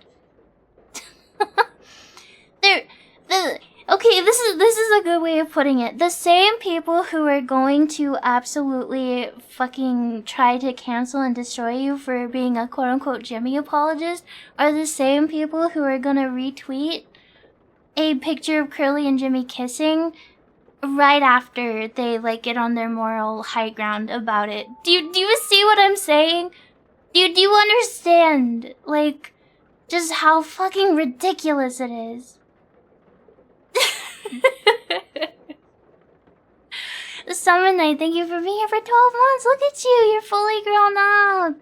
Okay, this is a good way of putting it. The same people who are going to absolutely fucking try to cancel and destroy you for being a quote-unquote Jimmy apologist are the same people who are gonna retweet a picture of Curly and Jimmy kissing right after they like get on their moral high ground about it. Do you see what I'm saying? Do you understand like just how fucking ridiculous it is? Summer Night, thank you for being here for 12 months. Look at you, you're fully grown up.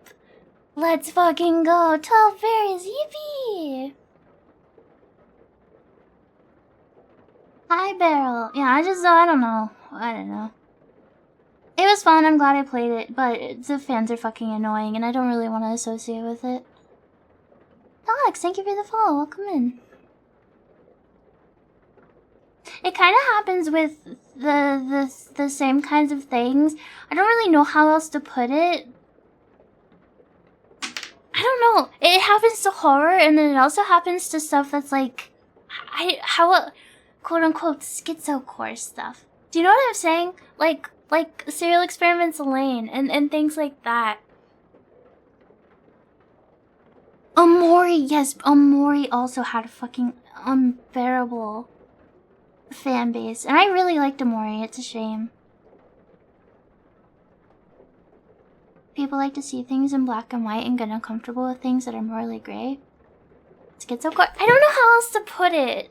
Let's fucking go. 12 berries, yippee. Hi, Beryl. Yeah, I don't know. It was fun, I'm glad I played it, but the fans are fucking annoying and I don't really want to associate with it. Alex, thank you for the follow. Welcome in. It kind of happens with the same kinds of things. I don't really know how else to put it. I don't know. It happens to horror, and then it also happens to stuff that's like, quote unquote schizocore stuff. Do you know what I'm saying? Like like Serial Experiments Lane and things like that. Amori, yes, Amori also had a fucking unbearable fan base, and I really liked Amori. It's a shame. People like to see things in black and white and get uncomfortable with things that are morally gray. Schizocore. I don't know how else to put it.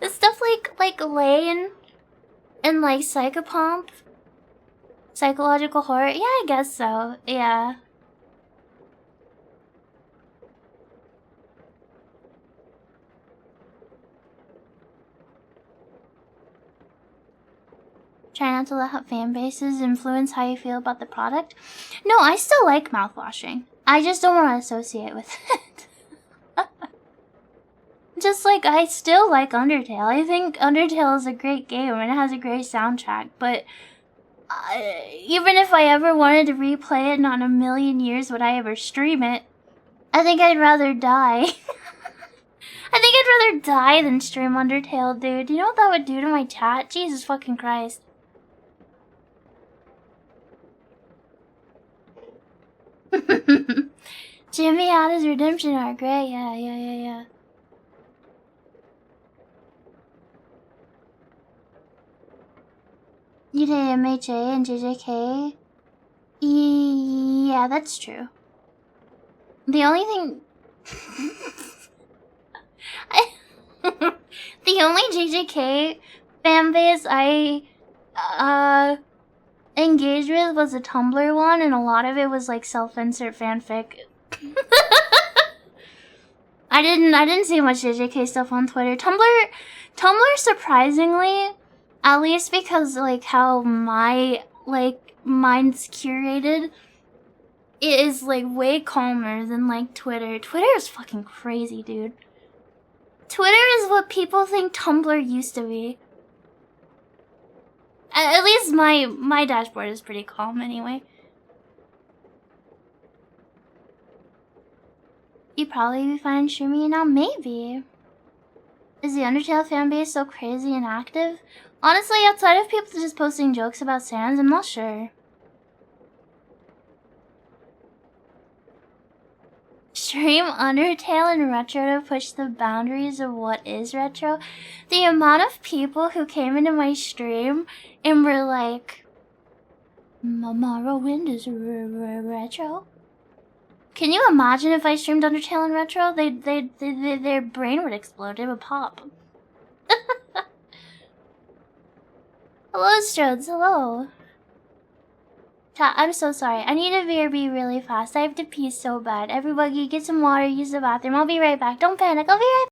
It's stuff like Lane and like Psychopomp. Psychological horror. Yeah, I guess so. Yeah. Try not to let fan bases influence how you feel about the product. No, I still like mouthwashing. I just don't want to associate with it. Just like I still like Undertale. I think Undertale is a great game and it has a great soundtrack, but even if I ever wanted to replay it, not in a million years would I ever stream it. I think I'd rather die. I think I'd rather die than stream Undertale, dude. You know what that would do to my chat? Jesus fucking Christ. Jimmy had his redemption arc, right? Yeah. You did MHA and JJK? Yeah, that's true. The only thing... the only JJK fanbase I engaged with was a Tumblr one, and a lot of it was like self-insert fanfic. I didn't see much JJK stuff on Twitter. Tumblr surprisingly, at least because like how my mine's curated, it is like way calmer than like Twitter. Twitter is fucking crazy, dude. Twitter is what people think Tumblr used to be. At least my dashboard is pretty calm anyway. You'd probably be fine streaming it now, maybe. Is the Undertale fanbase so crazy and active? Honestly, outside of people just posting jokes about Sans, I'm not sure. Stream Undertale and retro to push the boundaries of what is retro. The amount of people who came into my stream and were like, Morrowind is retro? Can you imagine if I streamed Undertale in retro? Their brain would explode. It would pop. Hello, Strodes. Hello. Chat, I'm so sorry. I need a VRB really fast. I have to pee so bad. Everybody, get some water, use the bathroom. I'll be right back. Don't panic. I'll be right back.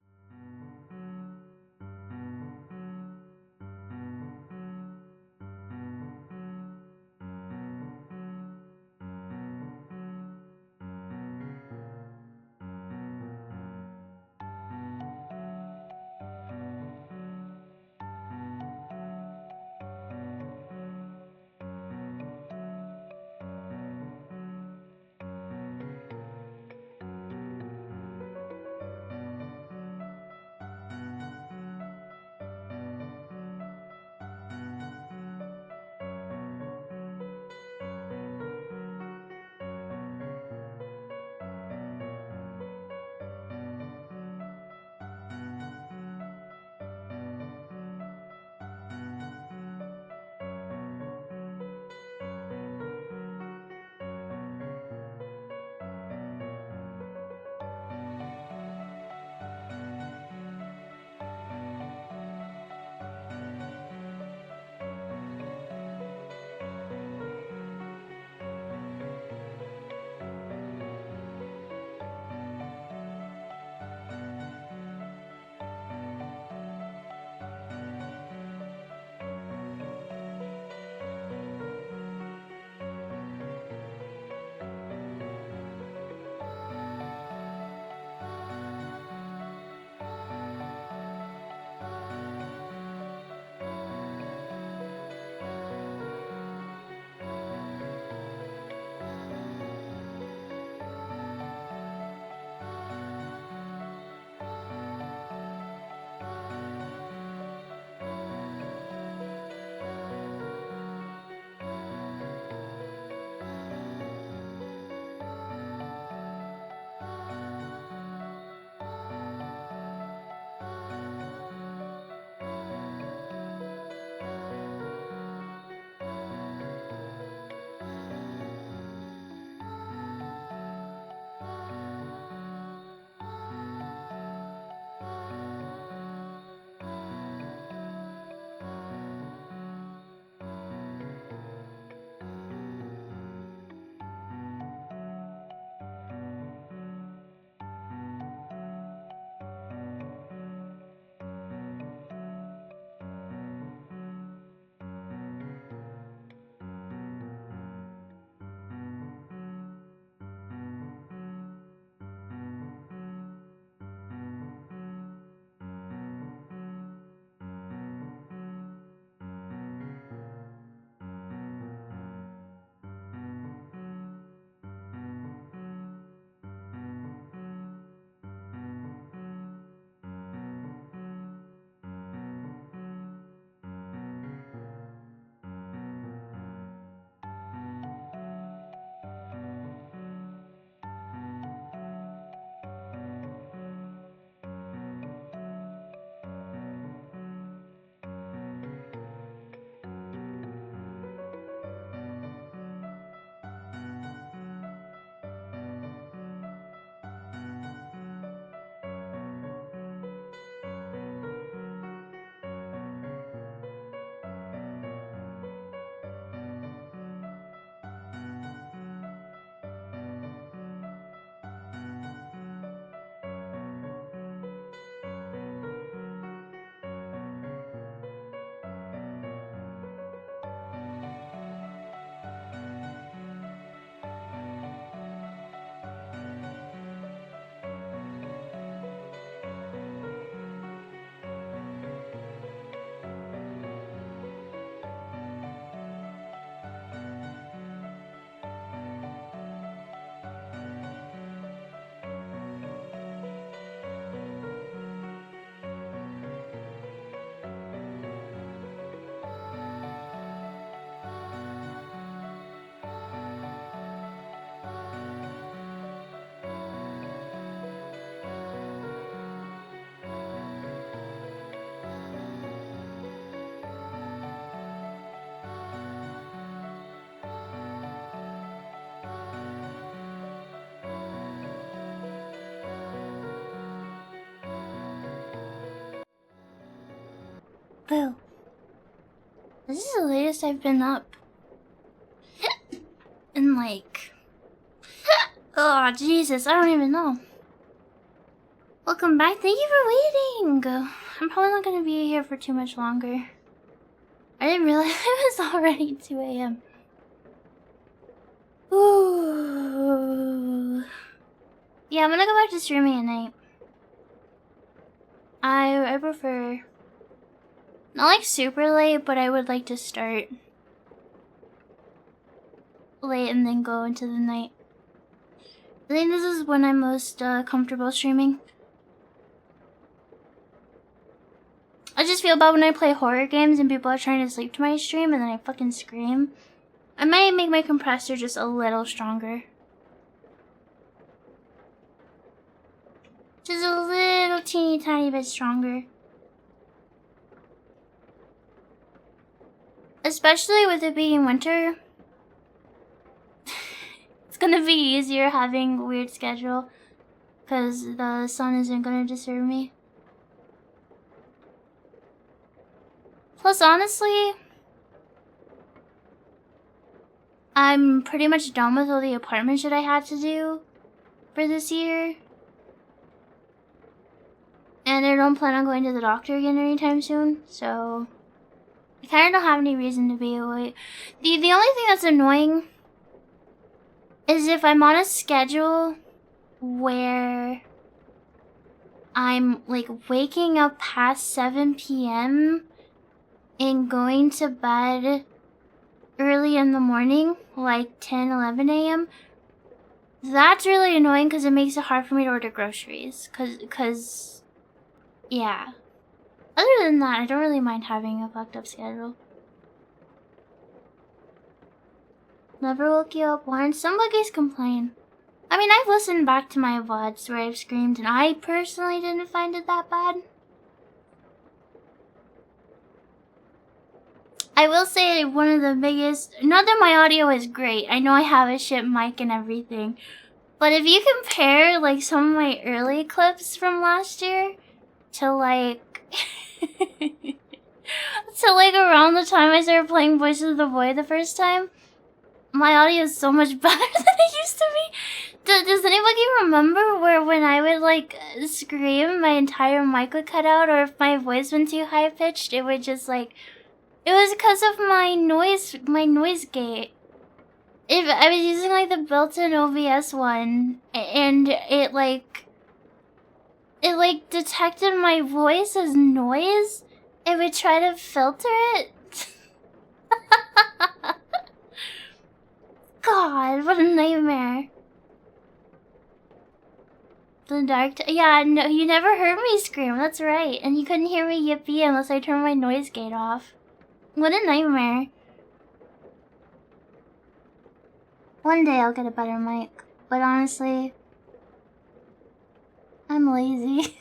Boo. This is the latest I've been up. And like... Oh, Jesus, I don't even know. Welcome back. Thank you for waiting. I'm probably not gonna be here for too much longer. I didn't realize it was already 2 a.m. Ooh. Yeah, I'm gonna go back to streaming at night. I prefer... Not like super late, but I would like to start late and then go into the night. I think this is when I'm most comfortable streaming. I just feel bad when I play horror games and people are trying to sleep to my stream and then I fucking scream. I might make my compressor just a little stronger. Just a little teeny tiny bit stronger. Especially with it being winter. It's gonna be easier having a weird schedule. Because the sun isn't gonna disturb me. Plus, honestly, I'm pretty much done with all the apartment shit I had to do for this year. And I don't plan on going to the doctor again anytime soon, so I kind of don't have any reason to be awake. The only thing that's annoying is if I'm on a schedule where I'm like waking up past 7 p.m. and going to bed early in the morning, like 10, 11 a.m. That's really annoying because it makes it hard for me to order groceries. Cause, yeah. Other than that, I don't really mind having a fucked up schedule. Never woke you up once. Some buggies complain. I mean, I've listened back to my VODs where I've screamed and I personally didn't find it that bad. I will say one of the biggest... Not that my audio is great. I know I have a shit mic and everything. But if you compare, like, some of my early clips from last year to, like... to, like, around the time I started playing Voice of the Void the first time, my audio is so much better than it used to be. Does anybody remember where when I would, like, scream, my entire mic would cut out? Or if my voice went too high-pitched, it would just, like... It was because of my noise gate. If I was using like the built-in OBS one, and it detected my voice as noise, it would try to filter it. God, what a nightmare. The dark yeah, no, you never heard me scream, that's right. And you couldn't hear me yippee unless I turned my noise gate off. What a nightmare. One day I'll get a better mic, but honestly, I'm lazy.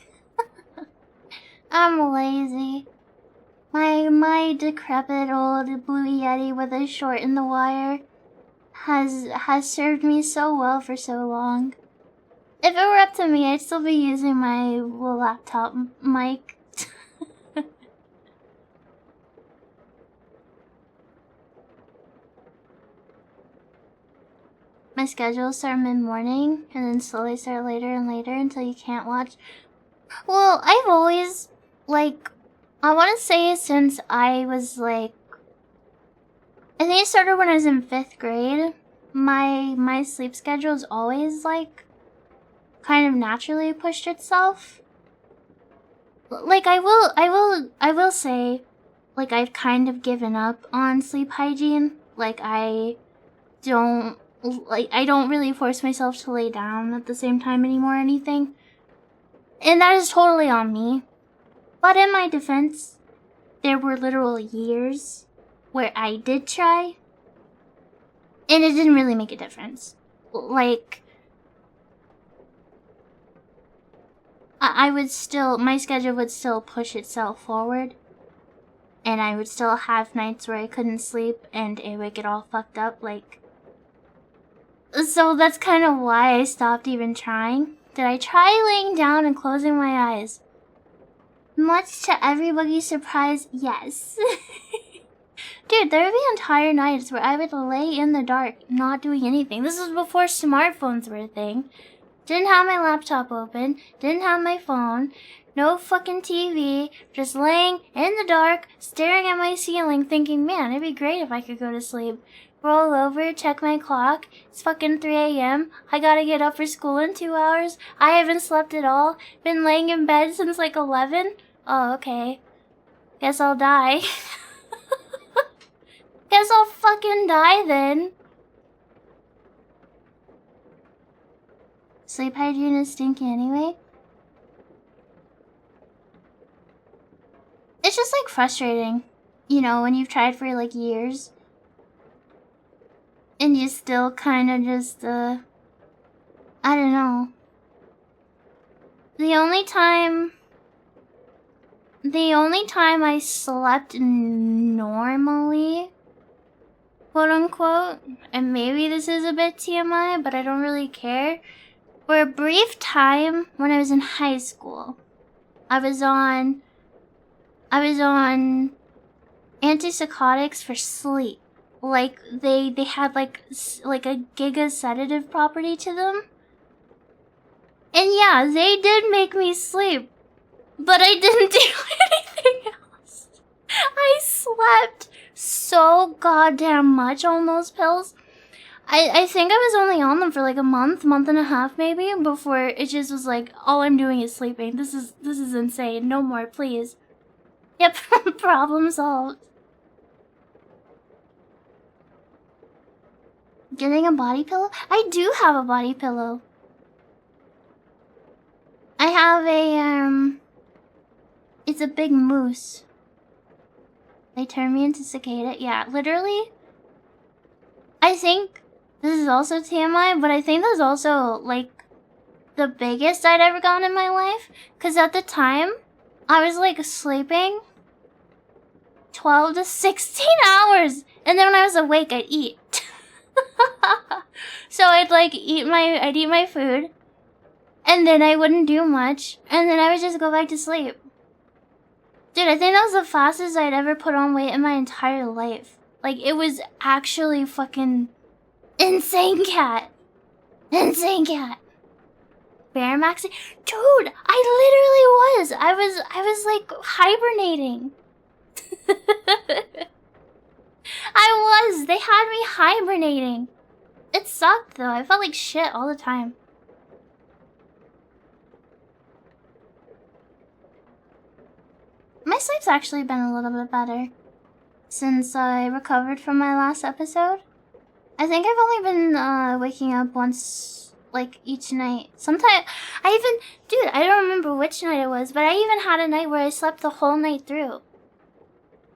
I'm lazy. My decrepit old Blue Yeti with a short in the wire has served me so well for so long. If it were up to me, I'd still be using my laptop mic. My schedules start mid-morning, and then slowly start later and later until you can't watch. Well, I've always, like, I want to say since I was, like, I think it started when I was in 5th grade. My sleep schedule's always, like, kind of naturally pushed itself. Like, I will say, like, I've kind of given up on sleep hygiene. Like, I don't really force myself to lay down at the same time anymore or anything. And that is totally on me. But in my defense, there were literal years where I did try, and it didn't really make a difference. Like, I would still, my schedule would still push itself forward, and I would still have nights where I couldn't sleep, and it would get all fucked up, like... So that's kind of why I stopped even trying. Did I try laying down and closing my eyes? Much to everybody's surprise, yes. Dude, there would be entire nights where I would lay in the dark, not doing anything. This was before smartphones were a thing. Didn't have my laptop open, didn't have my phone, no fucking TV, just laying in the dark, staring at my ceiling, thinking, man, it'd be great if I could go to sleep. Roll over, check my clock, it's fucking 3 a.m., I gotta get up for school in 2 hours, I haven't slept at all, been laying in bed since like 11? Oh, okay. Guess I'll die. Guess I'll fucking die then. Sleep hygiene is stinky anyway. It's just like frustrating, you know, when you've tried for like years. And you still kind of just, I don't know. The only time I slept normally, quote unquote, and maybe this is a bit TMI, but I don't really care, for a brief time when I was in high school. I was on antipsychotics for sleep. Like they had like a giga sedative property to them. And yeah, they did make me sleep, but I didn't do anything else. I slept so goddamn much on those pills. I think I was only on them for like a month and a half maybe, before it just was like, all I'm doing is sleeping. This is insane. No more, please. Yep, problem solved. Getting a body pillow? I do have a body pillow. I have a, it's a big moose. They turned me into cicada. Yeah, literally. I think this is also TMI, but I think that's also, like, the biggest I'd ever gotten in my life. Because at the time, I was, like, sleeping 12 to 16 hours. And then when I was awake, I'd eat. So I'd, like, eat my food. And then I wouldn't do much. And then I would just go back to sleep. Dude, I think that was the fastest I'd ever put on weight in my entire life. Like, it was actually fucking insane, cat. Insane, cat. Bear maxing? Dude, I literally was. I was like hibernating. I was. They had me hibernating. It sucked though. I felt like shit all the time. My sleep's actually been a little bit better since I recovered from my last episode. I think I've only been waking up once, like, each night. Sometimes, dude, I don't remember which night it was, but I even had a night where I slept the whole night through.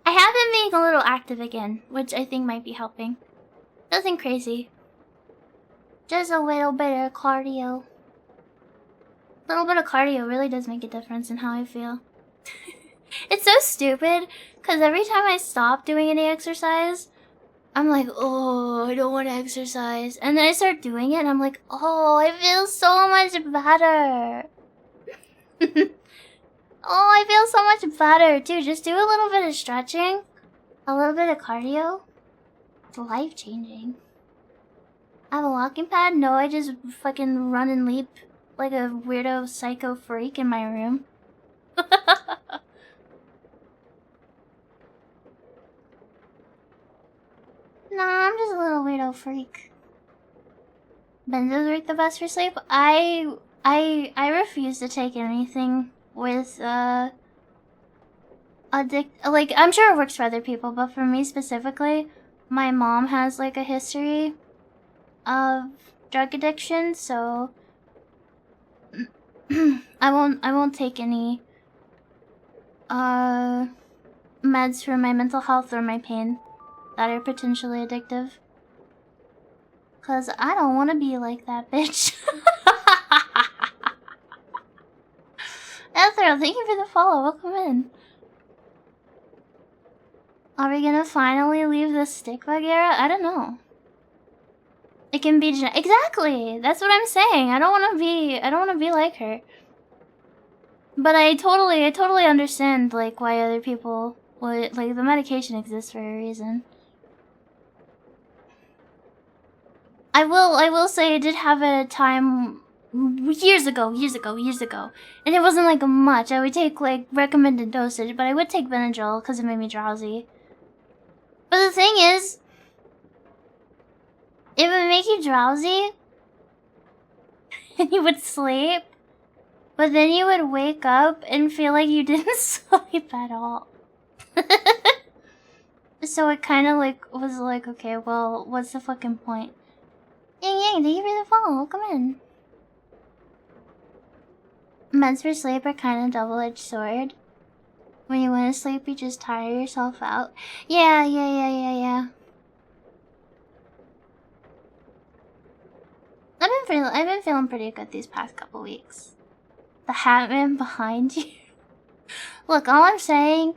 I have been being a little active again, which I think might be helping. Nothing crazy. Just a little bit of cardio. A little bit of cardio really does make a difference in how I feel. It's so stupid, because every time I stop doing any exercise, I'm like, oh, I don't want to exercise. And then I start doing it, and I'm like, oh, I feel so much better. Oh, I feel so much better, too. Just do a little bit of stretching, a little bit of cardio. It's life-changing. I have a walking pad? No, I just fucking run and leap like a weirdo psycho freak in my room. Nah, I'm just a little weirdo freak. Benzos work the best for sleep? I refuse to take anything with, like, I'm sure it works for other people, but for me specifically, my mom has, like, a history of drug addiction, so I won't take any, meds for my mental health or my pain that are potentially addictive. Cause I don't want to be like that bitch. Ethel, thank you for the follow. Welcome in. Are we gonna finally leave the stick bug era? I don't know. It can be exactly. That's what I'm saying. I don't want to be like her. But I totally understand, like, why other people would, like, the medication exists for a reason. I will say I did have a time years ago, and it wasn't like much. I would take like recommended dosage, but I would take Benadryl because it made me drowsy. But the thing is, it would make you drowsy, and you would sleep, but then you would wake up and feel like you didn't sleep at all. So it kind of like was like, okay, well, what's the fucking point? Yang Yang, thank you for the follow. Welcome in. Meds for sleep are kind of double-edged sword. When you want to sleep, you just tire yourself out. Yeah. I've been feeling pretty good these past couple weeks. The Hatman behind you. Look, all I'm saying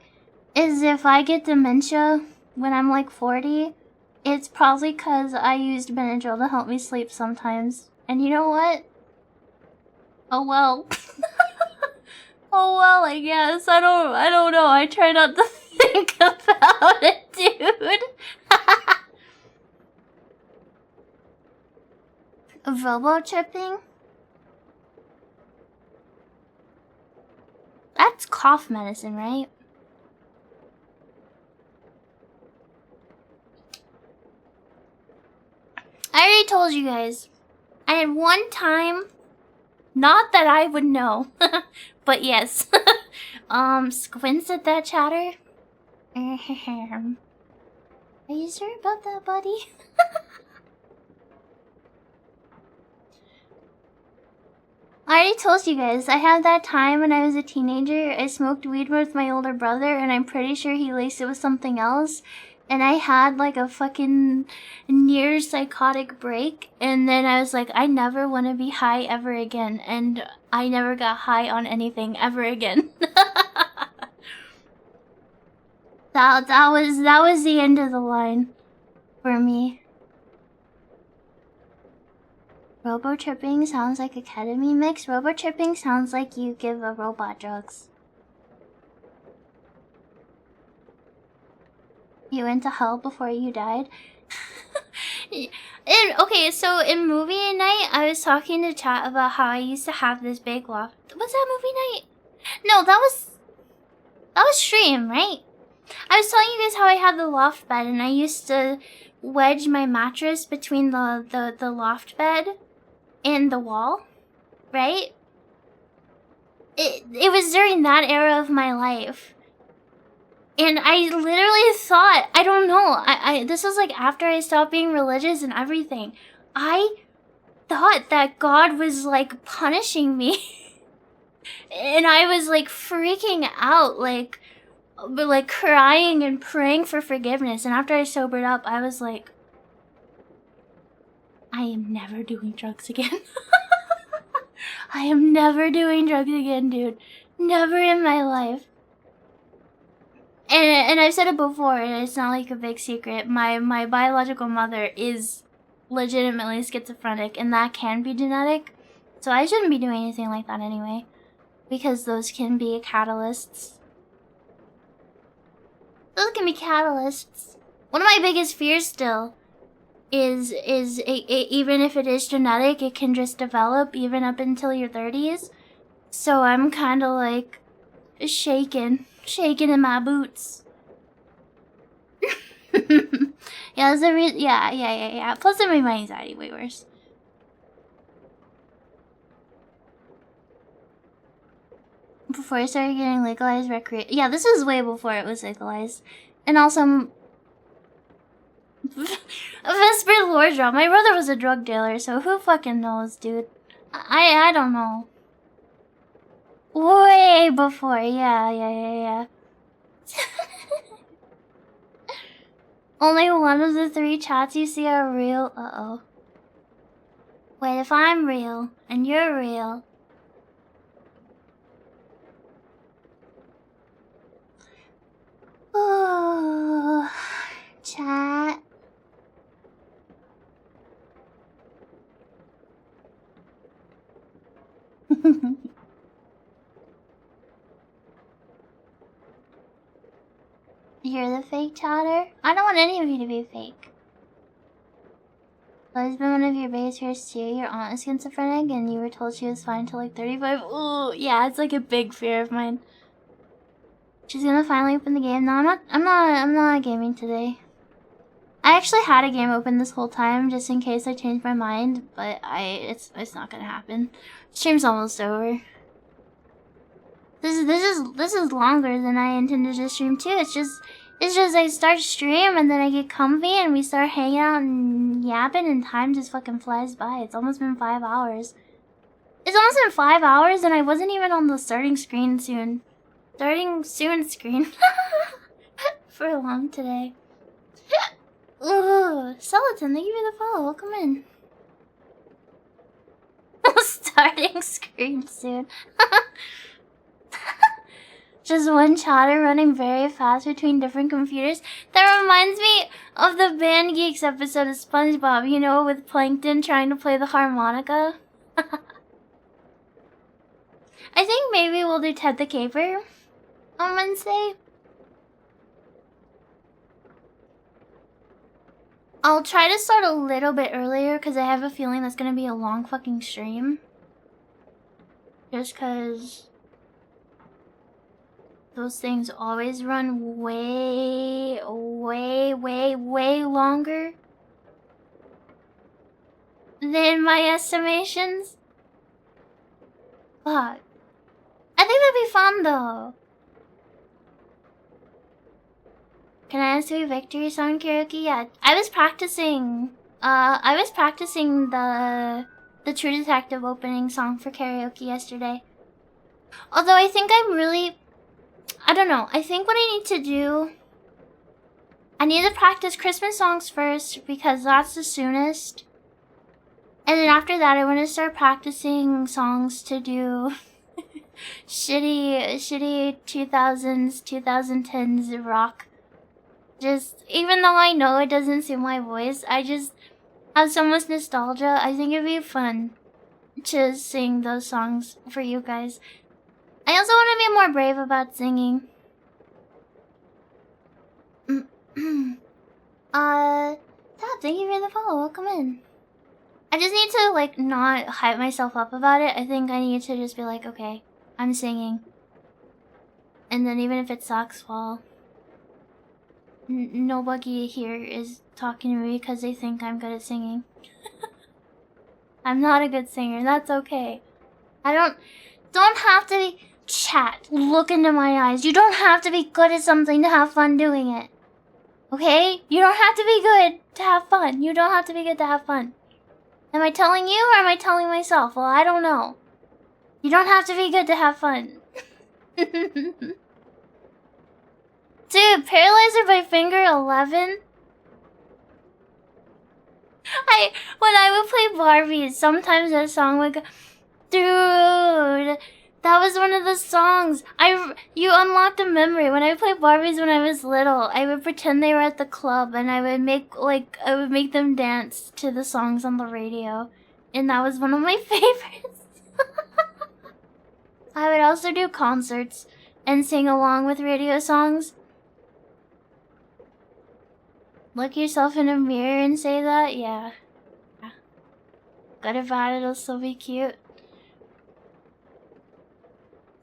is if I get dementia when I'm like 40, it's probably because I used Benadryl to help me sleep sometimes. And you know what? Oh well. Oh well, I guess. I don't know. I try not to think about it, dude. Robo tripping? That's cough medicine, right? I already told you guys. I had one time, not that I would know, but yes. Squints at that chatter. Are you sure about that, buddy? I already told you guys, I had that time when I was a teenager. I smoked weed with my older brother, and I'm pretty sure he laced it with something else. And I had like a fucking near psychotic break. And then I was like, I never want to be high ever again. And I never got high on anything ever again. that was the end of the line for me. Robo tripping sounds like a ketamine mix. Robo tripping sounds like you give a robot drugs. You went to hell before you died. Okay, so in movie night, I was talking to chat about how I used to have this big loft. Was that movie night? No, that was stream, right? I was telling you guys how I had the loft bed, and I used to wedge my mattress between the loft bed and the wall, right? It was during that era of my life. And I literally thought, I don't know, this was like after I stopped being religious and everything. I thought that God was like punishing me. And I was like freaking out, like crying and praying for forgiveness. And after I sobered up, I was like, I am never doing drugs again. I am never doing drugs again, dude. Never in my life. And I've said it before, and it's not like a big secret. My biological mother is legitimately schizophrenic, and that can be genetic. So I shouldn't be doing anything like that anyway, because those can be catalysts. Those can be catalysts. One of my biggest fears still is even if it is genetic, it can just develop even up until your 30s. So I'm kind of like shaking in my boots. Yeah, that's the reason. Yeah. Plus, it made my anxiety way worse. Before I started getting legalized yeah, this was way before it was legalized. And also, Vesper lore drop. My brother was a drug dealer, so who fucking knows, dude? I don't know. Way before, yeah. Only one of the 3 chats you see are real. Uh-oh. Wait, if I'm real, and you're real... Oh, chat. You're the fake chatter? I don't want any of you to be fake. I've been one of your biggest fears too. Your aunt is schizophrenic and you were told she was fine till like 35. Ooh, yeah, it's like a big fear of mine. She's gonna finally open the game. No, I'm not gaming today. I actually had a game open this whole time just in case I changed my mind, but it's not gonna happen. Stream's almost over. This is longer than I intended to stream too. It's just I start stream and then I get comfy and we start hanging out and yapping and time just fucking flies by. It's almost been 5 hours. It's almost been 5 hours and I wasn't even on the starting screen soon. Starting soon screen for long today. Ooh, Skeleton, thank you for the follow. Welcome in. Starting screen soon. Just one chatter running very fast between different computers. That reminds me of the Band Geeks episode of SpongeBob, you know, with Plankton trying to play the harmonica. I think maybe we'll do Ted the Caper on Wednesday. I'll try to start a little bit earlier because I have a feeling that's going to be a long fucking stream. Just because those things always run way longer than my estimations. Fuck. I think that'd be fun though. Can I ask you a victory song karaoke? Yeah, I was practicing the True Detective opening song for karaoke yesterday. Although I think I don't know. I think what I need to do, I need to practice Christmas songs first because that's the soonest. And then after that, I want to start practicing songs to do shitty 2000s, 2010s rock. Just, even though I know it doesn't suit my voice, I just have so much nostalgia. I think it'd be fun to sing those songs for you guys. I also want to be more brave about singing. Thank you for the follow. Welcome in. I just need to, like, not hype myself up about it. I think I need to just be like, okay, I'm singing. And then even if it sucks, well, nobody here is talking to me because they think I'm good at singing. I'm not a good singer. That's okay. I don't have to be... Chat, look into my eyes. You don't have to be good at something to have fun doing it. Okay? You don't have to be good to have fun. You don't have to be good to have fun. Am I telling you or am I telling myself? Well, I don't know. You don't have to be good to have fun. Dude, Paralyzer by Finger 11? When I would play Barbie, sometimes that song would go... Dude... That was one of the songs. You unlocked a memory. When I played Barbies when I was little, I would pretend they were at the club and I would make them dance to the songs on the radio. And that was one of my favorites. I would also do concerts and sing along with radio songs. Look yourself in a mirror and say that? Yeah. Good or bad, it'll still be cute.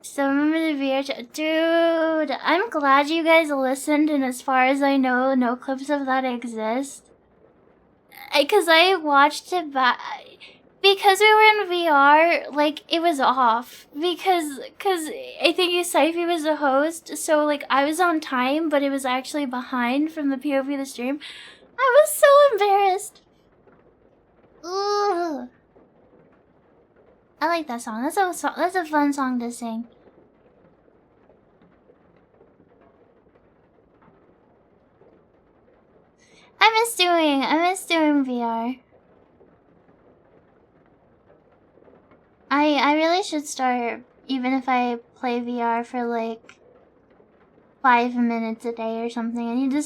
So remember the VR chat. Dude, I'm glad you guys listened, and as far as I know, no clips of that exist. Because I watched it back. Because we were in VR, like, it was off. Because I think Saifi was the host, so, like, I was on time, but it was actually behind from the POV of the stream. I was so embarrassed. Ugh. I like that song. That's a fun song to sing. I miss doing VR. I really should start, even if I play VR for like 5 minutes a day or something. I need to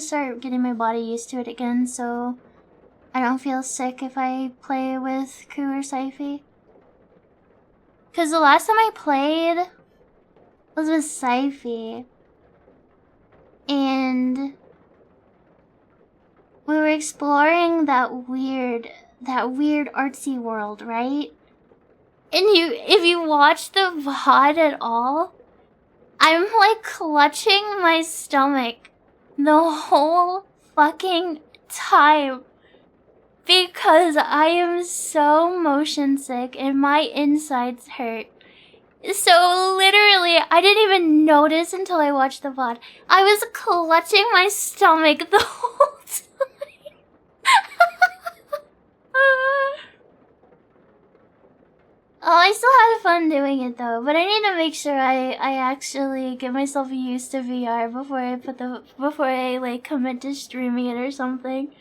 start getting my body used to it again, so I don't feel sick if I play with Ku or Saifi. Cause the last time I played was with Saifi. and we were exploring that weird artsy world, right? And if you watch the VOD at all, I'm like clutching my stomach the whole fucking time because I am so motion sick and my insides hurt. So literally, I didn't even notice until I watched the VOD. I was clutching my stomach the whole time. Oh, I still had fun doing it though, but I need to make sure I actually get myself used to VR before I like commit to streaming it or something.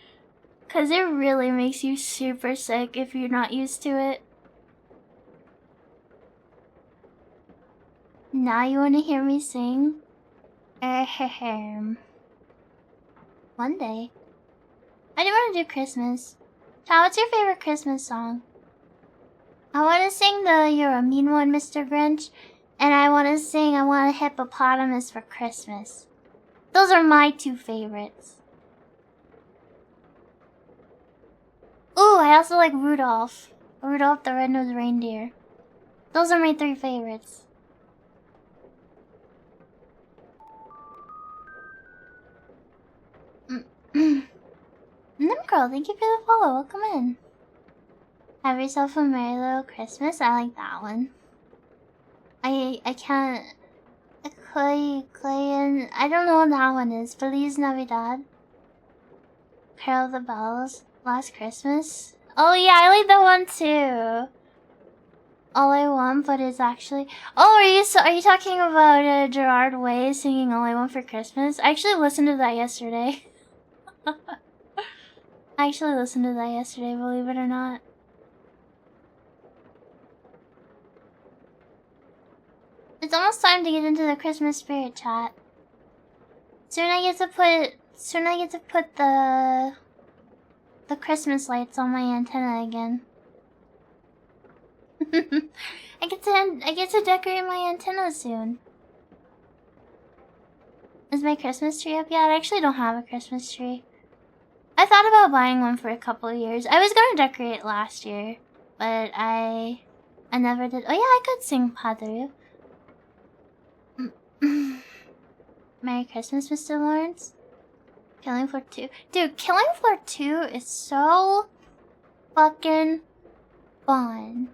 Cause it really makes you super sick if you're not used to it. Now you wanna hear me sing? One day. I do wanna do Christmas. Chad, what's your favorite Christmas song? I wanna sing the You're a Mean One, Mr. Grinch. And I wanna sing I Want a Hippopotamus for Christmas. Those are my two favorites. Ooh, I also like Rudolph. Rudolph the Red-Nosed Reindeer. Those are my three favorites. Nimcurl, thank you for the follow. Welcome in. Have yourself a merry little Christmas. I like that one. I can't... Clay, and... I don't know what that one is. Feliz Navidad. Carol of the Bells. Last Christmas. Oh yeah, I like that one too. All I Want, but it's actually... Oh, are you talking about Gerard Way singing All I Want for Christmas? I actually listened to that yesterday. Believe it or not. It's almost time to get into the Christmas spirit, chat. Soon I get to put the Christmas lights on my antenna again. I get to decorate my antenna soon. Is my Christmas tree up yet? I actually don't have a Christmas tree. I thought about buying one for a couple of years. I was gonna decorate last year, but I never did. Oh yeah, I could sing Padre. Merry Christmas, Mr. Lawrence. Killing Floor 2. Dude, Killing Floor 2 is so fucking fun.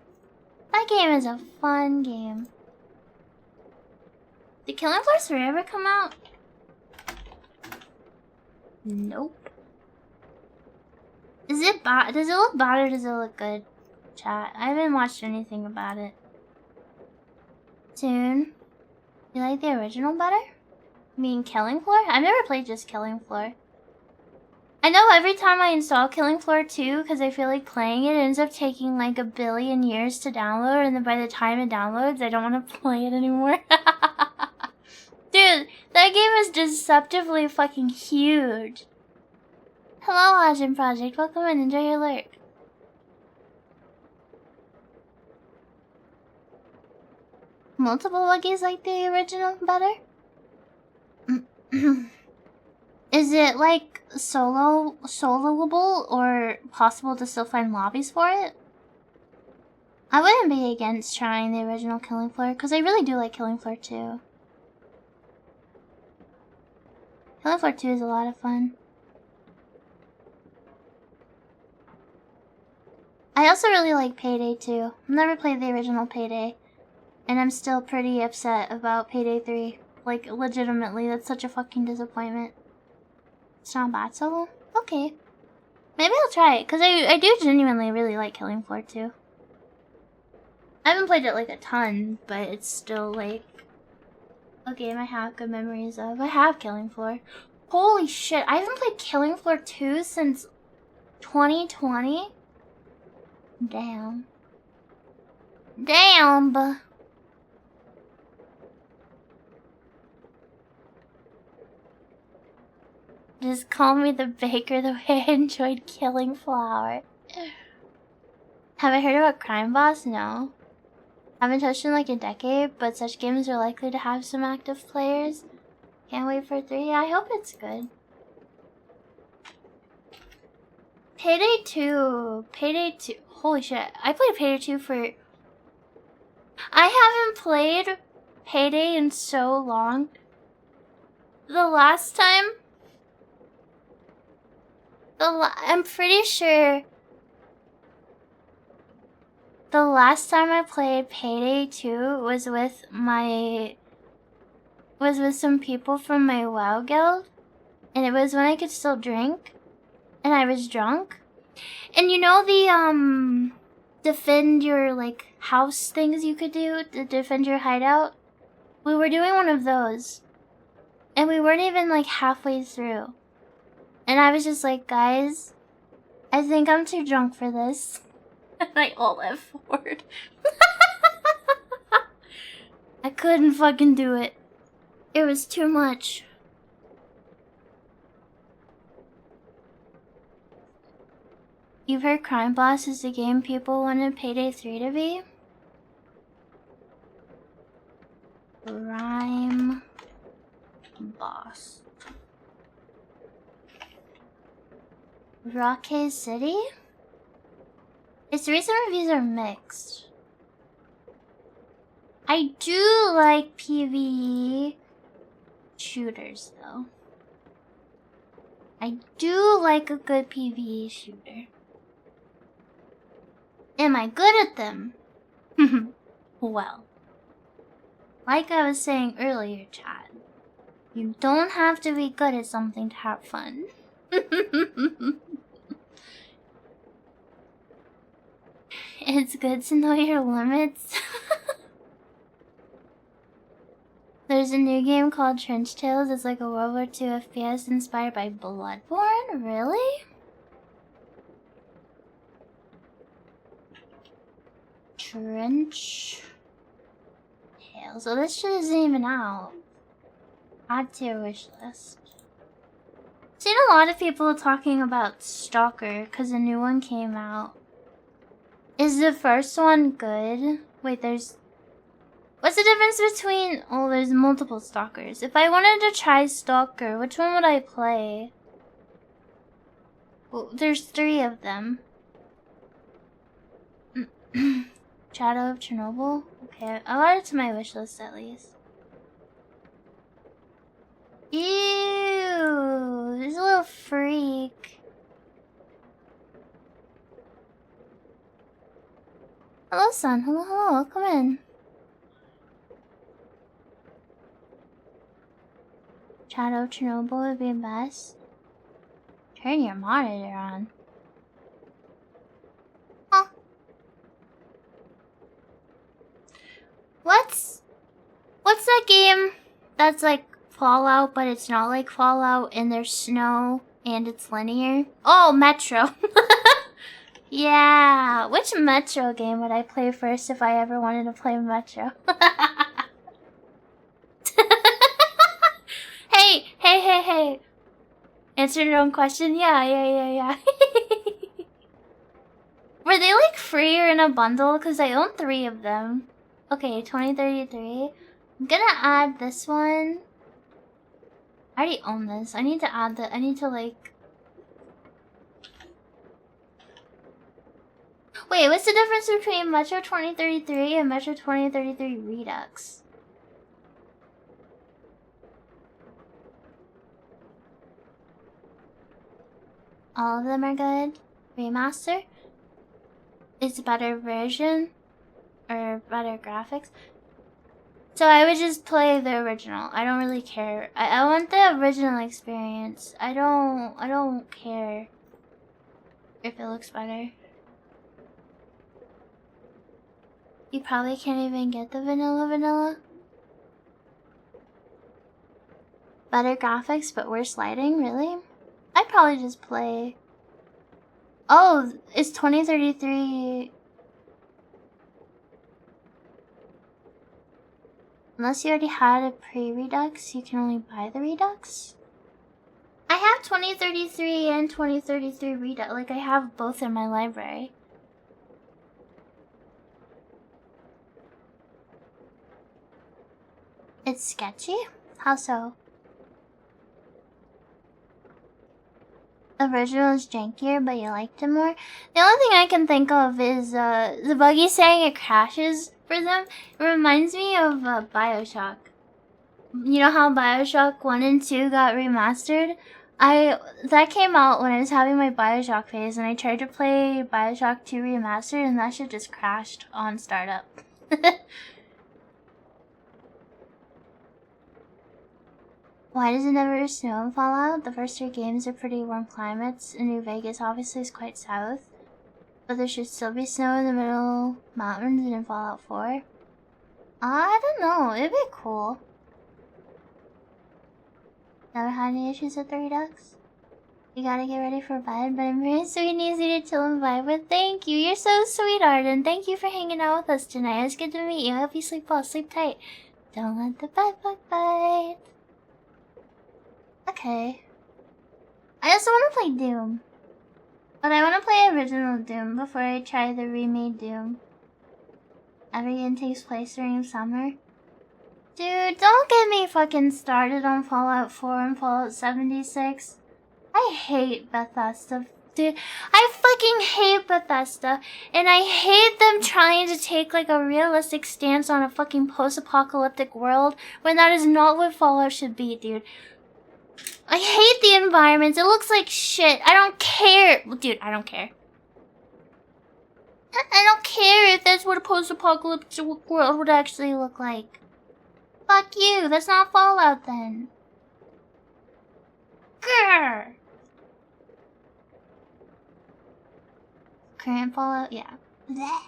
That game is a fun game. Did Killing Floor 3 ever come out? Nope. Is it bad? Does it look bad or does it look good? Chat. I haven't watched anything about it. Soon. You like the original better? You mean Killing Floor? I've never played just Killing Floor. I know every time I install Killing Floor 2, because I feel like playing it, it ends up taking like 1 billion years to download, and then by the time it downloads, I don't want to play it anymore. Dude, that game is deceptively fucking huge. Hello, Ajin Project. Welcome in. Enjoy your lurk. Multiple Wuggies like the original better? Is it like soloable or possible to still find lobbies for it? I wouldn't be against trying the original Killing Floor because I really do like Killing Floor 2. Killing Floor 2 is a lot of fun. I also really like Payday 2. I've never played the original Payday. And I'm still pretty upset about Payday 3. Like, legitimately, that's such a fucking disappointment. It's not bad solo? Okay. Maybe I'll try it, because I do genuinely really like Killing Floor 2. I haven't played it like a ton, but it's still like a game I have good memories of. I have Killing Floor. Holy shit, I haven't played Killing Floor 2 since 2020? Damn. Damn! Just call me the baker the way I enjoyed killing flour. Have I heard about Crime Boss? No. Haven't touched in like a decade, but such games are likely to have some active players. Can't wait for 3. I hope it's good. Payday 2. Payday 2. Holy shit. I played Payday 2 for... I haven't played Payday in so long. The last time... I'm pretty sure... The last time I played Payday 2 was with some people from my WoW guild. And it was when I could still drink. And I was drunk. And you know the, defend your, like, house things you could do to defend your hideout? We were doing one of those. And we weren't even, like, halfway through. And I was just like, guys, I think I'm too drunk for this. And I all left forward. I couldn't fucking do it. It was too much. You've heard Crime Boss is the game people wanted Payday 3 to be? Crime Boss. Rocket City? Its recent reviews are mixed. I do like PvE shooters, though. I do like a good PvE shooter. Am I good at them? Well, like I was saying earlier, Chad, you don't have to be good at something to have fun. It's good to know your limits. There's a new game called Trench Tales. It's like a World War II FPS inspired by Bloodborne? Really? Trench Tales. Oh, this shit isn't even out. Add to your wish list. Seen a lot of people talking about Stalker because a new one came out. Is the first one good? Wait, there's... What's the difference between... Oh, there's multiple Stalkers. If I wanted to try Stalker, which one would I play? Well, there's 3 of them. Shadow of Chernobyl? Okay, I'll add it to my wish list at least. Ew, this little freak. Hello, son. Hello, hello. Come in. Shadow of Chernobyl would be best. Turn your monitor on. Huh. What's that game that's like Fallout, but it's not like Fallout and there's snow and it's linear? Oh, Metro. Yeah, which Metro game would I play first if I ever wanted to play Metro? Hey. Answer your own question? Yeah. Were they like free or in a bundle? Because I own 3 of them. Okay, 2033. I'm gonna add this one. I already own this. I need to add I need to like... Wait, what's the difference between Metro 2033 and Metro 2033 Redux? All of them are good. Remaster? It's a better version? Or better graphics? So I would just play the original. I don't really care. I want the original experience. I don't care if it looks better. You probably can't even get the vanilla. Better graphics but worse lighting, really? I'd probably just play... Oh, it's 2033... Unless you already had a pre-Redux, you can only buy the Redux? I have 2033 and 2033 Redux. Like, I have both in my library. It's sketchy? How so? original is jankier, but you liked it more. The only thing I can think of is the buggy saying it crashes for them. It reminds me of Bioshock. You know how Bioshock 1 and 2 got remastered? That came out when I was having my Bioshock phase, and I tried to play Bioshock 2 remastered, and that shit just crashed on startup. Why does it never snow in Fallout? The first 3 games are pretty warm climates, and New Vegas obviously is quite south. But there should still be snow in the middle mountains in Fallout 4. I don't know, it'd be cool. Never had any issues with the Redux? You gotta get ready for bed, but I'm very sweet and easy to chill and vibe with. Thank you, you're so sweet, Arden. Thank you for hanging out with us tonight. It's good to meet you. I hope you sleep well, sleep tight. Don't let the bed bug bite. Okay. I also want to play Doom. But I want to play original Doom before I try the remade Doom. Every game takes place during summer. Dude, don't get me fucking started on Fallout 4 and Fallout 76. I hate Bethesda. Dude, I fucking hate Bethesda. And I hate them trying to take like a realistic stance on a fucking post-apocalyptic world when that is not what Fallout should be, dude. I hate the environments. It looks like shit. I don't care. Dude, I don't care. I don't care if that's what a post-apocalyptic world would actually look like. Fuck you. That's not Fallout then. Grr. Current Fallout? Yeah. Bleh.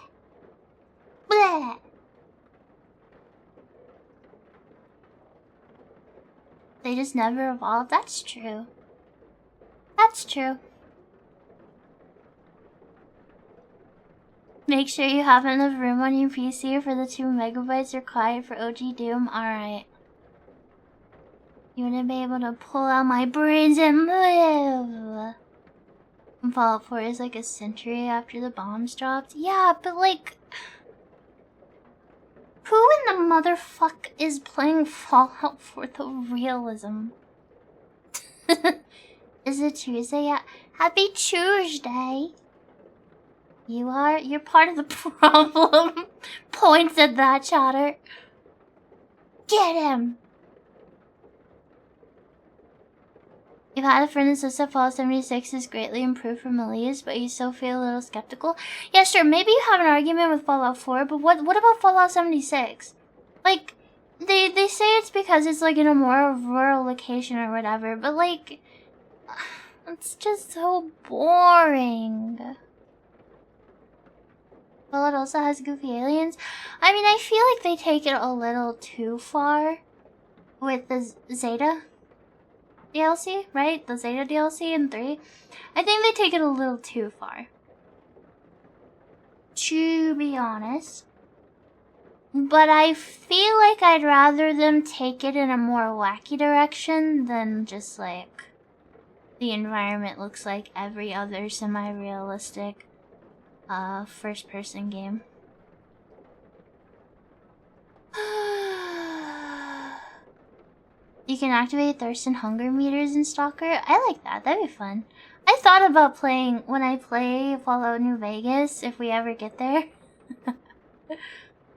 Bleh. They just never evolved. That's true. That's true. Make sure you have enough room on your PC for the 2 megabytes required for OG Doom. Alright. You wouldn't be able to pull out my brains and live. And Fallout 4 is like a century after the bombs dropped. Yeah, but like... Who in the motherfuck is playing Fallout for the realism? Is it Tuesday yet? Happy Tuesday! You're part of the problem. Points at that, Chatter. Get him! You've had a friend that says that Fallout 76 is greatly improved from Elise, but you still feel a little skeptical. Yeah, sure, maybe you have an argument with Fallout 4, but what about Fallout 76? Like, they say it's because it's like in a more rural location or whatever, but like, it's just so boring. Fallout also has goofy aliens. I mean, I feel like they take it a little too far with the Zeta DLC, right? The Zeta DLC in 3. I think they take it a little too far, to be honest. But I feel like I'd rather them take it in a more wacky direction than just like the environment looks like every other semi-realistic first-person game. You can activate thirst and hunger meters in Stalker. I like that. That'd be fun. I thought about playing when I play Fallout New Vegas, if we ever get there.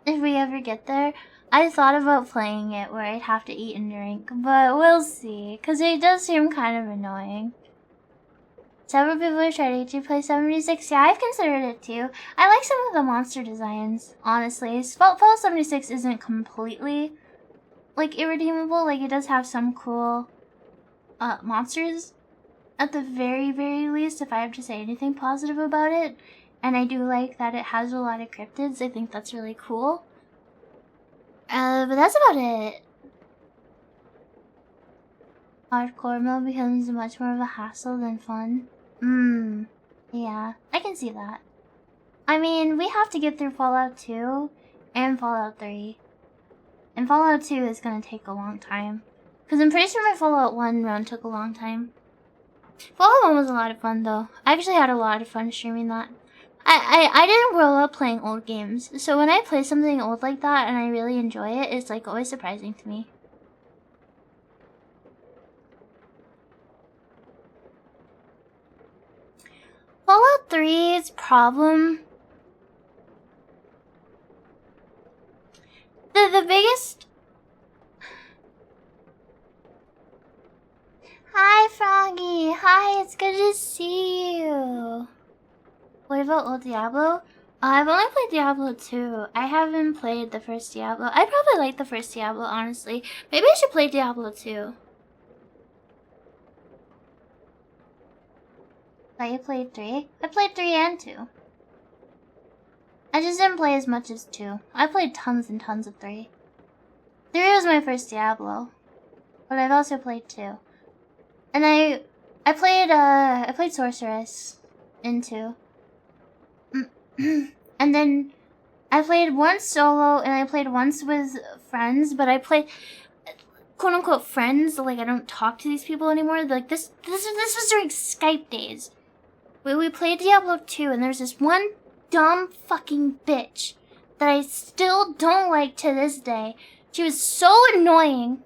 If we ever get there, I thought about playing it where I'd have to eat and drink, but we'll see, because it does seem kind of annoying. Several people have tried to play 76. Yeah, I've considered it too. I like some of the monster designs, honestly. Fallout 76 isn't completely like irredeemable. Like, it does have some cool monsters at the very, very least, if I have to say anything positive about it. And I do like that it has a lot of cryptids. I think that's really cool. But that's about it. Hardcore mode becomes much more of a hassle than fun. Yeah, I can see that. I mean, we have to get through Fallout 2 and Fallout 3. And Fallout 2 is gonna take a long time. Because I'm pretty sure my Fallout 1 run took a long time. Fallout 1 was a lot of fun though. I actually had a lot of fun streaming that. I didn't grow up playing old games. So when I play something old like that and I really enjoy it, it's like always surprising to me. Fallout 3's problem... The biggest... Hi, Froggy. Hi, it's good to see you. What about old Diablo? I've only played Diablo 2. I haven't played the first Diablo. I probably like the first Diablo, honestly. Maybe I should play Diablo 2. But you played 3? I played 3 and 2. I just didn't play as much as 2. I played tons and tons of 3. 3 was my first Diablo. But I've also played 2. And I played Sorceress in 2. And then I played once solo and I played once with friends, but I played quote unquote friends, like I don't talk to these people anymore. Like this was during Skype days. We played Diablo 2 and there's this one dumb fucking bitch that I still don't like to this day. She was so annoying.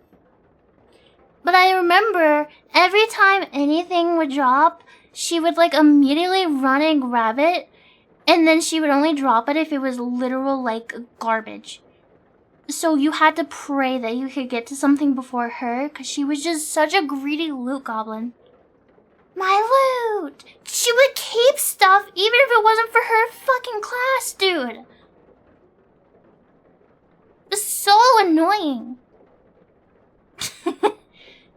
But I remember every time anything would drop, she would like immediately run and grab it. And then she would only drop it if it was literal, like, garbage. So you had to pray that you could get to something before her, because she was just such a greedy loot goblin. My loot! She would keep stuff even if it wasn't for her fucking class, dude! It's so annoying.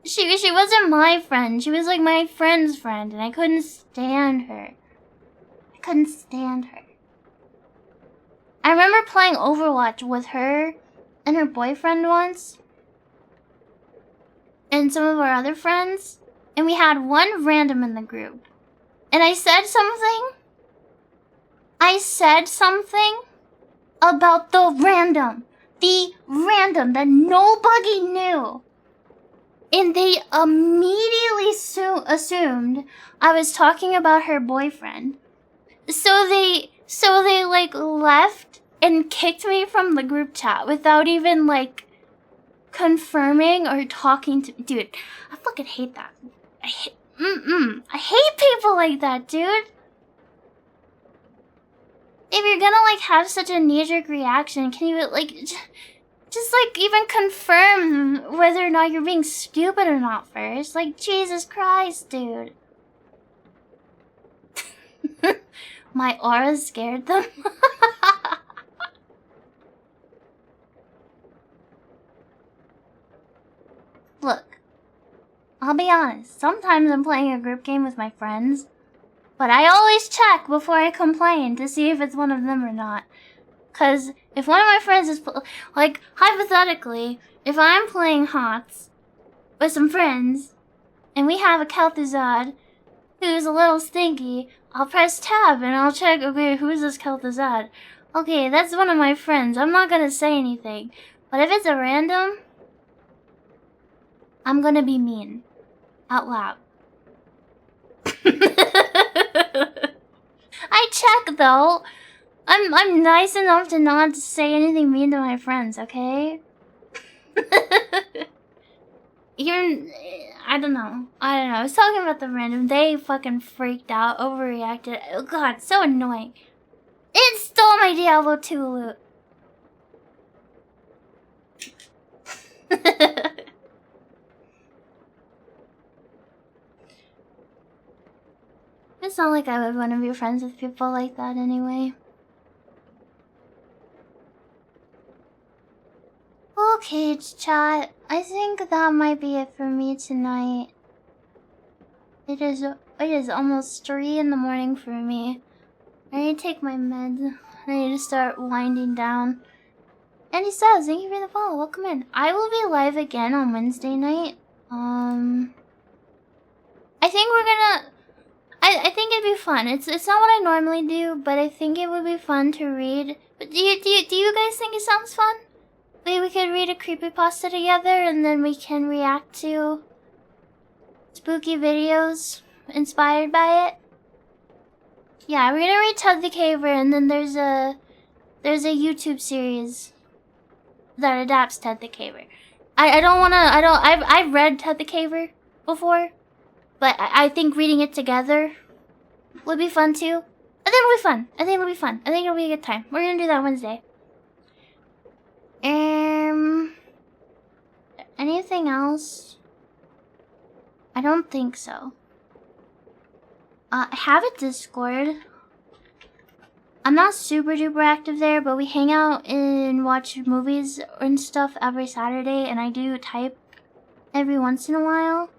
She wasn't my friend. She was like my friend's friend, and I couldn't stand her. Couldn't stand her. I remember playing Overwatch with her and her boyfriend once. And some of our other friends. And we had one random in the group. And I said something. I said something about the random. The random that nobody knew. And they immediately assumed I was talking about her boyfriend. So they like left and kicked me from the group chat without even like confirming or talking to dude. I fucking hate that. I hate people like that, dude. If you're gonna like have such a knee-jerk reaction, can you like just like even confirm whether or not you're being stupid or not first? Like Jesus Christ, dude. My aura scared them. Look, I'll be honest. Sometimes I'm playing a group game with my friends, but I always check before I complain to see if it's one of them or not. Cause if one of my friends is like hypothetically, if I'm playing HOTS with some friends, and we have a Kel'Thuzad who's a little stinky, I'll press tab and I'll check, okay, who's this Kel'Thuzad? Okay, that's one of my friends. I'm not gonna say anything. But if it's a random, I'm gonna be mean. Out loud. I check though. I'm nice enough to not say anything mean to my friends, okay? Even, I don't know. I was talking about the random. They fucking freaked out, overreacted. Oh god, so annoying. It stole my Diablo 2 loot. It's not like I would want to be friends with people like that anyway. Okay, chat. I think that might be it for me tonight. It is almost 3 in the morning for me. I need to take my meds. I need to start winding down. Andy says, thank you for the follow. Welcome in. I will be live again on Wednesday night. I think we're gonna... I think it'd be fun. It's not what I normally do, but I think it would be fun to read. But do you guys think it sounds fun? Maybe we could read a creepypasta together and then we can react to spooky videos inspired by it. Yeah, we're gonna read Ted the Caver, and then there's a YouTube series that adapts Ted the Caver. I've read Ted the Caver before, but I think reading it together would be fun too. I think it'll be fun. I think it'll be fun. I think it'll be a good time. We're gonna do that Wednesday. Anything else? I don't think so. I have a Discord. I'm not super duper active there, but we hang out and watch movies and stuff every Saturday, and I do type every once in a while.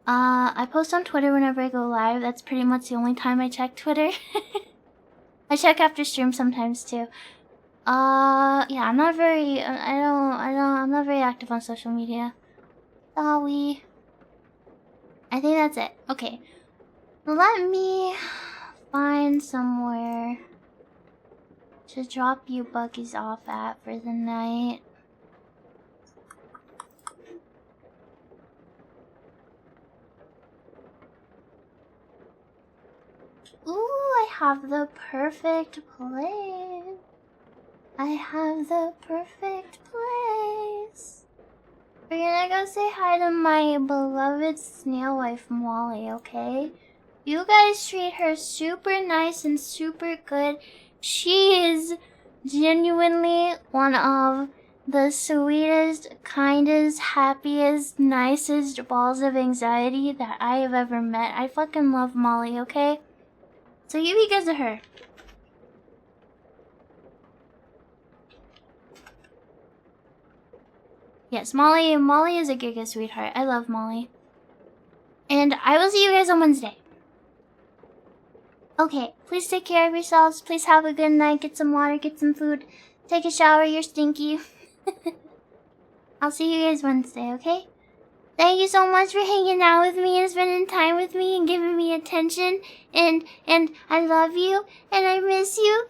I post on Twitter whenever I go live. That's pretty much the only time I check Twitter. I check after stream sometimes too. Yeah, I'm not very, I'm not very active on social media. Sorry. I think that's it. Okay. Let me find somewhere to drop you buggies off at for the night. Ooh, I have the perfect place. I have the perfect place. We're gonna go say hi to my beloved snail wife, Molly, okay? You guys treat her super nice and super good. She is genuinely one of the sweetest, kindest, happiest, nicest balls of anxiety that I have ever met. I fucking love Molly, okay? So you be good to her. Yes, Molly is a giga sweetheart. I love Molly. And I will see you guys on Wednesday. Okay, please take care of yourselves. Please have a good night. Get some water, get some food. Take a shower, you're stinky. I'll see you guys Wednesday, okay? Thank you so much for hanging out with me and spending time with me and giving me attention. And I love you and I miss you.